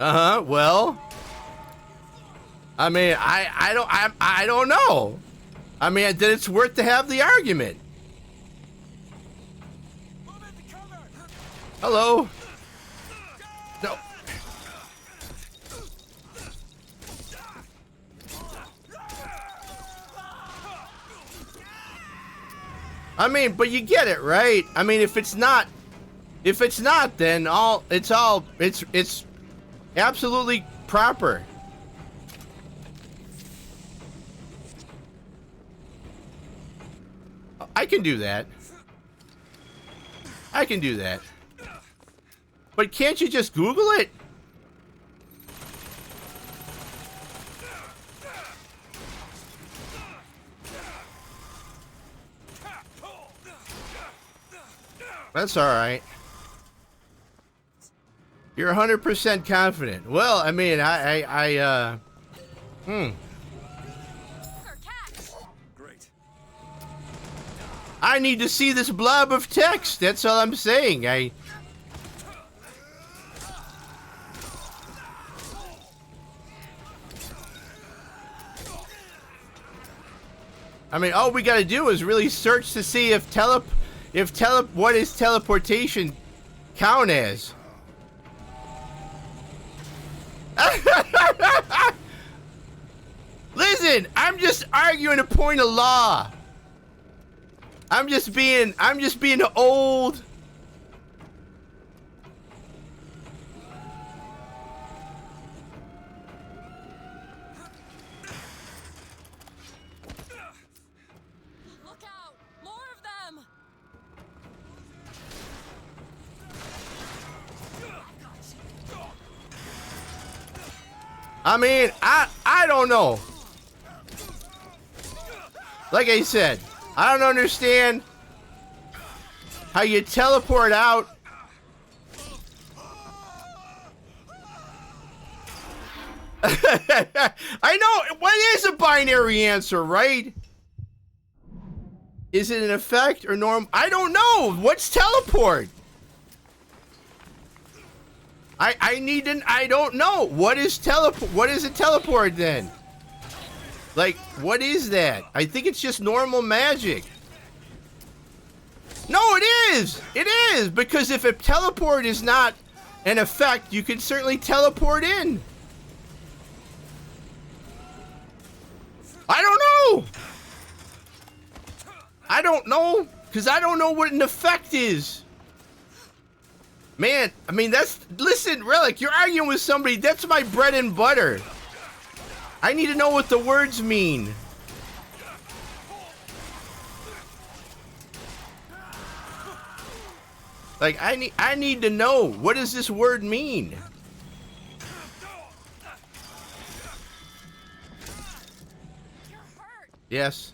Well, I mean, I don't know. I mean, then it's worth to have the argument. Hello. No. I mean, but you get it, right? I mean, if it's not, then it's absolutely proper. I can do that. But can't you just Google it? That's all right. You're 100% confident. Well, I mean, Great. I need to see this blob of text. That's all I'm saying. I mean, all we got to do is really search to see if what is teleportation count as. Listen, I'm just arguing a point of law. I'm just being old. Look out! More of them! I mean, I don't know. Like I said, I don't understand how you teleport out. I know, what is a binary answer, right? Is it an effect or norm? I don't know. What's teleport? I don't know. What is a teleport then? Like, what is that? I think it's just normal magic. No, it is! It is! Because if a teleport is not an effect, you can certainly teleport in. I don't know. I don't know, because I don't know what an effect is. Man, I mean, listen, Relic, you're arguing with somebody. That's my bread and butter. I need to know what the words mean. Like, I need to know, what does this word mean? Yes.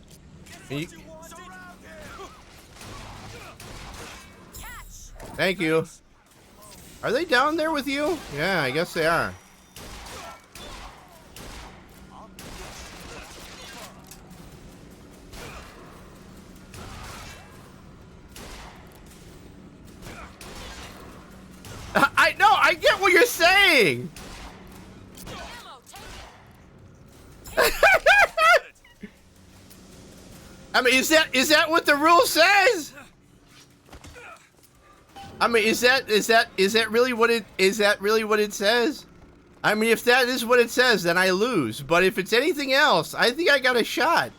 Thank you. Are they down there with you? Yeah, I guess they are. I know, I get what you're saying. I mean, is that what the rule says? I mean, is that really what it says? I mean, if that is what it says, then I lose. But if it's anything else, I think I got a shot.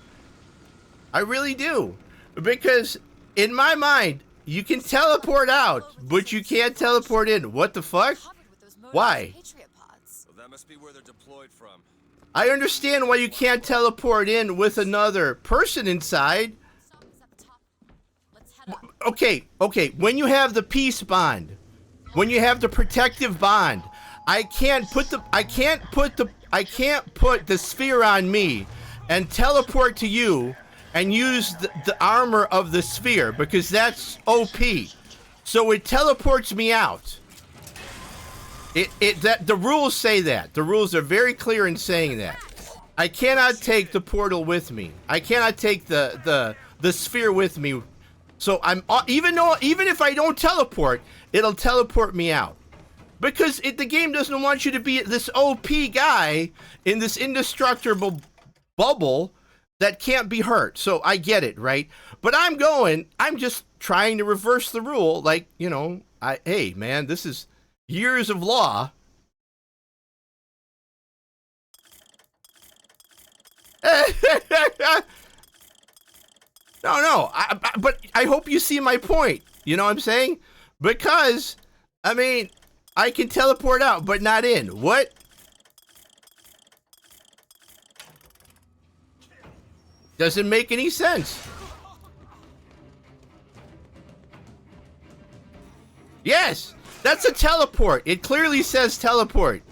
I really do. Because in my mind, you can teleport out, but you can't teleport in. What the fuck? Why? Well, that must be where they're deployed from. I understand why you can't teleport in with another person inside. Okay, when you have the peace bond, when you have the protective bond, I can't put the sphere on me and teleport to you and use the armor of the sphere, because that's OP. So it teleports me out. The rules say that. The rules are very clear in saying that. I cannot take the portal with me. I cannot take the sphere with me. So even if I don't teleport, it'll teleport me out. Because the game doesn't want you to be this OP guy in this indestructible bubble that can't be hurt. So I get it, right? But I'm just trying to reverse the rule. Like, you know, hey man, this is years of law. No, but I hope you see my point. You know what I'm saying? Because, I mean, I can teleport out, but not in. What? Doesn't make any sense. Yes, that's a teleport. It clearly says teleport.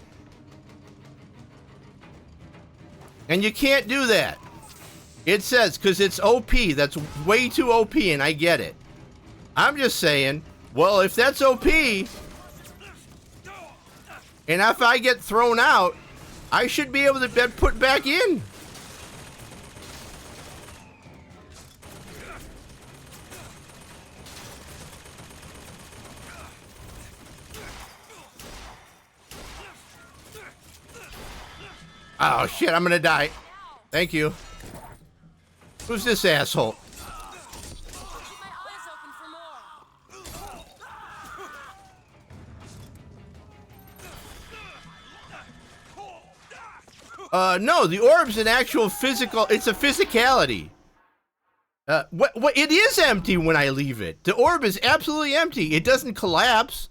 And you can't do that. It says, because it's OP. That's way too OP, and I get it. I'm just saying, well, if that's OP, and if I get thrown out, I should be able to get put back in. Oh, shit, I'm gonna die. Thank you. Who's this asshole? No, the orb's an actual physical, it's a physicality. What it is empty when I leave it. The orb is absolutely empty. It doesn't collapse.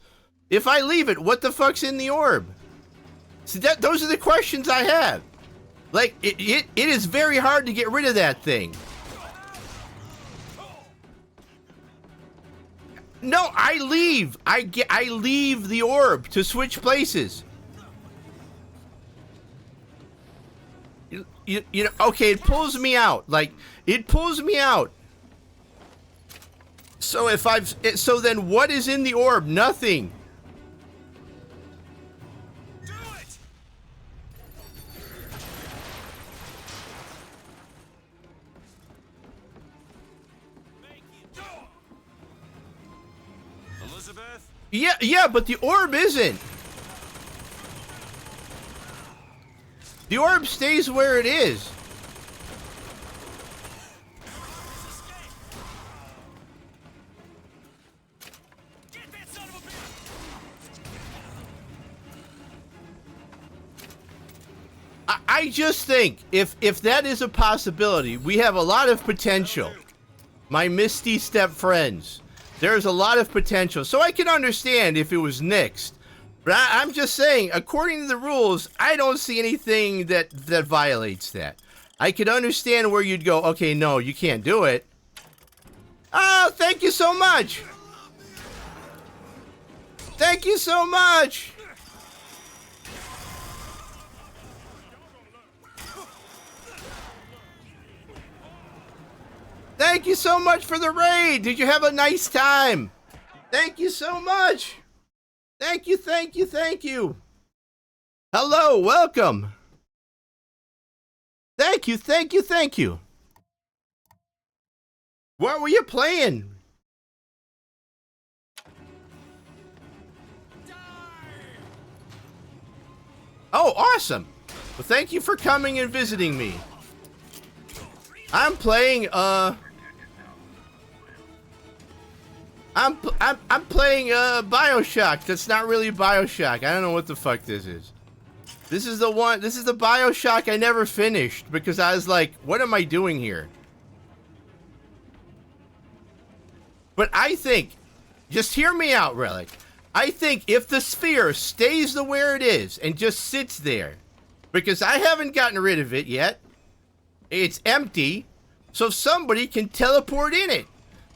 If I leave it, what the fuck's in the orb? See, those are the questions I have. Like, it is very hard to get rid of that thing. No, I leave. I leave the orb to switch places. You know, okay, it pulls me out. Like, it pulls me out. So so then what is in the orb? Nothing. Do it! Elizabeth? Yeah, but the orb isn't. The orb stays where it is. I just think if that is a possibility, we have a lot of potential. My Misty Step friends, there's a lot of potential. So I can understand if it was nixed. But I'm just saying, according to the rules, I don't see anything that violates that. I could understand where you'd go, okay, no, you can't do it. Oh, thank you so much. Thank you so much. Thank you so much for the raid. Did you have a nice time? Thank you so much. Thank you, thank you, thank you. Hello, welcome. Thank you, thank you, thank you. What were you playing? Oh, awesome. Well, thank you for coming and visiting me. I'm playing, I'm playing BioShock. That's not really BioShock. I don't know what the fuck this is. This is the BioShock I never finished because I was like, what am I doing here? But I think, just hear me out, Relic. I think if the sphere stays the where it is and just sits there, because I haven't gotten rid of it yet, it's empty, so somebody can teleport in it.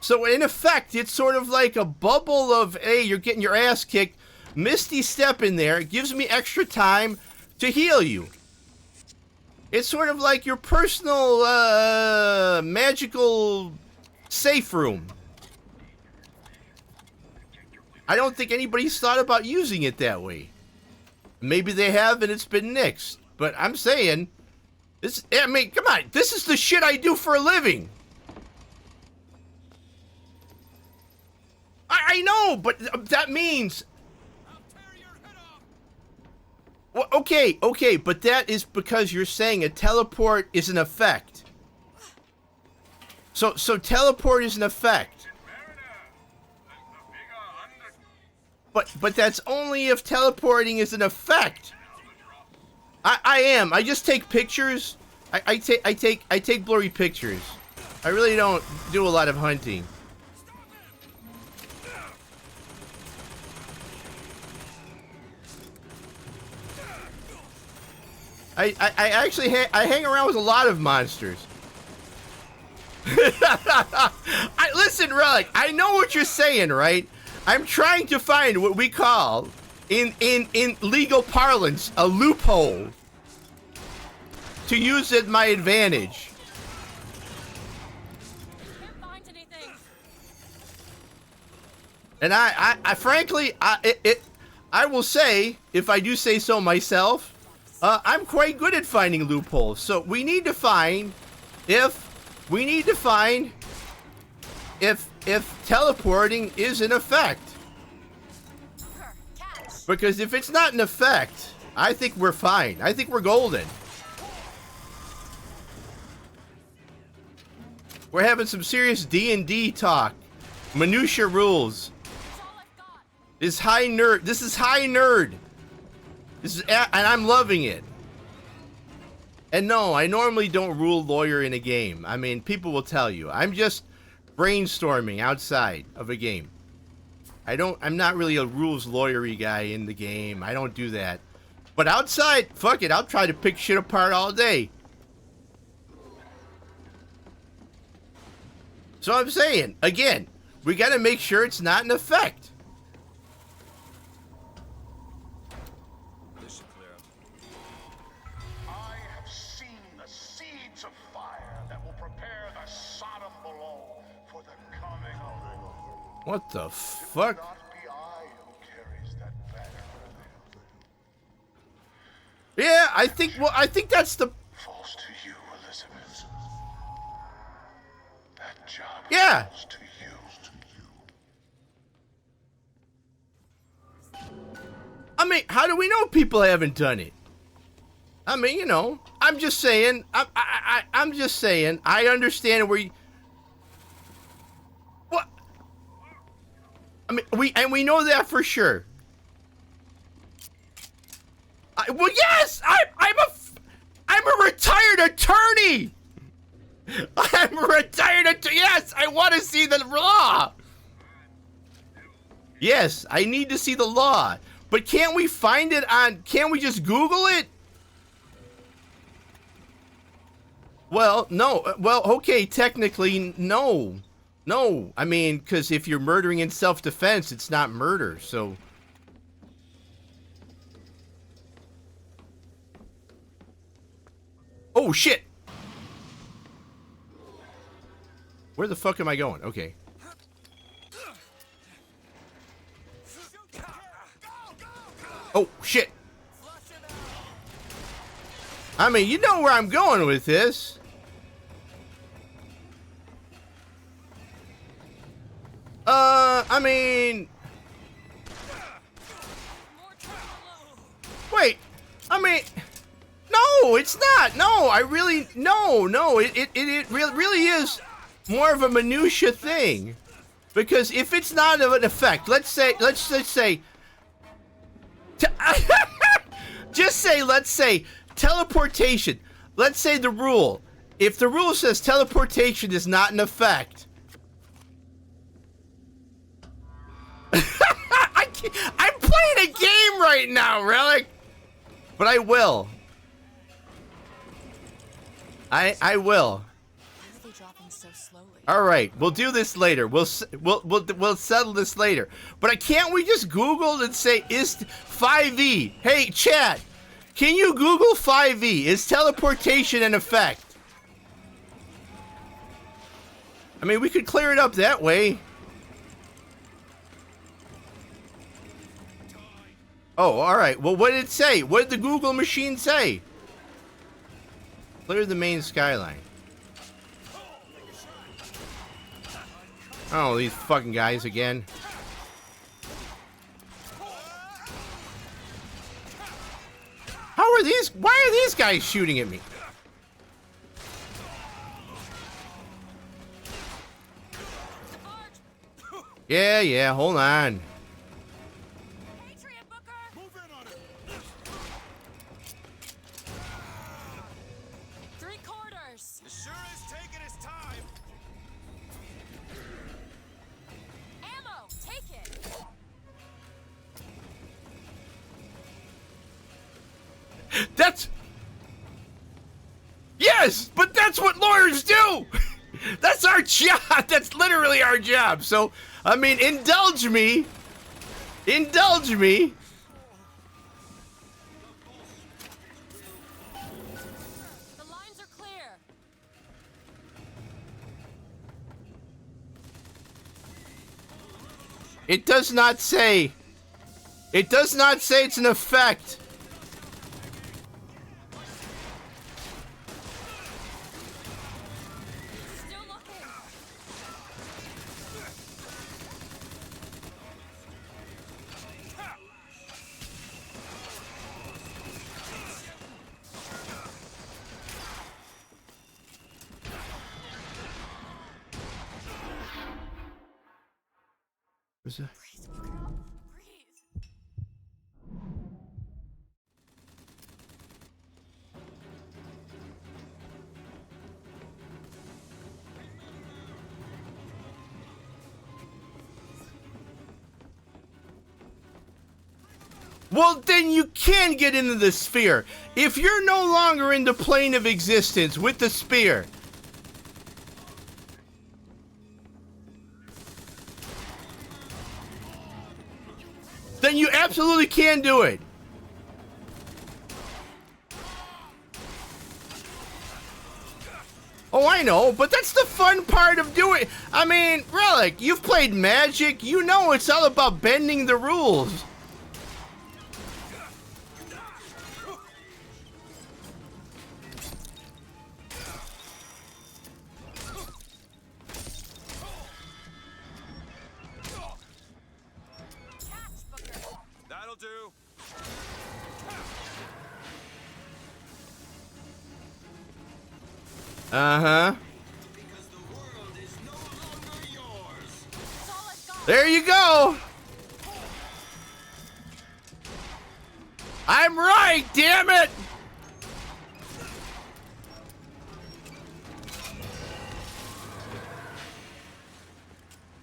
So in effect, it's sort of like a bubble of, hey, you're getting your ass kicked. Misty Step in there. It gives me extra time to heal you. It's sort of like your personal magical safe room. I don't think anybody's thought about using it that way. Maybe they have and it's been nixed. But I'm saying, I mean, come on. This is the shit I do for a living. I know, but that means... Well, okay, but that is because you're saying a teleport is an effect. So teleport is an effect. But that's only if teleporting is an effect. I just take pictures. I take blurry pictures. I really don't do a lot of hunting. I actually hang around with a lot of monsters. Listen, Relic, I know what you're saying, right? I'm trying to find what we call, in legal parlance, a loophole to use at my advantage. Can't find anything. And I frankly, I will say, if I do say so myself, I'm quite good at finding loopholes. So we need to find if teleporting is an effect. Because if it's not an effect, I think we're fine. I think we're golden. We're having some serious D&D talk. Minutia rules. This is high nerd. This is high nerd. And I'm loving it. And no, I normally don't rule lawyer in a game. I mean, people will tell you. I'm just brainstorming outside of a game. I'm not really a rules lawyery guy in the game. I don't do that. But outside, fuck it, I'll try to pick shit apart all day. So I'm saying, again, we gotta make sure it's not an effect. What the fuck? Yeah, I think that's the... Falls to you, Elizabeth. That job yeah. falls to you. I mean, how do we know people haven't done it? I mean, you know, I'm just saying, I'm just saying, I understand where you... What? I mean, we know that for sure. Well, yes! I'm a... a retired attorney. I'm a retired attorney. Yes, I want to see the law. Yes, I need to see the law. But can't we find it on... Can't we just Google it? Well, no. Well, okay, technically, no. No. I mean, because if you're murdering in self-defense, it's not murder, so... Oh, shit! Where the fuck am I going? Okay. Oh, shit! I mean, you know where I'm going with this. I mean... Wait, I mean... No, it's not. No, I really... No, it really is more of a minutia thing. Because if it's not of an effect, let's say... Just say, let's say, teleportation. Let's say the rule. If the rule says teleportation is not in effect... I'm playing a game right now, Relic. But I will. I will. All right, we'll do this later. We'll settle this later. But can't we just Google and say is 5e? Hey, chat, can you Google 5e? Is teleportation in effect? I mean, we could clear it up that way. Oh, all right. Well, what did it say? What did the Google machine say? Clear the main skyline. Oh, these fucking guys again. How are these? Why are these guys shooting at me? Yeah, hold on. Yes, but that's what lawyers do. That's our job. That's literally our job. So, I mean, indulge me. Indulge me. The lines are clear. It does not say. It does not say it's an effect. Well, then you can get into the sphere. If you're no longer in the plane of existence with the spear. Then you absolutely can do it. Oh, I know, but that's the fun part of doing it. I mean, Relic, you've played Magic. You know it's all about bending the rules. That'll do. Uh-huh. There you go. I'm right, damn it.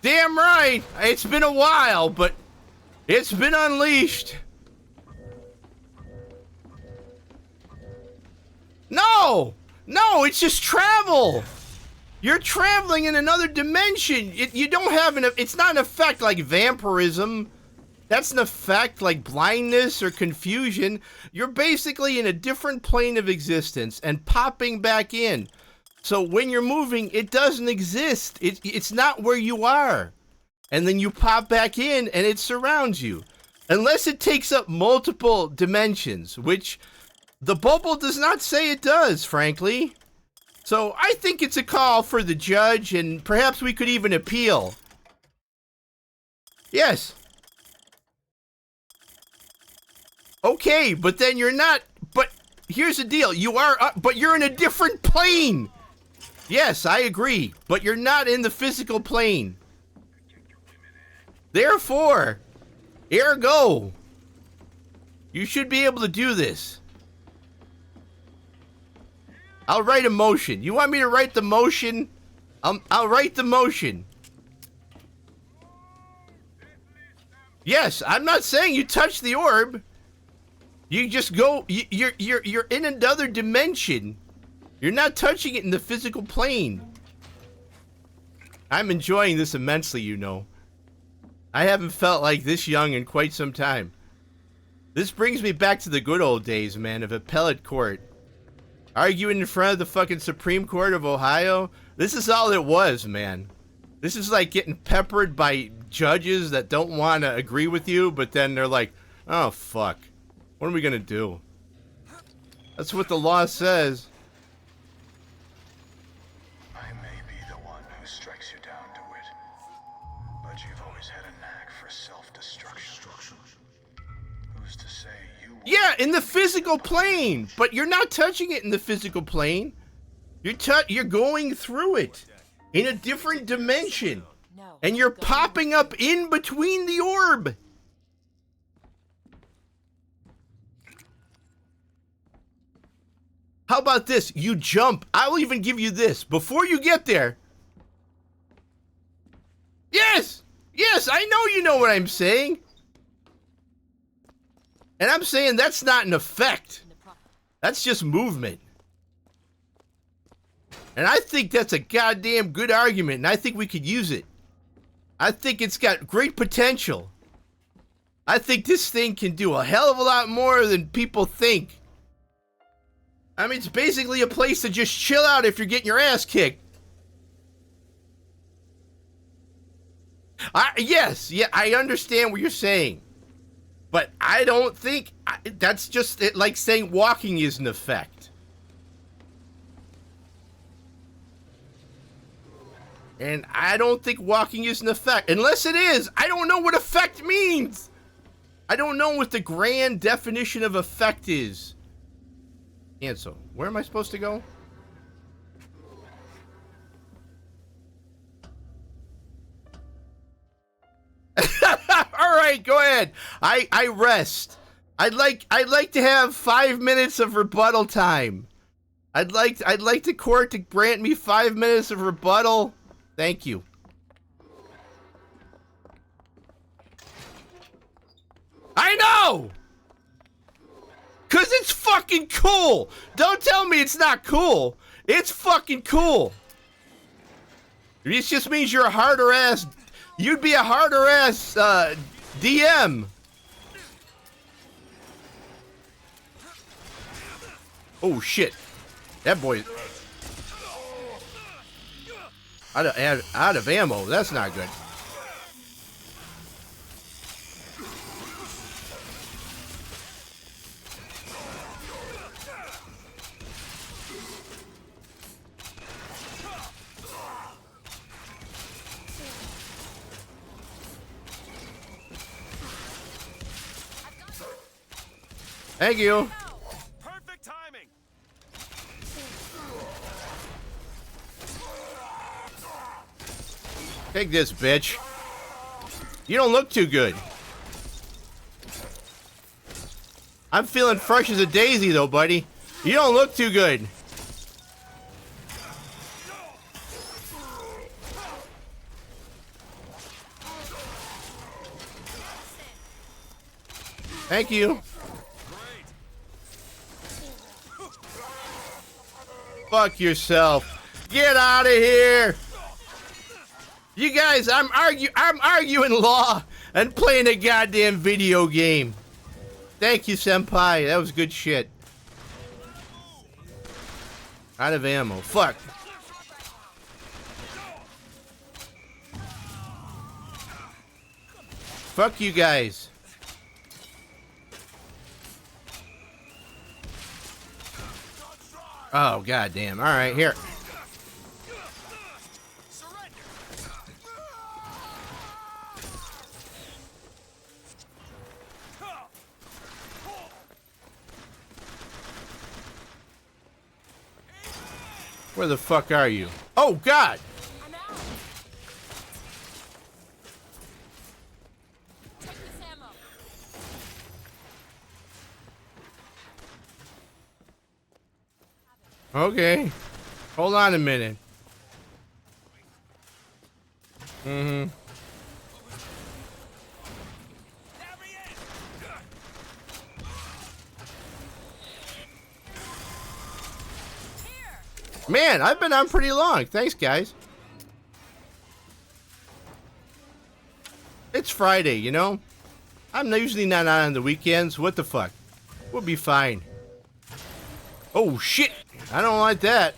Damn right. It's been a while, but it's been unleashed. No! No, it's just travel. You're traveling in another dimension. You don't have it's not an effect like vampirism. That's an effect like blindness or confusion. You're basically in a different plane of existence and popping back in. So when you're moving, it doesn't exist. It's not where you are. And then you pop back in and it surrounds you. Unless it takes up multiple dimensions, which the bubble does not say it does, frankly. So I think it's a call for the judge, and perhaps we could even appeal. Yes. Okay, but then you're not, but here's the deal. You are, but you're in a different plane. Yes, I agree, but you're not in the physical plane. Therefore, ergo, you should be able to do this. I'll write a motion. You want me to write the motion? I'll write the motion. Yes, I'm not saying you touch the orb. You just go. You're in another dimension. You're not touching it in the physical plane. I'm enjoying this immensely, you know. I haven't felt like this young in quite some time. This brings me back to the good old days, man, of appellate court. Arguing in front of the fucking Supreme Court of Ohio. This is all it was, man. This is like getting peppered by judges that don't want to agree with you, but then they're like, oh, fuck. What are we gonna do? That's what the law says. I may be the one who strikes you down to it, but you've always had a knack for self-destruction. Who's to say you... Yeah, in the physical plane, but you're not touching it in the physical plane. You're going through it in a different dimension, and you're popping up in between the orb. How about this? You jump. I'll even give you this. Before you get there. Yes! Yes, I know you know what I'm saying. And I'm saying that's not an effect. That's just movement. And I think that's a goddamn good argument, and I think we could use it. I think it's got great potential. I think this thing can do a hell of a lot more than people think. I mean, it's basically a place to just chill out if you're getting your ass kicked. Yes, yeah, I understand what you're saying. But I don't think that's just it, like saying walking is an effect. And I don't think walking is an effect. Unless it is, I don't know what effect means. I don't know what the grand definition of effect is. And so, where am I supposed to go? All right, go ahead. I rest. I'd like to have 5 minutes of rebuttal time. I'd like the court to grant me 5 minutes of rebuttal. Thank you. I know! 'Cause it's fucking cool! Don't tell me it's not cool! It's fucking cool! It just means you're a harder ass... You'd be a harder ass, DM! Oh, shit. That boy... Out of ammo. That's not good. Thank you. Perfect timing. Take this, bitch. You don't look too good. I'm feeling fresh as a daisy, though, buddy. You don't look too good. Thank you. Fuck yourself. Get out of here. You guys, I'm arguing law and playing a goddamn video game. Thank you, senpai. That was good shit. Out of ammo. Fuck. Fuck you guys. Oh, goddamn. All right, here. Where the fuck are you? Oh, God! Okay. Hold on a minute. Mm-hmm. Man, I've been on pretty long. Thanks, guys. It's Friday, you know? I'm usually not on the weekends. What the fuck? We'll be fine. Oh, shit! I don't like that.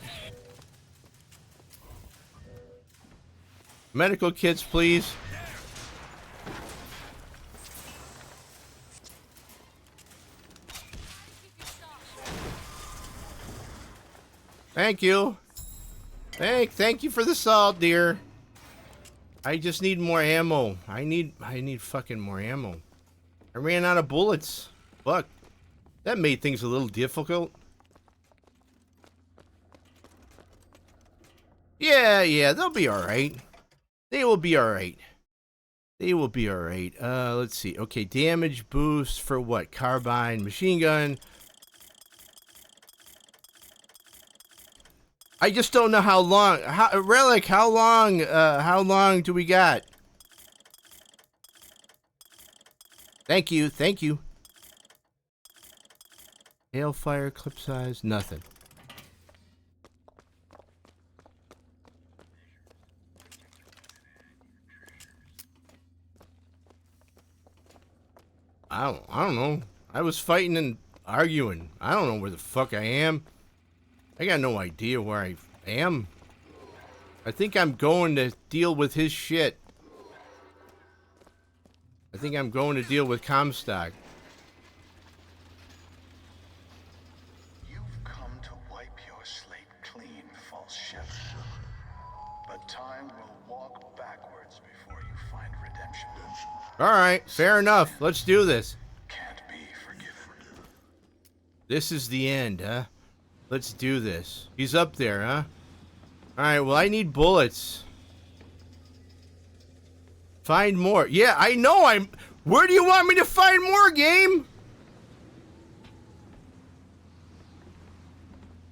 Medical kits, please. Thank you. Thank you for the salt, dear. I just need more ammo. I need fucking more ammo. I ran out of bullets. Fuck. That made things a little difficult. Yeah, they'll be alright. They will be alright. They will be alright. Let's see. Okay, damage boost for what? Carbine, machine gun. I just don't know how long. Relic, how long do we got? Thank you. Hailfire, clip size, nothing. I don't know. I was fighting and arguing. I don't know where the fuck I am. I got no idea where I am. I think I'm going to deal with his shit. I think I'm going to deal with Comstock. You've come to wipe your slate clean, false shepherd. But time will walk backwards before you find redemption. Alright, fair enough. Let's do this. Can't be forgiven. This is the end, huh? Let's do this. He's up there, huh? Alright, well, I need bullets. Find more. Yeah, I know Where do you want me to find more, game?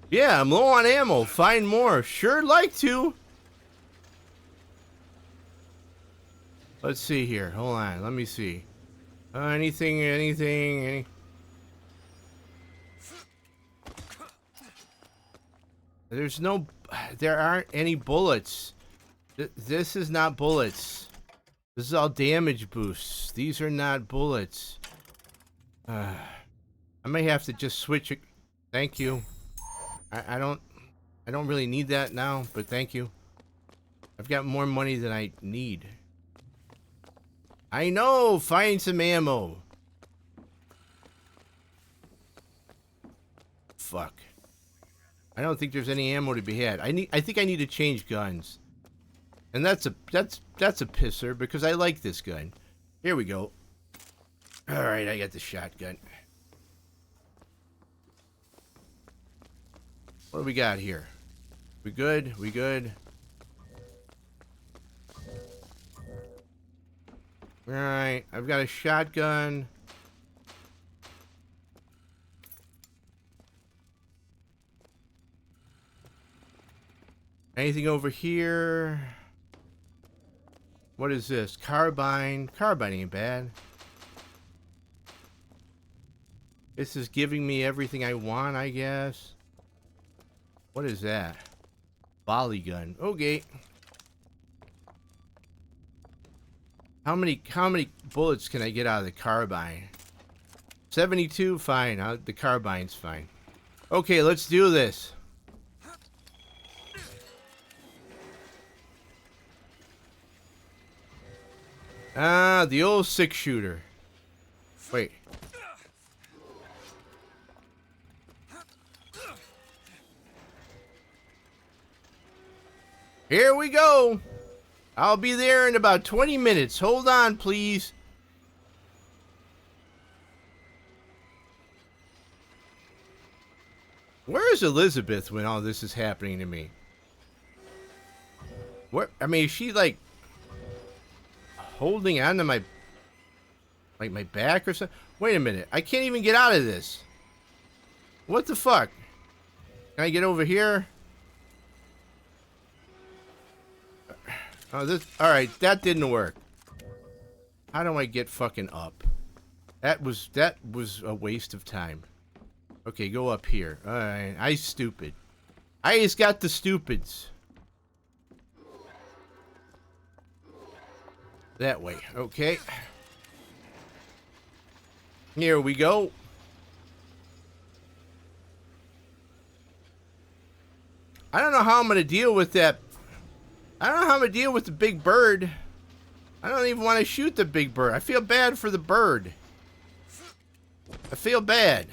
Yeah, I'm low on ammo. Find more. Sure like to. Let's see here. Hold on. Let me see. Anything. There aren't any bullets. This is not bullets. This is all damage boosts. These are not bullets. I may have to just switch it. Thank you. I don't really need that now, but thank you. I've got more money than I need. I know. Find some ammo. Fuck. I don't think there's any ammo to be had. I think I need to change guns. And that's a pisser because I like this gun. Here we go. All right, I got the shotgun. What do we got here? We good? We good? All right, I've got a shotgun. Anything over here? What is this? Carbine. Carbine ain't bad. This is giving me everything I want, I guess. What is that? Volley gun. Okay. How many bullets can I get out of the carbine? 72, fine. The carbine's fine. Okay, let's do this. Ah, the old 6-shooter. Wait. Here we go. I'll be there in about 20 minutes. Hold on, please. Where is Elizabeth when all this is happening to me? Where? I mean, is she like holding onto my my back or something? Wait a minute. I can't even get out of this. What the fuck? Can I get over here? Oh, this. All right, that didn't work. How do I get fucking up? That was a waste of time. Okay, go up here. All right, I stupid. I just got the stupids. That way. Okay. Here we go. I don't know how I'm gonna deal with that. I don't know how I'm gonna deal with the big bird. I don't even want to shoot the big bird. I feel bad for the bird. I feel bad.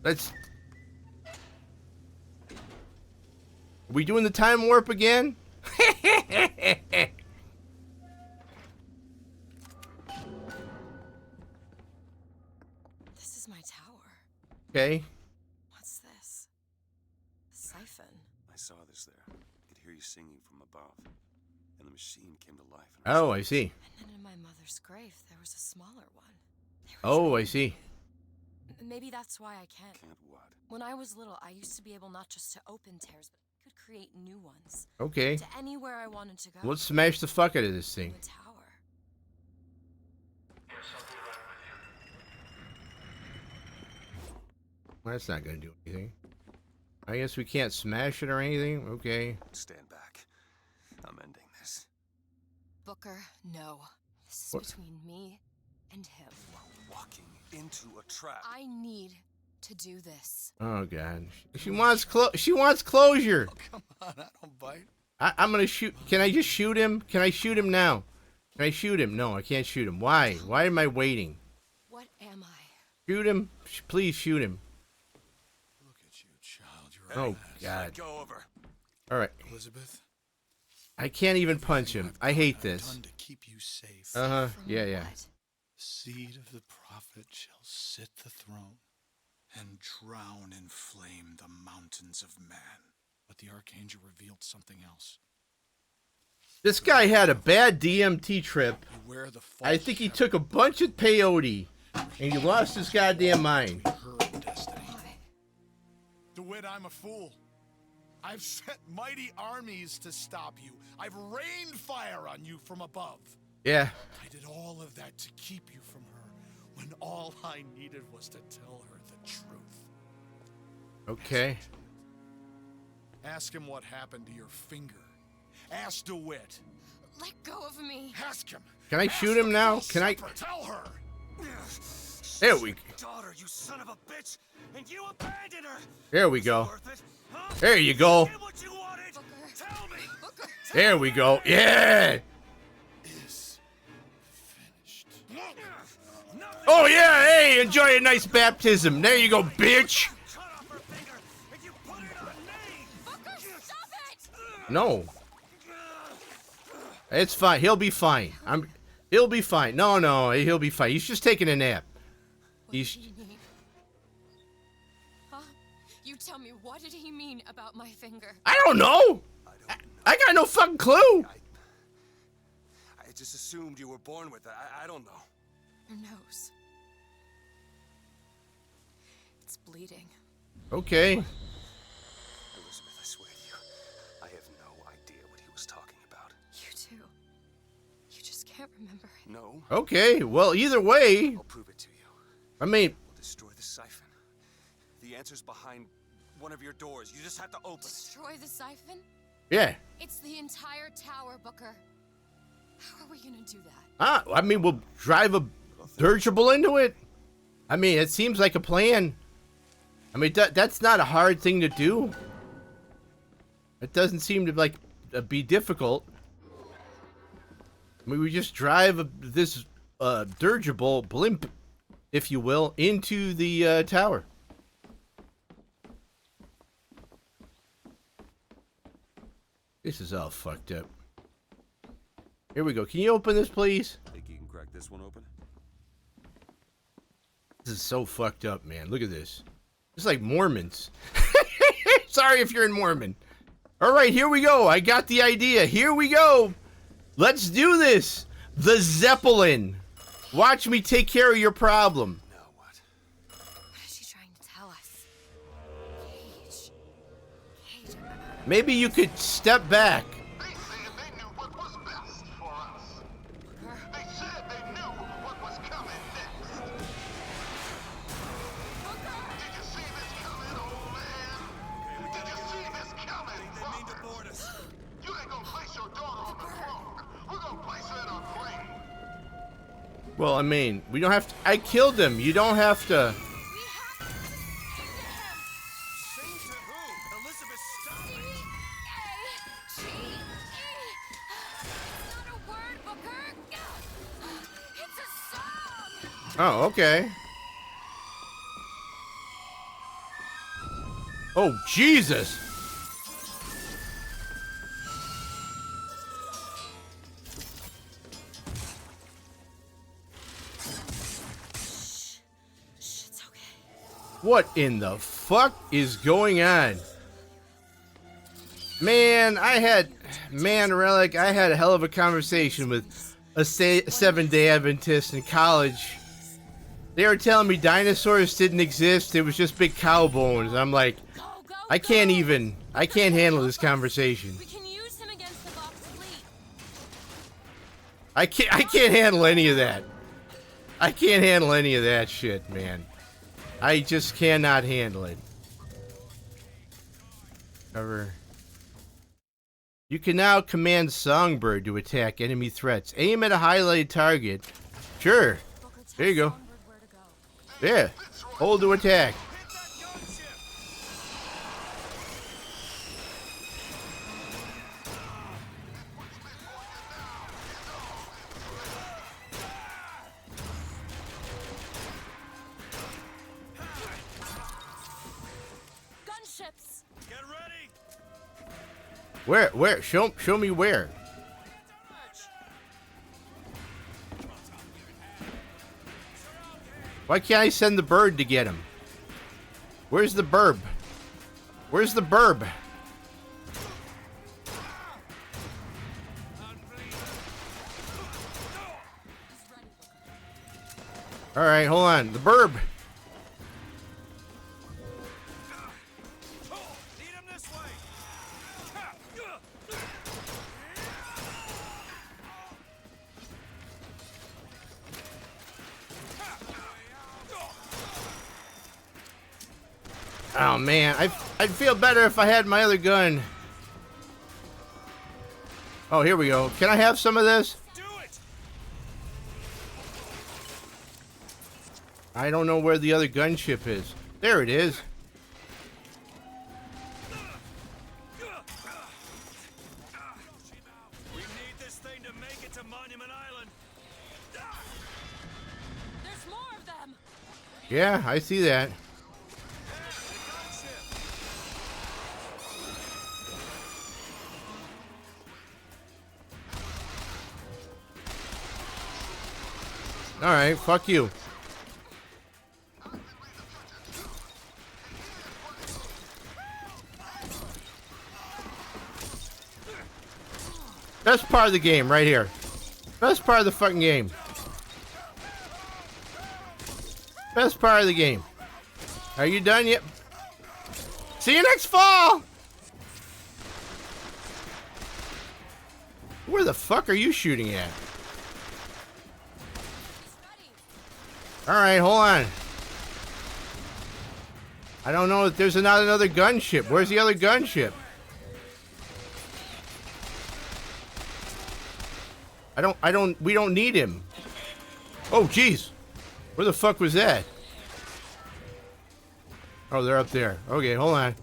Let's... Are we doing the time warp again? This is my tower. Okay. What's this? A siphon. I saw this there. I could hear you singing from above. And the machine came to life. Oh, I see. And then in my mother's grave, there was a smaller one. Oh, I see. Maybe that's why I can't. Can't what? When I was little, I used to be able not just to open tears, but I could create new ones. Okay. To anywhere I wanted to go. Let's smash the fuck out of this thing. The tower. Well, that's not gonna do anything. I guess we can't smash it or anything. Okay. Stand back. I'm ending this. Booker, no. This is What? between me and him. We're walking into a trap. I need to do this. Oh god. She wants closure. Oh, come on, I don't bite. I'm gonna shoot. Can I just shoot him? Can I shoot him now? Can I shoot him? No, I can't shoot him. Why? Why am I waiting? What am I? Shoot him. Please shoot him. Look at you, child. You're Oh god. Go over. All right. Elizabeth. I can't even punch him. I hate this. To keep you safe. Uh-huh. Yeah, yeah. The seed of the prophet shall sit the throne and drown in flame the mountains of man. But the archangel revealed something else. This guy had a bad DMT trip. I think he took a bunch of peyote and he lost his goddamn mind. DeWitt, I'm a fool. I've sent mighty armies to stop you. I've rained fire on you from above. Yeah. I did all of that to keep you from her, when all I needed was to tell her the truth. Okay. Ask him what happened to your finger. Ask DeWitt. Let go of me. Ask him. Can I shoot him now? Can I? Tell her. There we go. Daughter, you son of a bitch, and you abandoned her. There we go. There you go. There we go. Yeah. Oh yeah. Hey, enjoy a nice baptism. There you go, bitch. No. It's fine. He'll be fine. He'll be fine. No, he'll be fine. He's just taking a nap. He's. Huh? You tell me, what did he mean about my finger? I don't know. I got no fucking clue. I just assumed you were born with it. I don't know. Your nose. It's bleeding. Okay. Elizabeth, I swear to you, I have no idea what he was talking about. You too. You just can't can't remember. No. Okay, well, either way. I'll prove it to you. I mean, We'll destroy the siphon. The answer's behind one of your doors. You just have to open it. Destroy the siphon? yeah. It's the entire tower, Booker. How are we gonna do that? I mean, we'll drive a dirigible into it. I mean, it seems like a plan. I mean, that's not a hard thing to do. It doesn't seem to like be difficult. I mean, we just drive this dirigible blimp, if you will, into the tower. This is all fucked up. Here we go. Can you open this, please? Think you can crack this one open? This is so fucked up, man. Look at this. It's like Mormons. Sorry if you're in Mormon. All right, here we go. I got the idea. Here we go. Let's do this. The Zeppelin. Watch me take care of your problem. Now what? What is she trying to tell us? Cage. Maybe you could step back. They said they knew what was best for us. They said they knew what was coming next. Did you see this coming, old man? Did you see this coming, Robert? You ain't gonna place your daughter on the throne. We're gonna place her in a grave. Well, I mean, we don't have to. I killed him. You don't have to. Oh, okay. Oh, Jesus. What in the fuck is going on? Man, Relic, I had a hell of a conversation with a Seventh-day Adventist in college. They were telling me dinosaurs didn't exist, it was just big cow bones. I'm like, I can't handle this conversation. We can use him against the Vox fleet. I can't handle any of that. I can't handle any of that shit, man. I just cannot handle it. Cover. You can now command Songbird to attack enemy threats. Aim at a highlighted target. Sure. There you go. Yeah. Hold to attack. Gunships. Get ready. Where? Show me where. Why can't I send the bird to get him? Where's the burb? Where's the burb? All right, hold on. The burb. Oh man, I'd feel better if I had my other gun. Oh, here we go. Can I have some of this? I don't know where the other gunship is. There it is. We need this thing to make it to Monument Island. There's more of them. Yeah, I see that. All right, fuck you. Best part of the game right here. Best part of the fucking game. Best part of the game. Are you done yet? See you next fall! Where the fuck are you shooting at? Alright, hold on. I don't know if there's not another gunship. Where's the other gunship? We don't need him. Oh, jeez. Where the fuck was that? Oh, they're up there. Okay, hold on.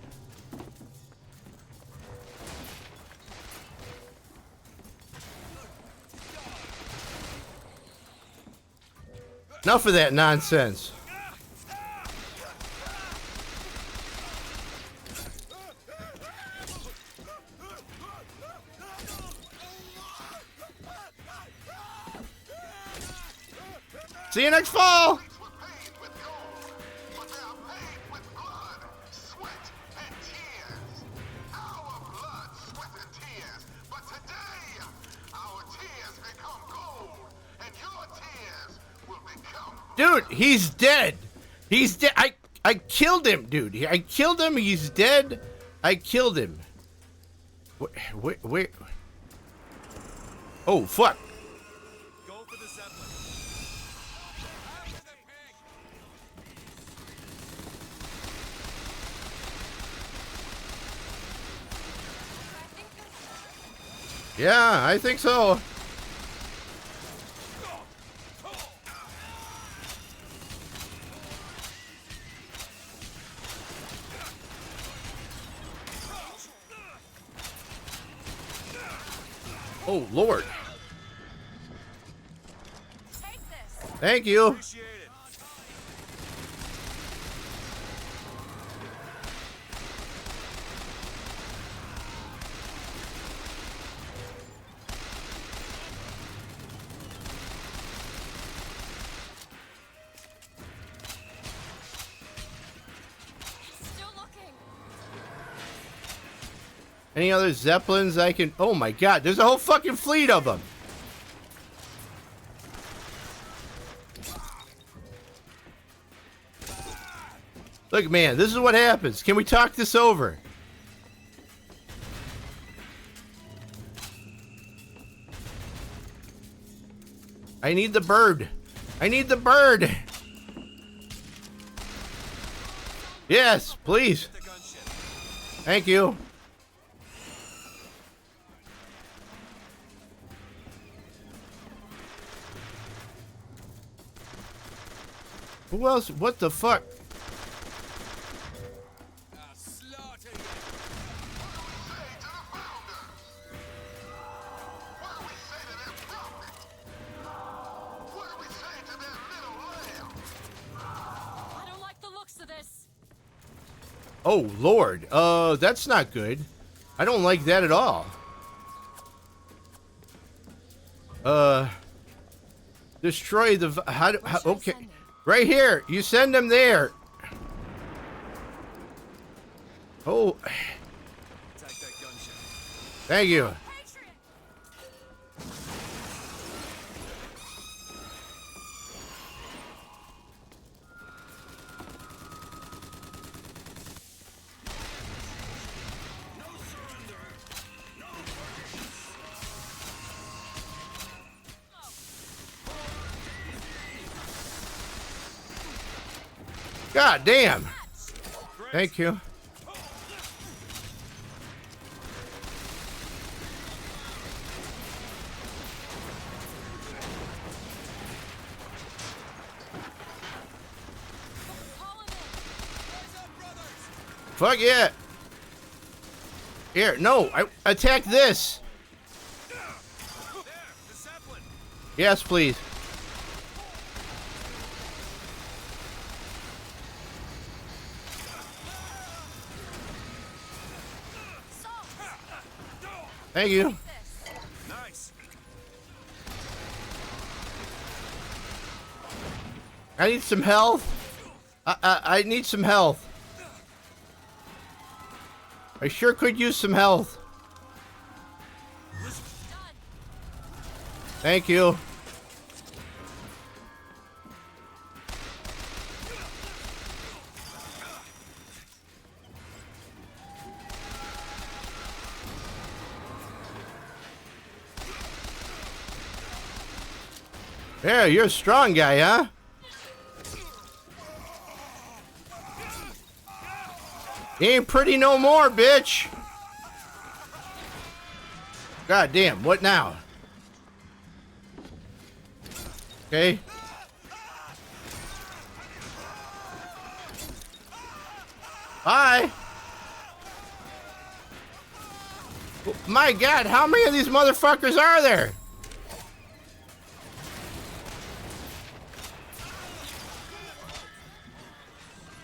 Enough of that nonsense. See you next fall. Dude, he's dead. He's dead. I killed him, dude. I killed him. He's dead. I killed him. Wait. Oh, fuck. Yeah, I think so. Oh, Lord. Thank you. Any other Zeppelins I can... Oh my god, there's a whole fucking fleet of them. Look, man, this is what happens. Can we talk this over? I need the bird. I need the bird. Yes, please. Thank you. Who else? What the fuck? Oh, Lord. That's not good. I don't like that at all. Destroy the... How, okay. Right here. You send them there. Oh. Thank you. God damn. Thank you. Fuck yeah. Here, no, attack this. Yes, please. Thank you. Nice. I need some health. I need some health. I sure could use some health. Thank you. Yeah, you're a strong guy, huh? You ain't pretty no more, bitch. God damn, what now? Okay. Bye. My God, how many of these motherfuckers are there?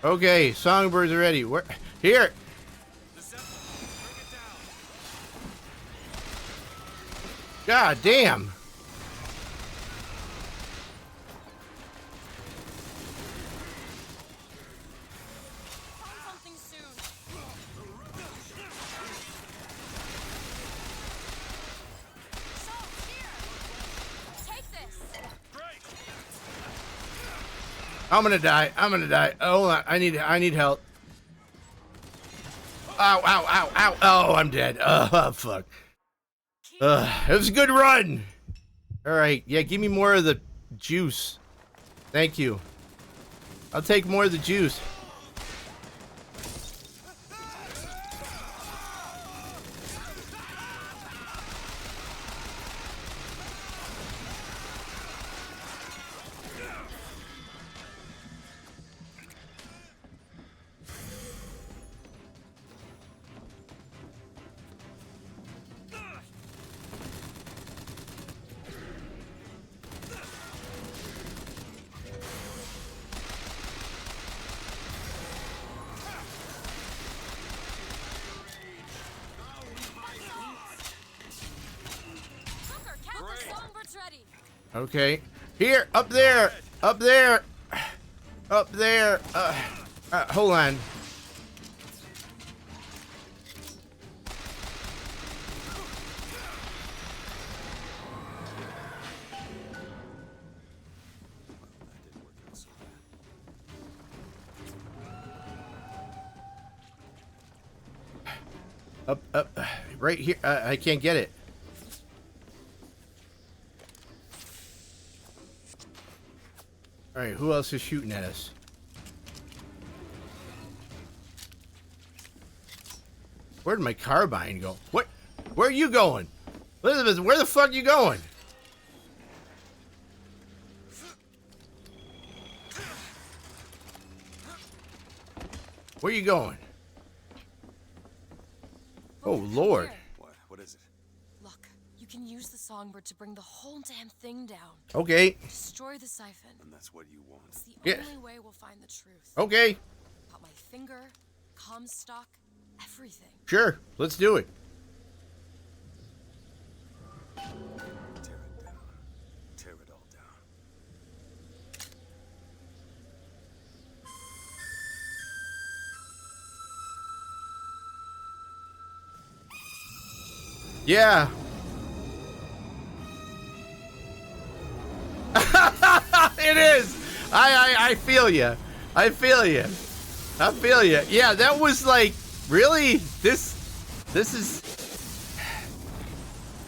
Okay, songbirds are ready. Where? Here. God damn. I'm gonna die. I'm gonna die. Hold on. I need help. Ow, ow, ow, ow. Oh, I'm dead. Oh, fuck. It was a good run. All right. Yeah, give me more of the juice. Thank you. I'll take more of the juice. Okay. Here, up there, up there, up there. Hold on. Up, right here. I can't get it. All right, who else is shooting at us? Where'd my carbine go? What? Where are you going? Elizabeth, where the fuck are you going? Where you going? Oh, Lord. What is it? Look, you can use the songbird to bring the whole damn thing down. Okay. Destroy the siphon. And that's what you want. It's the Yeah. only way we'll find the truth. Okay. Got my finger, Comstock, everything. Sure, let's do it. Tear it down. Tear it all down. Yeah. It is. I feel you. I feel you. I feel you. Yeah, that was like, really? This is,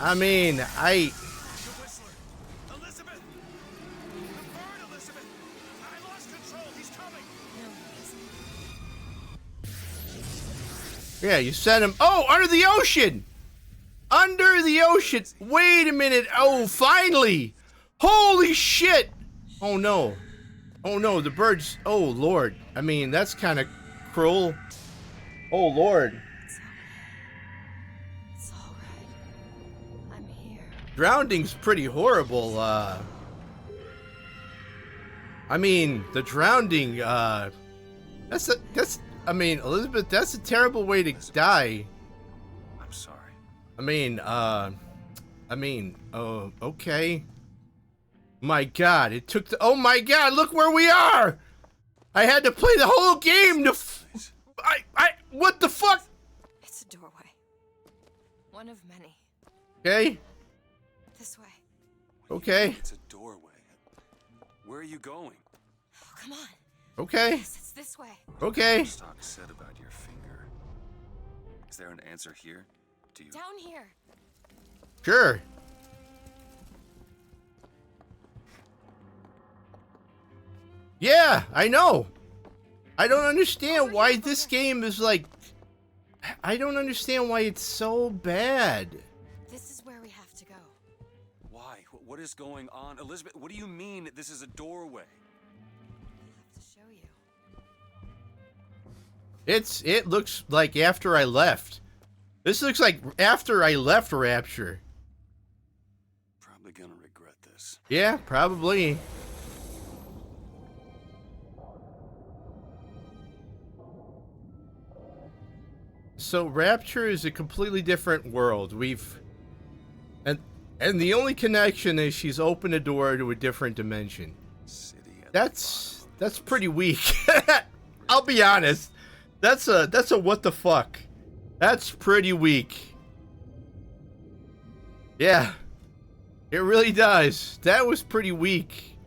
I mean, yeah, you sent him. Oh, under the ocean. Under the ocean. Wait a minute. Oh, finally. Holy shit. Oh, no. Oh, no. The birds. Oh, Lord. I mean, that's kind of cruel. Oh, Lord. It's all right. I'm here. Drowning's pretty horrible. I mean, the drowning, I mean, Elizabeth, that's a terrible way to die. I'm sorry. Okay. My God, it took the, oh my God, look where we are! I had to play the whole game to, what the fuck? It's a doorway. One of many. Okay. This way. Okay. It's a doorway. Where are you going? Oh, come on. Okay. Yes, it's this way. Okay. Stock said about your finger. Is there an answer here? Do you? Down here. Sure. Yeah, I know. I don't understand why this game is like I don't understand why it's so bad. This is where we have to go. Why? What is going on? Elizabeth, what do you mean this is a doorway? I have to show you. It looks like after I left. This looks like after I left Rapture. Probably gonna regret this. Yeah, probably. So Rapture is a completely different world. And the only connection is she's opened a door to a different dimension. That's pretty weak. I'll be honest. That's a what the fuck. That's pretty weak. Yeah. It really does. That was pretty weak.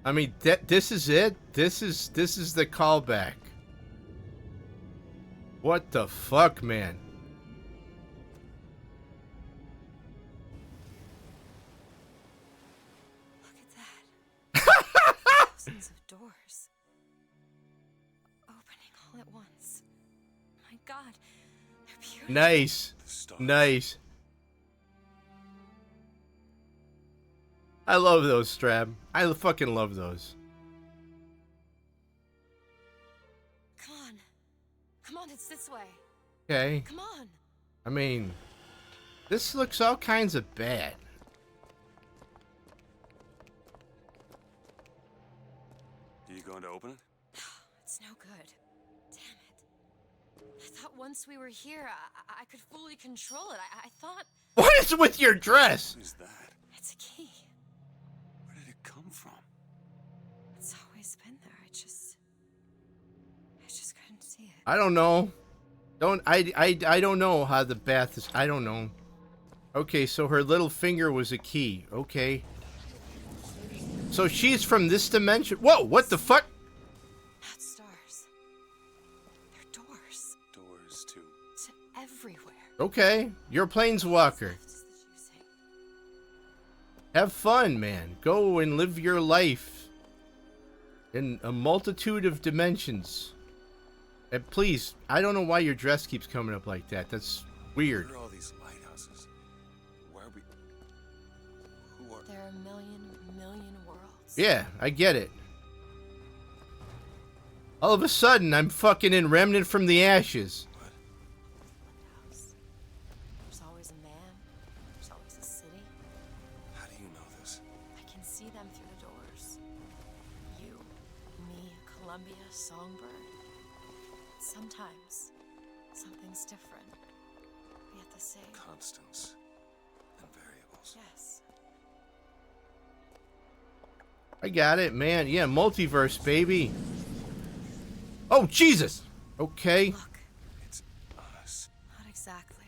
I mean, this is it. This is the callback. What the fuck, man? Look at that. Thousands of doors. Opening all at once. My God. They're beautiful. Nice. Nice. I love those, Strab. I fucking love those. Come on. Come on, it's this way. Okay. Come on. I mean, this looks all kinds of bad. Are you going to open it? It's no good. Damn it. I thought once we were here, I could fully control it. I thought... What is with your dress? What is that? It's a key. Where did it come from? It's always been there. I just couldn't see it. I don't know. I don't know how the bath is. I don't know. Okay, so her little finger was a key. Okay. So she's from this dimension. Whoa, what the fuck? Not stars. They're doors. Doors to everywhere. Okay, you're a planeswalker. Have fun, man. Go and live your life in a multitude of dimensions. And please, I don't know why your dress keeps coming up like that. That's weird. Where are all these lighthouses? Where are we? Who are? There are a million worlds. Yeah, I get it. All of a sudden, I'm fucking in Remnant from the Ashes. There's always a man. There's always a city. How do you know this? I can see them through the doors. You, me, Columbia, Songbird. Sometimes, something's different, yet the same. Constants and variables. Yes. I got it, man. Yeah, multiverse, baby. Oh, Jesus! Okay. Look. It's us. Not exactly.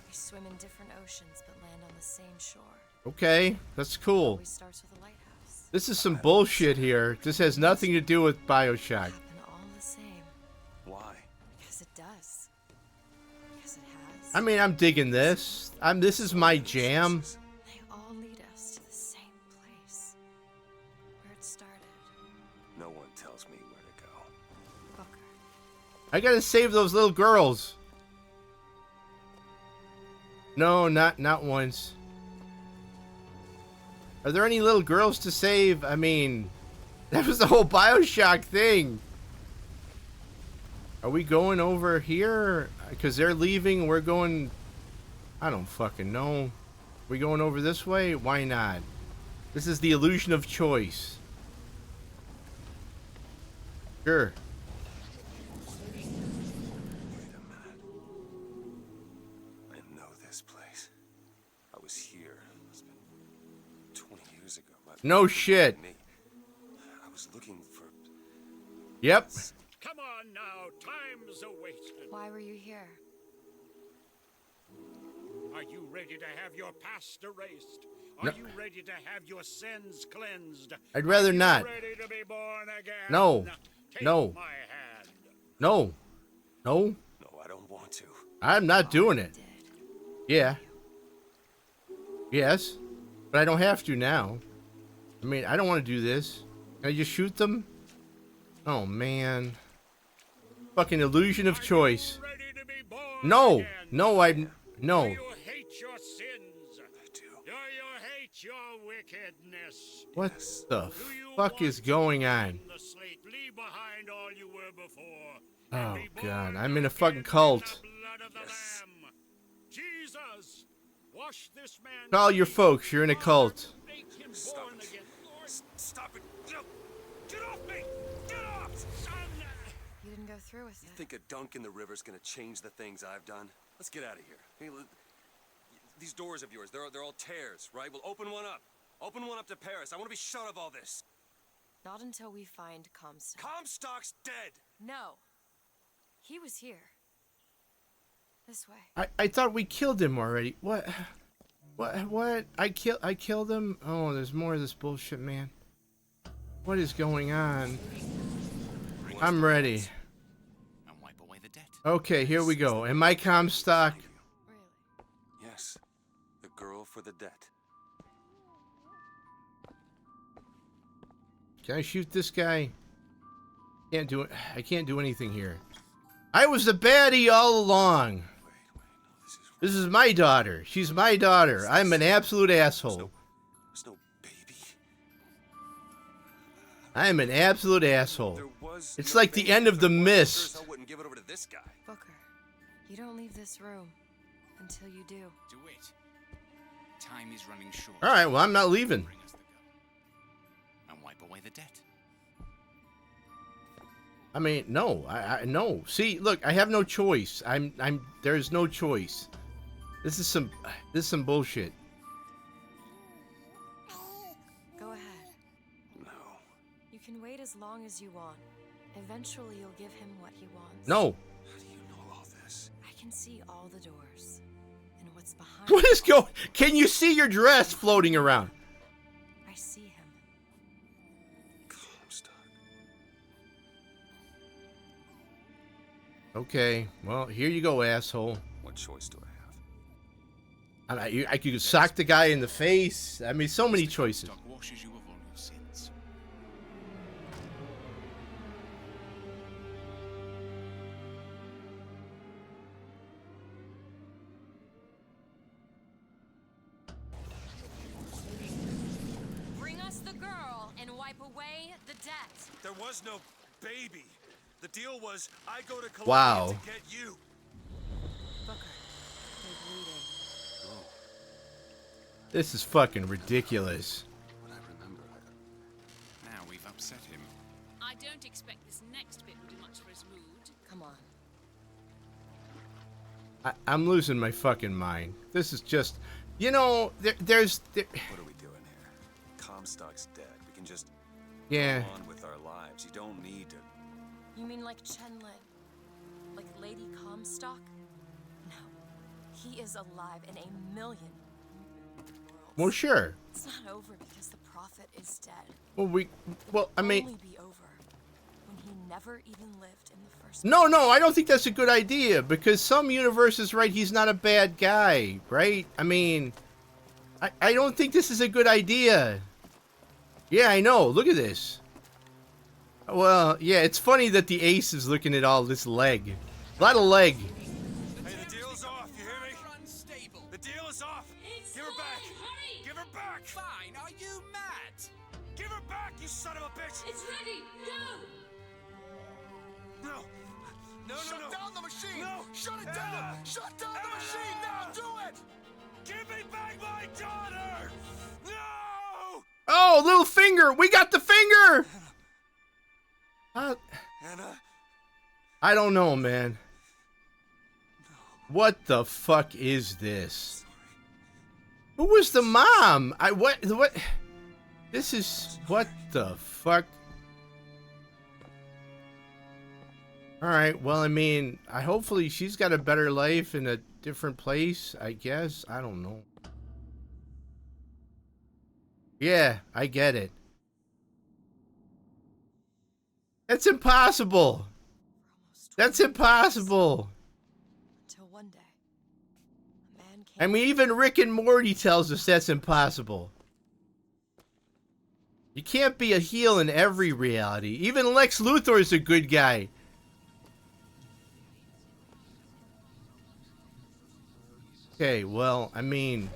We swim in different oceans, but land on the same shore. Okay, that's cool. Always starts with a lighthouse. This is some bullshit here. This has nothing to do with BioShock. All the same. Why? Because it does. Because it has. I mean, I'm digging this. This is my jam. They all lead us to the same place. Where it started. No one tells me where to go. Booker. I gotta save those little girls. No, not once. Are there any little girls to save? I mean, that was the whole BioShock thing. Are we going over here? Because they're leaving. We're going... I don't fucking know. We going over this way? Why not? This is the illusion of choice. Sure. Wait a minute. I know this place. I was here. It's been 20 years ago. No shit. I was looking for... Yep. Come on now, time's a-wasted. Why were you here? Are you ready to have your past erased? No. Are you ready to have your sins cleansed? I'd rather not. Ready to be born again? No. Take No. my hand. No. No. No, I don't want to. I'm not doing it. Yeah. Yes. But I don't have to now. I mean, I don't want to do this. Can I just shoot them? Oh, man. Fucking illusion of choice. Ready to be born No, no, no. Do you hate your sins? I do. Do you hate your wickedness? What the fuck is going on? The slate, leave behind all you were before. Oh God, I'm in a fucking cult. Jesus, wash this man. Call your folks. You're in a cult. Stop it. Stop it. Get off me. Get off. You didn't go through with You it. think a dunk in the river's gonna change the things I've done? Let's get out of here. Hey, these doors of yours, they're all tears, right? We'll open one up. Open one up to Paris. I want to be shut of all this. Not until we find Comstock. Comstock's dead. No. He was here. This way. I thought we killed him already. What? What? I killed him? Oh, there's more of this bullshit, man. What is going on? I'm ready. And wipe away the debt. Okay, here we go. Am I Comstock? Yes. The girl for the debt. Can I shoot this guy? Can't do it. I can't do anything here. I was the baddie all along. This is my daughter. She's my daughter. I'm an absolute asshole. There's no baby. I'm an absolute asshole. It's like the end of The Mist. I wouldn't give it over to this guy. Booker, you don't leave this room until you do. Do it. Time is running short. All right, well, I'm not leaving. And wipe away the debt. I mean, no. I no. See, look, I have no choice. There's no choice. This is some bullshit. Go ahead. No. You can wait as long as you want. Eventually, you'll give him what he wants. No. How do you know all this? I can see all the doors and what's behind. What is going? Can you see your dress floating around? I see him. Okay. Well, here you go, asshole. What choice do I have? I could sock the guy in the face. I mean, so many choices. Washes you of all your sins. Bring us the girl and wipe away the debt. There was no baby. The deal was I go to Colombia Wow. to get you. Booker, they're bleeding. This is fucking ridiculous. Now we've upset him. I don't expect this next bit will do much for his mood. Come on. I'm losing my fucking mind. This is just, you know, there's. What are we doing here? Comstock's dead. We can just Yeah. go on with our lives. You don't need to. You mean like Chen Lin? Like Lady Comstock? No. He is alive in a million worlds. Well, sure. It's not over because the Prophet is dead. Well, I mean. Only be over when he never even lived in the first. No, I don't think that's a good idea because some universes, right, he's not a bad guy, right? I mean, I don't think this is a good idea. Yeah, I know. Look at this. Well, yeah, it's funny that the ace is looking at all this leg. A lot of leg. Hey, the deal's off. You hear me? Unstable. The deal is off. Give her back. Give her back. Fine. Are you mad? Give her back, you son of a bitch. It's ready. Go. No. Shut down the machine. No. Shut it down. Shut down the machine. Now do it. Give me back my daughter. No. Oh, little finger. We got the finger. Anna. I don't know, man. What the fuck is this? Who was the mom? What? This is, what the fuck? Alright, well, I mean, hopefully she's got a better life in a different place, I guess. I don't know. Yeah, I get it. That's impossible. That's impossible. Until one day, a man came. I mean, even Rick and Morty tells us that's impossible. You can't be a heel in every reality. Even Lex Luthor is a good guy. Okay, well, I mean...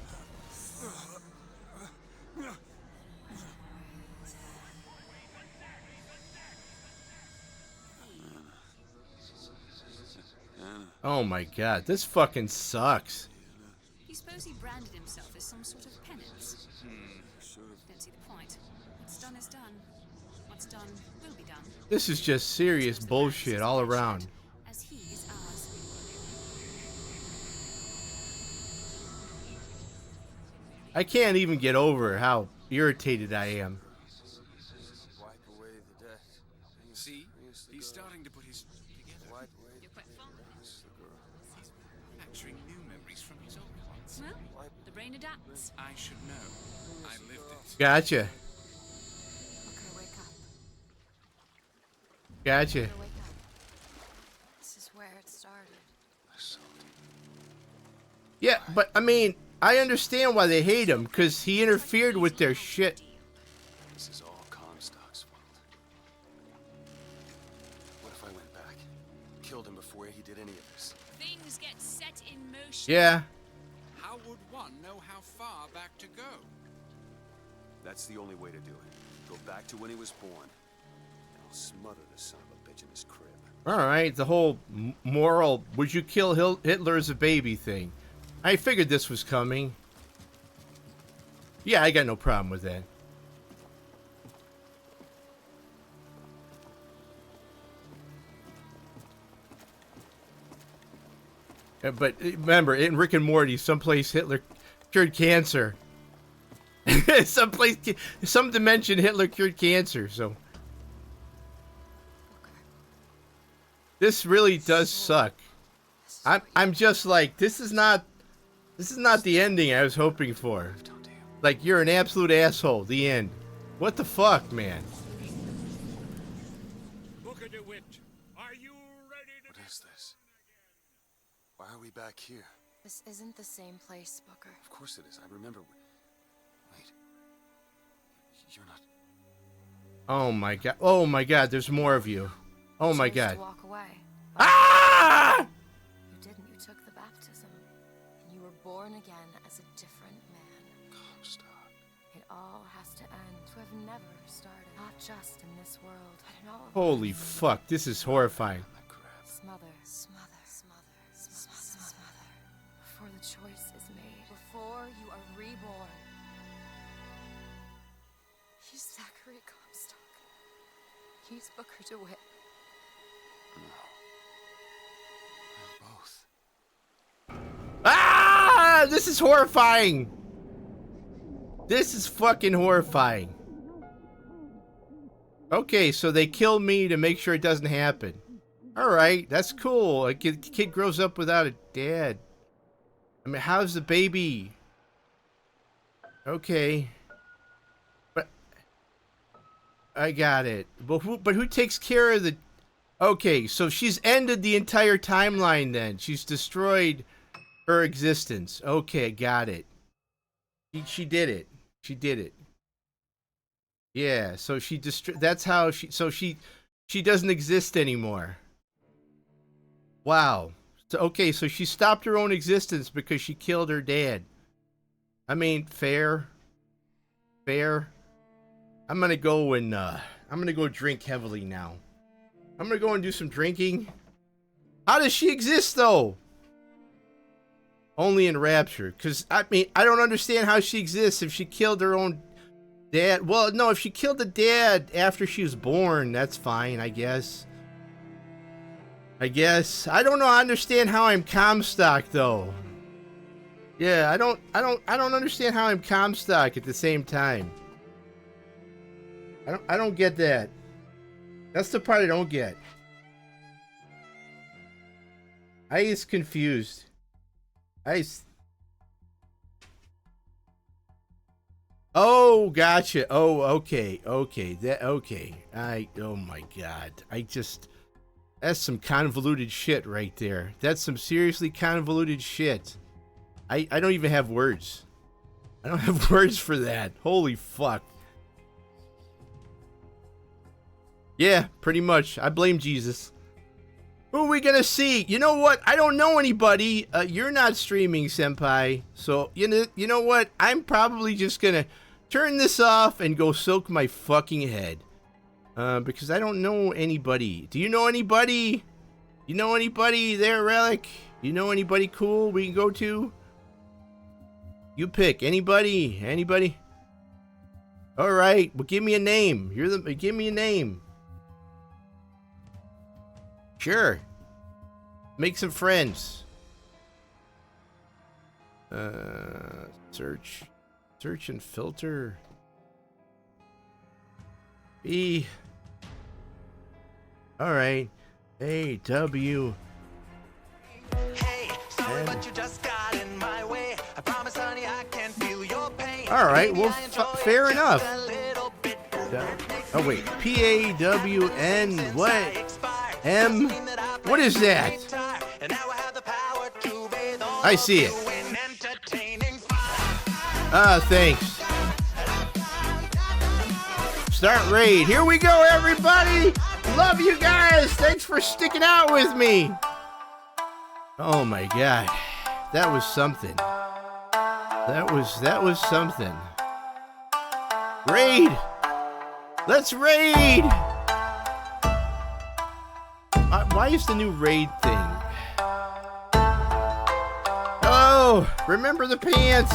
Oh my god, this fucking sucks. You suppose he branded himself as some sort of penance? Don't see the point. What's done is done. What's done will be done. This is just serious bullshit all around. As he is ours. I can't even get over how irritated I am. Wipe away the debt. See? He's starting to put his together. Wipe away. You're quite fond of him. He's capturing new memories from his old ones. Well, the brain adapts. I should know. I lived it. Gotcha. Okay, wake up. Gotcha. Wake up. This is where it started. Yeah, but I mean, I understand why they hate him, because he interfered with their shit. This is all Comstock's fault. What if I went back? Killed him before he did any of this? Things get set in motion. Yeah. How would one know how far back to go? That's the only way to do it. Go back to when he was born. And I'll smother the son of a bitch in his crib. Alright, the whole moral, would you kill Hitler as a baby thing. I figured this was coming. Yeah, I got no problem with that. But remember, in Rick and Morty, someplace Hitler cured cancer. Some dimension Hitler cured cancer, so. This really does suck. I'm just like, this is not the ending I was hoping for. Like, you're an absolute asshole. The end. What the fuck, man? Booker DeWitt, are you ready to... What is this? Why are we back here? This isn't the same place, Booker. Of course it is. I remember. Wait. You're not... Oh my god. Oh my god, there's more of you. Oh my You chose god. to walk away. Ah! You didn't. You took the baptism. And you were born again as a different man. Comstock. It all has to end. To have never started. Not just in this world, but in all of Holy fuck, this is horrifying. Smother, smother, smother, smother, smother. Before the choice is made. Before you are reborn. He's Zachary Comstock. He's Booker DeWitt. Both. Ah! This is horrifying. This is fucking horrifying. Okay, so they kill me to make sure it doesn't happen. Alright, that's cool. A kid grows up without a dad. I mean, how's the baby? Okay. But I got it. But who takes care of the... Okay, so she's ended the entire timeline then. She's destroyed her existence. Okay, got it. She did it. She did it. Yeah, so that's how she doesn't exist anymore. Wow. So okay, so she stopped her own existence because she killed her dad. I mean, fair. Fair. I'm gonna go drink heavily now. I'm gonna go and do some drinking. How does she exist though? Only in Rapture. Because, I mean, I don't understand how she exists if she killed her own dad. Well, no, if she killed the dad after she was born, that's fine, I guess. I don't know. I understand how I'm Comstock though. Yeah, I don't understand how I'm Comstock at the same time. I don't get that. That's the part I don't get. I is confused. Oh, gotcha. Oh, okay. Okay. Oh my god. That's some convoluted shit right there. That's some seriously convoluted shit. I don't even have words. I don't have words for that. Holy fuck. Yeah, pretty much. I blame Jesus. Who are we gonna see? You know what? I don't know anybody. You're not streaming, Senpai. So, you know what? I'm probably just gonna turn this off and go soak my fucking head. Because I don't know anybody. Do you know anybody? You know anybody there, Relic? You know anybody cool we can go to? You pick. Anybody? Anybody? All right. Well, give me a name. Give me a name. Sure. Make some friends. Search and filter. B. All right. A-W. Hey, sorry, but you just got in my way. I promise, honey, I can feel your pain. All right. Well, fair enough. Oh wait. P-A-W-N. What? M. What is that? I see it. Thanks. Start raid. Here we go, everybody. Love you guys. Thanks for sticking out with me. Oh my god. That was something. That was something. Raid. Let's raid. Why is the new raid thing? Oh, remember the pants.